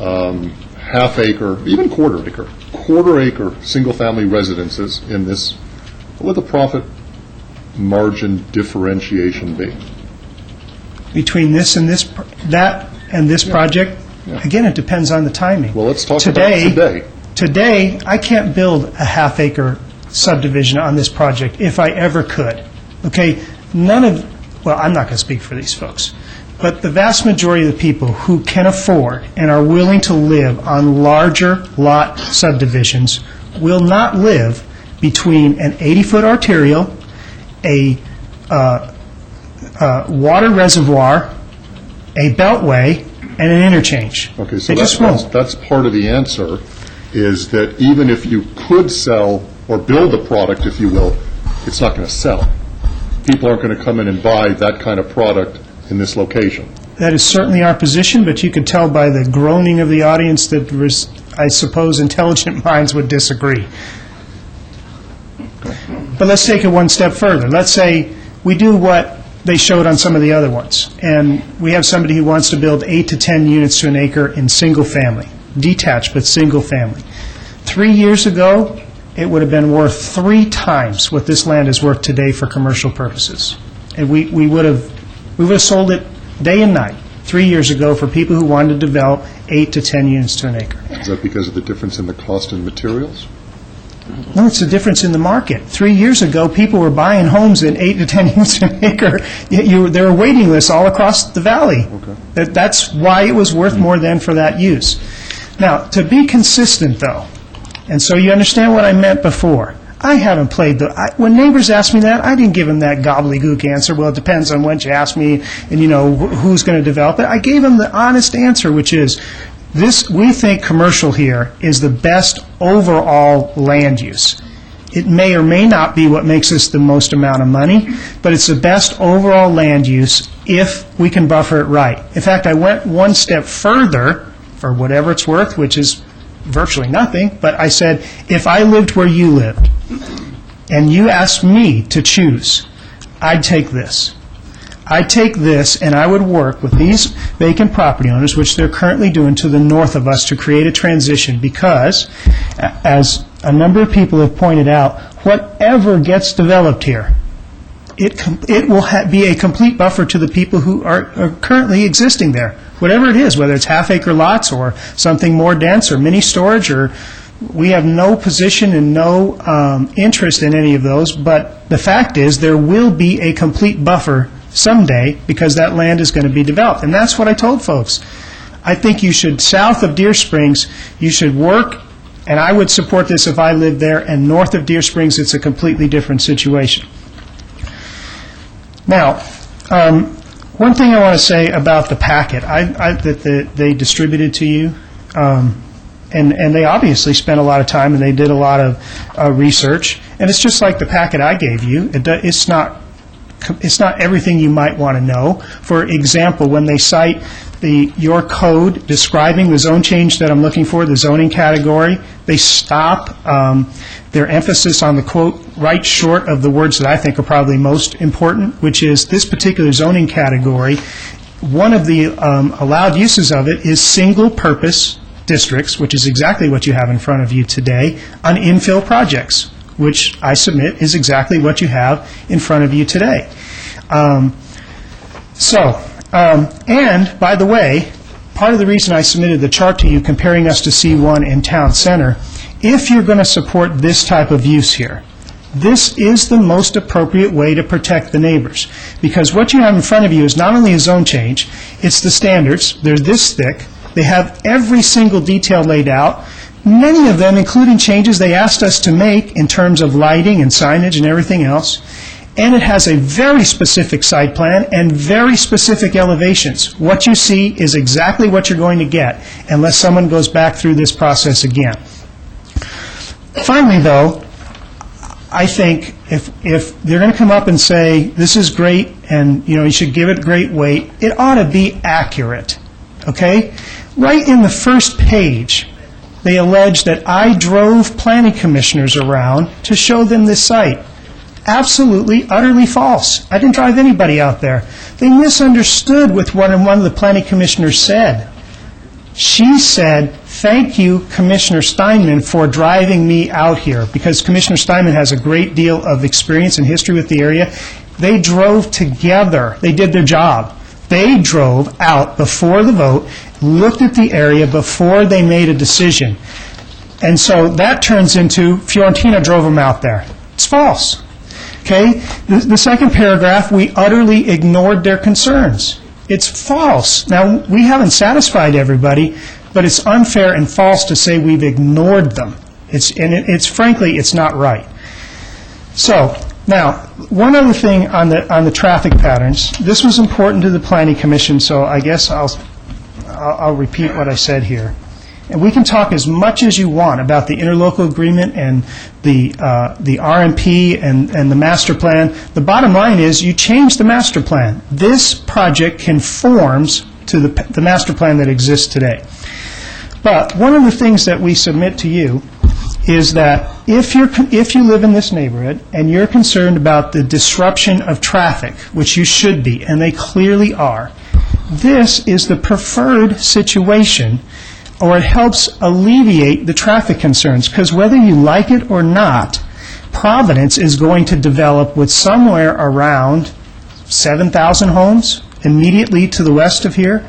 half-acre, even quarter-acre single-family residences in this, what would the profit margin differentiation be? Between this and this, that and this project? Yeah. Again, it depends on the timing. Well, let's talk about today. Today, I can't build a half-acre subdivision on this project if I ever could. Okay? Well, I'm not going to speak for these folks, but the vast majority of the people who can afford and are willing to live on larger lot subdivisions will not live between an 80-foot arterial, a water reservoir, a beltway, and an interchange. Okay, so they just won't. That's part of the answer, is that even if you could sell or build a product, if you will, it's not going to sell. People aren't going to come in and buy that kind of product in this location. That is certainly our position, but you could tell by the groaning of the audience that I suppose intelligent minds would disagree. But let's take it one step further. Let's say we do what they showed on some of the other ones, and we have somebody who wants to build 8 to 10 units to an acre in single family, detached but single family. 3 years ago, it would have been worth 3 times what this land is worth today for commercial purposes. And we would have sold it day and night 3 years ago for people who wanted to develop 8 to 10 units to an acre. Is that because of the difference in the cost in materials? No, it's the difference in the market. 3 years ago, people were buying homes in 8 to 10 units to an acre. There were waiting lists all across the valley. Okay. That's why it was worth more than for that use. Now, to be consistent, though, and so you understand what I meant before, I haven't played when neighbors ask me that, I didn't give them that gobbledygook answer, well, it depends on when you ask me and, who's going to develop it. I gave them the honest answer, which is, we think commercial here is the best overall land use. It may or may not be what makes us the most amount of money, but it's the best overall land use if we can buffer it right. In fact, I went one step further, for whatever it's worth, which is virtually nothing, but I said, if I lived where you lived, and you asked me to choose, I'd take this. I'd take this and I would work with these vacant property owners, which they're currently doing to the north of us, to create a transition because, as a number of people have pointed out, whatever gets developed here, it will be a complete buffer to the people who are currently existing there. Whatever it is, whether it's half-acre lots or something more dense or mini storage, or we have no position and no interest in any of those, but the fact is there will be a complete buffer someday because that land is going to be developed. And that's what I told folks. I think you should, south of Deer Springs, you should work, and I would support this if I lived there, and north of Deer Springs, it's a completely different situation. Now, one thing I want to say about the packet that they distributed to you, and they obviously spent a lot of time and they did a lot of research, and it's just like the packet I gave you. It's not everything you might want to know. For example, when they cite your code describing the zone change that I'm looking for, the zoning category, they stop their emphasis on the quote right short of the words that I think are probably most important, which is this particular zoning category. One of the allowed uses of it is single-purpose districts, which is exactly what you have in front of you today, on infill projects, which I submit is exactly what you have in front of you today. And by the way, part of the reason I submitted the chart to you comparing us to C1 in Town Center, if you're going to support this type of use here, this is the most appropriate way to protect the neighbors. Because what you have in front of you is not only a zone change, it's the standards. They're this thick. They have every single detail laid out. Many of them, including changes they asked us to make in terms of lighting and signage and everything else. and it has a very specific site plan and very specific elevations. What you see is exactly what you're going to get unless someone goes back through this process again. Finally, though, I think if they're going to come up and say, this is great, and you should give it great weight, it ought to be accurate, okay? Right in the first page, they allege that I drove planning commissioners around to show them this site. Absolutely, utterly false. I didn't drive anybody out there. They misunderstood what one of the planning commissioners said. She said, thank you, Commissioner Steinman, for driving me out here, because Commissioner Steinman has a great deal of experience and history with the area. They drove together. They did their job. They drove out before the vote, looked at the area before they made a decision. And so that turns into Fiorentino drove them out there. It's false. Okay? The second paragraph, we utterly ignored their concerns. It's false. Now, we haven't satisfied everybody, but it's unfair and false to say we've ignored them. Frankly, it's not right. So, now, one other thing on the traffic patterns. This was important to the Planning Commission, so I guess I'll repeat what I said here. And we can talk as much as you want about the interlocal agreement and the RMP and the master plan. The bottom line is you change the master plan. This project conforms to the master plan that exists today. But one of the things that we submit to you is that if you live in this neighborhood and you're concerned about the disruption of traffic, which you should be, and they clearly are, this is the preferred situation, or it helps alleviate the traffic concerns, because whether you like it or not, Providence is going to develop with somewhere around 7,000 homes immediately to the west of here.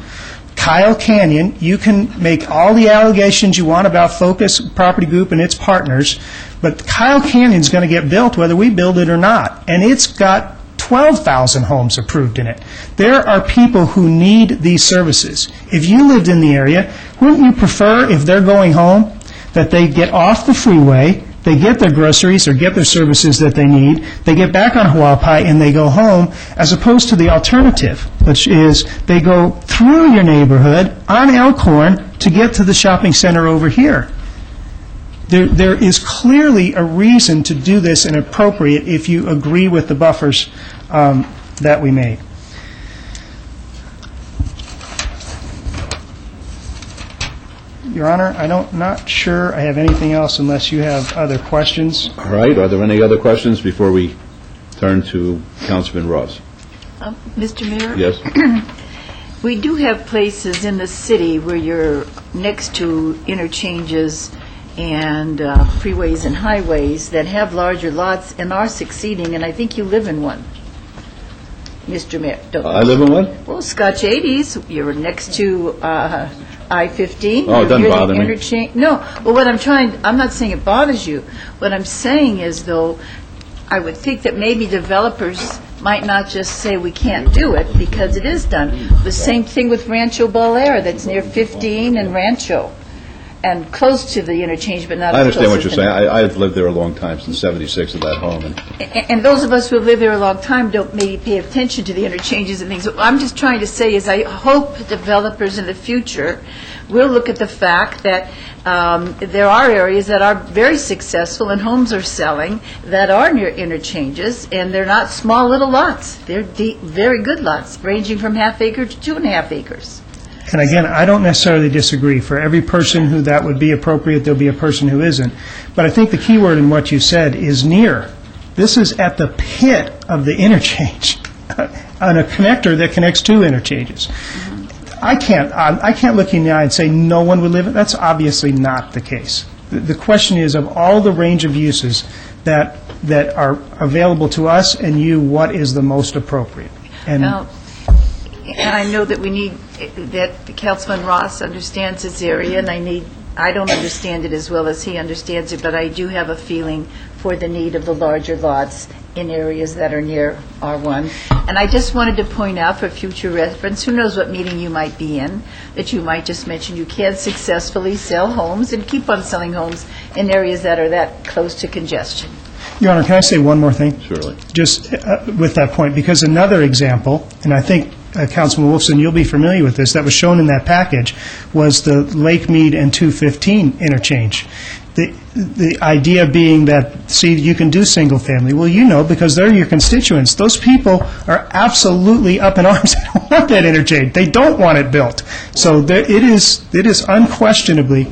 Kyle Canyon, you can make all the allegations you want about Focus Property Group and its partners, but Kyle Canyon's going to get built whether we build it or not, and it's got 12,000 homes approved in it. There are people who need these services. If you lived in the area, wouldn't you prefer, if they're going home, that they get off the freeway, they get their groceries or get their services that they need, they get back on Hualapai and they go home, as opposed to the alternative, which is they go through your neighborhood on Elkhorn to get to the shopping center over here. There is clearly a reason to do this and appropriate if you agree with the buffers that we made. Your Honor, I'm not sure I have anything else unless you have other questions. All right. Are there any other questions before we turn to Councilman Ross? Mr. Mayor? Yes. We do have places in the city where you're next to interchanges and freeways and highways that have larger lots and are succeeding, and I think you live in one, Mr. Mayor. I live in one? Well, Scotch 80s, you're next to I-15. Oh, it doesn't bother me. No. Well, I'm not saying it bothers you. What I'm saying is, though, I would think that maybe developers might not just say we can't do it because it is done. The same thing with Rancho Bel Air that's near 15 and Rancho, and close to the interchange, but not I as close understand what you're as saying. I've lived there a long time, since 76 at that home. And those of us who have lived there a long time don't maybe pay attention to the interchanges and things. What I'm just trying to say is I hope developers in the future will look at the fact that there are areas that are very successful and homes are selling that are near interchanges, and they're not small little lots. They're very good lots, ranging from half acre to 2.5 acres. And again, I don't necessarily disagree. For every person who that would be appropriate, there'll be a person who isn't. But I think the key word in what you said is near. This is at the pit of the interchange, on a connector that connects two interchanges. I can't look you in the eye and say no one would live in it. That's obviously not the case. The question is, of all the range of uses that are available to us and you, what is the most appropriate? And I know that that Councilman Ross understands this area, and I don't understand it as well as he understands it, but I do have a feeling for the need of the larger lots in areas that are near R1. And I just wanted to point out for future reference, who knows what meeting you might be in, that you might just mention you can successfully sell homes and keep on selling homes in areas that are that close to congestion. Your Honor, can I say one more thing? Surely. Just with that point, because another example, and I think, Councilman Wolfson, you'll be familiar with this, that was shown in that package, was the Lake Mead and 215 interchange. The idea being that, see, you can do single-family. Well, you know, because they're your constituents. Those people are absolutely up in arms. They don't want that interchange. They don't want it built. So it is unquestionably,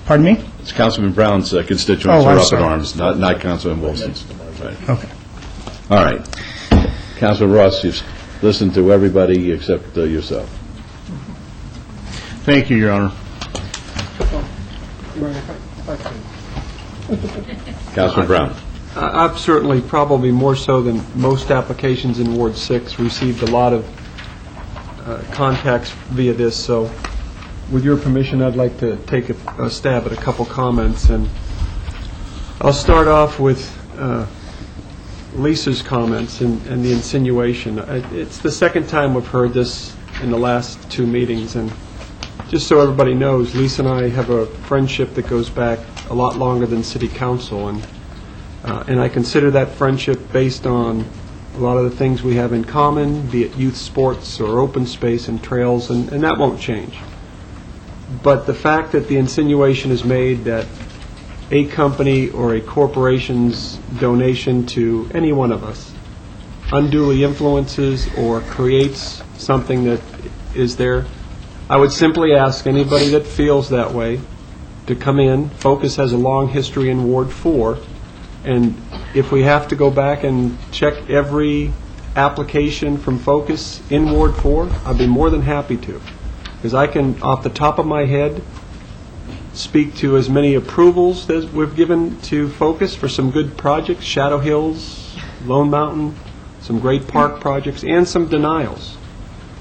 pardon me? It's Councilman Brown's constituents Oh, who are I'm up sorry. in arms, not Councilman Wilson's. Right. Okay. All right. Councilman Ross, you've listened to everybody except yourself. Thank you, Your Honor. Councilman Brown. I've certainly, probably more so than most applications in Ward 6, received a lot of contacts via this, so with your permission, I'd like to take a stab at a couple comments. And I'll start off with Lisa's comments and the insinuation. It's the second time we've heard this in the last two meetings, and just so everybody knows, Lisa and I have a friendship that goes back a lot longer than City Council, and I consider that friendship based on a lot of the things we have in common, be it youth sports or open space and trails, and that won't change. But the fact that the insinuation is made that a company or a corporation's donation to any one of us unduly influences or creates something that is there, I would simply ask anybody that feels that way to come in. Focus has a long history in Ward 4, and if we have to go back and check every application from Focus in Ward 4, I'd be more than happy to, because I can, off the top of my head, speak to as many approvals as we've given to Focus for some good projects, Shadow Hills, Lone Mountain, some great park projects, and some denials.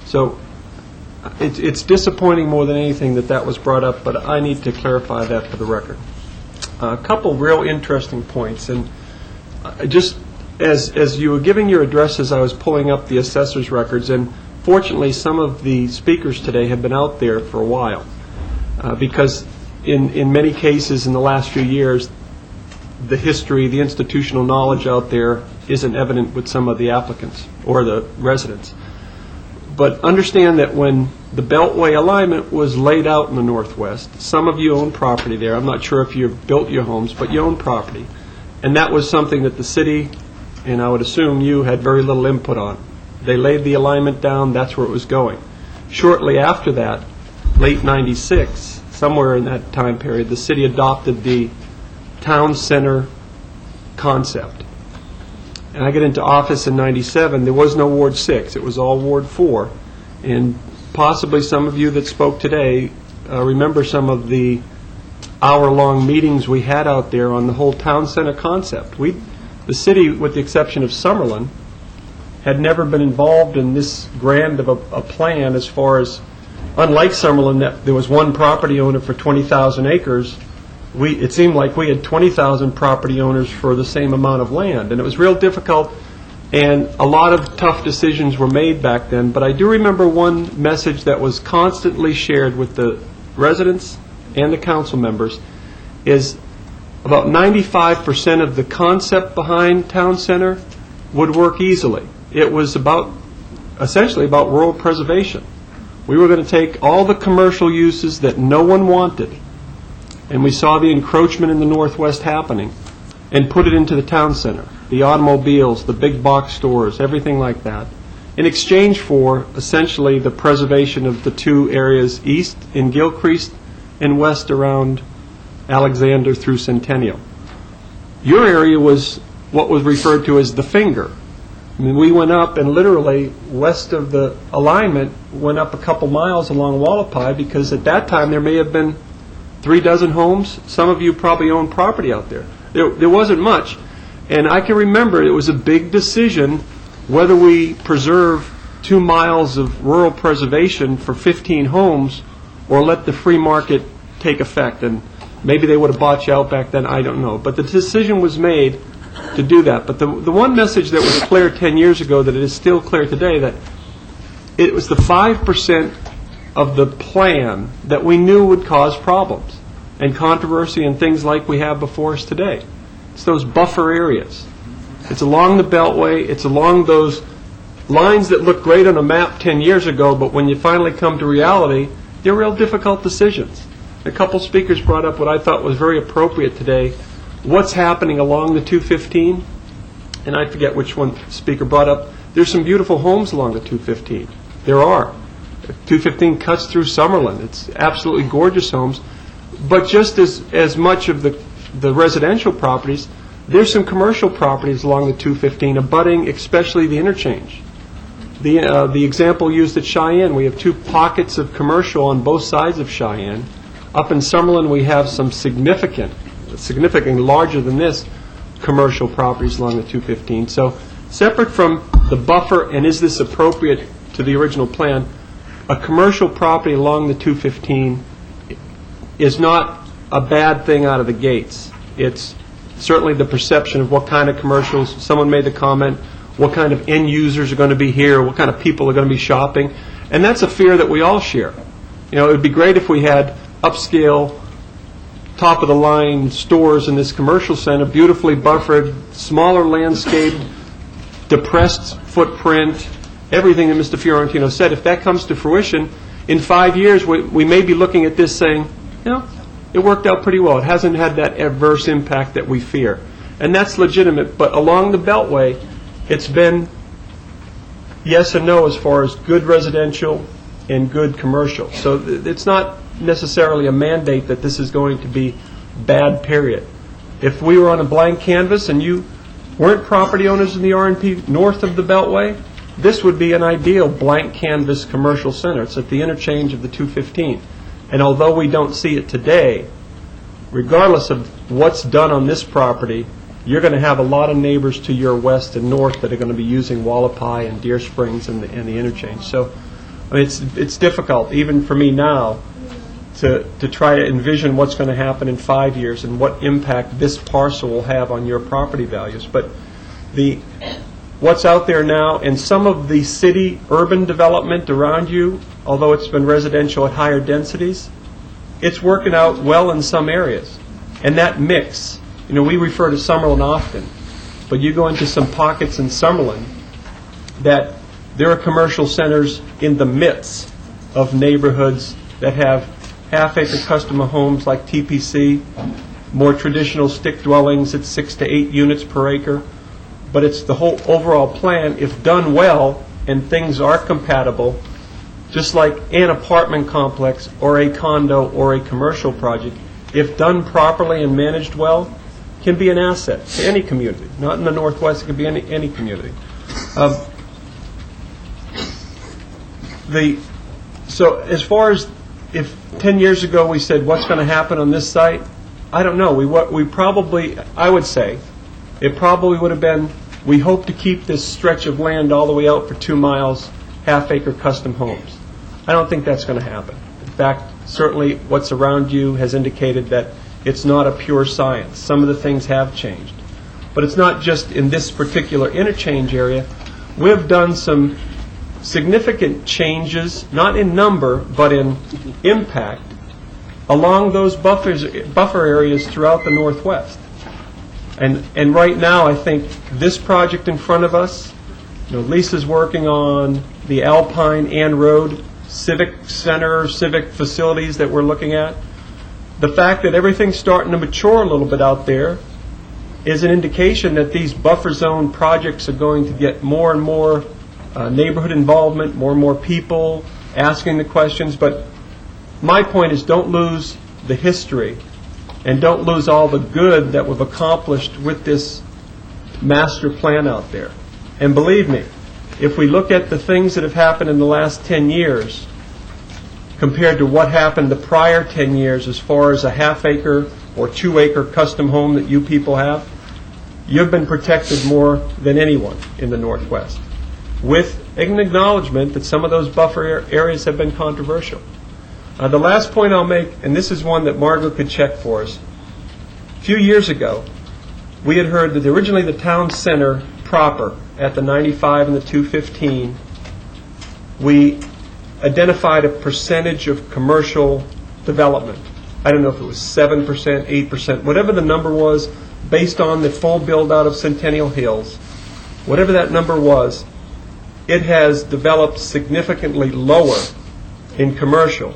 So it's disappointing more than anything that was brought up, but I need to clarify that for the record. A couple real interesting points, and just as you were giving your addresses, I was pulling up the assessor's records, and fortunately some of the speakers today have been out there for a while, because in many cases in the last few years, the history, the institutional knowledge out there isn't evident with some of the applicants or the residents. But understand that when the Beltway alignment was laid out in the Northwest, some of you own property there. I'm not sure if you've built your homes, but you own property. And that was something that the city, and I would assume you, had very little input on. They laid the alignment down, that's where it was going. Shortly after that, late 96, somewhere in that time period, the city adopted the town center concept. And I get into office in 97, there was no Ward 6, it was all Ward 4. And possibly some of you that spoke today remember some of the hour-long meetings we had out there on the whole town center concept. The city, with the exception of Summerlin, had never been involved in this grand of a plan as far as, unlike Summerlin, that there was one property owner for 20,000 acres, it seemed like we had 20,000 property owners for the same amount of land. And it was real difficult, and a lot of tough decisions were made back then. But I do remember one message that was constantly shared with the residents and the council members is about 95% of the concept behind town center would work easily. It was essentially about rural preservation. We were going to take all the commercial uses that no one wanted, and we saw the encroachment in the Northwest happening, and put it into the town center. The automobiles, the big box stores, everything like that, in exchange for essentially the preservation of the two areas east in Gilcrease and west around Alexander through Centennial. Your area was what was referred to as the finger. I mean, we went up, and literally west of the alignment went up a couple miles along Wallapai, because at that time there may have been 3 dozen homes. Some of you probably own property out there. There wasn't much. And I can remember it was a big decision whether we preserve 2 miles of rural preservation for 15 homes or let the free market take effect. And maybe they would have bought you out back then, I don't know. But the decision was made to do that. But the one message that was clear 10 years ago that it is still clear today, that it was the 5% of the plan that we knew would cause problems and controversy and things like we have before us today. It's those buffer areas. It's along the Beltway, it's along those lines that look great on a map 10 years ago, but when you finally come to reality, they're real difficult decisions. A couple speakers brought up what I thought was very appropriate today. What's happening along the 215? And I forget which one speaker brought up. There's some beautiful homes along the 215. There are. 215 cuts through Summerlin. It's absolutely gorgeous homes. But just as much of the residential properties, there's some commercial properties along the 215 abutting, especially the interchange. The example used at Cheyenne, we have two pockets of commercial on both sides of Cheyenne. Up in Summerlin, we have some significantly larger than this, commercial properties along the 215. So separate from the buffer and is this appropriate to the original plan, a commercial property along the 215 is not a bad thing out of the gates. It's certainly the perception of what kind of commercials. Someone made the comment, what kind of end users are going to be here, what kind of people are going to be shopping, and that's a fear that we all share. You know, it would be great if we had upscale, top-of-the-line stores in this commercial center, beautifully buffered, smaller landscape, depressed footprint, everything that Mr. Fiorentino said. If that comes to fruition, in 5 years, we may be looking at this saying, you know, it worked out pretty well. It hasn't had that adverse impact that we fear. And that's legitimate. But along the Beltway, it's been yes and no as far as good residential and good commercial. So it's not necessarily a mandate that this is going to be bad, period. If we were on a blank canvas and you weren't property owners in the RNP north of the Beltway, this would be an ideal blank canvas commercial center. It's at the interchange of the 215. And although we don't see it today, regardless of what's done on this property, you're going to have a lot of neighbors to your west and north that are going to be using Wallapai and Deer Springs and the interchange. So I mean, it's difficult, even for me now, to try to envision what's going to happen in 5 years and what impact this parcel will have on your property values. But what's out there now, and some of the city urban development around you, although it's been residential at higher densities, it's working out well in some areas. And that mix, you know, we refer to Summerlin often, but you go into some pockets in Summerlin that there are commercial centers in the midst of neighborhoods that have half-acre custom homes like TPC, more traditional stick dwellings at 6 to 8 units per acre. But it's the whole overall plan, if done well and things are compatible, just like an apartment complex or a condo or a commercial project, if done properly and managed well, can be an asset to any community. Not in the Northwest, it can be any community. So as far as if 10 years ago we said what's going to happen on this site, I don't know. We probably, I would say, it probably would have been, we hope to keep this stretch of land all the way out for 2 miles, half-acre custom homes. I don't think that's going to happen. In fact, certainly what's around you has indicated that it's not a pure science. Some of the things have changed. But it's not just in this particular interchange area. We've done some significant changes, not in number, but in impact, along those buffer areas throughout the Northwest. And right now, I think this project in front of us, you know, Lisa's working on the Alpine and Road Civic Center, civic facilities that we're looking at. The fact that everything's starting to mature a little bit out there is an indication that these buffer zone projects are going to get more and more neighborhood involvement, more and more people asking the questions. But my point is, don't lose the history and don't lose all the good that we've accomplished with this master plan out there. And believe me, if we look at the things that have happened in the last 10 years compared to what happened the prior 10 years as far as a half-acre or 2-acre custom home that you people have, you've been protected more than anyone in the Northwest, with an acknowledgement that some of those buffer areas have been controversial. The last point I'll make, and this is one that Margaret could check for us. A few years ago, we had heard that originally the town center proper at the 95 and the 215, we identified a percentage of commercial development. I don't know if it was 7%, 8%, whatever the number was, based on the full build-out of Centennial Hills, whatever that number was, it has developed significantly lower in commercial,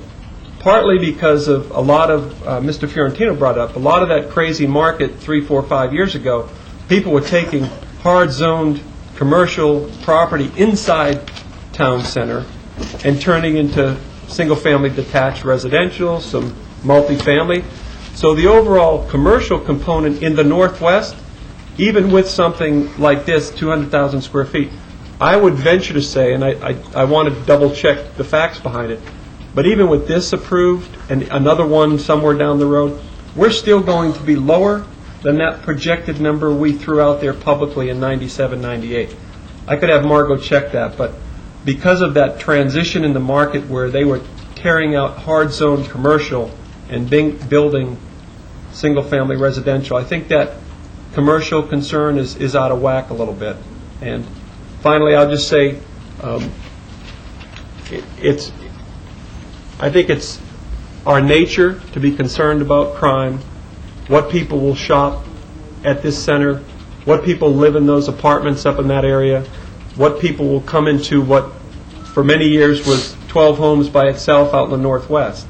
partly because of a lot of, Mr. Fiorentino brought up, a lot of that crazy market 3, 4, 5 years ago, people were taking hard-zoned commercial property inside town center and turning into single-family detached residential, some multifamily. So the overall commercial component in the Northwest, even with something like this, 200,000 square feet, I would venture to say, and I want to double-check the facts behind it, but even with this approved and another one somewhere down the road, we're still going to be lower than that projected number we threw out there publicly in 97, 98. I could have Margot check that, but because of that transition in the market where they were tearing out hard zone commercial and building single-family residential, I think that commercial concern is out of whack a little bit. And finally, I'll just say, I think it's our nature to be concerned about crime, what people will shop at this center, what people live in those apartments up in that area, what people will come into what for many years was 12 homes by itself out in the Northwest.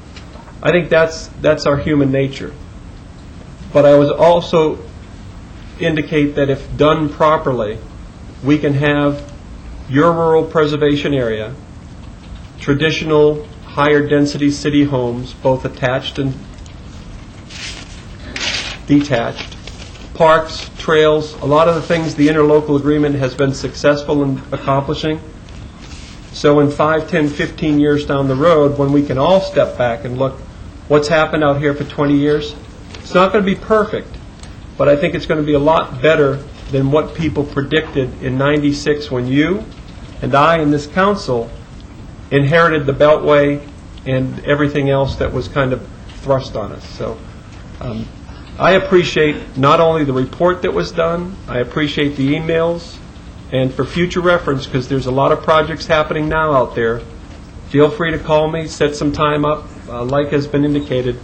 I think that's our human nature. But I would also indicate that if done properly, we can have your rural preservation area, traditional higher density city homes, both attached and detached, parks, trails, a lot of the things the interlocal agreement has been successful in accomplishing. So in 5, 10, 15 years down the road, when we can all step back and look what's happened out here for 20 years, it's not going to be perfect, but I think it's going to be a lot better than what people predicted in 96 when you and I and this council inherited the Beltway and everything else that was kind of thrust on us. So I appreciate not only the report that was done, I appreciate the emails, and for future reference, because there's a lot of projects happening now out there, feel free to call me, set some time up. Like has been indicated,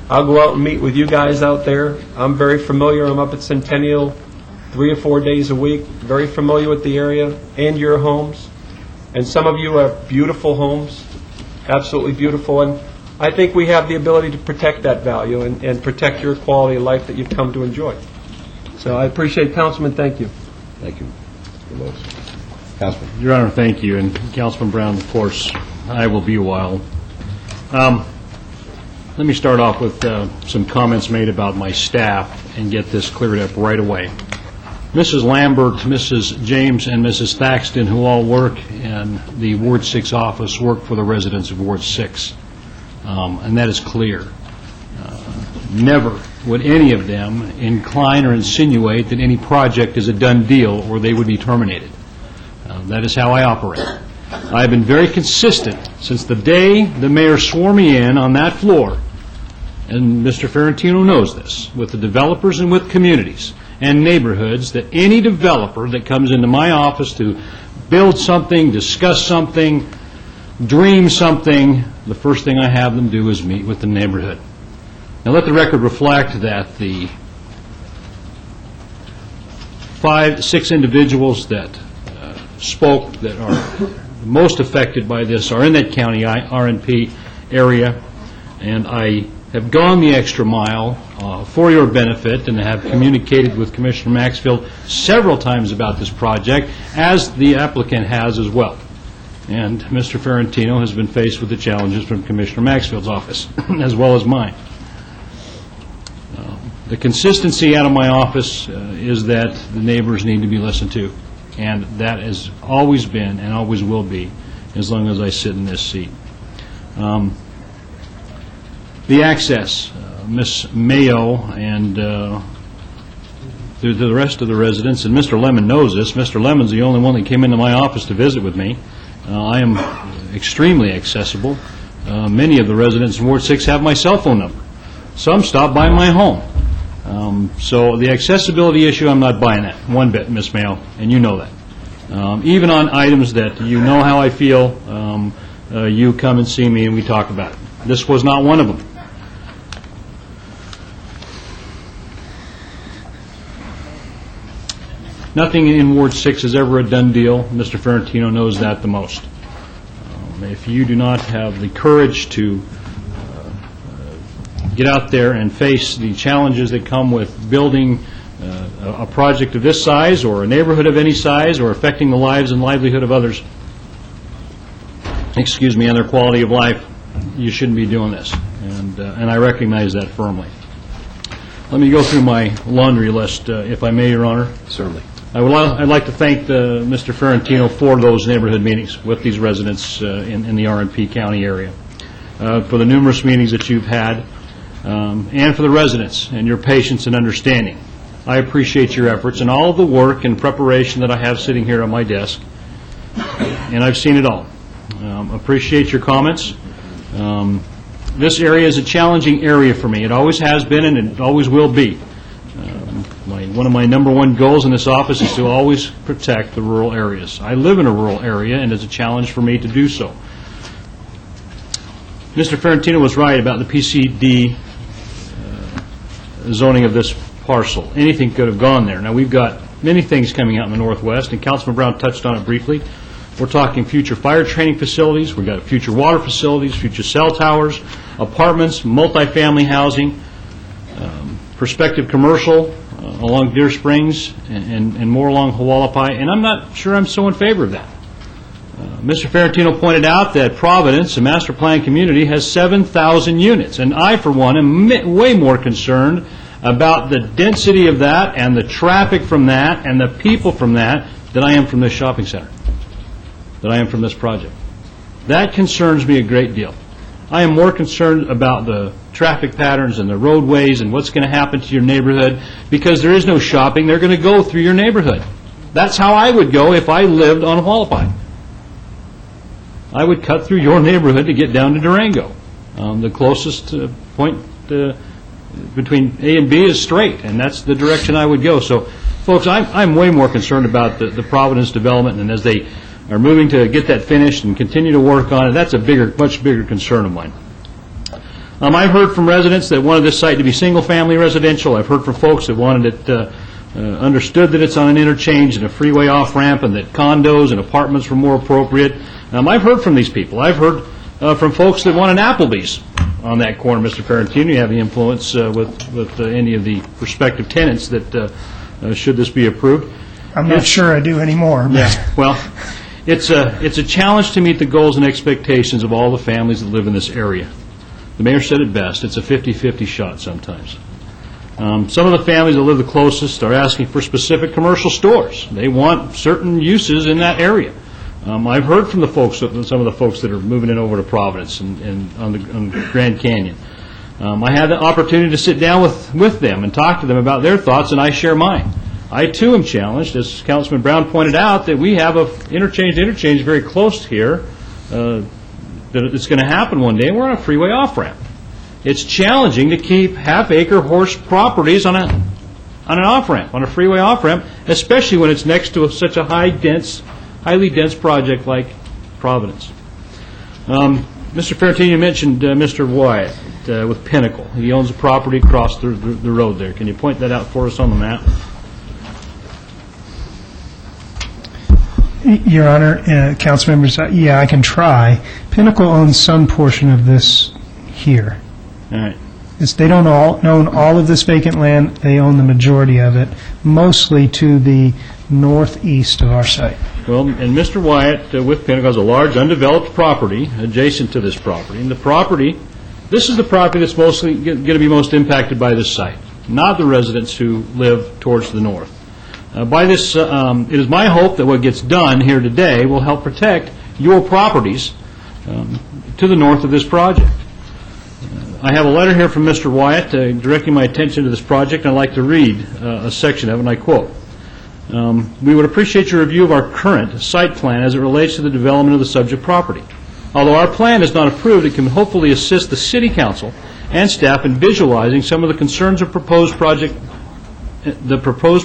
I'll go out and meet with you guys out there. I'm very familiar. I'm up at Centennial 3 or 4 days a week, very familiar with the area and your homes. And some of you have beautiful homes, absolutely beautiful. And I think we have the ability to protect that value and protect your quality of life that you've come to enjoy. So I appreciate, Councilman, thank you. Thank you. Mr. Lewis. Councilman. Your Honor, thank you. And Councilman Brown, of course, I will be a while. Let me start off with some comments made about my staff and get this cleared up right away. Mrs. Lambert, Mrs. James, and Mrs. Thaxton, who all work in the Ward 6 office, work for the residents of Ward 6. And that is clear. Never would any of them incline or insinuate that any project is a done deal or they would be terminated. That is how I operate. I have been very consistent since the day the mayor swore me in on that floor, and Mr. Fiorentino knows this, with the developers and with communities and neighborhoods, that any developer that comes into my office to build something, discuss something, dream something, the first thing I have them do is meet with the neighborhood. Now let the record reflect that the 5, 6 individuals that spoke that are most affected by this are in that county RNP area, and I have gone the extra mile for your benefit and have communicated with Commissioner Maxfield several times about this project, as the applicant has as well. And Mr. Fiorentino has been faced with the challenges from Commissioner Maxfield's office, as well as mine. The consistency out of my office is that the neighbors need to be listened to, and that has always been and always will be as long as I sit in this seat. The access, Ms. Mayo and the rest of the residents, and Mr. Lemon knows this. Mr. Lemon's the only one that came into my office to visit with me. I am extremely accessible. Many of the residents in Ward 6 have my cell phone number. Some stop by my home. So the accessibility issue, I'm not buying that one bit, Ms. Mayo, and you know that. Even on items that you know how I feel, you come and see me and we talk about it. This was not one of them. Nothing in Ward 6 is ever a done deal. Mr. Ferrantino knows that the most. If you do not have the courage to get out there and face the challenges that come with building a project of this size or a neighborhood of any size or affecting the lives and livelihood of others, and their quality of life, you shouldn't be doing this. And I recognize that firmly. Let me go through my laundry list, if I may, Your Honor. Certainly. I'd like to thank Mr. Ferrantino for those neighborhood meetings with these residents in the RNP County area, for the numerous meetings that you've had, and for the residents and your patience and understanding. I appreciate your efforts and all of the work and preparation that I have sitting here on my desk, and I've seen it all. Appreciate your comments. This area is a challenging area for me. It always has been and it always will be. One of my number one goals in this office is to always protect the rural areas. I live in a rural area, and it's a challenge for me to do so. Mr. Ferrantino was right about the PCD zoning of this parcel. Anything could have gone there. Now, we've got many things coming out in the Northwest, and Councilman Brown touched on it briefly. We're talking future fire training facilities. We've got future water facilities, future cell towers, apartments, multifamily housing, prospective commercial along Deer Springs and more along Hualapai, and I'm not sure I'm so in favor of that. Mr. Ferrantino pointed out that Providence, a master plan community, has 7,000 units, and I, for one, am way more concerned about the density of that and the traffic from that and the people from that than I am from this shopping center, than I am from this project. That concerns me a great deal. I am more concerned about the traffic patterns and the roadways and what's going to happen to your neighborhood, because there is no shopping. They're going to go through your neighborhood. That's how I would go if I lived on Hualapai. I would cut through your neighborhood to get down to Durango. The closest point between A and B is straight, and that's the direction I would go. So, folks, I'm way more concerned about the Providence development, and as they are moving to get that finished and continue to work on it, that's a much bigger concern of mine. I've heard from residents that wanted this site to be single-family residential. I've heard from folks that wanted it, understood that it's on an interchange and a freeway off-ramp, and that condos and apartments were more appropriate. I've heard from these people. I've heard from folks that want an Applebee's on that corner, Mr. Ferrantino. You have the influence with any of the prospective tenants that should this be approved. I'm not sure I do anymore. Yeah, well, it's a challenge to meet the goals and expectations of all the families that live in this area. The mayor said it best. It's a 50-50 shot sometimes. Some of the families that live the closest are asking for specific commercial stores. They want certain uses in that area. I've heard from some of the folks that are moving in over to Providence and on the Grand Canyon. I had the opportunity to sit down with them and talk to them about their thoughts, and I share mine. I, too, am challenged, as Councilman Brown pointed out, that we have an interchange very close here, that it's going to happen one day, and we're on a freeway off-ramp. It's challenging to keep half-acre horse properties on an off-ramp, on a freeway off-ramp, especially when it's next to such a highly dense project like Providence. Mr. Ferrantino mentioned Mr. Wyatt with Pinnacle. He owns a property across the road there. Can you point that out for us on the map? Your Honor, council members, yeah, I can try. Pinnacle owns some portion of this here. All right. They don't own all of this vacant land. They own the majority of it, mostly to the northeast of our site. Well, and Mr. Wyatt with Pinnacle has a large undeveloped property adjacent to this property. And this is the property that's mostly going to be most impacted by this site, not the residents who live towards the north. By this, it is my hope that what gets done here today will help protect your properties to the north of this project. I have a letter here from Mr. Wyatt directing my attention to this project. I'd like to read a section of it, and I quote, "We would appreciate your review of our current site plan as it relates to the development of the subject property. Although our plan is not approved, it can hopefully assist the City Council and staff in visualizing some of the concerns the proposed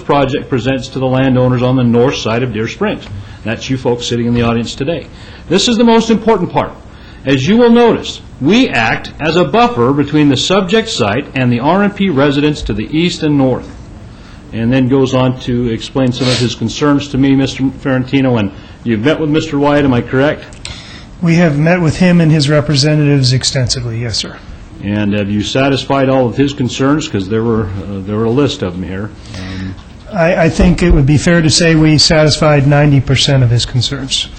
project presents to the landowners on the north side of Deer Springs." That's you folks sitting in the audience today. This is the most important part. As you will notice, we act as a buffer between the subject site and the RNP residents to the east and north. and then goes on to explain some of his concerns to me, Mr. Ferrantino, and you've met with Mr. Wyatt, am I correct? We have met with him and his representatives extensively, yes, sir. And have you satisfied all of his concerns? Because there were a list of them here. I think it would be fair to say we satisfied 90% of his concerns.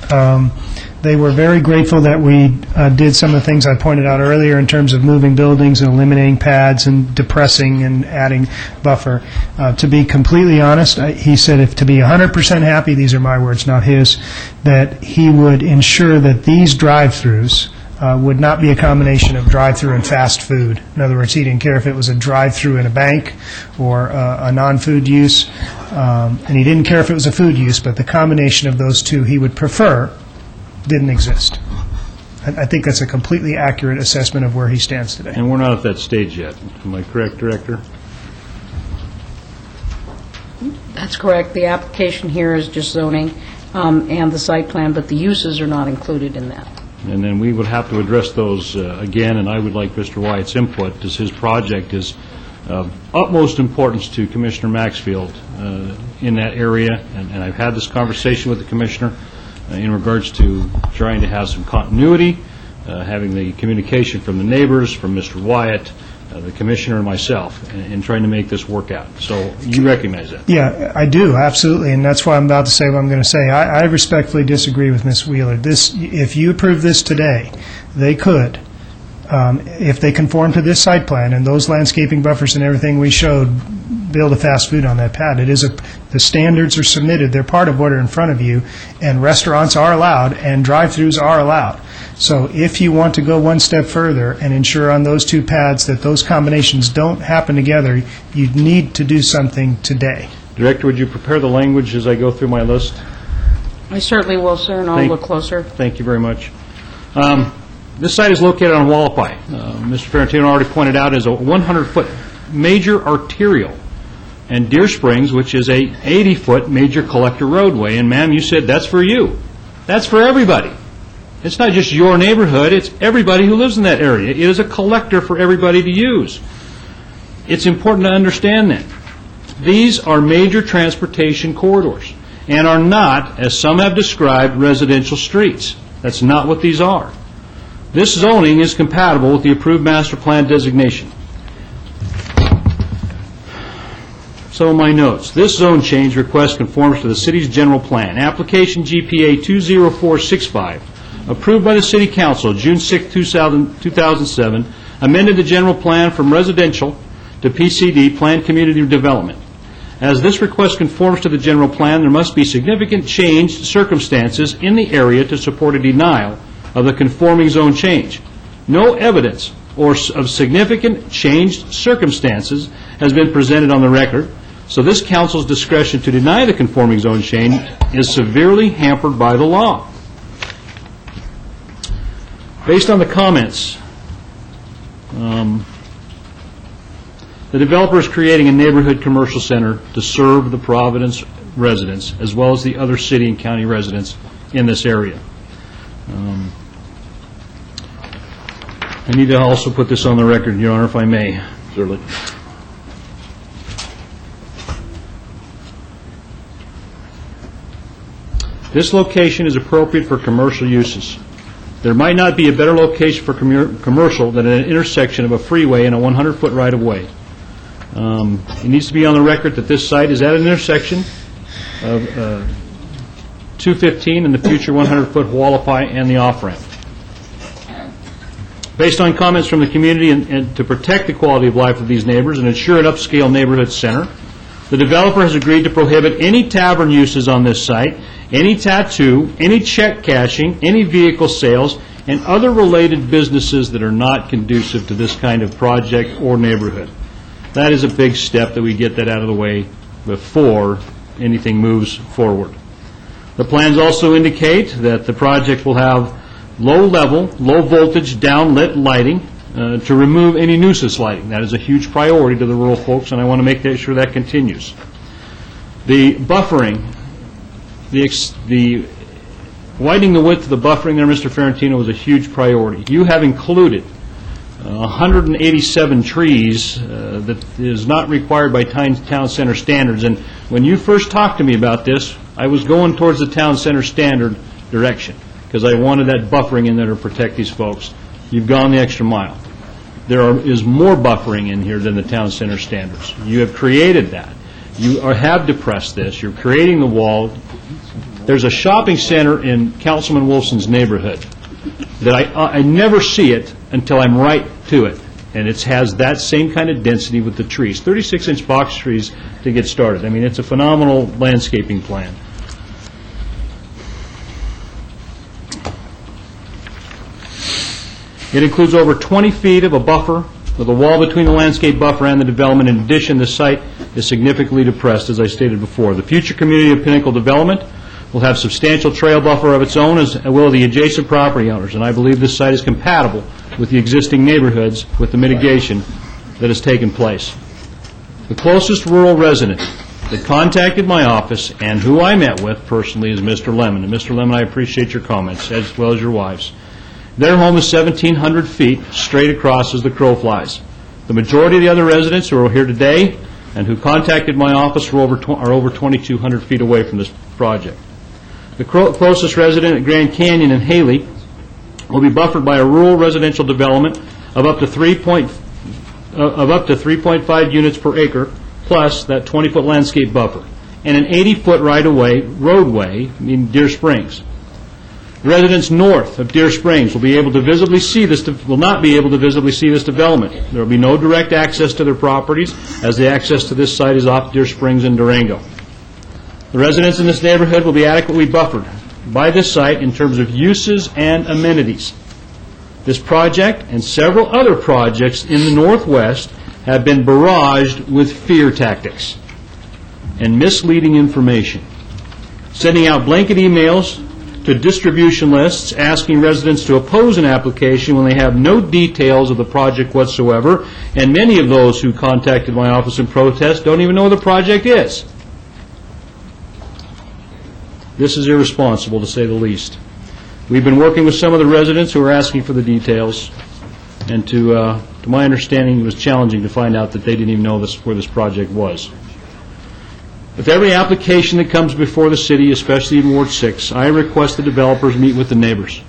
They were very grateful that we did some of the things I pointed out earlier in terms of moving buildings and eliminating pads and depressing and adding buffer. To be completely honest, he said if to be 100% happy, these are my words, not his, that he would ensure that these drive-throughs would not be a combination of drive-through and fast food. In other words, he didn't care if it was a drive-through in a bank or a non-food use, and he didn't care if it was a food use, but the combination of those two he would prefer didn't exist. I think that's a completely accurate assessment of where he stands today. And we're not at that stage yet. Am I correct, Director? That's correct. The application here is just zoning and the site plan, but the uses are not included in that. And then we would have to address those again, and I would like Mr. Wyatt's input, as his project is of utmost importance to Commissioner Maxfield in that area, and I've had this conversation with the Commissioner in regards to trying to have some continuity, having the communication from the neighbors, from Mr. Wyatt, the Commissioner, and myself, in trying to make this work out. So you recognize that? Yeah, I do, absolutely, and that's why I'm about to say what I'm going to say. I respectfully disagree with Ms. Wheeler. If you approve this today, they could, if they conform to this site plan and those landscaping buffers and everything we showed, build a fast food on that pad. The standards are submitted, they're part of what are in front of you, and restaurants are allowed, and drive-throughs are allowed. So if you want to go one step further and ensure on those two pads that those combinations don't happen together, you need to do something today. Director, would you prepare the language as I go through my list? I certainly will, sir, and I'll look closer. Thank you very much. This site is located on Wallapai. Mr. Ferrantino already pointed out is a 100-foot major arterial, and Deer Springs, which is a 80-foot major collector roadway. And ma'am, you said that's for you. That's for everybody. It's not just your neighborhood, it's everybody who lives in that area. It is a collector for everybody to use. It's important to understand that. These are major transportation corridors and are not, as some have described, residential streets. That's not what these are. This zoning is compatible with the approved master plan designation. Some of my notes. This zone change request conforms to the city's general plan. Application GPA 20465, approved by the City Council June 6, 2007, amended the general plan from residential to PCD, Planned Community Development. As this request conforms to the general plan, there must be significant changed circumstances in the area to support a denial of the conforming zone change. No evidence of significant changed circumstances has been presented on the record, so this council's discretion to deny the conforming zone change is severely hampered by the law. Based on the comments, the developer is creating a neighborhood commercial center to serve the Providence residents as well as the other city and county residents in this area. I need to also put this on the record, Your Honor, if I may. Certainly. This location is appropriate for commercial uses. There might not be a better location for commercial than an intersection of a freeway and a 100-foot right-of-way. It needs to be on the record that this site is at an intersection of 215 and the future 100-foot Hualapai and the off-ramp. Based on comments from the community and to protect the quality of life of these neighbors and ensure an upscale neighborhood center, the developer has agreed to prohibit any tavern uses on this site, any tattoo, any check cashing, any vehicle sales, and other related businesses that are not conducive to this kind of project or neighborhood. That is a big step that we get that out of the way before anything moves forward. The plans also indicate that the project will have low-level, low-voltage downlit lighting to remove any nuisance lighting. That is a huge priority to the rural folks, and I want to make sure that continues. The buffering, the widening the width of the buffering there, Mr. Ferrantino, was a huge priority. You have included 187 trees that is not required by town center standards. And when you first talked to me about this, I was going towards the town center standard direction, because I wanted that buffering in there to protect these folks. You've gone the extra mile. There is more buffering in here than the town center standards. You have created that. You have depressed this. You're creating the wall. There's a shopping center in Councilman Wolfson's neighborhood that I never see it until I'm right to it. And it has that same kind of density with the trees. 36-inch box trees to get started. I mean, it's a phenomenal landscaping plan. It includes over 20 feet of a buffer with a wall between the landscape buffer and the development. In addition, the site is significantly depressed, as I stated before. The future community of Pinnacle Development will have substantial trail buffer of its own, as will the adjacent property owners, and I believe this site is compatible with the existing neighborhoods with the mitigation that has taken place. The closest rural resident that contacted my office and who I met with personally is Mr. Lemon. And Mr. Lemon, I appreciate your comments, as well as your wife's. Their home is 1,700 feet straight across as the crow flies. The majority of the other residents who are here today and who contacted my office are over 2,200 feet away from this project. The closest resident at Grand Canyon and Haley will be buffered by a rural residential development of up to 3.5 units per acre, plus that 20-foot landscape buffer, and an 80-foot right-of-way roadway in Deer Springs. Residents north of Deer Springs will not be able to visibly see this development. There will be no direct access to their properties, as the access to this site is off Deer Springs and Durango. The residents in this neighborhood will be adequately buffered by this site in terms of uses and amenities. This project and several other projects in the Northwest have been barraged with fear tactics and misleading information, sending out blanket emails to distribution lists asking residents to oppose an application when they have no details of the project whatsoever, and many of those who contacted my office in protest don't even know what the project is. This is irresponsible, to say the least. We've been working with some of the residents who are asking for the details, and to my understanding, it was challenging to find out that they didn't even know where this project was. With every application that comes before the city, especially in Ward 6, I request the developers meet with the neighbors.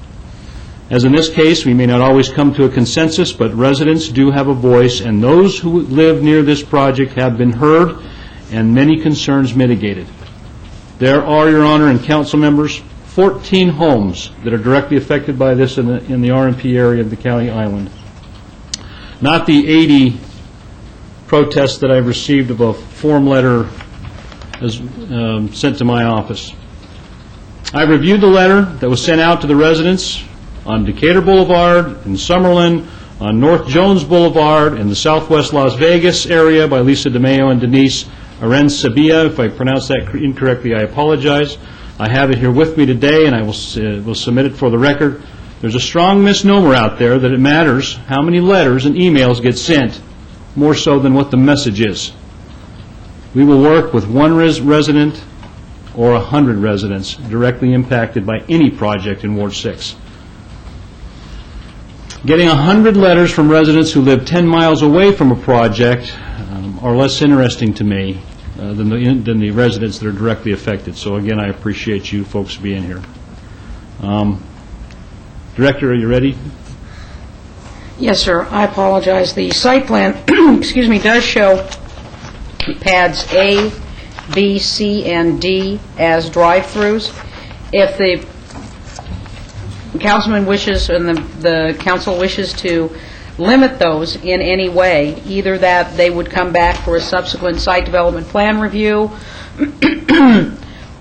As in this case, we may not always come to a consensus, but residents do have a voice, and those who live near this project have been heard and many concerns mitigated. There are, Your Honor and council members, 14 homes that are directly affected by this in the RMP area of the county island. Not the 80 protests that I've received of a form letter sent to my office. I reviewed the letter that was sent out to the residents on Decatur Boulevard, in Summerlin, on North Jones Boulevard, in the southwest Las Vegas area by Lisa DeMeo and Denise Arensabia. If I pronounced that incorrectly, I apologize. I have it here with me today, and I will submit it for the record. There's a strong misnomer out there that it matters how many letters and emails get sent, more so than what the message is. We will work with one resident or 100 residents directly impacted by any project in Ward 6. Getting 100 letters from residents who live 10 miles away from a project are less interesting to me than the residents that are directly affected. So again, I appreciate you folks being here. Director, are you ready? Yes, sir. I apologize. The site plan, excuse me, does show pads A, B, C, and D as drive-throughs. If the councilman wishes and the council wishes to limit those in any way, either that they would come back for a subsequent site development plan review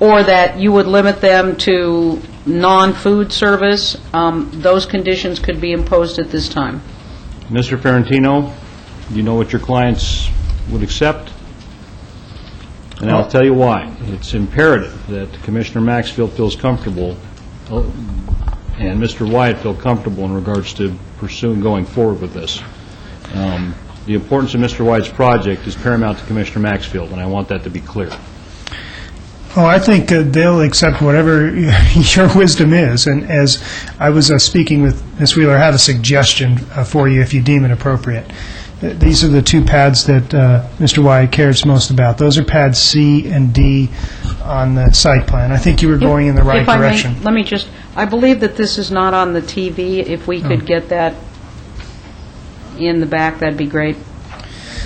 or that you would limit them to non-food service, those conditions could be imposed at this time. Mr. Ferrantino, do you know what your clients would accept? And I'll tell you why. It's imperative that Commissioner Maxfield feels comfortable and Mr. Wyatt feel comfortable in regards to going forward with this. The importance of Mr. Wyatt's project is paramount to Commissioner Maxfield, and I want that to be clear. Oh, I think they'll accept whatever your wisdom is. And as I was speaking with Ms. Wheeler, I have a suggestion for you if you deem it appropriate. These are the two pads that Mr. Wyatt cares most about. Those are pads C and D on the site plan. I think you were going in the right direction. Let me just, I believe that this is not on the TV. If we could get that in the back, that'd be great.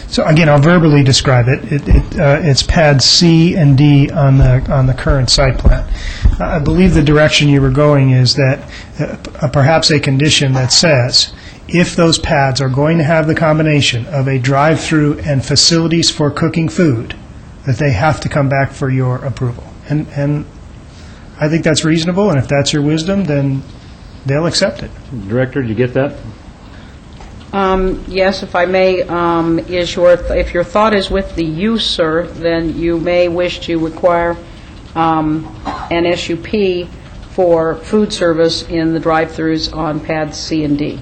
So again, I'll verbally describe it. It's pads C and D on the current site plan. I believe the direction you were going is that perhaps a condition that says, if those pads are going to have the combination of a drive-through and facilities for cooking food, that they have to come back for your approval. And I think that's reasonable, and if that's your wisdom, then they'll accept it. Director, did you get that? Yes, if I may, if your thought is with the use, sir, then you may wish to require an SUP for food service in the drive-throughs on pads C and D.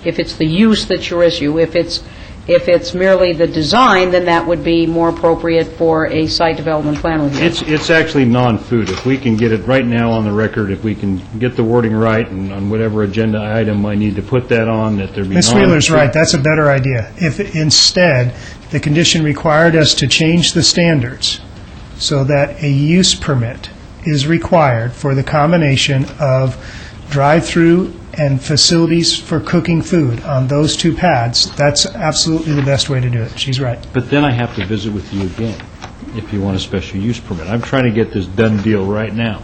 If it's the use that's your issue. If it's merely the design, then that would be more appropriate for a site development plan review. It's actually non-food. If we can get it right now on the record, if we can get the wording right and on whatever agenda item I need to put that on, that there be Ms. Wheeler's right. That's a better idea. If instead the condition required us to change the standards so that a use permit is required for the combination of drive-through and facilities for cooking food on those two pads, that's absolutely the best way to do it. She's right. But then I have to visit with you again if you want a special use permit. I'm trying to get this done deal right now.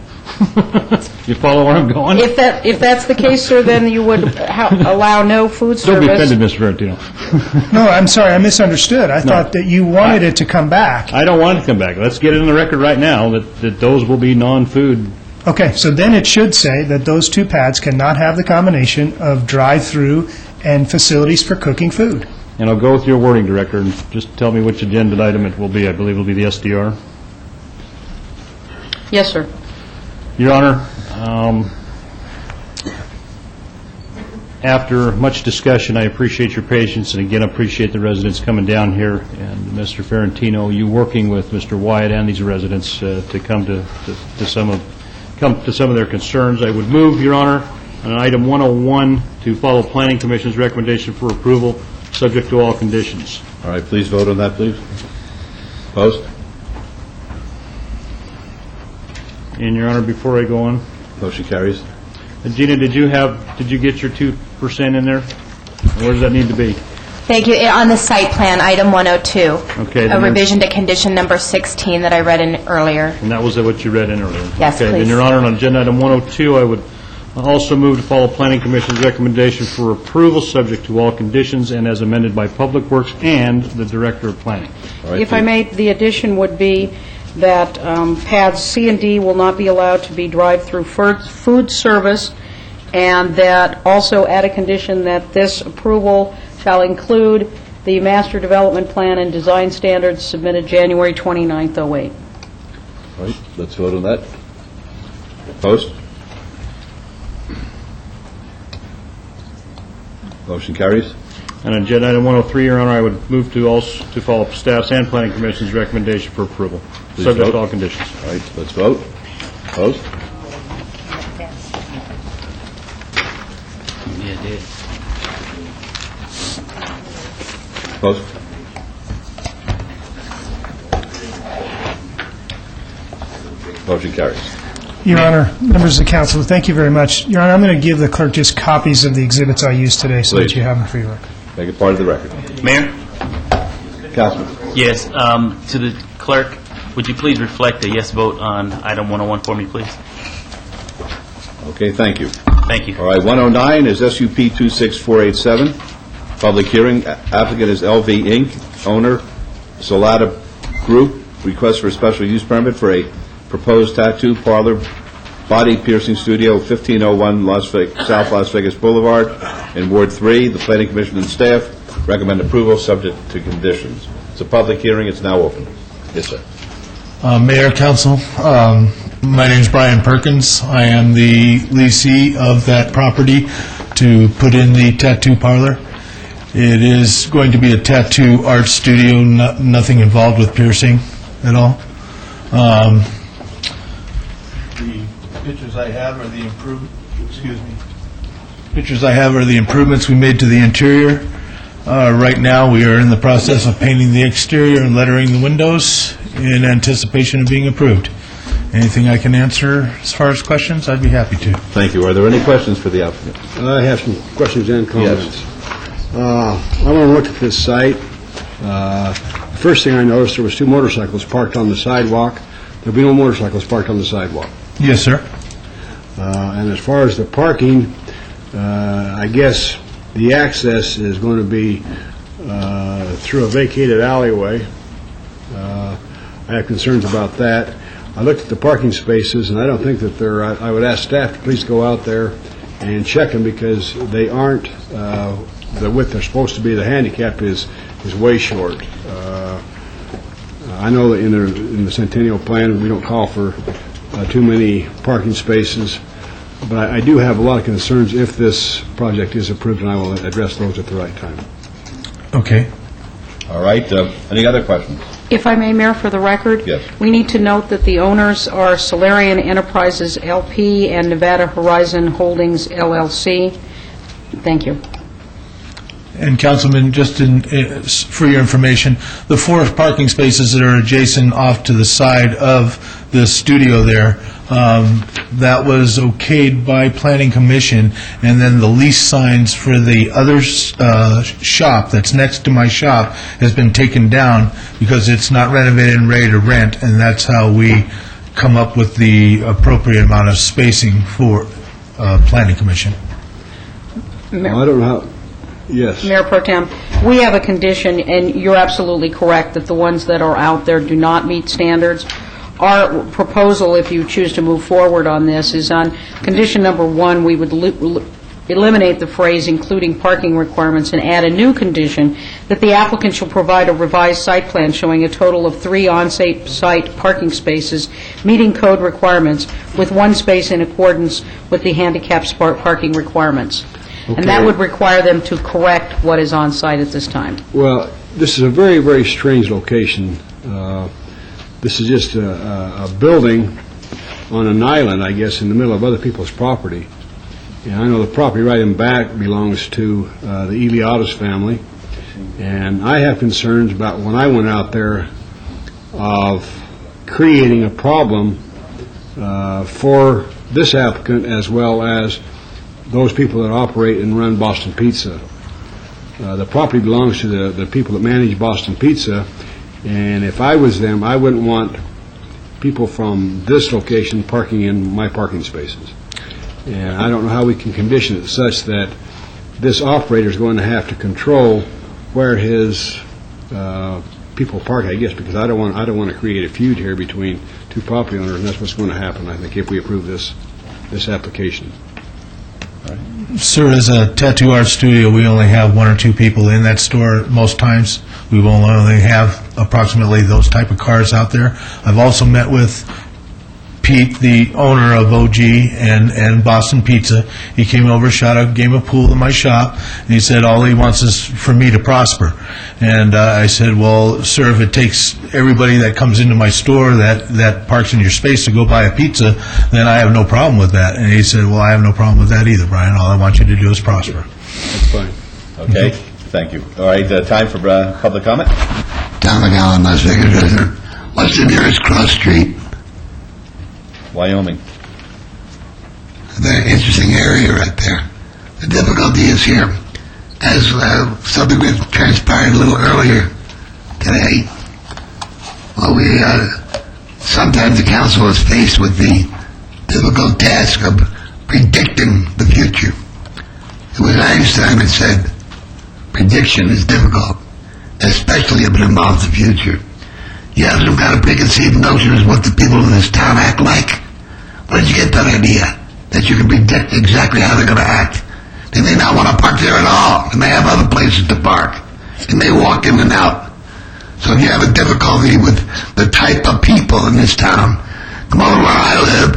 You follow where I'm going? If that's the case, sir, then you would allow no food service. Don't be offended, Mr. Ferrantino. No, I'm sorry, I misunderstood. I thought that you wanted it to come back. I don't want it to come back. Let's get it on the record right now that those will be non-food. Okay, so then it should say that those two pads cannot have the combination of drive-through and facilities for cooking food. And I'll go with your wording, Director, and just tell me which agenda item it will be. I believe it will be the SDR. Yes, sir. Your Honor, after much discussion, I appreciate your patience, and again, appreciate the residents coming down here, and Mr. Ferrantino, you working with Mr. Wyatt and these residents to come to some of their concerns. I would move, Your Honor, on item 101 to follow Planning Commission's recommendation for approval, subject to all conditions. All right, please vote on that, please. Opposed? And, Your Honor, before I go on, motion carries. Gina, did you get your 2% in there? Where does that need to be? Thank you. On the site plan, item 102. Okay. A revision to condition number 16 that I read in earlier. And that was what you read in earlier? Yes, okay, please. Then, Your Honor, on agenda item 102, I would also move to follow Planning Commission's recommendation for approval, subject to all conditions, and as amended by Public Works and the Director of Planning. Right, If I may, the addition would be that pads C and D will not be allowed to be drive-through food service, and that also add a condition that this approval shall include the master development plan and design standards submitted January 29th, 08. All right, let's vote on that. Opposed? Motion carries. And on agenda item 103, Your Honor, I would move to follow staff's and Planning Commission's recommendation for approval, Please subject vote. to all conditions. All right, let's vote. Opposed? Yeah, it did. Opposed? Motion carries. Your Honor, members of the council, thank you very much. Your Honor, I'm going to give the clerk just copies of the exhibits I used today so Please. that you have them for your record. Make it part of the record. Mayor? Councilman. Yes, to the clerk, would you please reflect a yes vote on item 101 for me, please? Okay, thank you. Thank you. All right, 109 is SUP 26487. Public hearing. Applicant is LV Inc., owner Solata Group. Request for a special use permit for a proposed tattoo parlor, body piercing studio, 1501 South Las Vegas Boulevard in Ward 3. The Planning Commission and staff recommend approval subject to conditions. It's a public hearing. It's now open. Yes, sir. Mayor, Council, my name is Brian Perkins. I am the leasee of that property to put in the tattoo parlor. It is going to be a tattoo art studio, nothing involved with piercing at all. The pictures I have are the improvements we made to the interior. Right now, we are in the process of painting the exterior and lettering the windows in anticipation of being approved. Anything I can answer as far as questions, I'd be happy to. Thank you. Are there any questions for the applicant? I have some questions and comments. I want to look at this site. The first thing I noticed, there was 2 motorcycles parked on the sidewalk. There'll be no motorcycles parked on the sidewalk. Yes, sir. And as far as the parking, I guess the access is going to be through a vacated alleyway. I have concerns about that. I looked at the parking spaces, and I don't think that they're, I would ask staff to please go out there and check them, because they aren't the width they're supposed to be. The handicap is way short. I know that in the Centennial Plan, we don't call for too many parking spaces, but I do have a lot of concerns if this project is approved, and I will address those at the right time. Okay. All right. Any other questions? If I may, Mayor, for the record? Yes. We need to note that the owners are Solarian Enterprises LP and Nevada Horizon Holdings LLC. Thank you. And Councilman, just for your information, the 4 parking spaces that are adjacent off to the side of the studio there, that was okayed by Planning Commission, and then the lease signs for the other shop that's next to my shop has been taken down because it's not renovated and ready to rent, and that's how we come up with the appropriate amount of spacing for Planning Commission. Well, I don't know how. Yes. Mayor Pro Tem, we have a condition, and you're absolutely correct, that the ones that are out there do not meet standards. Our proposal, if you choose to move forward on this, is on condition number 1, we would eliminate the phrase "including parking requirements" and add a new condition that the applicant shall provide a revised site plan showing a total of 3 on-site parking spaces meeting code requirements, with 1 space in accordance with the handicap parking requirements. Okay. And that would require them to correct what is on site at this time. Well, this is a very, very strange location. This is just a building on an island, I guess, in the middle of other people's property. And I know the property right in back belongs to the Eliades family. And I have concerns about, when I went out there, of creating a problem for this applicant as well as those people that operate and run Boston Pizza. The property belongs to the people that manage Boston Pizza, and if I was them, I wouldn't want people from this location parking in my parking spaces. And I don't know how we can condition it such that this operator is going to have to control where his people park, I guess, because I don't want to create a feud here between 2 property owners, and that's what's going to happen, I think, if we approve this application. Sir, as a tattoo art studio, we only have 1 or 2 people in that store most times. We will only have approximately those type of cars out there. I've also met with Pete, the owner of OG and Boston Pizza. He came over, shot a game of pool in my shop, and he said all he wants is for me to prosper. And I said, well, sir, if it takes everybody that comes into my store that parks in your space to go buy a pizza, then I have no problem with that. And he said, well, I have no problem with that either, Brian. All I want you to do is prosper. That's fine. Okay, thank you. All right, time for public comment? Tom McGowan, Las Vegas resident. What's the nearest cross street? Wyoming. A very interesting area right there. The difficulty is here, as something that transpired a little earlier today. Well, sometimes the council is faced with the difficult task of predicting the future. It was Einstein that said, prediction is difficult, especially if it involves the future. You have some kind of preconceived notions of what the people of this town act like. Where did you get that idea? That you can predict exactly how they're going to act? They may not want to park there at all. They may have other places to park. They may walk in and out. So if you have a difficulty with the type of people in this town, come over where I live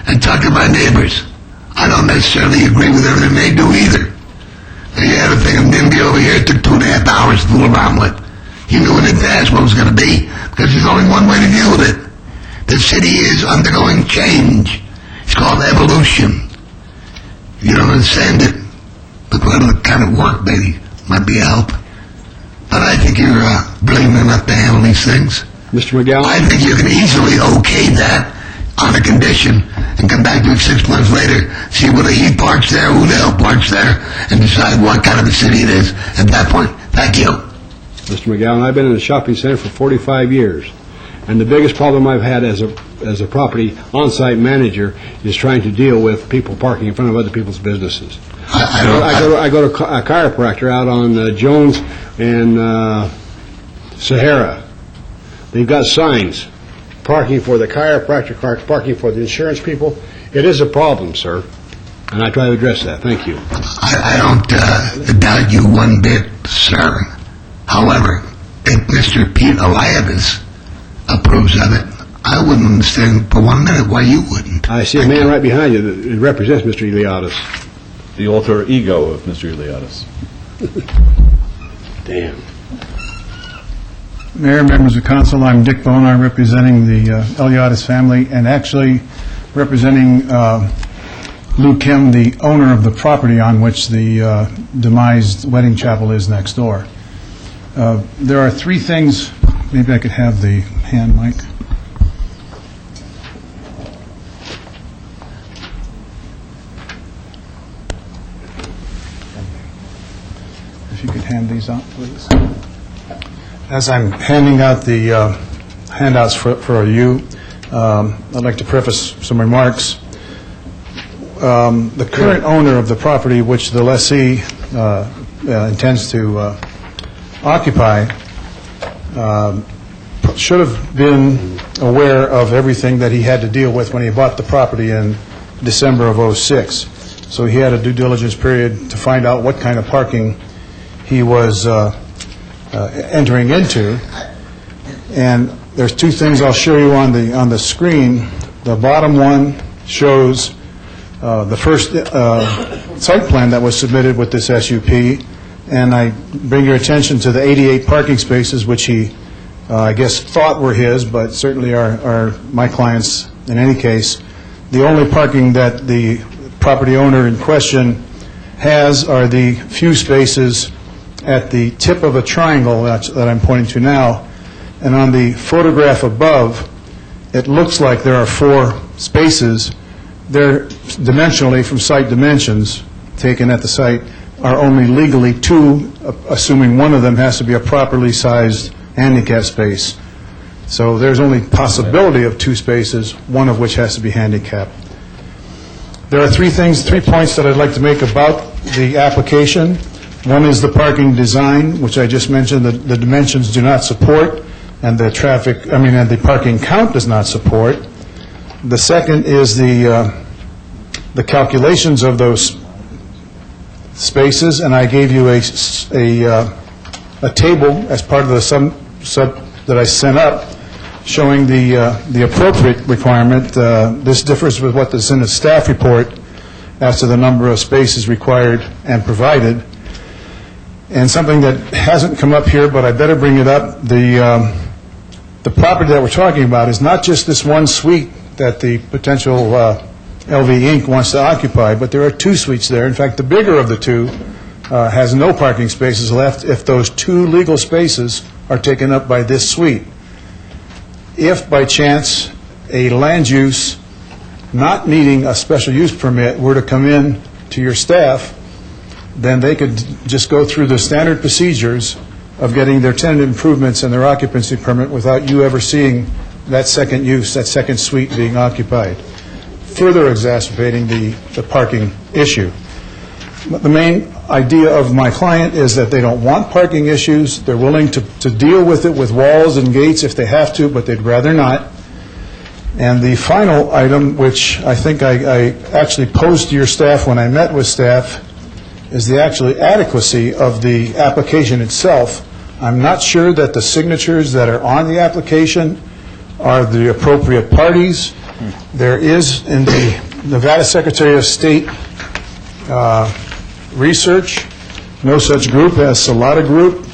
and talk to my neighbors. I don't necessarily agree with everything they do either. You had a thing of NIMBY over here, it took 2.5 hours to fool around with. You knew in advance what it was going to be, because there's only one way to deal with it. The city is undergoing change. It's called evolution. If you don't understand it, look what kind of work maybe might be a help. But I think you're brilliant enough to handle these things. Mr. McGowan? I think you can easily okay that on a condition and come back to it 6 months later, see whether he parks there, who the hell parks there, and decide what kind of a city it is at that point. Thank you. Mr. McGowan, I've been in the shopping center for 45 years, and the biggest problem I've had as a property on-site manager is trying to deal with people parking in front of other people's businesses. I go to a chiropractor out on Jones and Sahara. They've got signs, parking for the chiropractor, parking for the insurance people. It is a problem, sir, and I try to address that. Thank you. I don't doubt you one bit, sir. However, if Mr. Pete Eliadis approves of it, I wouldn't understand for 1 minute why you wouldn't. I see a man right behind you that represents Mr. Eliadis. The alter ego of Mr. Eliadis. Damn. Mayor, members of council, I'm Dick Bonar, representing the Eliadis family, and actually representing Lou Kim, the owner of the property on which the demised wedding chapel is next door. There are 3 things, maybe I could have the hand mic. If you could hand these out, please. As I'm handing out the handouts for you, I'd like to preface some remarks. The current owner of the property, which the lessee intends to occupy, should have been aware of everything that he had to deal with when he bought the property in December of '06. So he had a due diligence period to find out what kind of parking he was entering into. And there's 2 things I'll show you on the screen. The bottom one shows the first site plan that was submitted with this SUP, and I bring your attention to the 88 parking spaces, which he, I guess, thought were his, but certainly are my clients in any case. The only parking that the property owner in question has are the few spaces at the tip of a triangle that I'm pointing to now. And on the photograph above, it looks like there are 4 spaces. They're dimensionally, from site dimensions taken at the site, are only legally 2, assuming one of them has to be a properly sized handicap space. So there's only possibility of 2 spaces, one of which has to be handicapped. There are 3 points that I'd like to make about the application. One is the parking design, which I just mentioned, the dimensions do not support, and the parking count does not support. The second is the calculations of those spaces, and I gave you a table as part of the sub that I sent up showing the appropriate requirement. This differs with what is in the staff report as to the number of spaces required and provided. And something that hasn't come up here, but I better bring it up, the property that we're talking about is not just this one suite that the potential LV Inc. wants to occupy, but there are 2 suites there. In fact, the bigger of the 2 has no parking spaces left if those 2 legal spaces are taken up by this suite. If, by chance, a land use not needing a special use permit were to come in to your staff, then they could just go through the standard procedures of getting their tenant improvements and their occupancy permit without you ever seeing that second use, that second suite being occupied, further exacerbating the parking issue. The main idea of my client is that they don't want parking issues. They're willing to deal with it with walls and gates if they have to, but they'd rather not. And the final item, which I think I actually posed to your staff when I met with staff, is the actual adequacy of the application itself. I'm not sure that the signatures that are on the application are the appropriate parties. There is, in the Nevada Secretary of State research, no such group as Salata Group.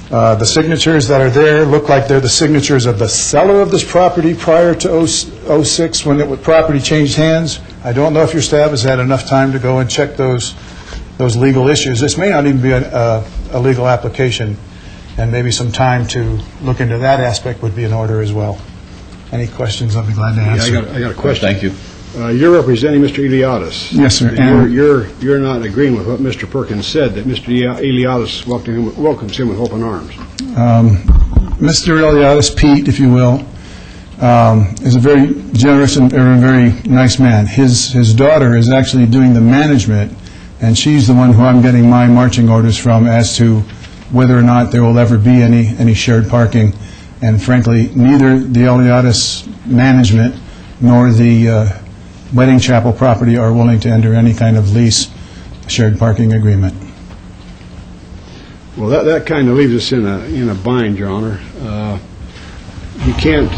The signatures that are there look like they're the signatures of the seller of this property prior to '06, when the property changed hands. I don't know if your staff has had enough time to go and check those legal issues. This may not even be a legal application, and maybe some time to look into that aspect would be in order as well. Any questions, I'll be glad to answer. Yeah, I got a question. Thank you. You're representing Mr. Eliadis. Yes, sir. And you're not agreeing with what Mr. Perkins said, that Mr. Eliadis welcomes him with open arms. Mr. Eliadis, Pete, if you will, is a very generous and a very nice man. His daughter is actually doing the management, and she's the one who I'm getting my marching orders from as to whether or not there will ever be any shared parking. And frankly, neither the Eliadis management nor the Wedding Chapel property are willing to enter any kind of lease shared parking agreement. Well, that kind of leaves us in a bind, Your Honor. You can't,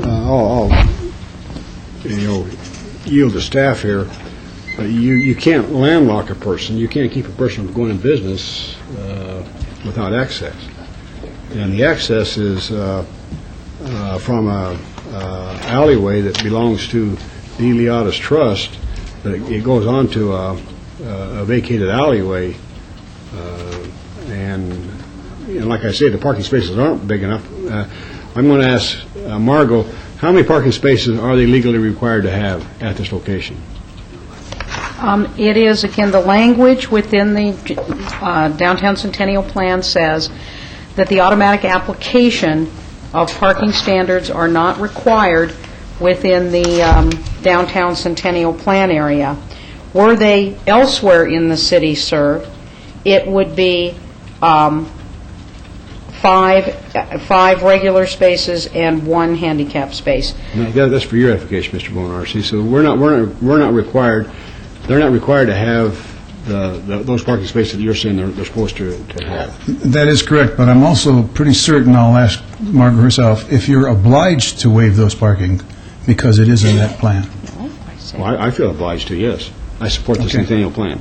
I'll yield to staff here, but you can't landlock a person. You can't keep a person from going in business without access. And the access is from a alleyway that belongs to the Eliadis Trust, but it goes on to a vacated alleyway, and like I say, the parking spaces aren't big enough. I'm going to ask Margot, how many parking spaces are they legally required to have at this location? It is, again, the language within the Downtown Centennial Plan says that the automatic application of parking standards are not required within the Downtown Centennial Plan area. Were they elsewhere in the city, sir, it would be five regular spaces and one handicap space. No, that's for your edification, Mr. Bonarci. So we're not required. They're not required to have those parking spaces that you're saying they're supposed to have. That is correct, but I'm also pretty certain, I'll ask Margaret herself, if you're obliged to waive those parking because it is in that plan. Well, I feel obliged to, yes. I support the Centennial Plan.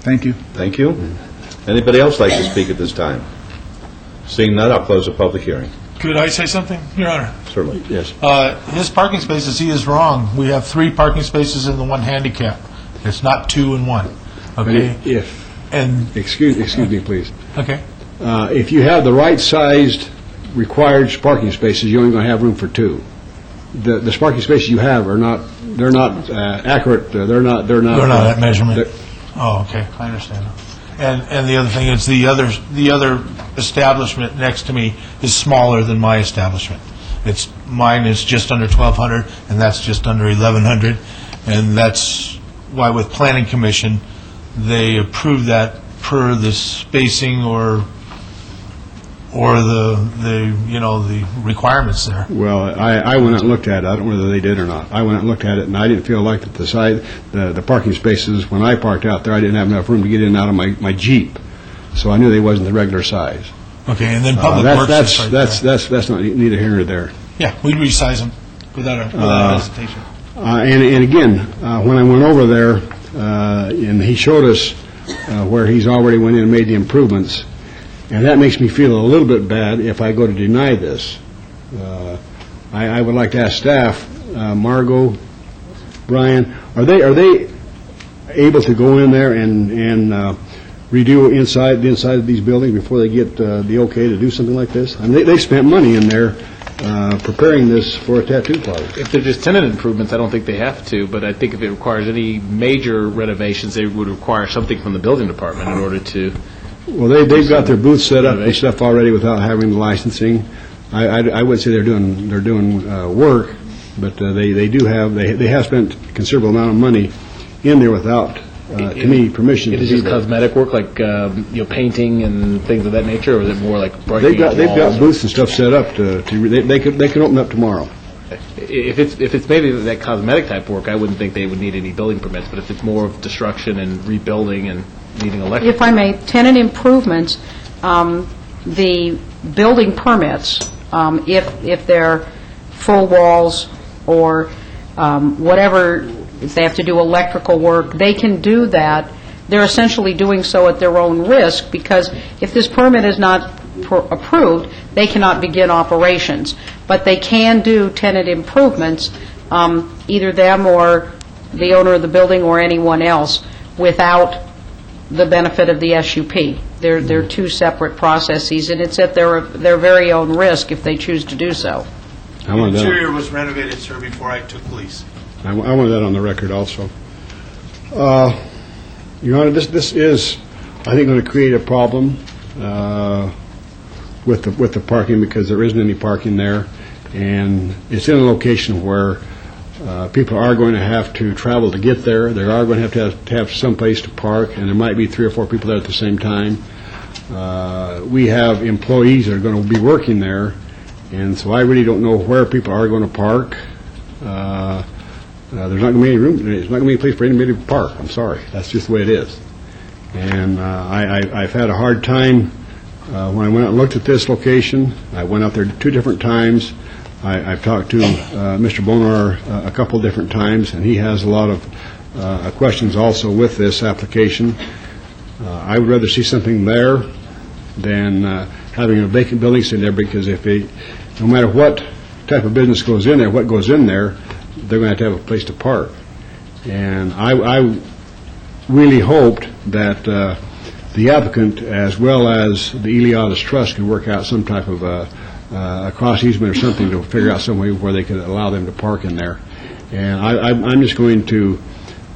Thank you. Thank you. Anybody else like to speak at this time? Seeing none, I'll close the public hearing. Could I say something, Your Honor? Certainly, yes. His parking spaces, he is wrong. We have 3 parking spaces and the 1 handicap. It's not 2 and 1. Okay? Excuse me, please. Okay. If you have the right-sized required parking spaces, you're only going to have room for 2. The parking spaces you have are not. They're not accurate. They're not that measurement. Oh, okay. I understand. And the other thing is the other establishment next to me is smaller than my establishment. Mine is just under 1,200, and that's just under 1,100, and that's why with Planning Commission they approved that per the spacing or the requirements there. Well, I went out and looked at it. I don't know whether they did or not. I went out and looked at it, and I didn't feel like that the parking spaces, when I parked out there, I didn't have enough room to get in and out of my Jeep. So I knew they wasn't the regular size. Okay, and then Public Works is right there. That's not neither here nor there. Yeah, we'd resize them without hesitation. And again, when I went over there, and he showed us where he's already went in and made the improvements, and that makes me feel a little bit bad if I go to deny this. I would like to ask staff, Margot, Brian, are they able to go in there and redo the inside of these buildings before they get the okay to do something like this? I mean, they spent money in there preparing this for a tattoo parlor. If they're just tenant improvements, I don't think they have to, but I think if it requires any major renovations, they would require something from the building department in order to... Well, they've got their booths set up and stuff already without having the licensing. I would say they're doing work, but they have spent a considerable amount of money in there without, to me, permission to do that. Is it just cosmetic work, like painting and things of that nature, or is it more like they've got booths and stuff set up they can open up tomorrow. If it's maybe that cosmetic type work, I wouldn't think they would need any building permits. But if it's more of destruction and rebuilding and needing electric, if I may, tenant improvements, the building permits, if they're full walls or whatever, if they have to do electrical work, they can do that. They're essentially doing so at their own risk, because if this permit is not approved, they cannot begin operations. But they can do tenant improvements, either them or the owner of the building or anyone else, without the benefit of the SUP. They're two separate processes, and it's at their very own risk if they choose to do so. I want The that. interior was renovated, sir, before I took lease. I want that on the record also. Your Honor, this is, I think, going to create a problem with the parking, because there isn't any parking there, and it's in a location where people are going to have to travel to get there. They are going to have some place to park, and there might be 3 or 4 people there at the same time. We have employees that are going to be working there, and so I really don't know where people are going to park. There's not going to be any room. There's not going to be a place for anybody to park. I'm sorry. That's just the way it is. And I've had a hard time when I went out and looked at this location. I went out there 2 different times. I've talked to Mr. Bonar a couple different times, and he has a lot of questions also with this application. I would rather see something there than having a vacant building sitting there, because no matter what type of business goes in there, what goes in there, they're going to have a place to park. And I really hoped that the applicant, as well as the Eliades Trust, could work out some type of a cross easement or something to figure out some way where they could allow them to park in there. And I'm just going to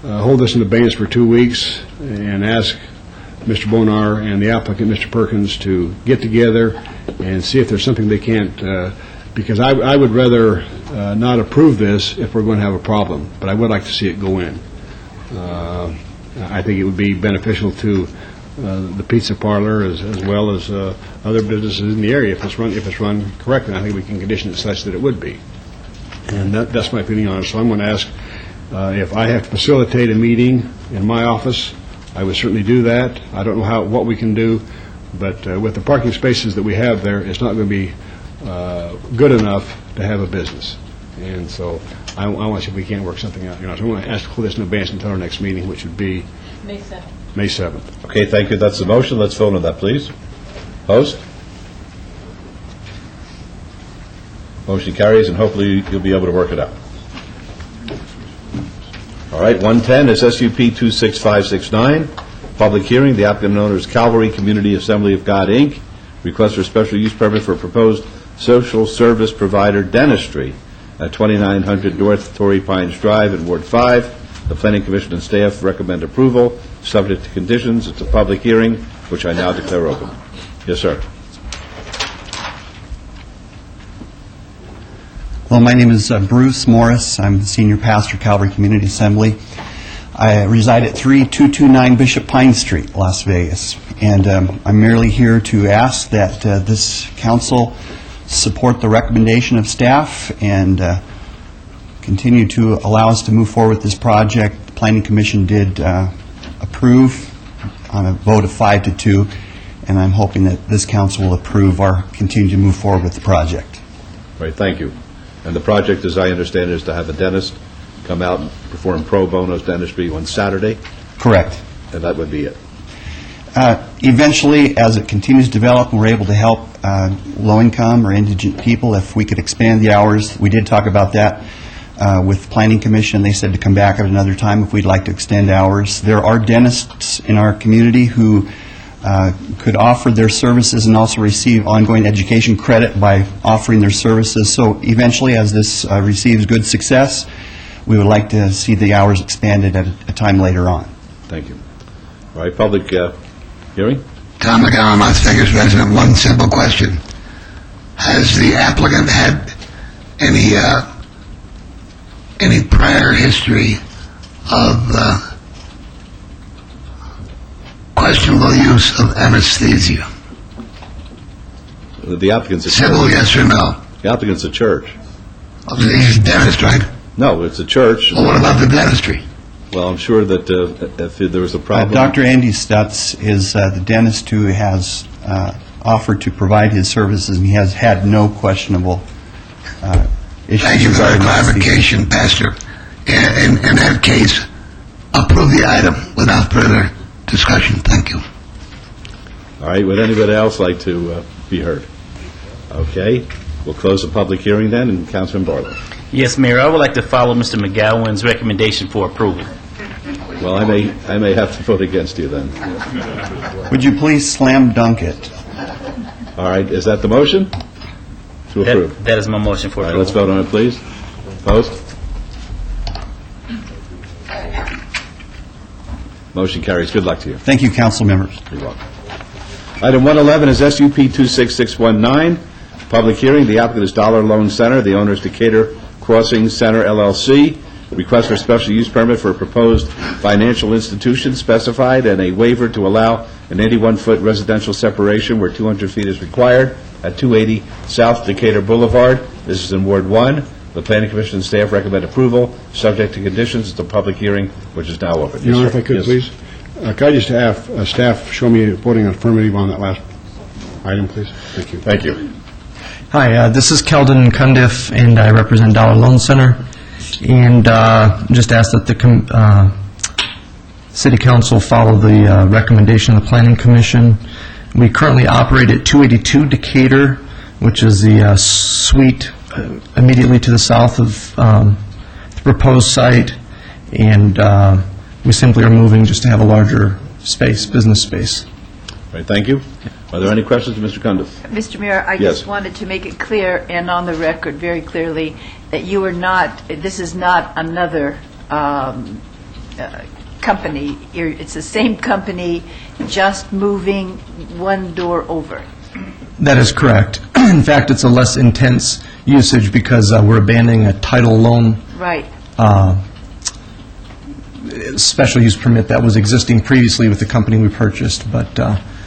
hold this in abeyance for 2 weeks and ask Mr. Bonar and the applicant, Mr. Perkins, to get together and see if there's something they can't, because I would rather not approve this if we're going to have a problem, but I would like to see it go in. I think it would be beneficial to the pizza parlor as well as other businesses in the area if it's run correctly. I think we can condition it such that it would be. And that's my opinion on it. So I'm going to ask if I have to facilitate a meeting in my office, I would certainly do that. I don't know what we can do, but with the parking spaces that we have there, it's not going to be good enough to have a business. And so I want to see if we can't work something out. So I'm going to ask to hold this in advance until our next meeting, which would be May 7th. May 7th. Okay, thank you. That's the motion. Let's vote on that, please. Opposed? Motion carries, and hopefully you'll be able to work it out. All right, 110 is SUP 26569, public hearing. The applicant owner is Calvary Community Assembly of God, Inc. Request for special use permit for proposed social service provider dentistry at 2900 North Torrey Pines Drive in Ward 5. The Planning Commission and staff recommend approval, subject to conditions. It's a public hearing, which I now declare open. Yes, sir. Well, my name is Bruce Morris. I'm the senior pastor, Calvary Community Assembly. I reside at 3229 Bishop Pine Street, Las Vegas. And I'm merely here to ask that this council support the recommendation of staff and continue to allow us to move forward with this project. The Planning Commission did approve on a vote of 5-2, and I'm hoping that this council will approve or continue to move forward with the project. All right, thank you. And the project, as I understand it, is to have a dentist come out and perform pro bono dentistry on Saturday? Correct. And that would be it? Eventually, as it continues to develop and we're able to help low-income or indigent people, if we could expand the hours, we did talk about that with Planning Commission. They said to come back at another time if we'd like to extend hours. There are dentists in our community who could offer their services and also receive ongoing education credit by offering their services. So eventually, as this receives good success, we would like to see the hours expanded at a time later on. Thank you. All right, public hearing? Tom McGowan, Las Vegas resident. One simple question. Has the applicant had any prior history of questionable use of anesthesia? The applicant's a church. Simple yes or no? The applicant's a church. Oh, he's a dentist, right? No, it's a church. Well, what about the dentistry? Well, I'm sure that if there was a problem... Dr. Andy Stutz is the dentist who has offered to provide his services, and he has had no questionable issues. Thank you for the clarification, Pastor. In that case, approve the item without further discussion. Thank you. All right, would anybody else like to be heard? Okay, we'll close the public hearing then, and Councilman Barlow. Yes, Mayor, I would like to follow Mr. McGowan's recommendation for approval. Well, I may have to vote against you then. Would you please slam dunk it? All right, is that the motion? To approve. That is my motion for All right, approval. let's vote on it, please. Opposed? Motion carries. Good luck to you. Thank you, council members. You're welcome. Item 111 is SUP 26619, public hearing. The applicant is Dollar Loan Center. The owner is Decatur Crossing Center, LLC. Request for special use permit for a proposed financial institution specified and a waiver to allow an 81-foot residential separation where 200 feet is required at 280 South Decatur Boulevard. This is in Ward 1. The Planning Commission and staff recommend approval, subject to conditions. It's a public hearing, which is now open. Your Honor, Yes, if I could, yes. please. Could I just have staff show me voting affirmative on that last item, please? Thank you. Thank you. Hi, this is Keldon Cundiff, and I represent Dollar Loan Center. And just ask that the City Council follow the recommendation of the Planning Commission. We currently operate at 282 Decatur, which is the suite immediately to the south of the proposed site, and we simply are moving just to have a larger space, business space. All right, thank you. Are there any questions to Mr. Cundiff? Mr. Mayor, I Yes. just wanted to make it clear and on the record very clearly that you are not, this is not another company. It's the same company, just moving one door over. That is correct. In fact, it's a less intense usage because we're abandoning a title loan Right. special use permit that was existing previously with the company we purchased, but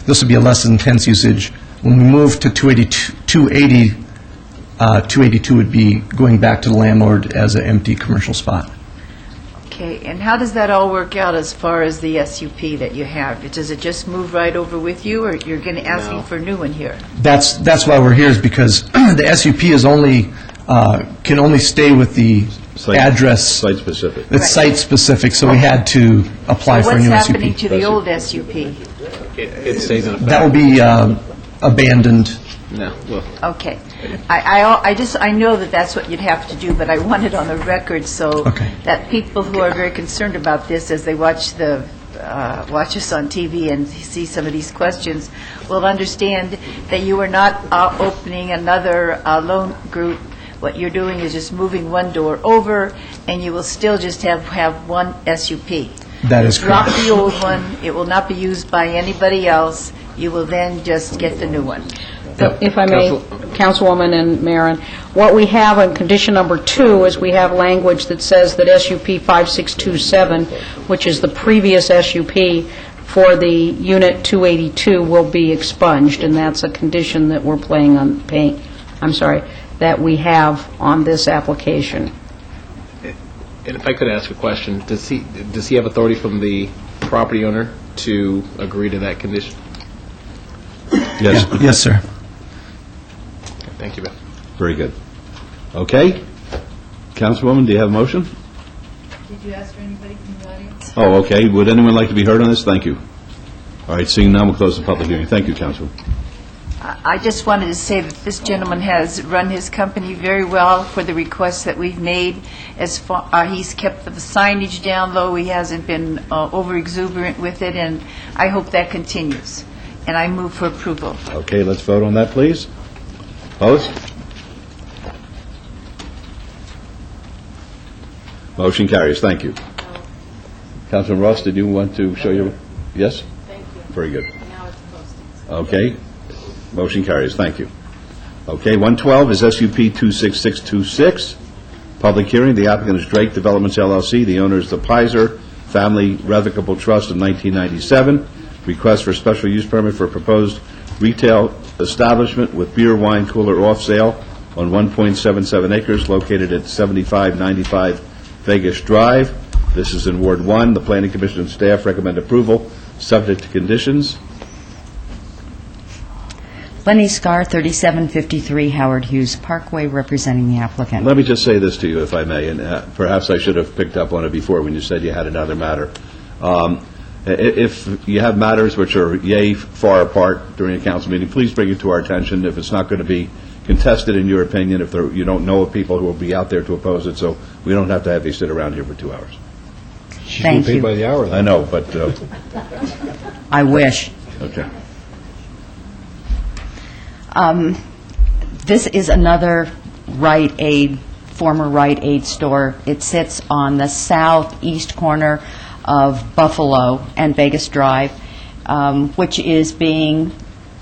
this would be a less intense usage. When we move to 282 would be going back to the landlord as an empty commercial spot. Okay, and how does that all work out as far as the SUP that you have? Does it just move right over with you, or you're going to ask me for a new one here? That's why we're here, is because the SUP is only, can only stay with the address. Site-specific. It's site-specific, so we had to apply So for a new SUP. what's happening to the old SUP? It stays in effect. That will be abandoned. No, well, Okay. I know that that's what you'd have to do, but I want it on the record so that people who are very concerned about this as they watch us on TV and see some of these questions will understand that you are not opening another loan group. What you're doing is just moving one door over, and you will still just have one SUP. That is Drop correct. the old one. It will not be used by anybody else. You will then just get the new one. If I may, Councilwoman and Marin, what we have on condition number 2 is we have language that says that SUP 5627, which is the previous SUP for the Unit 282, will be expunged, and that's a condition that we're that we have on this application. and if I could ask a question, does he have authority from the property owner to agree to that condition? Yes. Yes, sir. Thank you, Ben. Very good. Okay. Councilwoman, do you have a motion? Did you ask for anybody from the audience? Oh, okay. Would anyone like to be heard on this? Thank you. All right, seeing none, we'll close the public hearing. Thank you, Councilwoman. I just wanted to say that this gentleman has run his company very well for the requests that we've made. He's kept the signage down low. He hasn't been over exuberant with it, and I hope that continues. And I move for approval. Okay, let's vote on that, please. Opposed? Motion carries. Thank you. Councilman Ross, did you want to show your... Yes? Thank you. Very good. Now it's posted. Okay. Motion carries. Thank you. Okay, 112 is SUP 26626. Public hearing. The applicant is Drake Developments, LLC. The owner is the Pizer Family Revocable Trust of 1997. Request for special use permit for a proposed retail establishment with beer, wine, cooler off sale on 1.77 acres located at 7595 Vegas Drive. This is in Ward 1. The Planning Commission and staff recommend approval, subject to conditions. Lenny Scar, 3753 Howard Hughes Parkway, representing the applicant. Let me just say this to you, if I may, and perhaps I should have picked up on it before when you said you had another matter. If you have matters which are yay far apart during a council meeting, please bring it to our attention. If it's not going to be contested in your opinion, if you don't know of people who will be out there to oppose it, so we don't have to have you sit around here for 2 hours. She's getting paid by the hour. I know, but... I wish. Okay. This is another Rite Aid, former Rite Aid store. It sits on the southeast corner of Buffalo and Vegas Drive, which is being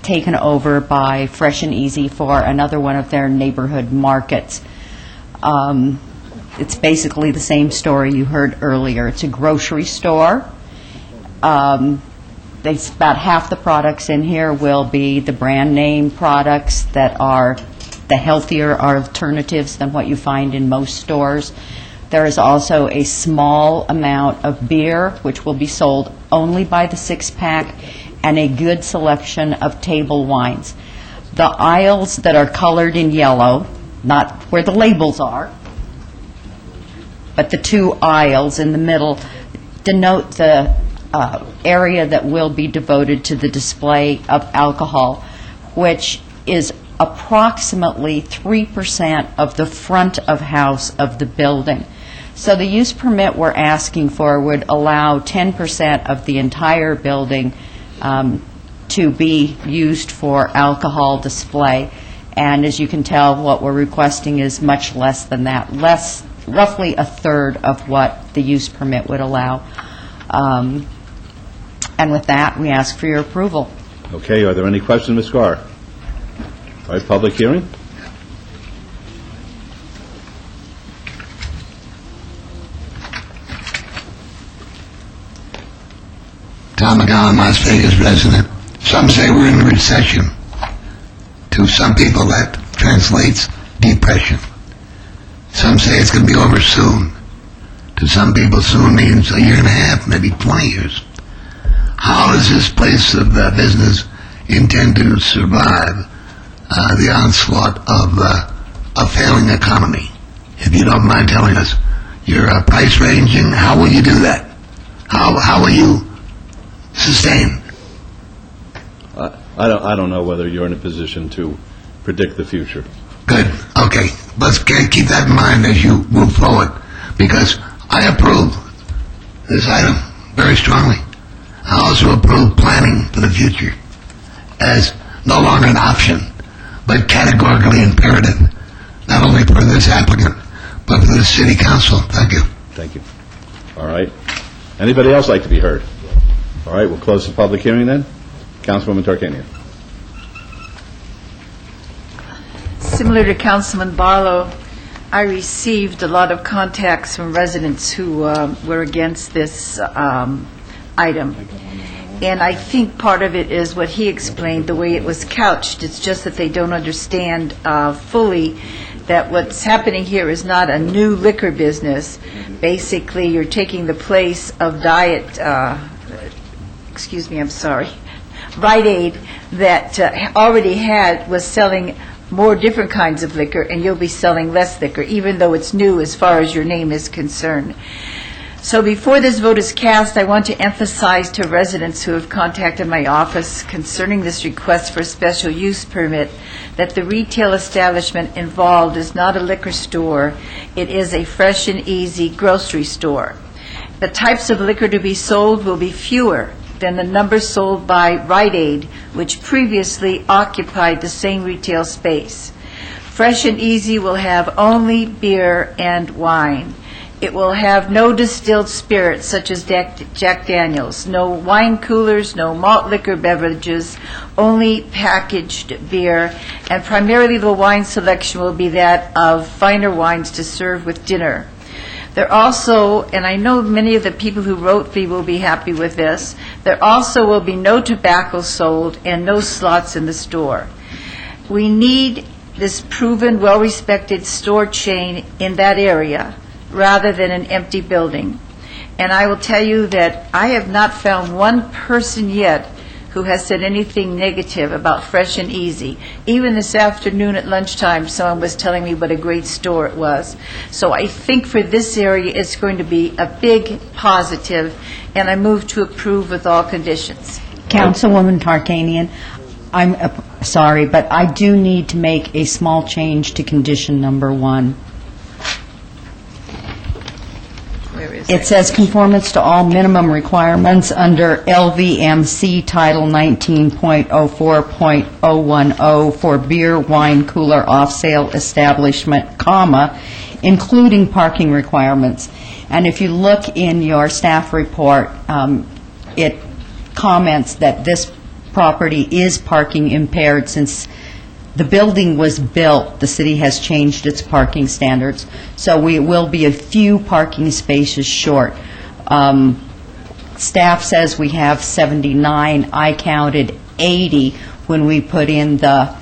taken over by Fresh and Easy for another one of their neighborhood markets. It's basically the same story you heard earlier. It's a grocery store. About half the products in here will be the brand name products that are the healthier alternatives than what you find in most stores. There is also a small amount of beer, which will be sold only by the six-pack, and a good selection of table wines. The aisles that are colored in yellow, not where the labels are, but the two aisles in the middle denote the area that will be devoted to the display of alcohol, which is approximately 3% of the front of house of the building. So the use permit we're asking for would allow 10% of the entire building to be used for alcohol display. And as you can tell, what we're requesting is much less than that, roughly a third of what the use permit would allow. And with that, we ask for your approval. Okay, are there any questions, Ms. Carr? All right, public hearing? Tom McGowan, Las Vegas resident. Some say we're in a recession. To some people, that translates depression. Some say it's going to be over soon. To some people, soon means a year and a half, maybe 20 years. How does this place of business intend to survive the onslaught of a failing economy? If you don't mind telling us your price ranging, how will you do that? How will you sustain? I don't know whether you're in a position to predict the future. Good. Okay. Let's keep that in mind as you move forward, because I approve this item very strongly. I also approve planning for the future as no longer an option, but categorically imperative, not only for this applicant, but for the city council. Thank you. Thank you. All right. Anybody else like to be heard? All right, we'll close the public hearing then. Councilwoman Tarkanian. Similar to Councilman Barlow, I received a lot of contacts from residents who were against this item. And I think part of it is what he explained, the way it was couched. It's just that they don't understand fully that what's happening here is not a new liquor business. Basically, you're taking the place of Rite Aid that already was selling more different kinds of liquor, and you'll be selling less liquor, even though it's new as far as your name is concerned. So before this vote is cast, I want to emphasize to residents who have contacted my office concerning this request for a special use permit that the retail establishment involved is not a liquor store. It is a Fresh and Easy grocery store. The types of liquor to be sold will be fewer than the number sold by Rite Aid, which previously occupied the same retail space. Fresh and Easy will have only beer and wine. It will have no distilled spirits such as Jack Daniels, no wine coolers, no malt liquor beverages, only packaged beer, and primarily the wine selection will be that of finer wines to serve with dinner. There also, and I know many of the people who wrote me will be happy with this, there also will be no tobacco sold and no slots in the store. We need this proven, well-respected store chain in that area rather than an empty building. And I will tell you that I have not found one person yet who has said anything negative about Fresh and Easy. Even this afternoon at lunchtime, someone was telling me what a great store it was. So I think for this area, it's going to be a big positive, and I move to approve with all conditions. Councilwoman Tarkanian, I'm sorry, but I do need to make a small change to condition number 1. Where is It says conformance to all minimum requirements under LVMC Title 19.04.010 for beer, wine, cooler, off-sale establishment, comma, including parking requirements. And if you look in your staff report, it comments that this property is parking impaired since the building was built. The city has changed its parking standards, so we will be a few parking spaces short. Staff says we have 79. I counted 80 when we put in the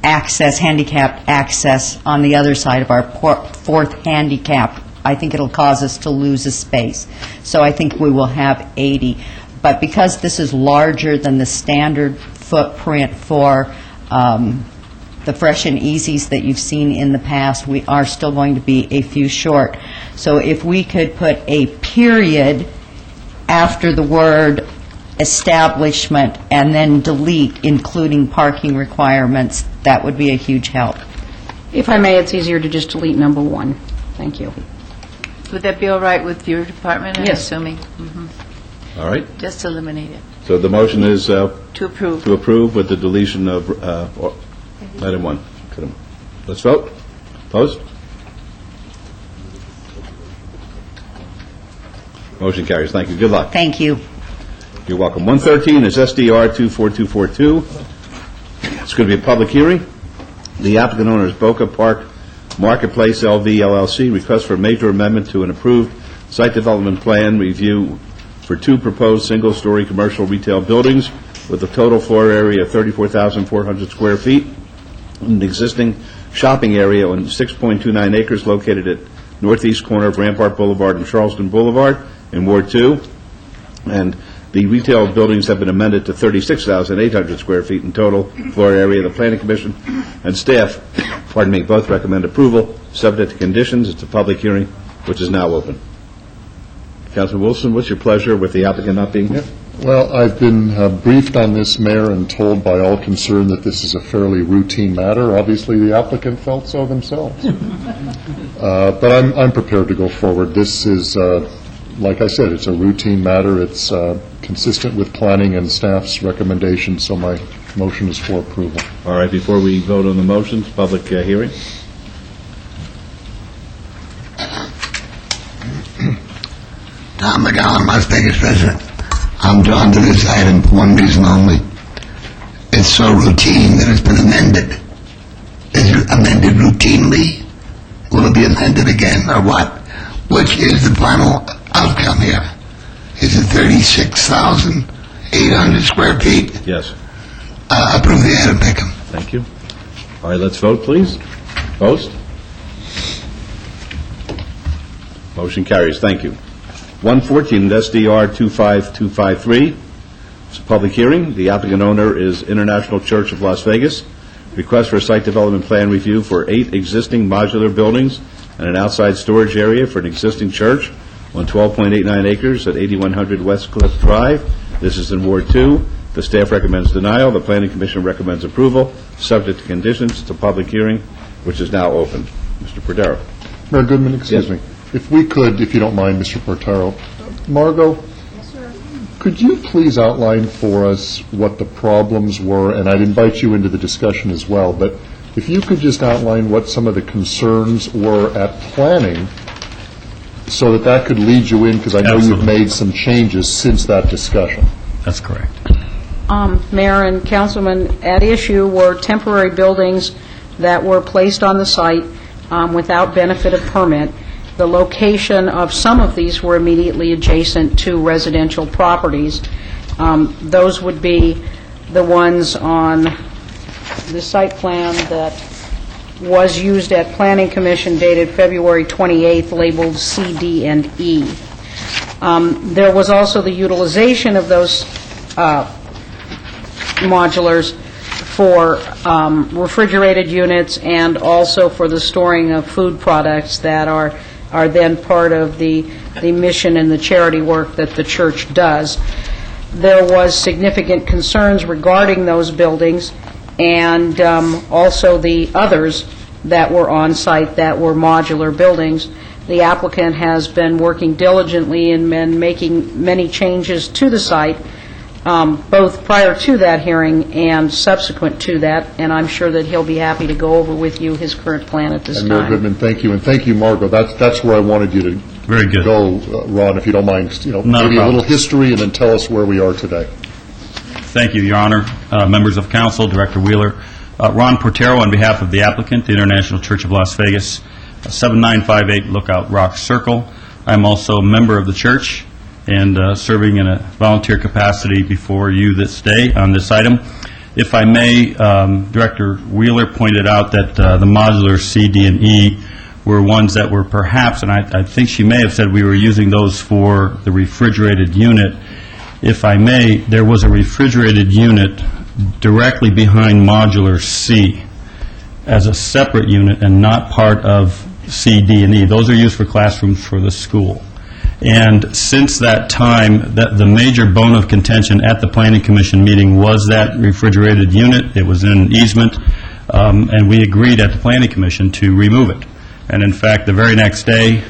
handicapped access on the other side of our fourth handicap. I think it'll cause us to lose a space. So I think we will have 80. But because this is larger than the standard footprint for the Fresh and Easies that you've seen in the past, we are still going to be a few short. So if we could put a period after the word establishment and then delete including parking requirements, that would be a huge help. If I may, it's easier to just delete number 1. Thank you. Would that be all right with your department, I'm Yes. assuming? All right. Just eliminate it. So the motion is To approve. to approve with the deletion of item 1. Let's vote. Opposed? Motion carries. Thank you. Good luck. Thank you. You're welcome. 113 is SDR 24242. It's going to be a public hearing. The applicant owner is Boca Park Marketplace LV LLC. Request for a major amendment to an approved site development plan review for 2 proposed single-story commercial retail buildings with a total floor area of 34,400 square feet, an existing shopping area on 6.29 acres located at northeast corner of Rampart Boulevard and Charleston Boulevard in Ward 2. And the retail buildings have been amended to 36,800 square feet in total floor area. The Planning Commission and staff, both recommend approval, subject to conditions. It's a public hearing, which is now open. Councilman Wilson, what's your pleasure with the applicant not being here? Well, I've been briefed on this, Mayor, and told by all concerned that this is a fairly routine matter. Obviously, the applicant felt so themselves. But I'm prepared to go forward. This is, like I said, it's a routine matter. It's consistent with planning and staff's recommendations, so my motion is for approval. All right, before we vote on the motions, public hearing. Tom McGowan, Las Vegas resident. I'm drawn to this item for one reason only. It's so routine that it's been amended. Is it amended routinely? Will it be amended again, or what? Which is the final outcome here? Is it 36,800 square feet? Yes. Approve the item, Peckham. Thank you. All right, let's vote, please. Post. Motion carries. Thank you. 114, SDR 25253. It's a public hearing. The applicant owner is International Church of Las Vegas. Request for a site development plan review for 8 existing modular buildings and an outside storage area for an existing church on 12.89 acres at 8100 West Cliff Drive. This is in Ward 2. The staff recommends denial. The Planning Commission recommends approval, subject to conditions. It's a public hearing, which is now open. Mr. Perdero. Mayor Goodman, excuse me. If we could, if you don't mind, Mr. Portaro. Margot? Yes, sir. Could you please outline for us what the problems were? And I'd invite you into the discussion as well, but if you could just outline what some of the concerns were at planning so that could lead you in, because I know you've made some changes since that discussion. That's correct. Mayor and Councilman, at issue were temporary buildings that were placed on the site without benefit of permit. The location of some of these were immediately adjacent to residential properties. Those would be the ones on the site plan that was used at Planning Commission dated February 28th, labeled C, D, and E. There was also the utilization of those modulars for refrigerated units and also for the storing of food products that are then part of the mission and the charity work that the church does. There was significant concerns regarding those buildings and also the others that were on site that were modular buildings. The applicant has been working diligently and been making many changes to the site, both prior to that hearing and subsequent to that, and I'm sure that he'll be happy to go over with you his current plan at this And time. Mayor Goodman, thank you, and thank you, Margot. That's where I wanted you to Very good. go, Ron, if you don't mind. Not a Maybe a problem. little history, and then tell us where we are today. Thank you, Your Honor, members of council, Director Wheeler. Ron Portero, on behalf of the applicant, the International Church of Las Vegas, 7958 Lookout Rock Circle. I'm also a member of the church and serving in a volunteer capacity before you this day on this item. If I may, Director Wheeler pointed out that the modular C, D, and E were ones that were perhaps, and I think she may have said we were using those for the refrigerated unit. If I may, there was a refrigerated unit directly behind modular C as a separate unit and not part of C, D, and E. Those are used for classrooms for the school. And since that time, the major bone of contention at the Planning Commission meeting was that refrigerated unit. It was in an easement, and we agreed at the Planning Commission to remove it. And in fact, the very next day,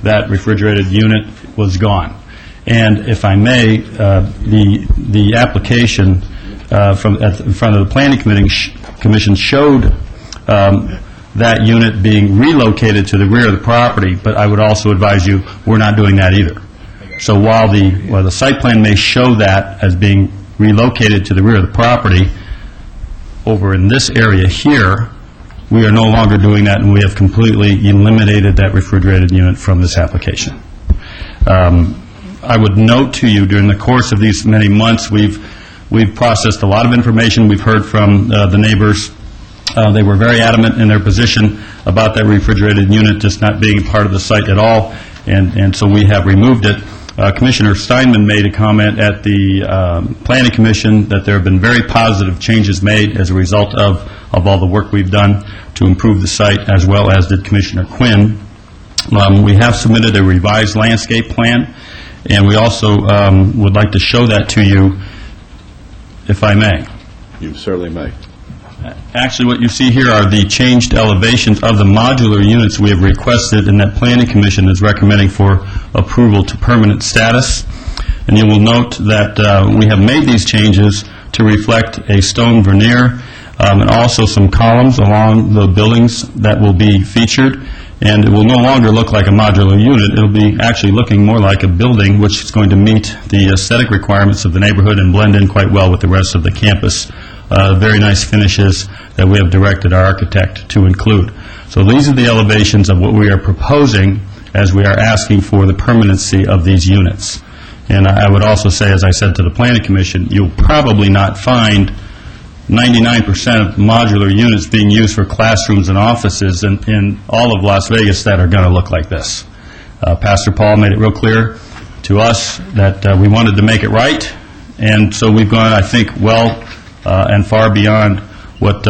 that refrigerated unit was gone. And if I may, the application in front of the Planning Commission showed that unit being relocated to the rear of the property, but I would also advise you, we're not doing that either. So while the site plan may show that as being relocated to the rear of the property, over in this area here, we are no longer doing that, and we have completely eliminated that refrigerated unit from this application. I would note to you, during the course of these many months, we've processed a lot of information. We've heard from the neighbors. They were very adamant in their position about that refrigerated unit just not being part of the site at all, and so we have removed it. Commissioner Steinman made a comment at the Planning Commission that there have been very positive changes made as a result of all the work we've done to improve the site, as well as did Commissioner Quinn. We have submitted a revised landscape plan, and we also would like to show that to you, if I may. You certainly may. Actually, what you see here are the changed elevations of the modular units we have requested and that Planning Commission is recommending for approval to permanent status. And you will note that we have made these changes to reflect a stone veneer and also some columns along the buildings that will be featured. And it will no longer look like a modular unit. It will be actually looking more like a building, which is going to meet the aesthetic requirements of the neighborhood and blend in quite well with the rest of the campus. Very nice finishes that we have directed our architect to include. So these are the elevations of what we are proposing as we are asking for the permanency of these units. And I would also say, as I said to the Planning Commission, you'll probably not find 99% of modular units being used for classrooms and offices in all of Las Vegas that are going to look like this. Pastor Paul made it real clear to us that we wanted to make it right, and so we've gone, I think, well and far beyond what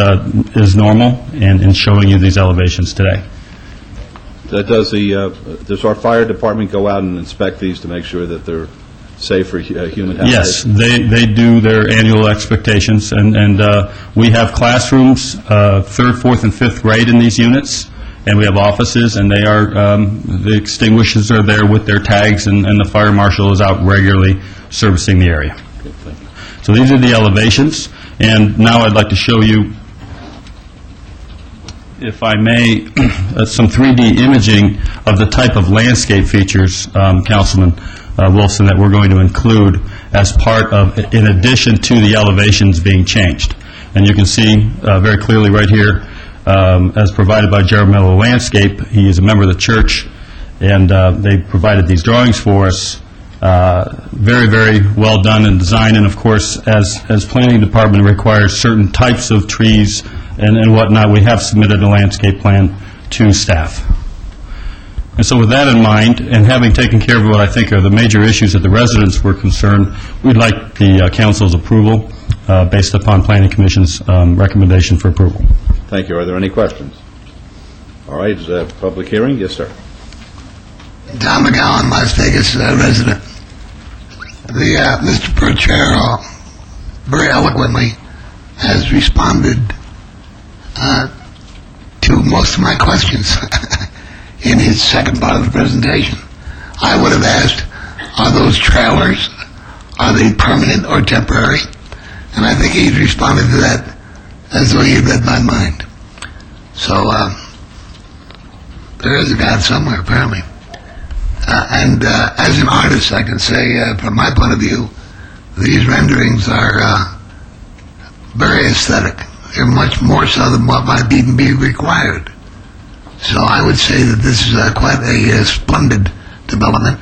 is normal in showing you these elevations today. Does our fire department go out and inspect these to make sure that they're safe for human habitation? Yes, they do their annual expectations, and we have classrooms, 3rd, 4th, and 5th grade in these units, and we have offices, and they are, the extinguishers are there with their tags, and the fire marshal is out regularly servicing the area. So these are the elevations, and now I'd like to show you, if I may, some 3D imaging of the type of landscape features, Councilman Wilson, that we're going to include as part of, in addition to the elevations being changed. And you can see very clearly right here, as provided by Jared Mello Landscape. He is a member of the church, and they provided these drawings for us. Very, very well done and designed, and of course, as Planning Department requires certain types of trees and whatnot, we have submitted a landscape plan to staff. And so with that in mind, and having taken care of what I think are the major issues that the residents were concerned, we'd like the council's approval based upon Planning Commission's recommendation for approval. Thank you. Are there any questions? All right, is that a public hearing? Yes, sir. Tom McGowan, Las Vegas resident. Mr. Perchero very eloquently has responded to most of my questions in his second part of the presentation. I would have asked, are those trailers, are they permanent or temporary? And I think he's responded to that as though he had read my mind. So there is a God somewhere, apparently. And as an artist, I can say, from my point of view, these renderings are very aesthetic. They're much more so than what might even be required. So I would say that this is quite a splendid development,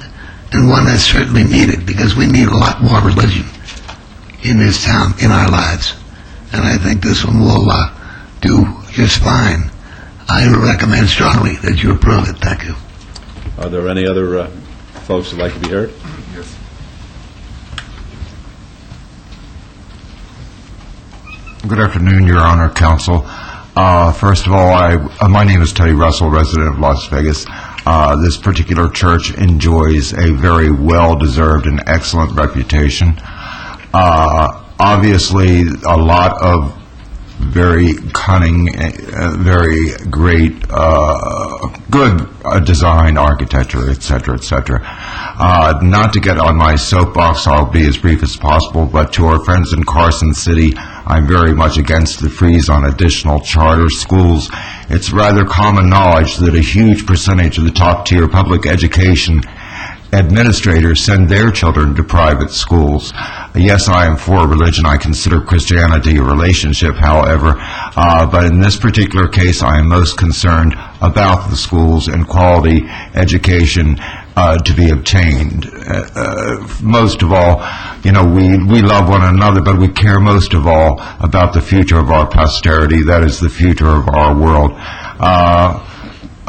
and one that's certainly needed, because we need a lot more religion in this town, in our lives. And I think this one will do just fine. I recommend strongly that you approve it. Thank you. Are there any other folks that like to be heard? Good afternoon, Your Honor, Counsel. First of all, my name is Teddy Russell, resident of Las Vegas. This particular church enjoys a very well-deserved and excellent reputation. Obviously, a lot of very cunning, very great, good design, architecture, et cetera, et cetera. Not to get on my soapbox, I'll be as brief as possible, but to our friends in Carson City, I'm very much against the freeze on additional charter schools. It's rather common knowledge that a huge percentage of the top-tier public education administrators send their children to private schools. Yes, I am for religion. I consider Christianity a relationship, however, but in this particular case, I am most concerned about the schools and quality education to be obtained. Most of all, you know, we love one another, but we care most of all about the future of our posterity. That is the future of our world.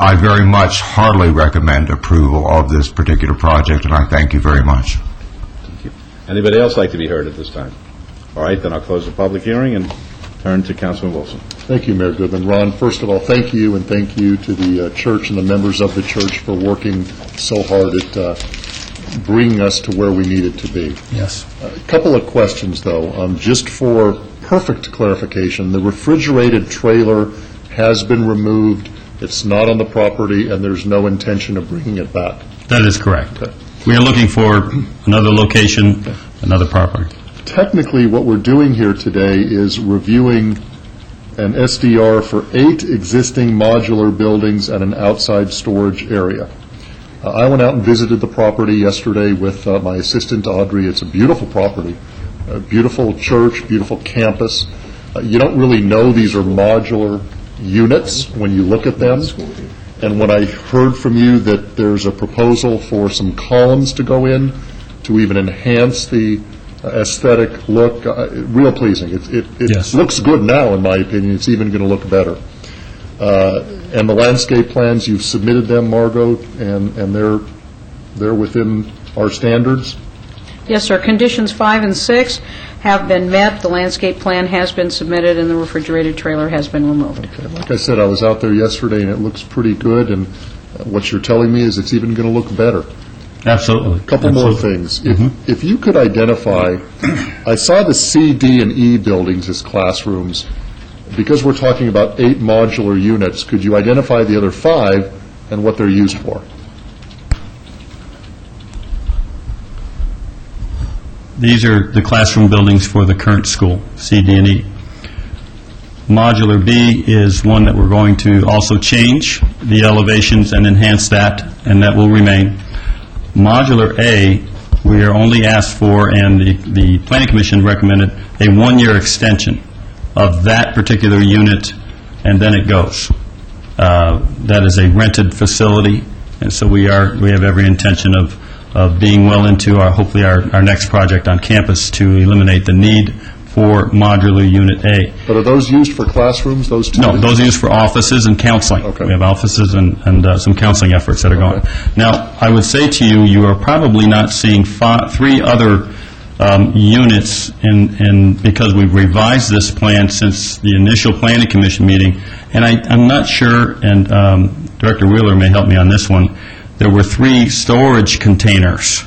I very much heartily recommend approval of this particular project, and I thank you very much. Thank you. Anybody else like to be heard at this time? All right, then I'll close the public hearing and turn to Councilman Wilson. Thank you, Mayor Goodman. Ron, first of all, thank you, and thank you to the church and the members of the church for working so hard at bringing us to where we needed to be. Yes. A couple of questions, though. Just for perfect clarification, the refrigerated trailer has been removed. It's not on the property, and there's no intention of bringing it back. That is correct. Okay. We are looking for another location, another property. Technically, what we're doing here today is reviewing an SDR for 8 existing modular buildings and an outside storage area. I went out and visited the property yesterday with my assistant, Audrey. It's a beautiful property, a beautiful church, beautiful campus. You don't really know these are modular units when you look at them. And when I heard from you that there's a proposal for some columns to go in to even enhance the aesthetic look, real pleasing. It Yes. looks good now, in my opinion. It's even going to look better. And the landscape plans, you've submitted them, Margot, and they're within our standards? Yes, sir. Conditions 5 and 6 have been met. The landscape plan has been submitted, and the refrigerated trailer has been removed. Okay. Like I said, I was out there yesterday, and it looks pretty good, and what you're telling me is it's even going to look better. Absolutely. A couple more things. If you could identify, I saw the C, D, and E buildings as classrooms. Because we're talking about 8 modular units, could you identify the other 5 and what they're used for? These are the classroom buildings for the current school, C, D, and E. Modular B is one that we're going to also change the elevations and enhance that, and that will remain. Modular A, we are only asked for, and the Planning Commission recommended, a 1-year extension of that particular unit, and then it goes. That is a rented facility, and so we have every intention of being well into hopefully our next project on campus to eliminate the need for modular Unit A. But are those used for classrooms, those two? No, those are used for offices and counseling. Okay. We have offices and some counseling efforts that are going. Now, I would say to you, you are probably not seeing three other units because we've revised this plan since the initial Planning Commission meeting, and I'm not sure, and Director Wheeler may help me on this one, there were 3 storage containers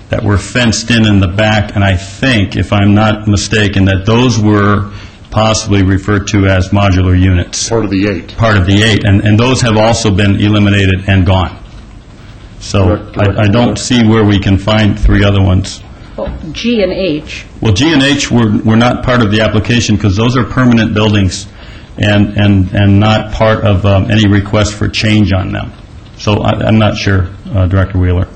that were fenced in the back, and I think, if I'm not mistaken, that those were possibly referred to as modular units. Part of the 8. Part of the 8, and those have also been eliminated and gone. So I don't see where we can find 3 other ones. Well, G and H. Well, G and H were not part of the application because those are permanent buildings and not part of any request for change on them. So I'm not sure, Director Wheeler.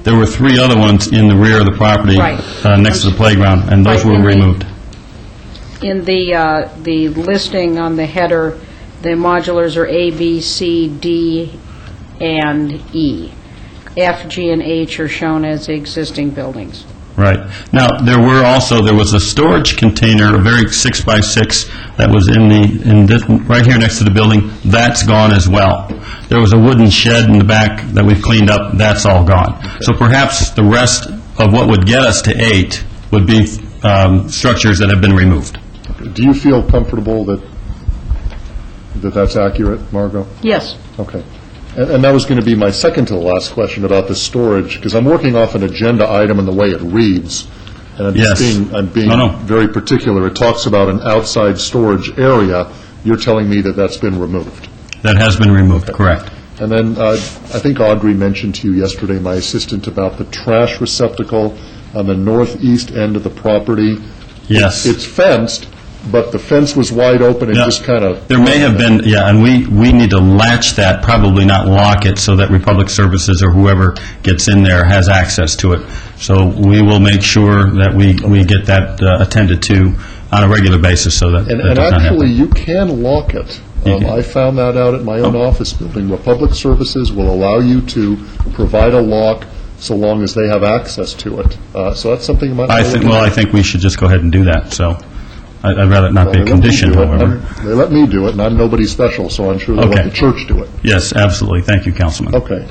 There were 3 other ones in the rear of the property Right. Next to the playground, and those Right, were removed. In the listing on the header, the modulars are A, B, C, D, and E. F, G, and H are shown as existing buildings. Right. Now, there was a storage container, a very 6x6, that was right here next to the building. That's gone as well. There was a wooden shed in the back that we've cleaned up. That's all gone. So perhaps the rest of what would get us to 8 would be structures that have been removed. Do you feel comfortable that that's accurate, Margot? Yes. Okay. And that was going to be my second to the last question about the storage, because I'm working off an agenda item in the way it reads, and I'm being very particular. It talks about an outside storage area. You're telling me that that's been removed. That has been removed, correct. And then I think Audrey mentioned to you yesterday, my assistant, about the trash receptacle on the northeast end of the property. Yes. It's fenced, but the fence was wide open and just kind of... There may have been, and we need to latch that, probably not lock it, so that Republic Services or whoever gets in there has access to it. So we will make sure that we get that attended to on a regular basis so that And does not actually, happen. you can lock it. I found that out at my own office building. Republic Services will allow you to provide a lock so long as they have access to it. So that's something you might... I think we should just go ahead and do that, so I'd rather it not be a condition, however. They let me do it, and I'm nobody special, so I'm sure they'll let the church do it. Yes, absolutely. Thank you, Councilman. Okay.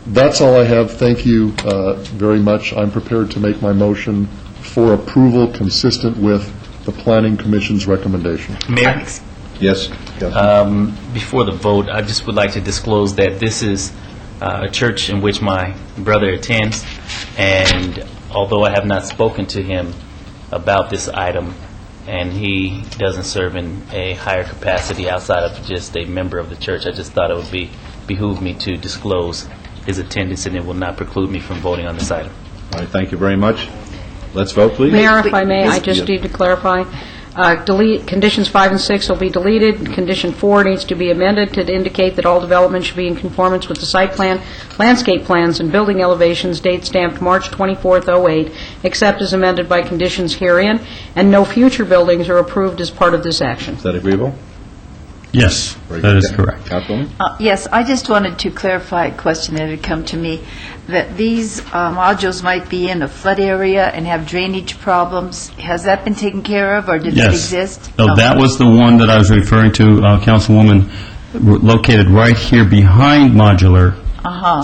That's all I have. Thank you very much. I'm prepared to make my motion for approval consistent with the Planning Commission's recommendation. Mayor? Yes. Before the vote, I just would like to disclose that this is a church in which my brother attends, and although I have not spoken to him about this item, and he doesn't serve in a higher capacity outside of just a member of the church, I just thought it would behoove me to disclose his attendance, and it will not preclude me from voting on this item. All right, thank you very much. Let's vote, please. Mayor, if I may, I just need to clarify. Conditions 5 and 6 will be deleted. Condition 4 needs to be amended to indicate that all development should be in conformance with the site plan, landscape plans, and building elevations, date stamped March 24th, 08, except as amended by conditions herein, and no future buildings are approved as part of this action. Is that agreeable? Yes, that is correct. Councilwoman? Yes, I just wanted to clarify a question that had come to me, that these modules might be in a flood area and have drainage problems. Has that been taken care of, or did that exist? No, that was the one that I was referring to, Councilwoman, located right here behind Modular.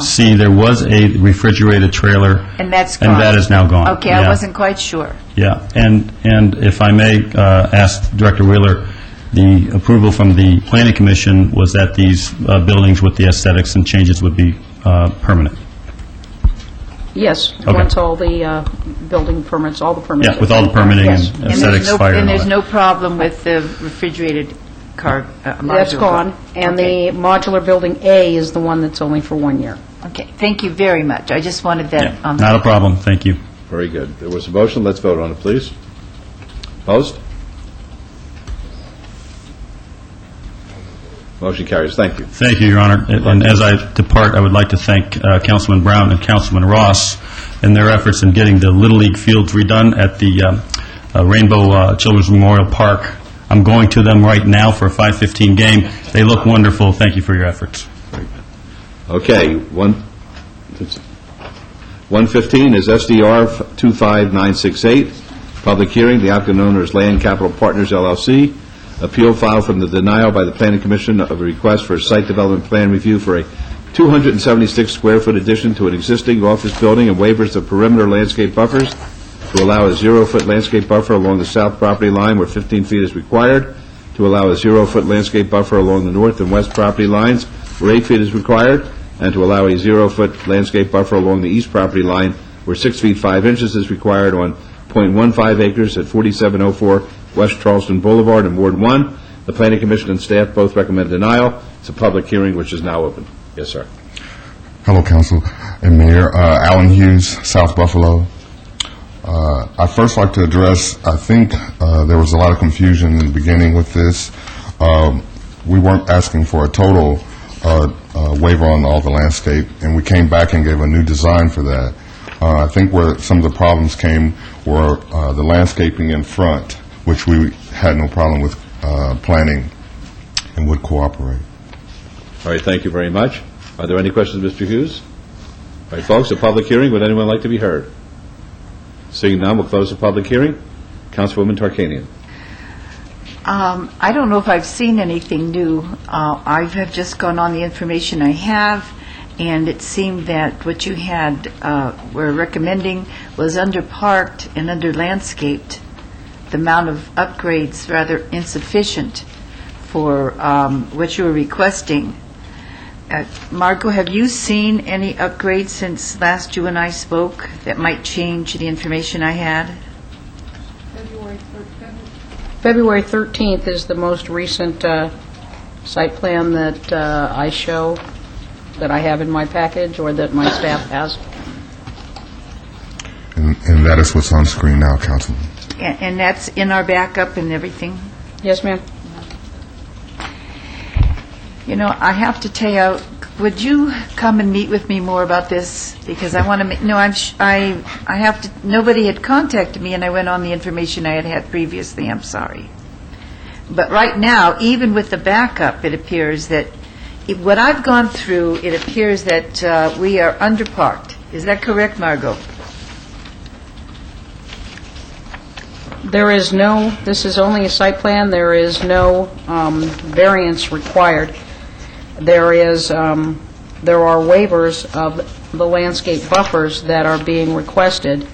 See, there was a refrigerated trailer. And that's gone? And that is now gone. Okay, I wasn't quite sure. Yeah, and if I may ask Director Wheeler, the approval from the Planning Commission was that these buildings with the aesthetics and changes would be permanent. Yes, Okay. once all the building permits, all the permits. Yeah, with all the permitting Yes. and aesthetics, fire And and all there's that. no problem with the refrigerated car module? That's gone, and the modular building A is the one that's only for 1 year. Okay, thank you very much. I just wanted that on the... Not a problem, thank you. Very good. There was a motion. Let's vote on it, please. Opposed? Motion carries. Thank you. Thank you, Your Honor. And as I depart, I would like to thank Councilman Brown and Councilman Ross in their efforts in getting the Little League fields redone at the Rainbow Children's Memorial Park. I'm going to them right now for a 5:15 game. They look wonderful. Thank you for your efforts. Okay, 115 is SDR 25968, public hearing. The applicant owner is Land Capital Partners, LLC. Appeal filed from the denial by the Planning Commission of a request for a site development plan review for a 276-square-foot addition to an existing office building and waivers of perimeter landscape buffers to allow a 0-foot landscape buffer along the south property line where 15 feet is required, to allow a 0-foot landscape buffer along the north and west property lines where 8 feet is required, and to allow a 0-foot landscape buffer along the east property line where 6 feet 5 inches is required on .15 acres at 4704 West Charleston Boulevard in Ward 1. The Planning Commission and staff both recommend denial. It's a public hearing which is now open. Yes, sir. Hello, Council and Mayor. Alan Hughes, South Buffalo. I'd first like to address, I think there was a lot of confusion in the beginning with this. We weren't asking for a total waiver on all the landscape, and we came back and gave a new design for that. I think where some of the problems came were the landscaping in front, which we had no problem with planning and would cooperate. All right, thank you very much. Are there any questions, Mr. Hughes? All right, folks, a public hearing. Would anyone like to be heard? Seeing none, we'll close the public hearing. Councilwoman Tarkanian. I don't know if I've seen anything new. I have just gone on the information I have, and it seemed that what you had were recommending was under-parked and under-landscaped. The amount of upgrades rather insufficient for what you were requesting. Margot, have you seen any upgrades since last you and I spoke that might change the information I had? February 13th is the most recent site plan that I show, that I have in my package, or that my staff has. And that is what's on screen now, Councilman. And that's in our backup and everything? Yes, ma'am. You know, I have to tell you, would you come and meet with me more about this? Because I want to, I have to, nobody had contacted me, and I went on the information I had had previously. I'm sorry. But right now, even with the backup, it appears that, what I've gone through, it appears that we are underparked. Is that correct, Margot? There is no, this is only a site plan, there is no variance required. There is, there are waivers of the landscape buffers that are being requested.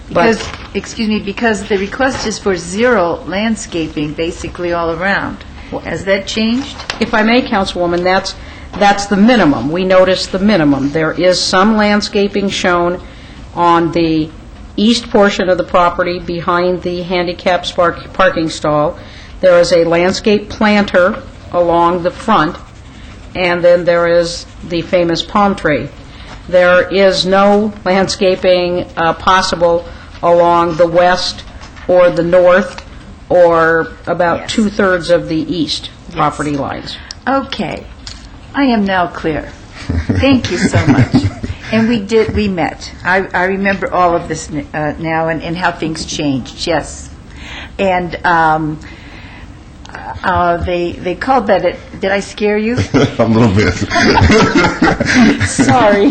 Because, excuse me, because the request is for zero landscaping basically all around. Has that changed? If I may, Councilwoman, that's the minimum. We noticed the minimum. There is some landscaping shown on the east portion of the property behind the handicapped parking stall. There is a landscape planter along the front, and then there is the famous palm tree. There is no landscaping possible along the west or the north or about two-thirds of the east property lines. Okay. I am now clear. Thank you so much. And we met. I remember all of this now and how things changed, yes. And they called that, did I scare you? A little bit. Sorry.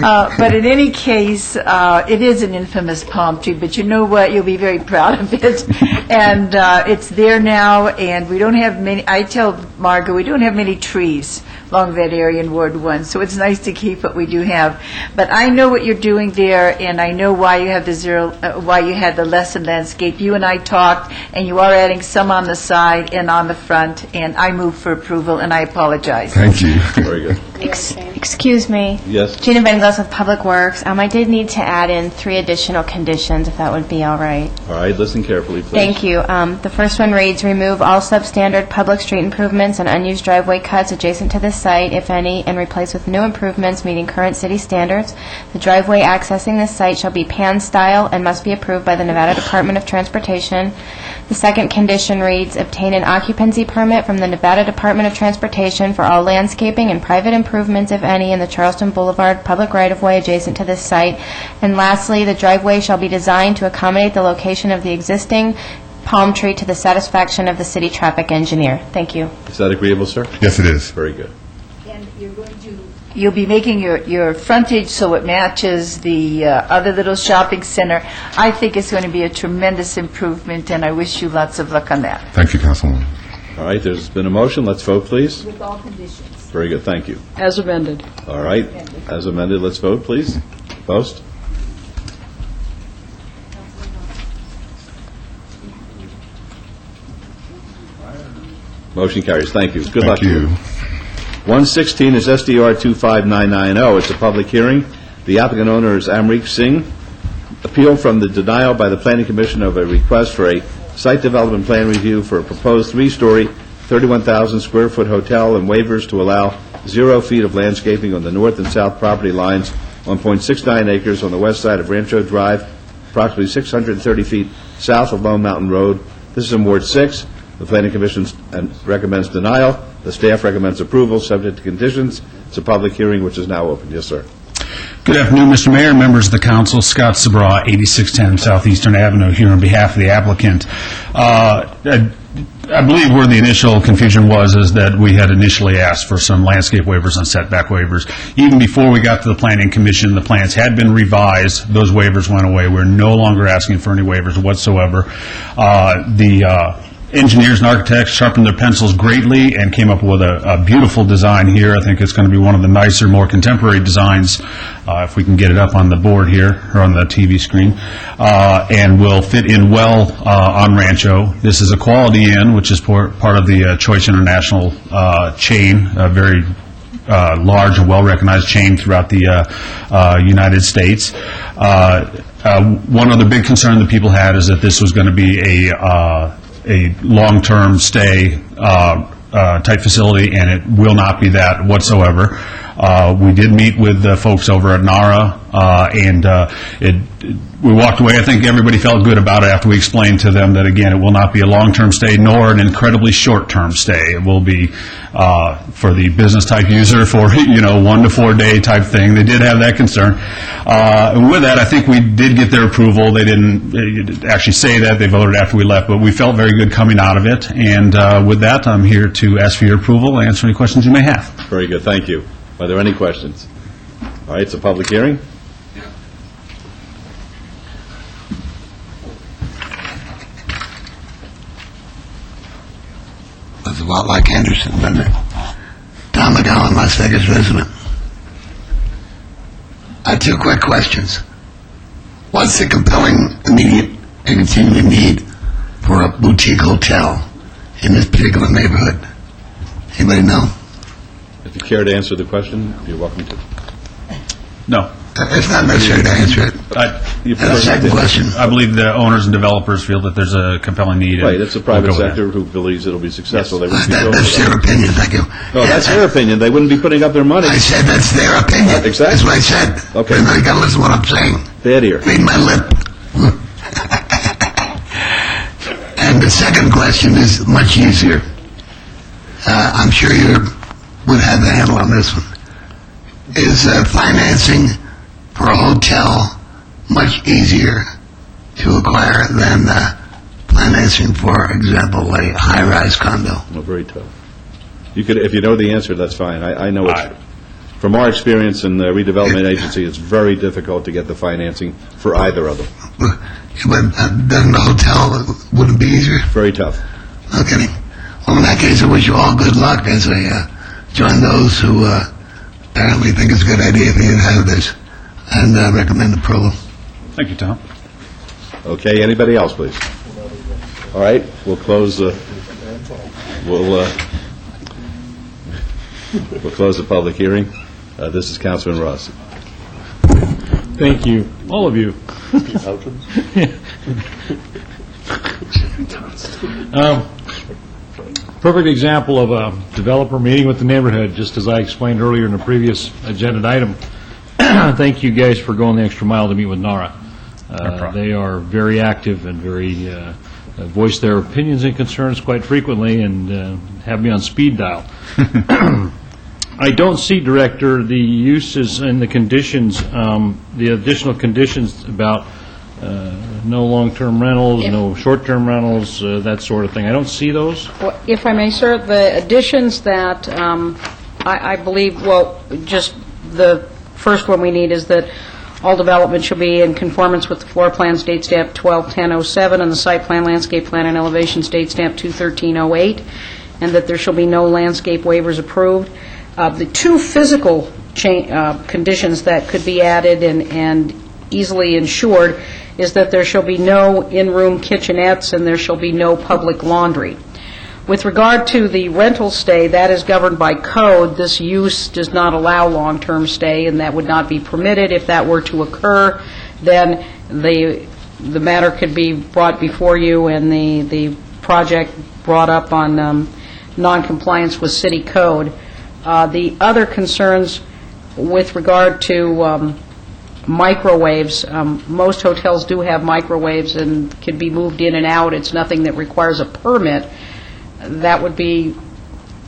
But in any case, it is an infamous palm tree, but you know what? You'll be very proud of it. And it's there now, and we don't have many, I tell Margot, we don't have many trees along that area in Ward 1, so it's nice to keep what we do have. But I know what you're doing there, and I know why you have the zero, why you had the lesson landscape. You and I talked, and you are adding some on the side and on the front, and I move for approval, and I apologize. Thank you. Very good. Excuse me. Yes. Gina Bengals with Public Works. I did need to add in 3 additional conditions, if that would be all right. All right, listen carefully, please. Thank you. The first one reads, remove all substandard public street improvements and unused driveway cuts adjacent to this site, if any, and replace with new improvements meeting current city standards. The driveway accessing this site shall be pan style and must be approved by the Nevada Department of Transportation. The second condition reads, obtain an occupancy permit from the Nevada Department of Transportation for all landscaping and private improvements, if any, in the Charleston Boulevard public right-of-way adjacent to this site. And lastly, the driveway shall be designed to accommodate the location of the existing palm tree to the satisfaction of the city traffic engineer. Thank you. Is that agreeable, sir? Yes, it is. Very good. And you're going to you'll be making your frontage so it matches the other little shopping center. I think it's going to be a tremendous improvement, and I wish you lots of luck on that. Thank you, Councilwoman. All right, there's been a motion. Let's vote, please. With all conditions. Very good, thank you. As amended. All right, as amended, let's vote, please. Post. Motion carries. Thank you. Good luck to you. 116 is SDR 25990. It's a public hearing. The applicant owner is Amrik Singh. Appeal from the denial by the Planning Commission of a request for a site development plan review for a proposed three-story, 31,000-square-foot hotel and waivers to allow 0 feet of landscaping on the north and south property lines, 1.69 acres on the west side of Rancho Drive, approximately 630 feet south of Lone Mountain Road. This is in Ward 6. The Planning Commission recommends denial. The staff recommends approval, subject to conditions. It's a public hearing which is now open. Yes, sir. Good afternoon, Mr. Mayor, members of the council. Scott Sabraw, 8610 Southeastern Avenue, here on behalf of the applicant. I believe where the initial confusion was is that we had initially asked for some landscape waivers and setback waivers. Even before we got to the Planning Commission, the plans had been revised. Those waivers went away. We're no longer asking for any waivers whatsoever. The engineers and architects sharpened their pencils greatly and came up with a beautiful design here. I think it's going to be one of the nicer, more contemporary designs, if we can get it up on the board here, or on the TV screen, and will fit in well on Rancho. This is a Quality Inn, which is part of the Choice International chain, a very large and well-recognized chain throughout the United States. One other big concern that people had is that this was going to be a long-term stay type facility, and it will not be that whatsoever. We did meet with the folks over at NARA, and we walked away. I think everybody felt good about it after we explained to them that, again, it will not be a long-term stay nor an incredibly short-term stay. It will be for the business-type user for, 1 to 4 day type thing. They did have that concern. And with that, I think we did get their approval. They didn't actually say that. They voted after we left, but we felt very good coming out of it. And with that, I'm here to ask for your approval and answer any questions you may have. Very good. Thank you. Are there any questions? All right, it's a public hearing. Was a lot like Henderson, wasn't it? Tom McGowan, Las Vegas resident. I have 2 quick questions. What's the compelling, immediate, and continuing need for a boutique hotel in this particular neighborhood? Anybody know? If you care to answer the question, you're welcome to. No. It's not necessary to answer it. The second question. I believe the owners and developers feel that there's a compelling need. Right, it's a private sector who believes it'll be successful. Yes. They wouldn't be building That's their opinion, thank you. No, that's their opinion. They wouldn't be putting up their money. I said that's their opinion. Exactly. That's what I said. Okay. You got to listen to what I'm saying. Bad ear. Read my lip. And the second question is much easier. I'm sure you would have the handle on this one. Is financing for a hotel much easier to acquire than financing, for example, a high-rise condo? Well, very tough. You could, if you know the answer, that's fine. I know it's. From our experience in the redevelopment agency, it's very difficult to get the financing for either of them. But doesn't the hotel, would it be easier? Very tough. Okay. Well, in that case, I wish you all good luck as I join those who apparently think it's a good idea for you to have this, and recommend approval. Thank you, Tom. Okay, anybody else, please? All right, we'll close the, we'll close the public hearing. This is Councilman Ross. Thank you, all of you. Perfect example of a developer meeting with the neighborhood, just as I explained earlier in a previous agenda item. Thank you guys for going the extra mile to meet with NARA. They are very active and very voice their opinions and concerns quite frequently, and have me on speed dial. I don't see, Director, the uses and the conditions, the additional conditions about no long-term rentals, no short-term rentals, that sort of thing. I don't see those. If I may, sir, the additions that I believe, well, just the first one we need is that all development shall be in conformance with the floor plans, date stamp 12/10/07, and the site plan, landscape plan, and elevations, date stamp 2/13/08, and that there shall be no landscape waivers approved. The two physical conditions that could be added and easily ensured is that there shall be no in-room kitchenettes and there shall be no public laundry. With regard to the rental stay, that is governed by code. This use does not allow long-term stay, and that would not be permitted. If that were to occur, then the matter could be brought before you and the project brought up on noncompliance with city code. The other concerns with regard to microwaves, most hotels do have microwaves and can be moved in and out. It's nothing that requires a permit. That would be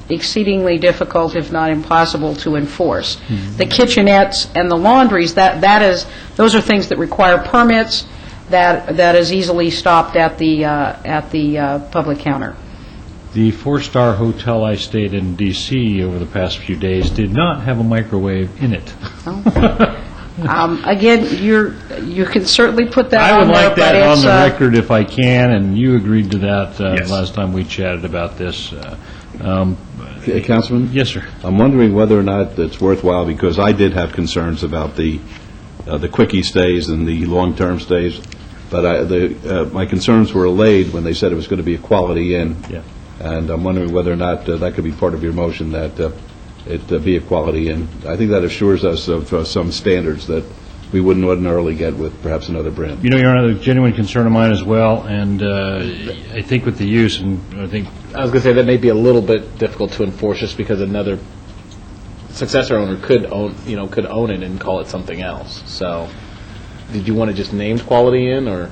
exceedingly difficult, if not impossible, to enforce. The kitchenettes and the laundries, those are things that require permits. That is easily stopped at the public counter. The four-star hotel I stayed in D.C. over the past few days did not have a microwave in it. Again, you can certainly put that I would on there, like that but on it's, the record if I can, and you agreed to that Yes. last time we chatted about this. Councilman? Yes, sir. I'm wondering whether or not it's worthwhile, because I did have concerns about the quickie stays and the long-term stays, but my concerns were allayed when they said it was going to be a Quality Inn. Yeah. And I'm wondering whether or not that could be part of your motion, that it be a Quality Inn. I think that assures us of some standards that we wouldn't ordinarily get with perhaps another brand. You know, Your Honor, a genuine concern of mine as well, and I think with the use, and I was going to say that may be a little bit difficult to enforce just because another successor owner could own it and call it something else. So, did you want to just named Quality Inn, or?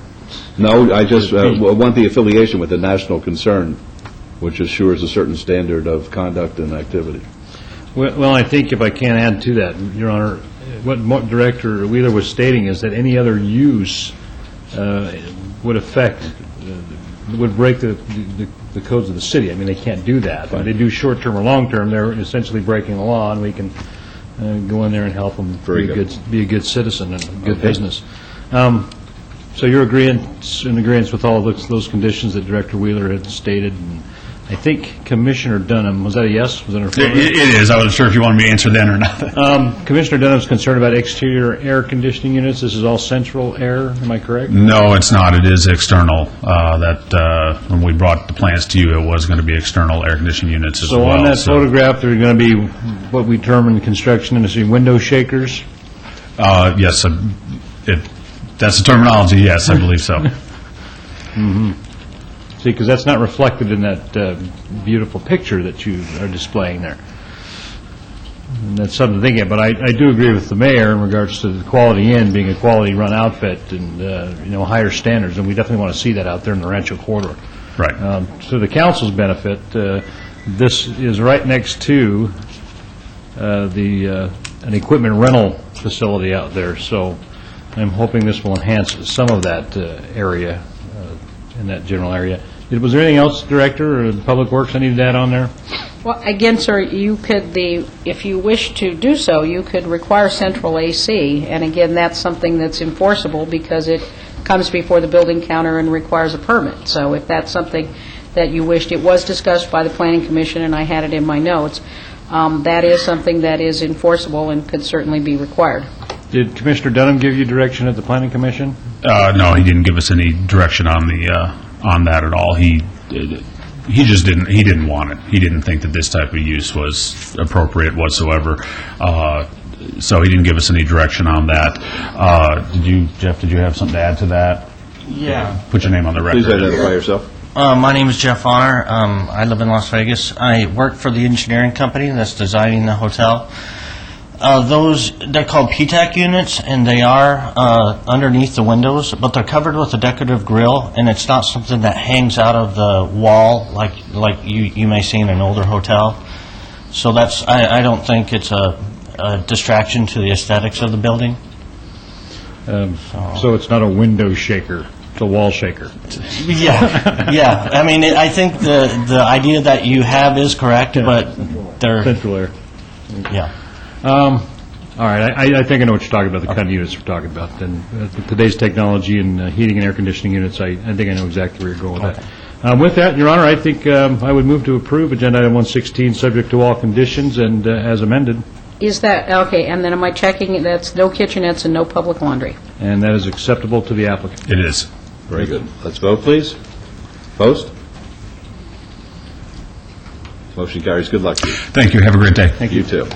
No, I just want the affiliation with the national concern, which assures a certain standard of conduct and activity. Well, I think if I can add to that, Your Honor, what Director Wheeler was stating is that any other use would break the codes of the city. I mean, they can't do that. When they do short-term or long-term, they're essentially breaking the law, and we can go in there and help them be a good citizen and a good business. So you're in agreeance with all of those conditions that Director Wheeler had stated, and I think Commissioner Dunham, was that a yes? Was that It is. I wasn't sure if you wanted me to answer then or not. Commissioner Dunham's concerned about exterior air conditioning units. This is all central air, am I correct? No, it's not. It is external. When we brought the plans to you, it was going to be external air conditioning units as well. So on that photograph, there are going to be what we term in the construction industry window shakers? Yes. That's the terminology, yes, I believe so. Mm-hmm. See, because that's not reflected in that beautiful picture that you are displaying there. And that's something to think of. But I do agree with the mayor in regards to the Quality Inn being a quality-run outfit and higher standards, and we definitely want to see that out there in the Rancho Corridor. Right. To the council's benefit, this is right next to an equipment rental facility out there, so I'm hoping this will enhance some of that area, in that general area. Was there anything else, Director, or Public Works I needed to add on there? Well, again, sir, you could, if you wish to do so, you could require central AC, and again, that's something that's enforceable because it comes before the building counter and requires a permit. So if that's something that you wished, it was discussed by the Planning Commission, and I had it in my notes, that is something that is enforceable and could certainly be required. Did Commissioner Dunham give you direction at the Planning Commission? No, he didn't give us any direction on that at all. He just didn't want it. He didn't think that this type of use was appropriate whatsoever. So he didn't give us any direction on that. Jeff, did you have something to add to that? Yeah. Put your name on the record. Please identify yourself. My name is Jeff Honor. I live in Las Vegas. I work for the engineering company that's designing the hotel. They're called PTAC units, and they are underneath the windows, but they're covered with a decorative grill, and it's not something that hangs out of the wall like you may see in an older hotel. So I don't think it's a distraction to the aesthetics of the building. So it's not a window shaker, it's a wall shaker. Yeah. I mean, I think the idea that you have is correct, but they're... Central air. Yeah. All right, I think I know what you're talking about, the kind of units we're talking about. And today's technology and heating and air conditioning units, I think I know exactly where you're going with that. With that, Your Honor, I think I would move to approve Agenda Item 116, subject to all conditions and as amended. Is that, okay, and then am I checking, that's no kitchenettes and no public laundry? And that is acceptable to the applicant. It is. Very good. Let's vote, please. Post. Motion carries. Good luck to you. Thank you. Have a great day. Thank you, too.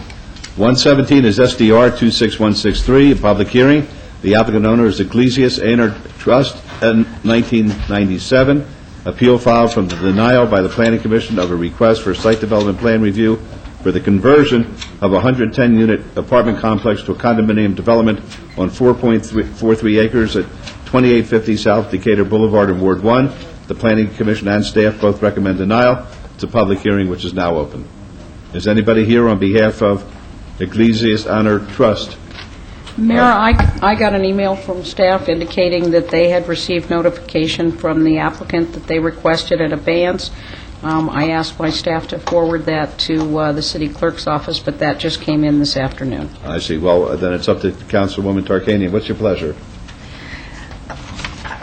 117 is SDR 26163, a public hearing. The applicant owner is Ecclesias A&R Trust, 1997. Appeal filed from the denial by the Planning Commission of a request for site development plan review for the conversion of a 110-unit apartment complex to a condominium development on 4.43 acres at 2850 South Decatur Boulevard in Ward 1. The Planning Commission and staff both recommend denial. It's a public hearing which is now open. Is anybody here on behalf of Ecclesias A&R Trust? Mayor, I got an email from staff indicating that they had received notification from the applicant that they requested an abeyance. I asked my staff to forward that to the city clerk's office, but that just came in this afternoon. I see. Well, then it's up to Councilwoman Tarkanian. What's your pleasure?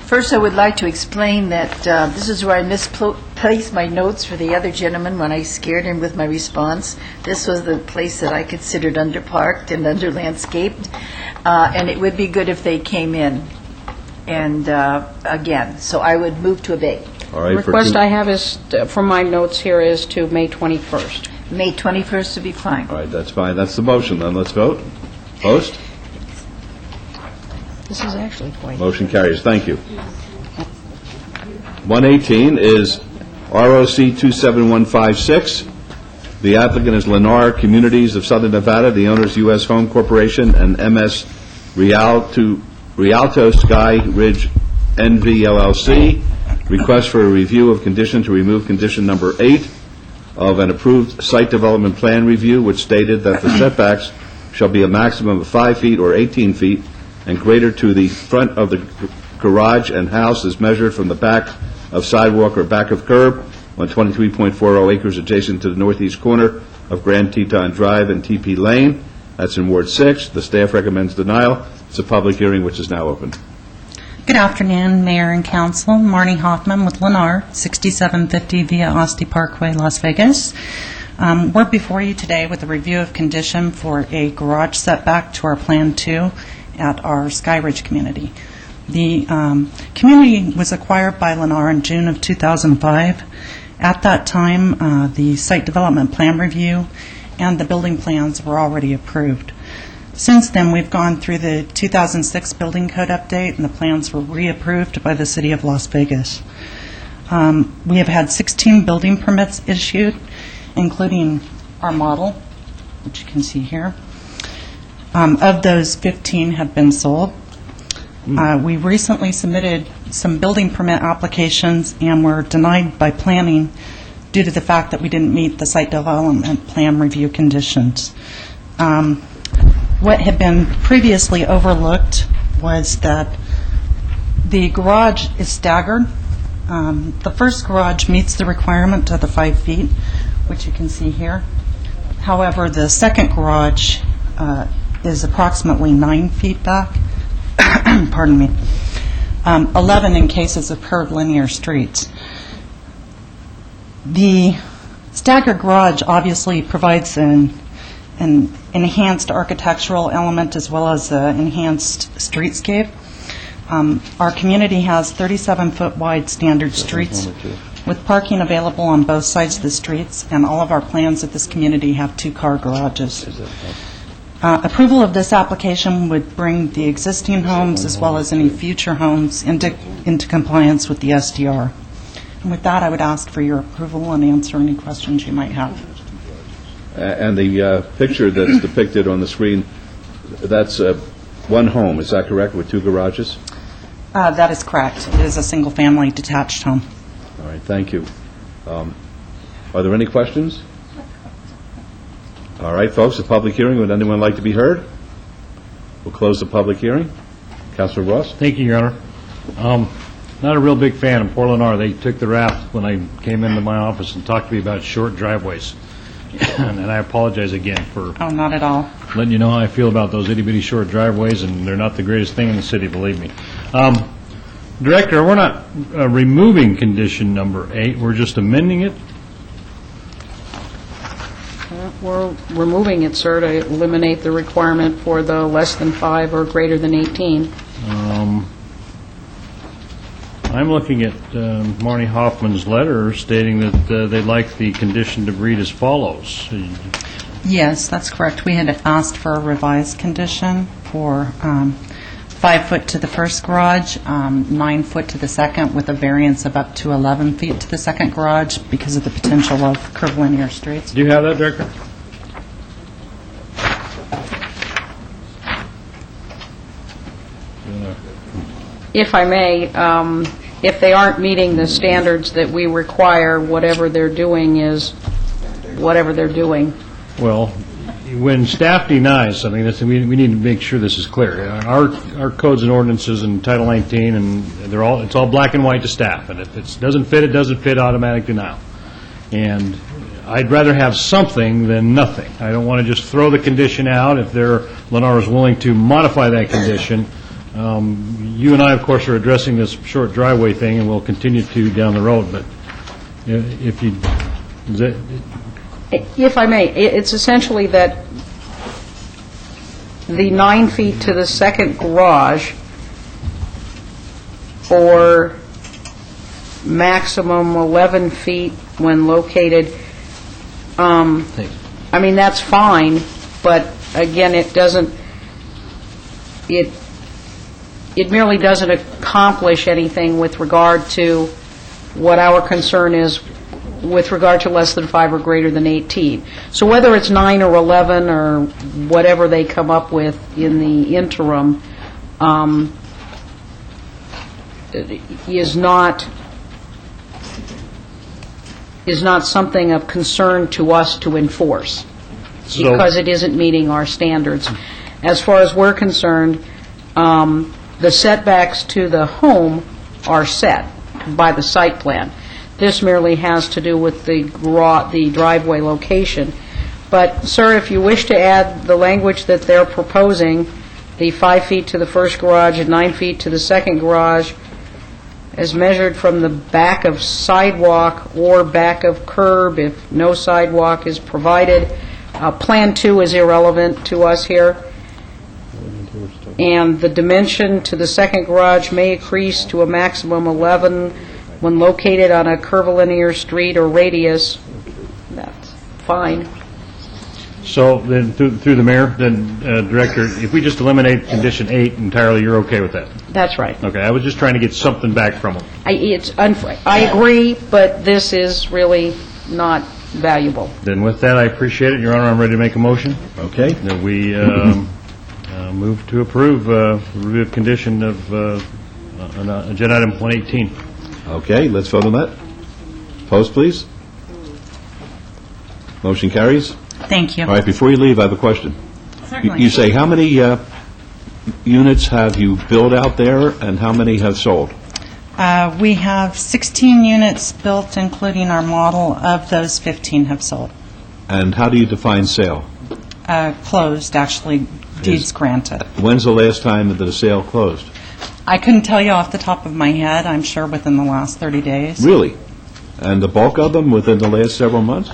First, I would like to explain that this is where I misplaced my notes for the other gentleman when I scared him with my response. This was the place that I considered underparked and under-landscaped, and it would be good if they came in. And again, so I would move to abate. All right. The request I have is, from my notes here, is to May 21st. May 21st would be fine. All right, that's fine. That's the motion. Then let's vote. Post. This is actually quite... Motion carries. Thank you. 118 is ROC 27156. The applicant is Lennar Communities of Southern Nevada. The owner is U.S. Home Corporation and MS Rialto Sky Ridge NV LLC. Request for a review of condition to remove condition number 8 of an approved site development plan review, which stated that the setbacks shall be a maximum of 5 feet or 18 feet and greater to the front of the garage and house as measured from the back of sidewalk or back of curb on 23.40 acres adjacent to the northeast corner of Grand Teton Drive and TP Lane. That's in Ward 6. The staff recommends denial. It's a public hearing which is now open. Good afternoon, Mayor and Council. Marnie Hoffman with Lennar, 6750 Via Asti Parkway, Las Vegas. We're before you today with a review of condition for a garage setback to our Plan 2 at our Skyridge community. The community was acquired by Lennar in June of 2005. At that time, the site development plan review and the building plans were already approved. Since then, we've gone through the 2006 building code update, and the plans were reapproved by the City of Las Vegas. We have had 16 building permits issued, including our model, which you can see here. Of those, 15 have been sold. We recently submitted some building permit applications and were denied by planning due to the fact that we didn't meet the site development plan review conditions. What had been previously overlooked was that the garage is staggered. The first garage meets the requirement of the 5 feet, which you can see here. However, the second garage is approximately 9 feet back, pardon me, 11 in cases of curved linear streets. The staggered garage obviously provides an enhanced architectural element as well as an enhanced streetscape. Our community has 37-foot wide standard streets with parking available on both sides of the streets, and all of our plans at this community have 2-car garages. Approval of this application would bring the existing homes as well as any future homes into compliance with the SDR. And with that, I would ask for your approval and answer any questions you might have. And the picture that's depicted on the screen, that's one home, is that correct, with 2 garages? That is correct. It is a single-family detached home. All right, thank you. Are there any questions? All right, folks, the public hearing, would anyone like to be heard? We'll close the public hearing. Councilor Ross? Thank you, Your Honor. Not a real big fan of Port Lennar. They took the rap when I came into my office and talked to me about short driveways. And I apologize again for Oh, not at all. letting you know how I feel about those itty-bitty short driveways, and they're not the greatest thing in the city, believe me. Director, we're not removing condition number 8, we're just amending it? We're removing it, sir, to eliminate the requirement for the less than 5 or greater than 18. I'm looking at Marnie Hoffman's letter stating that they'd like the condition to read as follows. Yes, that's correct. We had asked for a revised condition for 5 foot to the first garage, 9 foot to the second, with a variance of up to 11 feet to the second garage because of the potential of curvilinear streets. Do you have that, Director? If I may, if they aren't meeting the standards that we require, whatever they're doing is whatever they're doing. Well, when staff denies something, we need to make sure this is clear. Our codes and ordinances in Title 19, and it's all black and white to staff, and if it doesn't fit, automatic denial. And I'd rather have something than nothing. I don't want to just throw the condition out if Lennar is willing to modify that condition. You and I, of course, are addressing this short driveway thing, and we'll continue to down the road, but if you... If I may, it's essentially that the 9 feet to the second garage, or maximum 11 feet when located, I mean, that's fine, but again, it merely doesn't accomplish anything with regard to what our concern is with regard to less than 5 or greater than 18. So whether it's 9 or 11 or whatever they come up with in the interim is not something of concern to us to enforce, because it isn't meeting our standards. As far as we're concerned, the setbacks to the home are set by the site plan. This merely has to do with the driveway location. But, sir, if you wish to add the language that they're proposing, the 5 feet to the first garage and 9 feet to the second garage, as measured from the back of sidewalk or back of curb if no sidewalk is provided. Plan 2 is irrelevant to us here. And the dimension to the second garage may increase to a maximum 11 when located on a curvilinear street or radius. That's fine. So then, through the mayor, then, Director, if we just eliminate condition 8 entirely, you're okay with that? That's right. Okay, I was just trying to get something back from them. I agree, but this is really not valuable. Then with that, I appreciate it. Your Honor, I'm ready to make a motion. Okay. That we move to approve review of condition of agenda item 118. Okay, let's vote on that. Opposed, please? Motion carries. Thank you. All right, before you leave, I have a question. Certainly. You say how many units have you built out there, and how many have sold? We have 16 units built, including our model. Of those, 15 have sold. And how do you define sale? Closed, actually, deeds granted. When's the last time that a sale closed? I couldn't tell you off the top of my head. I'm sure within the last 30 days. Really? And the bulk of them within the last several months?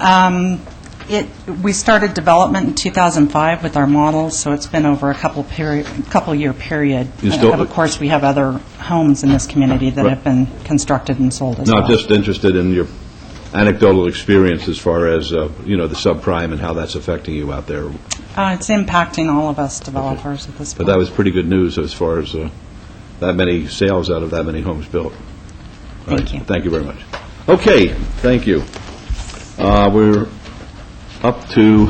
We started development in 2005 with our models, so it's been over a couple-year period. Of course, we have other homes in this community that have been constructed and sold as well. No, I'm just interested in your anecdotal experience as far as, the subprime and how that's affecting you out there. It's impacting all of us developers at this point. But that was pretty good news as far as that many sales out of that many homes built. Thank you. Thank you very much. Okay, thank you. We're up to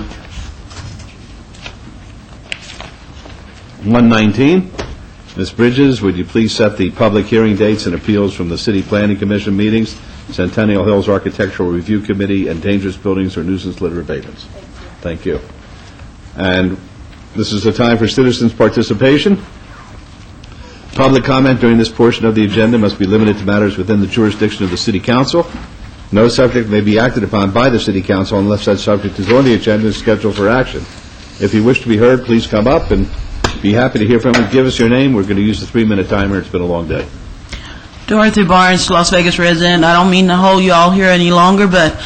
119. Ms. Bridges, would you please set the public hearing dates and appeals from the City Planning Commission meetings, Centennial Hills Architectural Review Committee, and dangerous buildings or nuisance litter abatements? Thank you. And this is the time for citizens' participation. Public comment during this portion of the agenda must be limited to matters within the jurisdiction of the City Council. No subject may be acted upon by the City Council unless such subject is on the agenda and scheduled for action. If you wish to be heard, please come up and be happy to hear from you. Give us your name. We're going to use the 3-minute timer. It's been a long day. Dorothy Barnes, Las Vegas resident. I don't mean to hold you all here any longer, but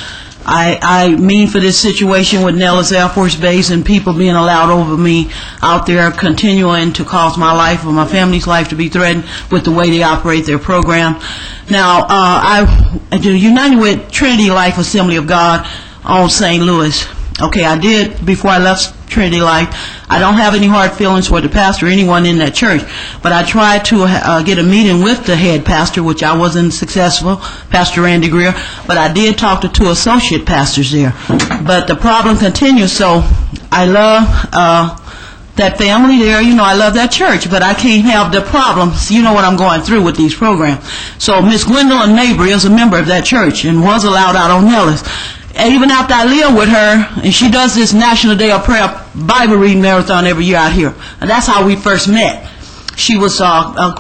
I mean for this situation with Nellis Air Force Base and people being allowed over me out there continuing to cause my life or my family's life to be threatened with the way they operate their program. Now, I do United with Trinity Life Assembly of God on St. Louis. Okay, I did before I left Trinity Life. I don't have any hard feelings for the pastor or anyone in that church, but I tried to get a meeting with the head pastor, which I wasn't successful, Pastor Randy Greer, but I did talk to 2 associate pastors there. But the problem continues, so I love that family there, I love that church, but I can't have the problems, what I'm going through with these programs. So Miss Gwendolyn Mabry is a member of that church and was allowed out on Nellis. Even after I live with her, and she does this National Day of Prayer Bible reading marathon every year out here. And that's how we first met. She was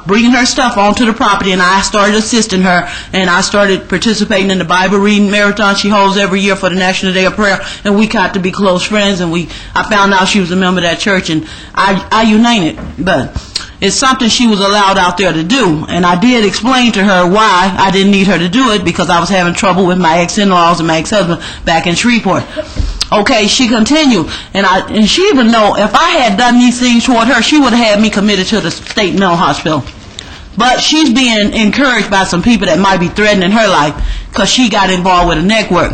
bringing her stuff onto the property, and I started assisting her, and I started participating in the Bible reading marathon she holds every year for the National Day of Prayer, and we got to be close friends, and I found out she was a member of that church, and I united. But it's something she was allowed out there to do, and I did explain to her why I didn't need her to do it, because I was having trouble with my ex-in-laws and my ex-husband back in Shreveport. Okay, she continued, and she even know if I had done these things toward her, she would have had me committed to the state mental hospital. But she's being encouraged by some people that might be threatening her life because she got involved with a network.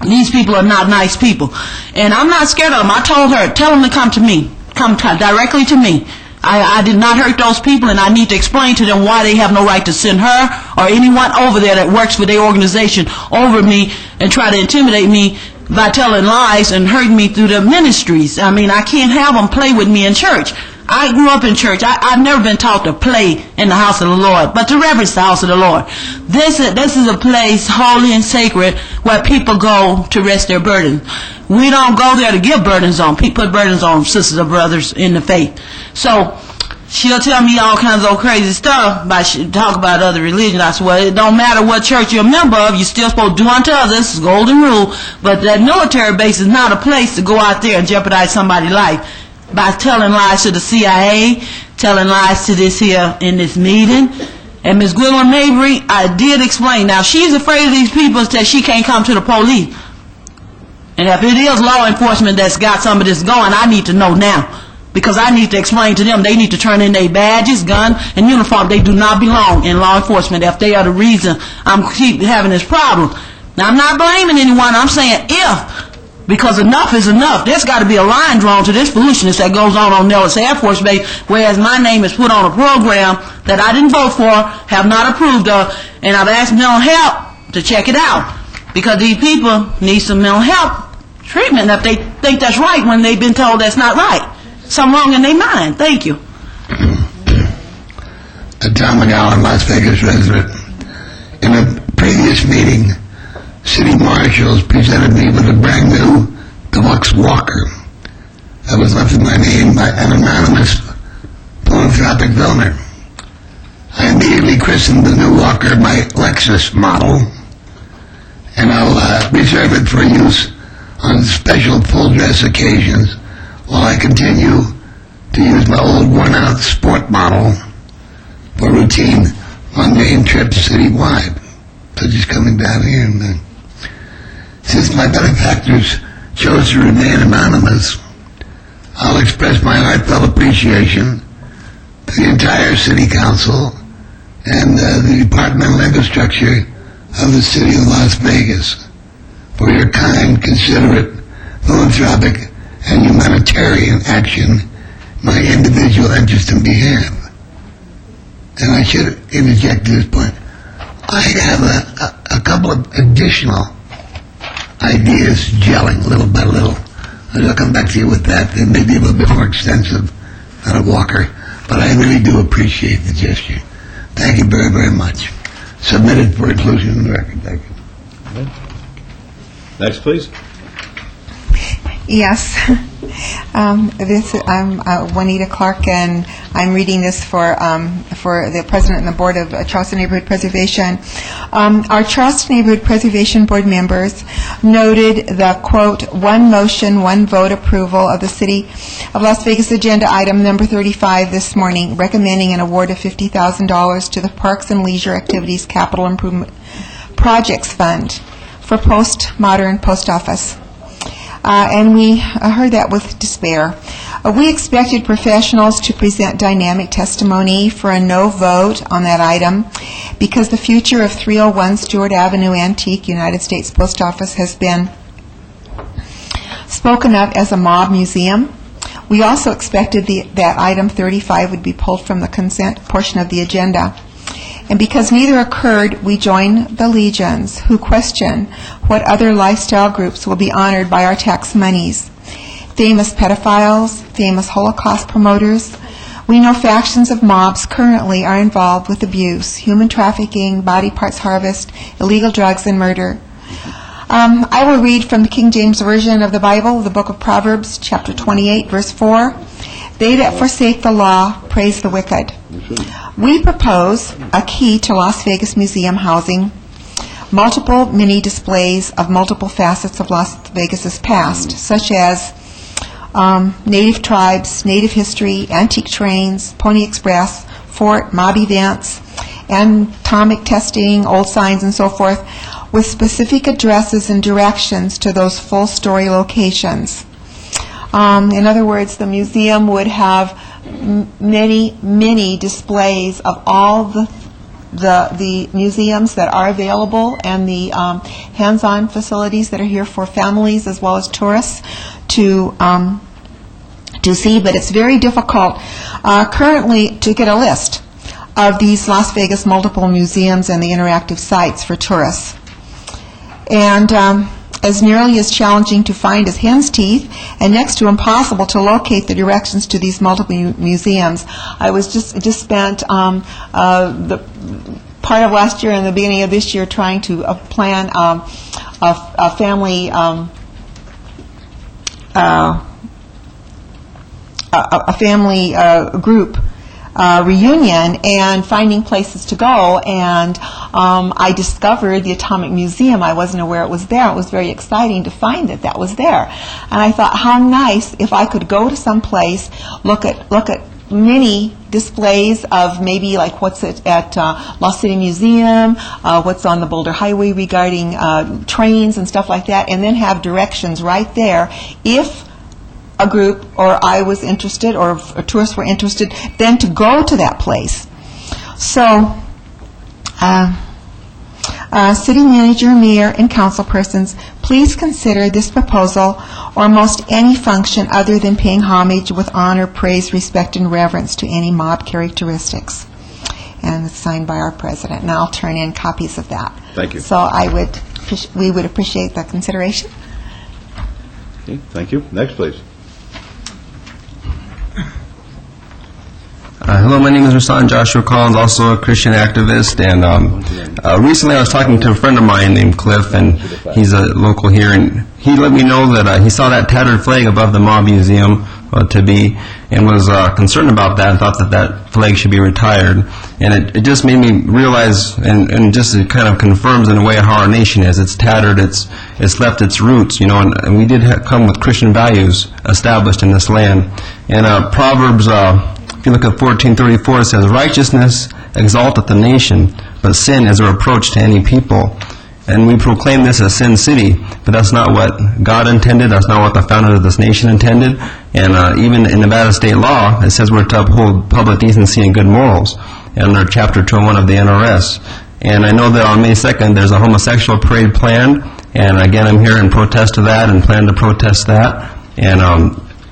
These people are not nice people, and I'm not scared of them. I told her, tell them to come to me, directly to me. I did not hurt those people, and I need to explain to them why they have no right to send her or anyone over there that works for their organization over me and try to intimidate me by telling lies and hurting me through the ministries. I mean, I can't have them play with me in church. I grew up in church. I've never been taught to play in the house of the Lord, but to reverence the house of the Lord. This is a place holy and sacred where people go to rest their burdens. We don't go there to give burdens on. People put burdens on sisters or brothers in the faith. So she'll tell me all kinds of crazy stuff, but she talk about other religions. I swear, it don't matter what church you're a member of, you're still supposed to do unto others. This is golden rule. But that military base is not a place to go out there and jeopardize somebody's life by telling lies to the CIA, telling lies to this here in this meeting. And Ms. Gwendolyn Mabry, I did explain. Now, she's afraid of these people that she can't come to the police. And if it is law enforcement that's got some of this going, I need to know now. Because I need to explain to them they need to turn in their badges, gun, and uniform. They do not belong in law enforcement if they are the reason I'm keep having this problem. Now, I'm not blaming anyone. I'm saying if. Because enough is enough. There's got to be a line drawn to this foolishness that goes on Nellis Air Force Base, whereas my name is put on a program that I didn't vote for, have not approved of, and I've asked mental health to check it out. Because these people need some mental health treatment if they think that's right when they've been told that's not right. Something wrong in their mind. Thank you. Tom McGowan, Las Vegas resident. In a previous meeting, city marshals presented me with a brand new deluxe walker that was left in my name by an anonymous philanthropic donor. I immediately christened the new walker my Lexus model, and I'll reserve it for use on special full dress occasions while I continue to use my old worn-out sport model for routine mundane trips citywide, such as coming down here. And since my benefactors chose to remain anonymous, I'll express my heartfelt appreciation to the entire City Council and the Departmental Infrastructure of the City of Las Vegas for your kind, considerate, philanthropic, and humanitarian action in my individual interest and behalf. And I should interject at this point, I have a couple of additional ideas gelling little by little. I'll come back to you with that. They may be a little bit more extensive than a walker, but I really do appreciate the gesture. Thank you very, very much. Submitted for inclusion in the record. Thank you. Next, please. Yes. I'm Juanita Clark, and I'm reading this for the President and the Board of Charleston Neighborhood Preservation. Our Charleston Neighborhood Preservation Board members noted the, quote, one motion, one vote approval of the City of Las Vegas agenda item number 35 this morning, recommending an award of $50,000 to the Parks and Leisure Activities Capital Improvement Projects Fund for Postmodern Post Office. And we heard that with despair. We expected professionals to present dynamic testimony for a no vote on that item because the future of 301 Stewart Avenue Antique United States Post Office has been spoken of as a mob museum. We also expected that item 35 would be pulled from the consent portion of the agenda. And because neither occurred, we join the legions who question what other lifestyle groups will be honored by our tax monies. Famous pedophiles, famous Holocaust promoters. We know factions of mobs currently are involved with abuse, human trafficking, body parts harvest, illegal drugs, and murder. I will read from the King James Version of the Bible, the book of Proverbs, chapter 28, verse 4. They that forsake the law praise the wicked. We propose a key to Las Vegas museum housing, multiple mini displays of multiple facets of Las Vegas's past, such as native tribes, native history, antique trains, Pony Express, fort, mob events, anatomic testing, old signs, and so forth, with specific addresses and directions to those full-story locations. In other words, the museum would have many displays of all the museums that are available and the hands-on facilities that are here for families as well as tourists to see. But it's very difficult currently to get a list of these Las Vegas multiple museums and the interactive sites for tourists. And as nearly as challenging to find as hen's teeth, and next to impossible to locate the directions to these multiple museums. I was just spent the part of last year and the beginning of this year trying to plan a family group reunion and finding places to go, and I discovered the Atomic Museum. I wasn't aware it was there. It was very exciting to find that was there, and I thought, how nice if I could go to some place, look at many displays of maybe like what's at Lost City Museum, what's on the Boulder Highway regarding trains and stuff like that, and then have directions right there if a group or I was interested or tourists were interested, then to go to that place. So, City Manager, Mayor, and council persons, please consider this proposal or most any function other than paying homage with honor, praise, respect, and reverence to any mob characteristics. And it's signed by our president. And I'll turn in copies of that. Thank you. So we would appreciate the consideration. Okay, thank you. Next, please. Hello, my name is Rasan Joshua Collins, also a Christian activist, and recently I was talking to a friend of mine named Cliff, and he's a local here, and he let me know that he saw that tattered flag above the Mob Museum and was concerned about that and thought that flag should be retired. And it just made me realize, and just it kind of confirms in a way how our nation is. It's tattered, it's left its roots, and we did come with Christian values established in this land. And Proverbs, if you look at 14:34, it says, righteousness exalteth the nation, but sin is a reproach to any people. And we proclaim this as Sin City, but that's not what God intended. That's not what the founder of this nation intended. And even in Nevada state law, it says we're to uphold public decency and good morals under Chapter 201 of the NRS. And I know that on May 2nd, there's a homosexual parade planned. And again, I'm here in protest of that and plan to protest that. And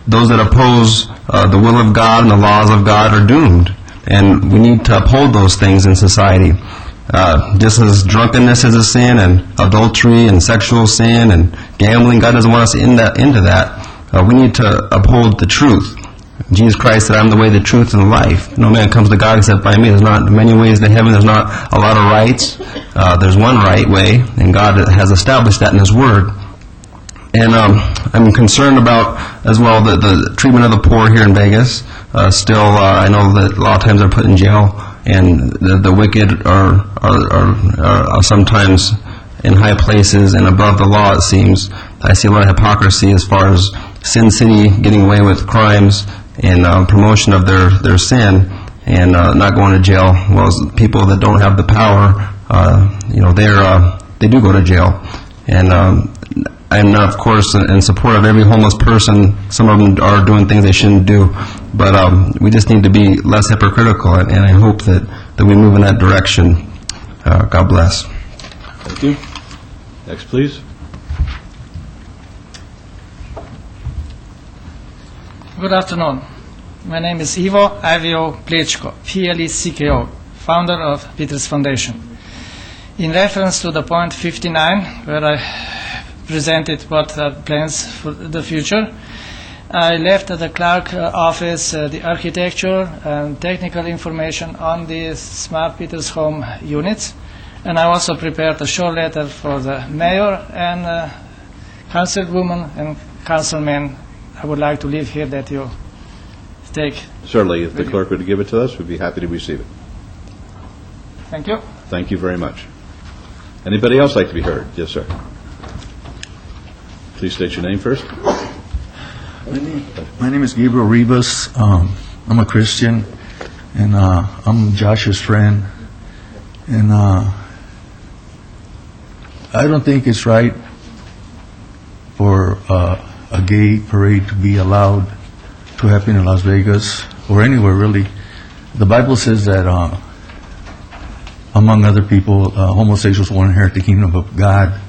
those that oppose the will of God and the laws of God are doomed. And we need to uphold those things in society. Just as drunkenness is a sin, and adultery and sexual sin and gambling, God doesn't want us into that. We need to uphold the truth. Jesus Christ said, I'm the way, the truth, and the life. No man comes to God except by me. There's not many ways to heaven. There's not a lot of rights. There's one right way, and God has established that in His Word. And I'm concerned about, as well, the treatment of the poor here in Vegas. Still, I know that a lot of times they're put in jail, and the wicked are sometimes in high places and above the law, it seems. I see a lot of hypocrisy as far as Sin City getting away with crimes and promotion of their sin and not going to jail. Well, people that don't have the power, they do go to jail. And I'm, of course, in support of every homeless person. Some of them are doing things they shouldn't do. But we just need to be less hypocritical, and I hope that we move in that direction. God bless. Thank you. Next, please. Good afternoon. My name is Ivo Ivio Plečko, PLECKO, founder of Peters Foundation. In reference to the point 59, where I presented what are plans for the future, I left at the clerk office the architecture and technical information on the Smart Peters Home units, and I also prepared a short letter for the mayor and councilwoman and councilman. I would like to leave here that you take. Certainly, if the clerk would give it to us, we'd be happy to receive it. Thank you. Thank you very much. Anybody else like to be heard? Yes, sir. Please state your name first. My name is Gabriel Rivas. I'm a Christian, and I'm Josh's friend. And I don't think it's right for a gay parade to be allowed to happen in Las Vegas or anywhere, really. The Bible says that, among other people, homosexuals won't inherit the kingdom of God.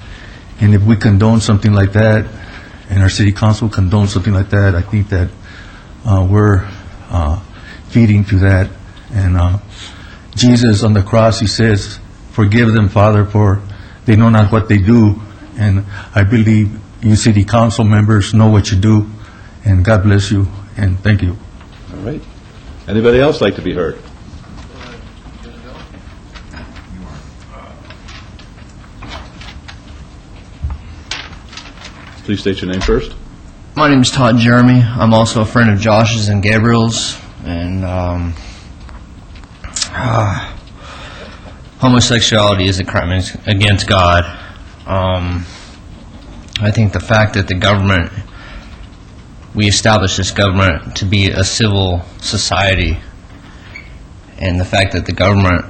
And if we condone something like that, and our city council condones something like that, I think that we're feeding to that. And Jesus on the cross, he says, "Forgive them, Father, for they know not what they do." And I believe you city council members know what you do. And God bless you, and thank you. All right. Anybody else like to be heard? Please state your name first. My name is Todd Jeremy. I'm also a friend of Josh's and Gabriel's, and homosexuality is a crime against God. I think the fact that the government, we established this government to be a civil society, and the fact that the government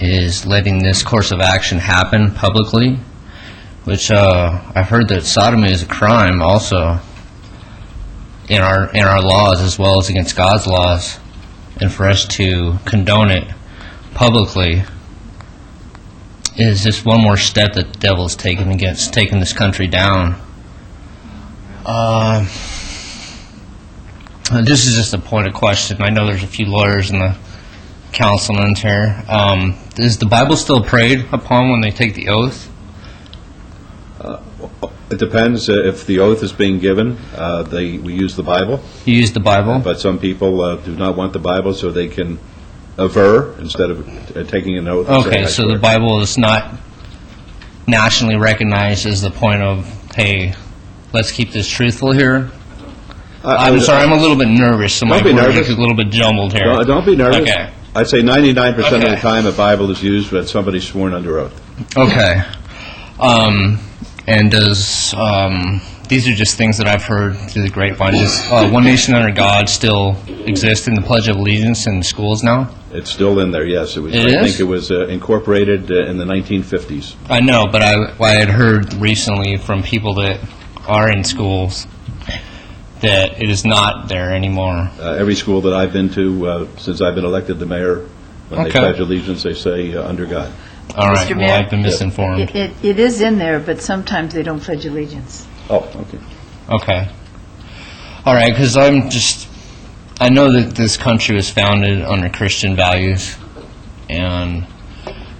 is letting this course of action happen publicly, which I've heard that sodomy is a crime also in our laws as well as against God's laws, and for us to condone it publicly is just one more step that the devil is taking against taking this country down. This is just a point of question. I know there's a few lawyers and the councilmen here. Is the Bible still prayed upon when they take the oath? It depends. If the oath is being given, we use the Bible. You use the Bible? But some people do not want the Bible, so they can aver instead of taking an oath. Okay, so the Bible is not nationally recognized as the point of, hey, let's keep this truthful here? I'm sorry, I'm a little bit nervous, so my words are a little bit jumbled here. Don't be nervous. Okay. I'd say 99% of the time a Bible is used when somebody's sworn under oath. Okay. And does, these are just things that I've heard through the grapevine. Does One Nation Under God still exist in the Pledge of Allegiance in schools now? It's still in there, yes. I think it was incorporated in the 1950s. I know, but I had heard recently from people that are in schools that it is not there anymore. Every school that I've been to since I've been elected the mayor, when they pledge allegiance, they say under God. All right, Mr. well, Mayor, I've been misinformed. It is in there, but sometimes they don't pledge allegiance. Oh, okay. Okay. All right, because I know that this country was founded under Christian values, and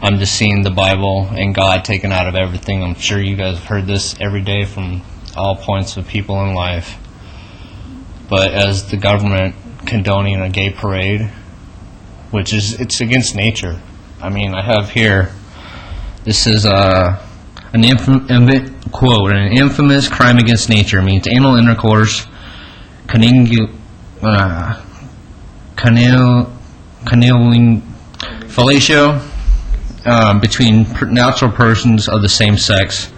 I'm just seeing the Bible and God taken out of everything. I'm sure you guys have heard this every day from all points of people in life. But as the government condoning a gay parade, it's against nature. I mean, I have here, this is quote, an infamous crime against nature means anal intercourse, cunniling, fellatio between natural persons of the same sex,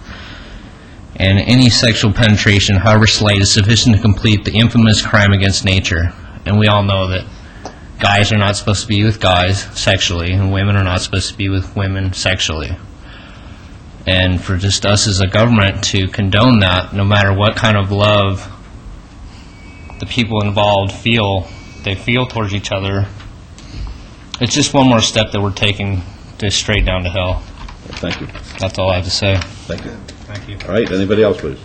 and any sexual penetration, however slight, is sufficient to complete the infamous crime against nature. And we all know that guys are not supposed to be with guys sexually, and women are not supposed to be with women sexually. And for just us as a government to condone that, no matter what kind of love the people involved feel towards each other, it's just one more step that we're taking just straight down to hell. Thank you. That's all I have to say. Thank you. Thank you. All right, anybody else, please?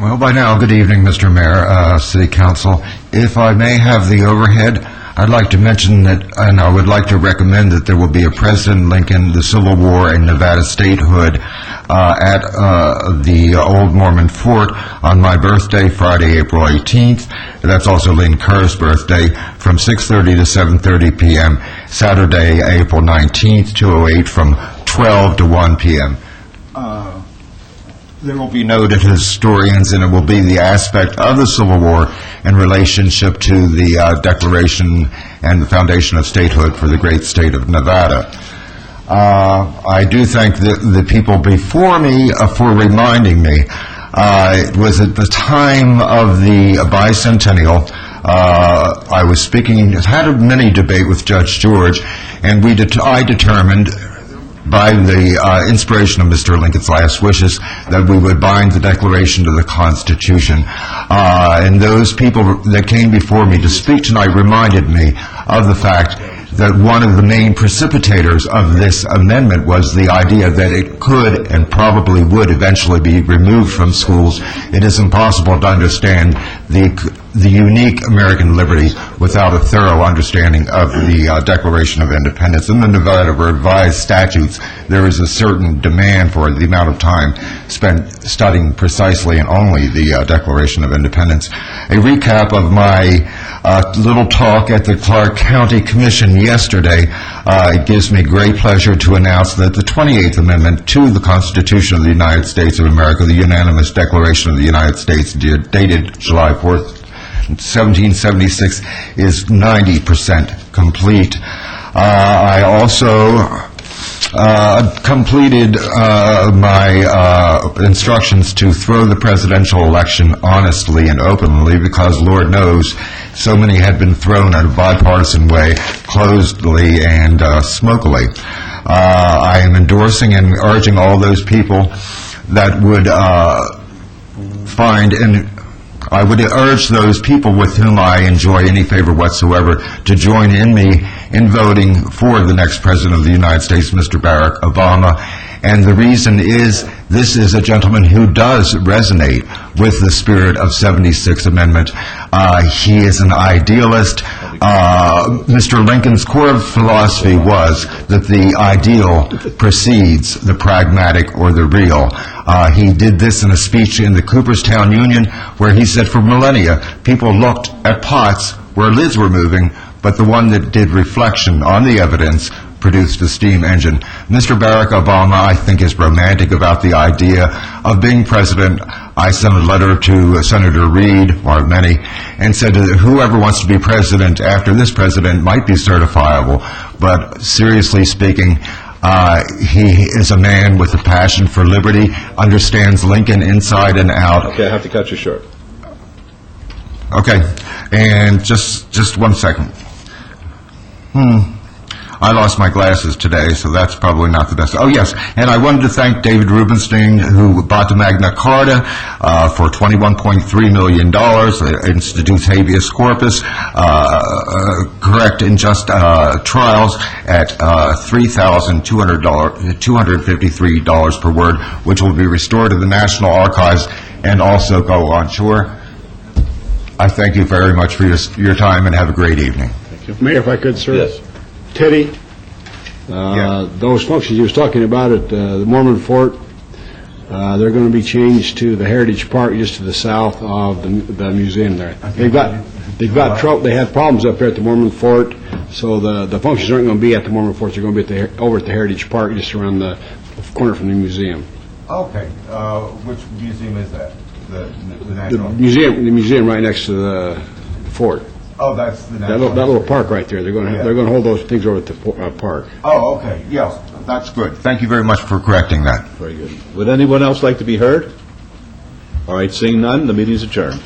Well, by now, good evening, Mr. Mayor, City Council. If I may have the overhead, I'd like to mention that, and I would like to recommend that there will be a President Lincoln, the Civil War, and Nevada statehood at the Old Mormon Fort on my birthday, Friday, April 18th. That's also Lynn Kerr's birthday, from 6:30 to 7:30 p.m. Saturday, April 19th, 208, from 12 to 1 p.m. There will be noted historians, and it will be the aspect of the Civil War in relationship to the Declaration and the foundation of statehood for the great state of Nevada. I do thank the people before me for reminding me. It was at the time of the bicentennial. I was speaking, had a mini debate with Judge George, and I determined, by the inspiration of Mr. Lincoln's last wishes, that we would bind the Declaration to the Constitution. And those people that came before me to speak tonight reminded me of the fact that one of the main precipitators of this amendment was the idea that it could and probably would eventually be removed from schools. It is impossible to understand the unique American liberty without a thorough understanding of the Declaration of Independence. In the Nevada revised statutes, there is a certain demand for the amount of time spent studying precisely and only the Declaration of Independence. A recap of my little talk at the Clark County Commission yesterday. It gives me great pleasure to announce that the 28th Amendment to the Constitution of the United States of America, the unanimous Declaration of the United States dated July 4th, 1776, is 90% complete. I also completed my instructions to throw the presidential election honestly and openly, because Lord knows so many had been thrown in a bipartisan way, closedly and smokily. I am endorsing and urging all those people that would I would urge those people with whom I enjoy any favor whatsoever to join in me in voting for the next President of the United States, Mr. Barack Obama. And the reason is, this is a gentleman who does resonate with the spirit of 76th Amendment. He is an idealist. Mr. Lincoln's core philosophy was that the ideal precedes the pragmatic or the real. He did this in a speech in the Cooperstown Union, where he said for millennia, people looked at pots where lids were moving, but the one that did reflection on the evidence produced a steam engine. Mr. Barack Obama, I think, is romantic about the idea of being president. I sent a letter to Senator Reid, one of many, and said that whoever wants to be president after this president might be certifiable. But seriously speaking, he is a man with a passion for liberty, understands Lincoln inside and out. Okay, I have to cut you short. Okay, and just 1 second. I lost my glasses today, so that's probably not the best. Oh, yes, and I wanted to thank David Rubenstein, who bought the Magna Carta for $21.3 million, institutes habeas corpus, correct and just trials at $3,253 per word, which will be restored to the National Archives and also go on shore. I thank you very much for your time, and have a great evening. Thank you. Mayor, if I could, sir. Yes. Teddy, those functions you was talking about at the Mormon Fort, they're going to be changed to the Heritage Park just to the south of the museum there. They had problems up there at the Mormon Fort, So the functions aren't going to be at the Mormon Fort, they're going to be over at the Heritage Park, just around the corner from the museum. Okay. Which museum is that? The The National? museum right next to the fort. Oh, that's the That National. little park right there, they're going to hold those things over at the park. Oh, okay, yes, that's good. Thank you very much for correcting that. Very good. Would anyone else like to be heard? All right, seeing none, the meeting is adjourned.